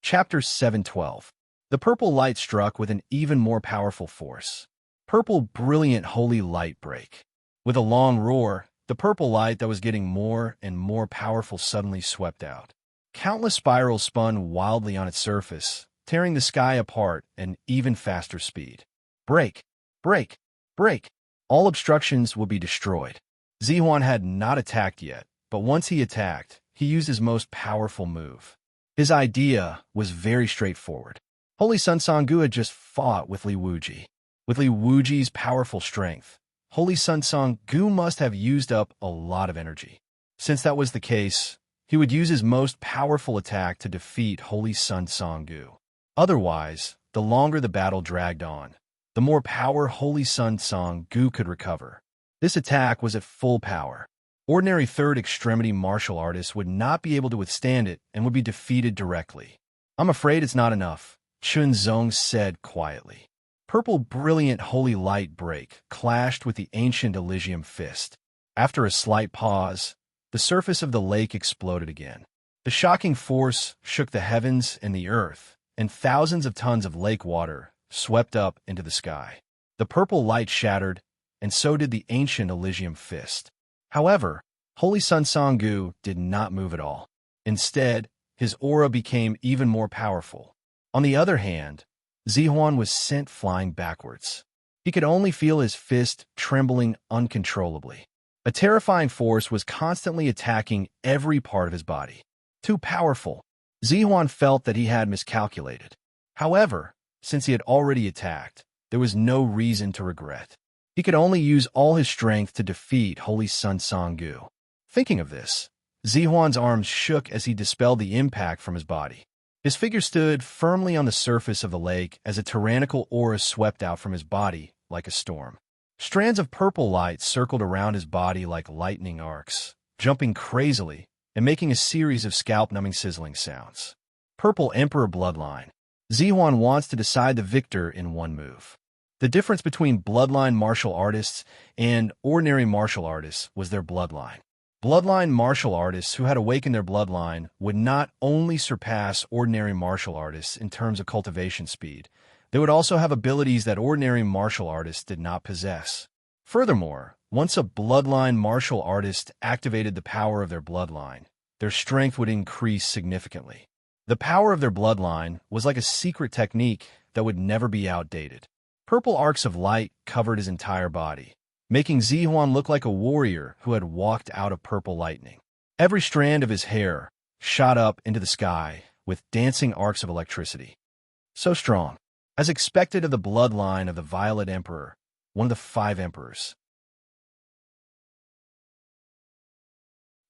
[SPEAKER 1] Chapter 712. The purple light struck with an even more powerful force. Purple brilliant holy light break. With a long roar, the purple light that was getting more and more powerful suddenly swept out. Countless spirals spun wildly on its surface, tearing the sky apart at an even faster speed. Break! Break! Break! All obstructions would be destroyed. Z1 had not attacked yet, but once he attacked, he used his most powerful move. His idea was very straightforward. Holy Sun Tsanggu had just fought with Li Wuji. With Li Wuji's powerful strength, Holy Sun Tsanggu must have used up a lot of energy. Since that was the case, he would use his most powerful attack to defeat Holy Sun Tsanggu. Otherwise, the longer the battle dragged on, the more power Holy Sun Tsanggu could recover. This attack was at full power. Ordinary third extremity martial artists would not be able to withstand it and would be defeated directly. I'm afraid it's not enough, Chun Zong said quietly. Purple brilliant holy light break clashed with the ancient Elysium fist. After a slight pause, the surface of the lake exploded again. The shocking force shook the heavens and the earth, and thousands of tons of lake water swept up into the sky. The purple light shattered, and so did the ancient Elysium fist. However, Holy Sun Tsanggu did not move at all. Instead, his aura became even more powerful. On the other hand, Z1 was sent flying backwards. He could only feel his fist trembling uncontrollably. A terrifying force was constantly attacking every part of his body. Too powerful. Z1 felt that he had miscalculated. However, since he had already attacked, there was no reason to regret. He could only use all his strength to defeat Holy Sun Tsanggu. Thinking of this, Z1's arms shook as he dispelled the impact from his body. His figure stood firmly on the surface of the lake as a tyrannical aura swept out from his body like a storm. Strands of purple light circled around his body like lightning arcs, jumping crazily and making a series of scalp-numbing sizzling sounds. Purple Emperor Bloodline. Z1 wants to decide the victor in one move. The difference between bloodline martial artists and ordinary martial artists was their bloodline. Bloodline martial artists who had awakened their bloodline would not only surpass ordinary martial artists in terms of cultivation speed, they would also have abilities that ordinary martial artists did not possess. Furthermore, once a bloodline martial artist activated the power of their bloodline, their strength would increase significantly. The power of their bloodline was like a secret technique that would never be outdated. Purple arcs of light covered his entire body, making Z1 look like a warrior who had walked out of purple lightning. Every strand of his hair shot up into the sky with dancing arcs of electricity. So strong, as expected of the bloodline of the Violet Emperor, one of the 5 emperors.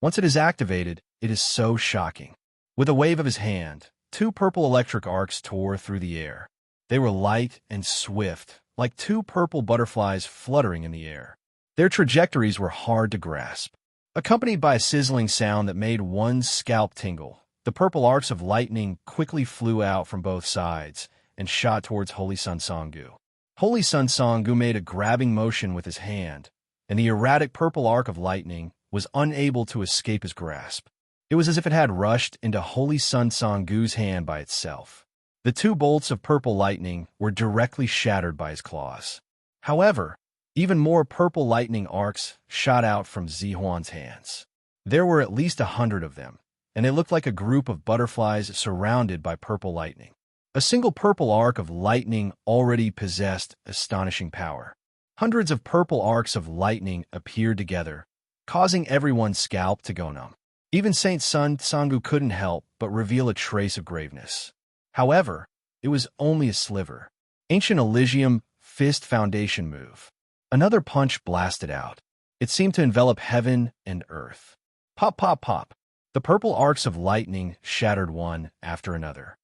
[SPEAKER 1] Once it is activated, it is so shocking. With a wave of his hand, 2 purple electric arcs tore through the air. They were light and swift, like 2 purple butterflies fluttering in the air. Their trajectories were hard to grasp. Accompanied by a sizzling sound that made one's scalp tingle, the purple arcs of lightning quickly flew out from both sides and shot towards Holy Sun Songu. Holy Sun Songu made a grabbing motion with his hand, and the erratic purple arc of lightning was unable to escape his grasp. It was as if it had rushed into Holy Sun Songu's hand by itself. The 2 bolts of purple lightning were directly shattered by his claws. However, even more purple lightning arcs shot out from Zihuan's hands. There were at least 100 of them, and they looked like a group of butterflies surrounded by purple lightning. A single purple arc of lightning already possessed astonishing power. Hundreds of purple arcs of lightning appeared together, causing everyone's scalp to go numb. Even Saint Sun Songu couldn't help but reveal a trace of graveness. However, it was only a sliver. Ancient Elysium Fist Foundation move. Another punch blasted out. It seemed to envelop heaven and earth. Pop, pop, pop. The purple arcs of lightning shattered one after another.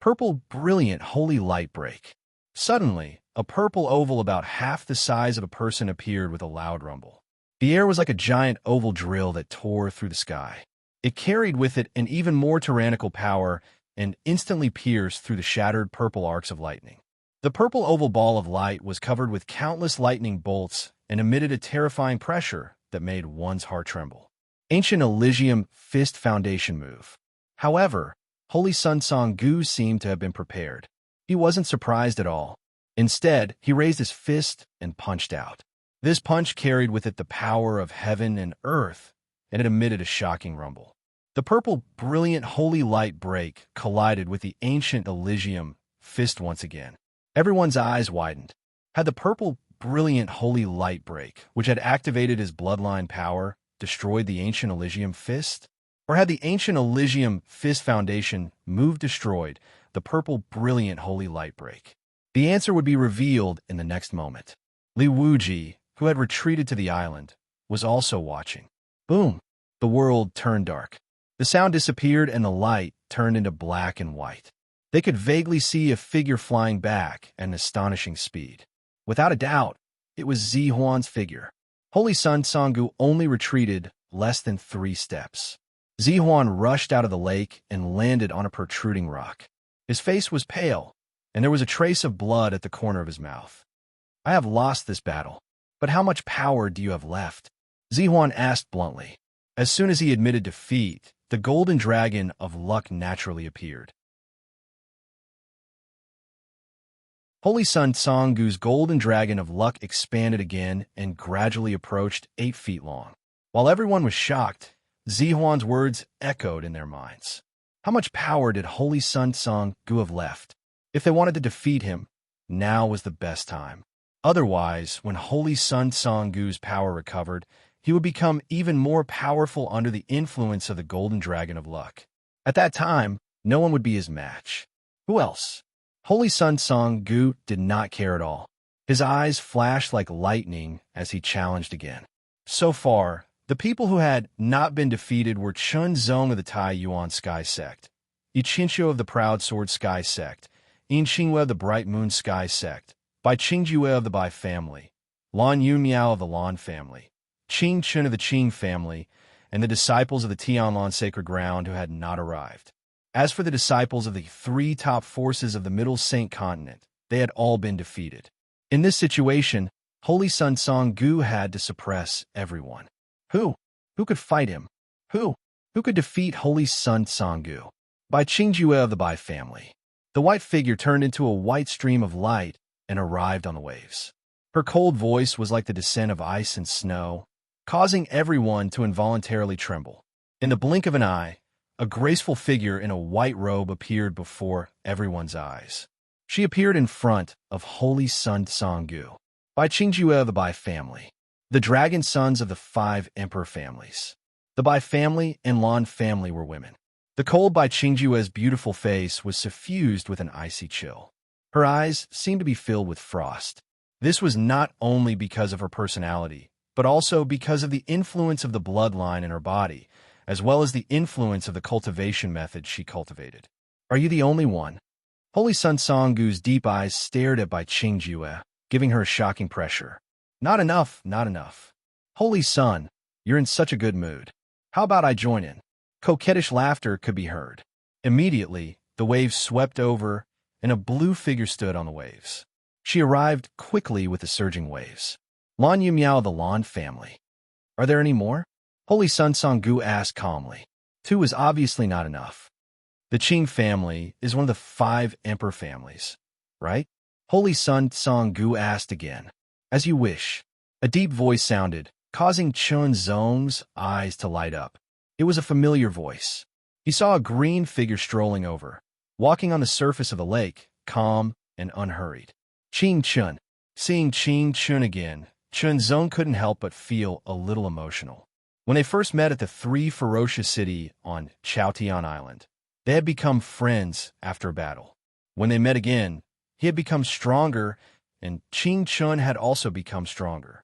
[SPEAKER 1] Purple brilliant holy light break. Suddenly, a purple oval about half the size of a person appeared with a loud rumble. The air was like a giant oval drill that tore through the sky. It carried with it an even more tyrannical power and instantly pierced through the shattered purple arcs of lightning. The purple oval ball of light was covered with countless lightning bolts and emitted a terrifying pressure that made one's heart tremble. Ancient Elysium Fist Foundation move. However, Holy Sun Songu seemed to have been prepared. He wasn't surprised at all. Instead, he raised his fist and punched out. This punch carried with it the power of heaven and earth, and it emitted a shocking rumble. The purple brilliant holy light break collided with the ancient Elysium fist once again. Everyone's eyes widened. Had the purple brilliant holy light break, which had activated his bloodline power, destroyed the ancient Elysium fist? Or had the ancient Elysium Fist Foundation move destroyed the purple brilliant holy light break? The answer would be revealed in the next moment. Li Wuji, who had retreated to the island, was also watching. Boom! The world turned dark. The sound disappeared and the light turned into black and white. They could vaguely see a figure flying back at an astonishing speed. Without a doubt, it was Zihuan's figure. Holy Sun Songu only retreated less than 3 steps. Zihuan rushed out of the lake and landed on a protruding rock. His face was pale, and there was a trace of blood at the corner of his mouth. I have lost this battle, but how much power do you have left? Zihuan asked bluntly. As soon as he admitted defeat, the golden dragon of luck naturally appeared. Holy Sun Songu's golden dragon of luck expanded again and gradually approached 8 feet long. While everyone was shocked, Zihuan's words echoed in their minds. How much power did Holy Sun Songu have left? If they wanted to defeat him, now was the best time. Otherwise, when Holy Sun Songu's power recovered, he would become even more powerful under the influence of the golden dragon of luck. At that time, no one would be his match. Who else? Holy Sun Songu did not care at all. His eyes flashed like lightning as he challenged again. So far, the people who had not been defeated were Chun Zong of the Tai Yuan Sky Sect, Yi Qinqiu of the Proud Sword Sky Sect, Yin Xingyue of the Bright Moon Sky Sect, Bai Qingjue of the Bai family, Lan Yunmiao of the Lan family, Qing Chun of the Qing family, and the disciples of the Tianlan Sacred Ground who had not arrived. As for the disciples of the 3 top forces of the Middle Saint Continent, they had all been defeated. In this situation, Holy Sun Songu had to suppress everyone. Who? Who could fight him? Who? Who could defeat Holy Sun Songu? Bai Qingjue of the Bai family. The white figure turned into a white stream of light and arrived on the waves. Her cold voice was like the descent of ice and snow, causing everyone to involuntarily tremble. In the blink of an eye, a graceful figure in a white robe appeared before everyone's eyes. She appeared in front of Holy Sun Songu, Bai Qingjue of the Bai family, the dragon sons of the 5 emperor families. The Bai family and Lan family were women. The cold by Qingjue's beautiful face was suffused with an icy chill. Her eyes seemed to be filled with frost. This was not only because of her personality, but also because of the influence of the bloodline in her body, as well as the influence of the cultivation method she cultivated. Are you the only one? Holy Sun Songgu's deep eyes stared at Bai Qingjue, giving her a shocking pressure. Not enough, not enough. Holy Sun, you're in such a good mood. How about I join in? Coquettish laughter could be heard. Immediately, the waves swept over, and a blue figure stood on the waves. She arrived quickly with the surging waves. Lan Yu Miao of the Lan family. Are there any more? Holy Sun Songgu asked calmly. 2 is obviously not enough. The Qing family is one of the 5 emperor families, right? Holy Sun Songgu asked again. As you wish. A deep voice sounded, causing Chun Zong's eyes to light up. It was a familiar voice. He saw a green figure strolling over, walking on the surface of the lake, calm and unhurried. Qing Chun. Seeing Qing Chun again, Chun Zong couldn't help but feel a little emotional. When they first met at the 3 ferocious city on Chaotian Island, they had become friends after a battle. When they met again, he had become stronger, and Qing Chun had also become stronger.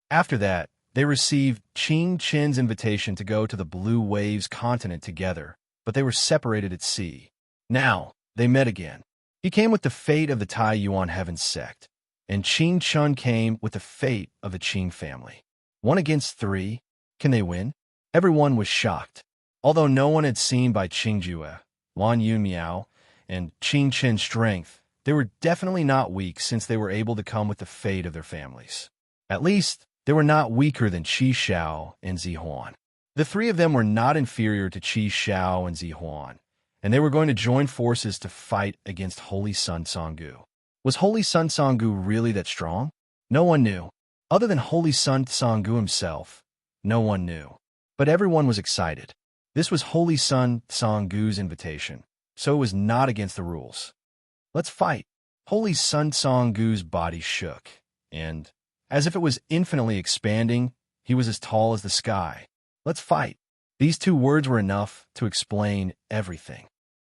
[SPEAKER 1] After that, they received Qing Chen's invitation to go to the Blue Waves continent together, but they were separated at sea. Now, they met again. He came with the fate of the Tai Yuan Heaven sect, and Qing Chun came with the fate of the Qing family. 1 against 3, can they win? Everyone was shocked. Although no one had seen Bai Qingjue, Lan Yu Miao, and Qing Chen's strength, they were definitely not weak since they were able to come with the fate of their families. At least, they were not weaker than Qi Xiao and Zi Huan. The 3 of them were not inferior to Qi Xiao and Zi Huan, and they were going to join forces to fight against Holy Sun Songgu. Was Holy Sun Songgu really that strong? No one knew. Other than Holy Sun Songgu himself, no one knew. But everyone was excited. This was Holy Sun Songgu's invitation, so it was not against the rules. Let's fight. Holy Sun Songgu's body shook, and, as if it was infinitely expanding, he was as tall as the sky. Let's fight. These 2 words were enough to explain everything.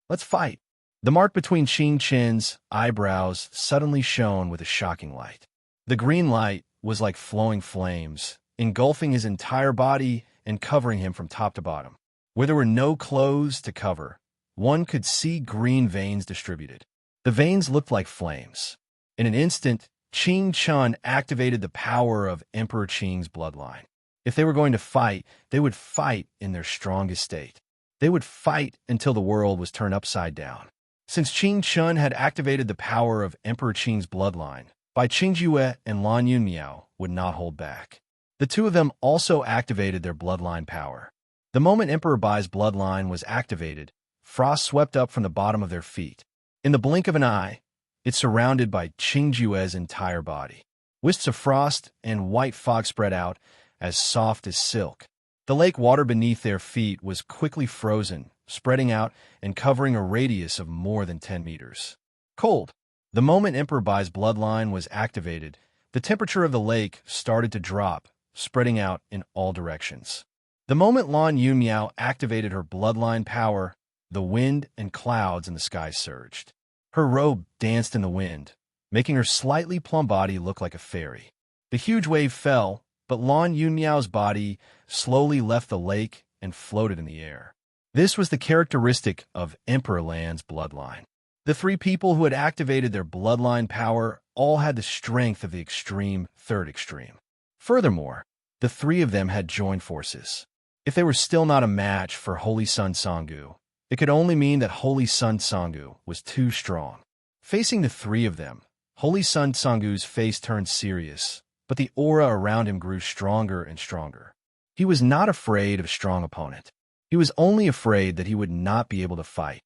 [SPEAKER 1] Let's fight. The mark between Qing Chen's eyebrows suddenly shone with a shocking light. The green light was like flowing flames, engulfing his entire body and covering him from top to bottom. Where there were no clothes to cover, one could see green veins distributed. The veins looked like flames. In an instant, Qing Chun activated the power of Emperor Qing's bloodline. If they were going to fight, they would fight in their strongest state. They would fight until the world was turned upside down. Since Qing Chun had activated the power of Emperor Qing's bloodline, Bai Qingjue and Lan Yu Miao would not hold back. The 2 of them also activated their bloodline power. The moment Emperor Bai's bloodline was activated, frost swept up from the bottom of their feet. In the blink of an eye, it surrounded Bai Qingjue's entire body. Wisps of frost and white fog spread out, as soft as silk. The lake water beneath their feet was quickly frozen, spreading out and covering a radius of more than 10 meters. Cold. The moment Emperor Bai's bloodline was activated, the temperature of the lake started to drop, spreading out in all directions. The moment Lan Yu Miao activated her bloodline power, the wind and clouds in the sky surged. Her robe danced in the wind, making her slightly plump body look like a fairy. The huge wave fell, but Lan Yu Miao's body slowly left the lake and floated in the air. This was the characteristic of Emperor Lan's bloodline. The 3 people who had activated their bloodline power all had the strength of the extreme 3rd extreme. Furthermore, the 3 of them had joined forces. If they were still not a match for Holy Sun Songgu, it could only mean that Holy Sun Songgu was too strong. Facing the 3 of them, Holy Sun Songgu's face turned serious, but the aura around him grew stronger and stronger. He was not afraid of a strong opponent. He was only afraid that he would not be able to fight.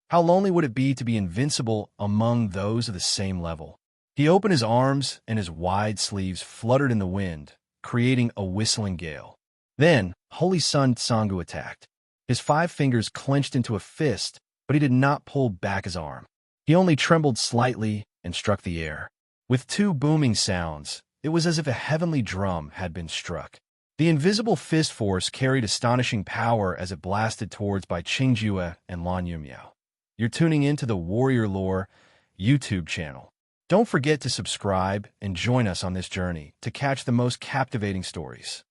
[SPEAKER 1] How lonely would it be to be invincible among those of the same level? He opened his arms, and his wide sleeves fluttered in the wind, creating a whistling gale. Then, Holy Sun Songgu attacked. His 5 fingers clenched into a fist, but he did not pull back his arm. He only trembled slightly and struck the air. With 2 booming sounds, It was as if a heavenly drum had been struck. The invisible fist force carried astonishing power as it blasted towards by Qingjue and Lan Yumiao. You're tuning into the Warrior Lore YouTube channel. Don't forget to subscribe and join us on this journey to catch the most captivating stories.